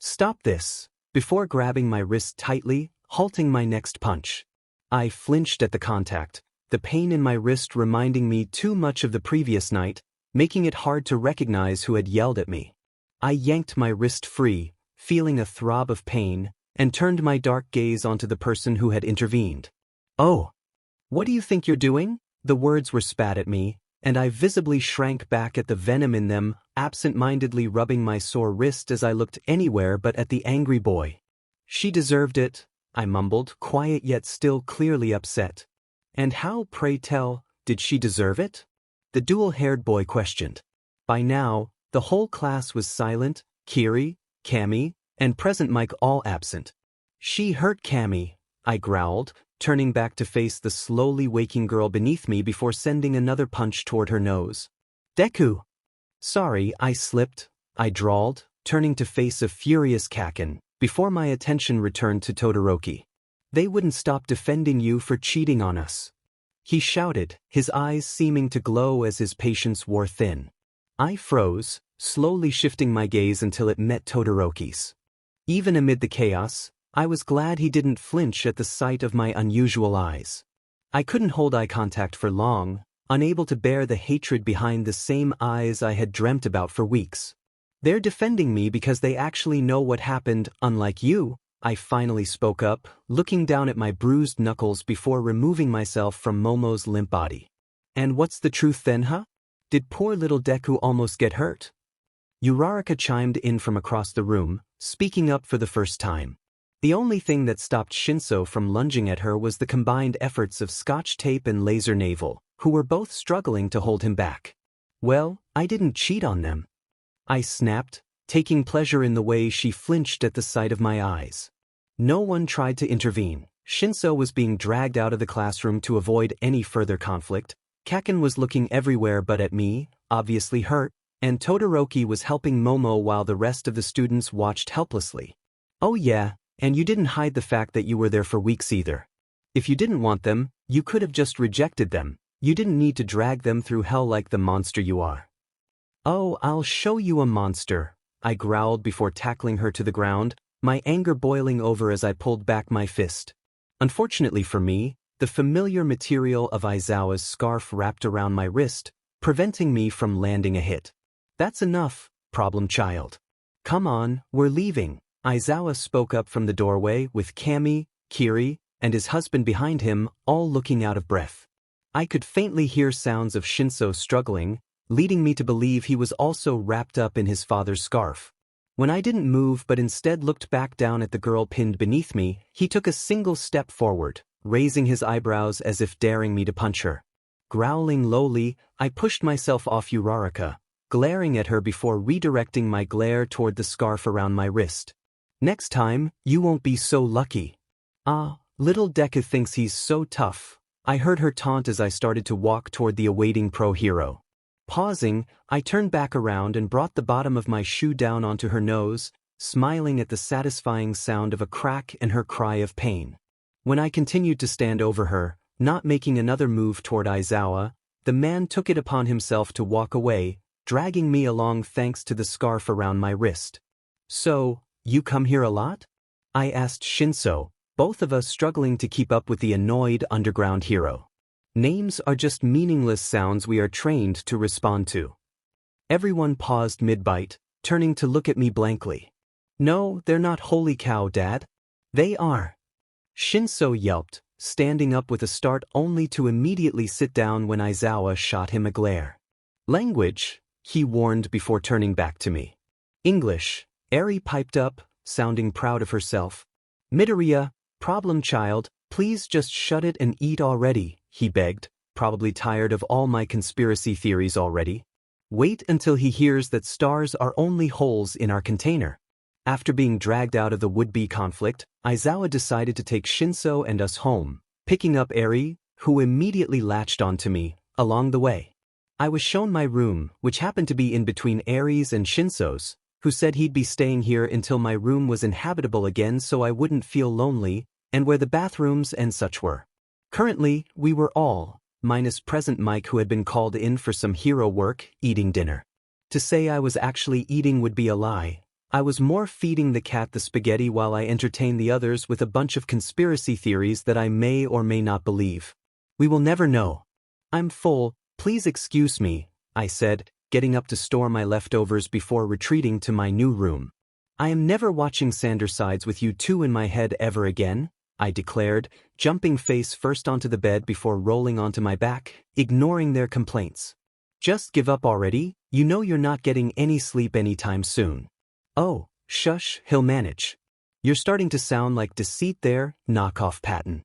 Stop this!" before grabbing my wrist tightly, halting my next punch. I flinched at the contact, the pain in my wrist reminding me too much of the previous night, making it hard to recognize who had yelled at me. I yanked my wrist free, feeling a throb of pain, and turned my dark gaze onto the person who had intervened. "Oh, what do you think you're doing?" The words were spat at me, and I visibly shrank back at the venom in them, absent-mindedly rubbing my sore wrist as I looked anywhere but at the angry boy. "She deserved it," I mumbled, quiet yet still clearly upset. "And how, pray tell, did she deserve it?" The dual-haired boy questioned. By now, the whole class was silent, Kiri, Cammy, and present Mike all absent. "She hurt Cammy," I growled, turning back to face the slowly waking girl beneath me before sending another punch toward her nose. "Deku!" "Sorry, I slipped," I drawled, turning to face a furious Kaken, before my attention returned to Todoroki. "They wouldn't stop defending you for cheating on us," he shouted, his eyes seeming to glow as his patience wore thin. I froze, slowly shifting my gaze until it met Todoroki's. Even amid the chaos, I was glad he didn't flinch at the sight of my unusual eyes. I couldn't hold eye contact for long, unable to bear the hatred behind the same eyes I had dreamt about for weeks. "They're defending me because they actually know what happened, unlike you," I finally spoke up, looking down at my bruised knuckles before removing myself from Momo's limp body. "And what's the truth then, huh? Did poor little Deku almost get hurt?" Uraraka chimed in from across the room, speaking up for the first time. The only thing that stopped Shinso from lunging at her was the combined efforts of Scotch Tape and Laser Navel, who were both struggling to hold him back. "Well, I didn't cheat on them," I snapped, taking pleasure in the way she flinched at the sight of my eyes. No one tried to intervene. Shinso was being dragged out of the classroom to avoid any further conflict. Kaken was looking everywhere but at me, obviously hurt, and Todoroki was helping Momo while the rest of the students watched helplessly. "Oh yeah, and you didn't hide the fact that you were there for weeks either. If you didn't want them, you could have just rejected them. You didn't need to drag them through hell like the monster you are." "Oh, I'll show you a monster," I growled before tackling her to the ground, my anger boiling over as I pulled back my fist. Unfortunately for me, the familiar material of Aizawa's scarf wrapped around my wrist, preventing me from landing a hit. "That's enough, problem child. Come on, we're leaving." Aizawa spoke up from the doorway with Cammy, Kiri, and his husband behind him, all looking out of breath. I could faintly hear sounds of Shinso struggling, leading me to believe he was also wrapped up in his father's scarf. When I didn't move but instead looked back down at the girl pinned beneath me, he took a single step forward, raising his eyebrows as if daring me to punch her. Growling lowly, I pushed myself off Uraraka, glaring at her before redirecting my glare toward the scarf around my wrist. "Next time, you won't be so lucky." "Ah, little Deku thinks he's so tough," I heard her taunt as I started to walk toward the awaiting pro-hero. Pausing, I turned back around and brought the bottom of my shoe down onto her nose, smiling at the satisfying sound of a crack and her cry of pain. When I continued to stand over her, not making another move toward Aizawa, the man took it upon himself to walk away, dragging me along thanks to the scarf around my wrist. "So, you come here a lot?" I asked Shinso, both of us struggling to keep up with the annoyed underground hero. Names are just meaningless sounds we are trained to respond to. Everyone paused mid-bite, turning to look at me blankly. "No, they're not. Holy cow, Dad. They are." Shinso yelped, standing up with a start only to immediately sit down when Aizawa shot him a glare. "Language," he warned before turning back to me. "English," Eri piped up, sounding proud of herself. "Midoriya, problem child, please just shut it and eat already," he begged, probably tired of all my conspiracy theories already. "Wait until he hears that stars are only holes in our container." After being dragged out of the would-be conflict, Aizawa decided to take Shinso and us home, picking up Eri, who immediately latched onto me, along the way. I was shown my room, which happened to be in between Eri's and Shinso's, who said he'd be staying here until my room was inhabitable again so I wouldn't feel lonely, and where the bathrooms and such were. Currently, we were all, minus present Mike who had been called in for some hero work, eating dinner. To say I was actually eating would be a lie. I was more feeding the cat the spaghetti while I entertained the others with a bunch of conspiracy theories that I may or may not believe. We will never know. "I'm full, please excuse me," I said, getting up to store my leftovers before retreating to my new room. "I am never watching Sandersides with you two in my head ever again," I declared, jumping face first onto the bed before rolling onto my back, ignoring their complaints. "Just give up already, you know you're not getting any sleep anytime soon." "Oh, shush, he'll manage. You're starting to sound like Deceit there, knockoff Patton."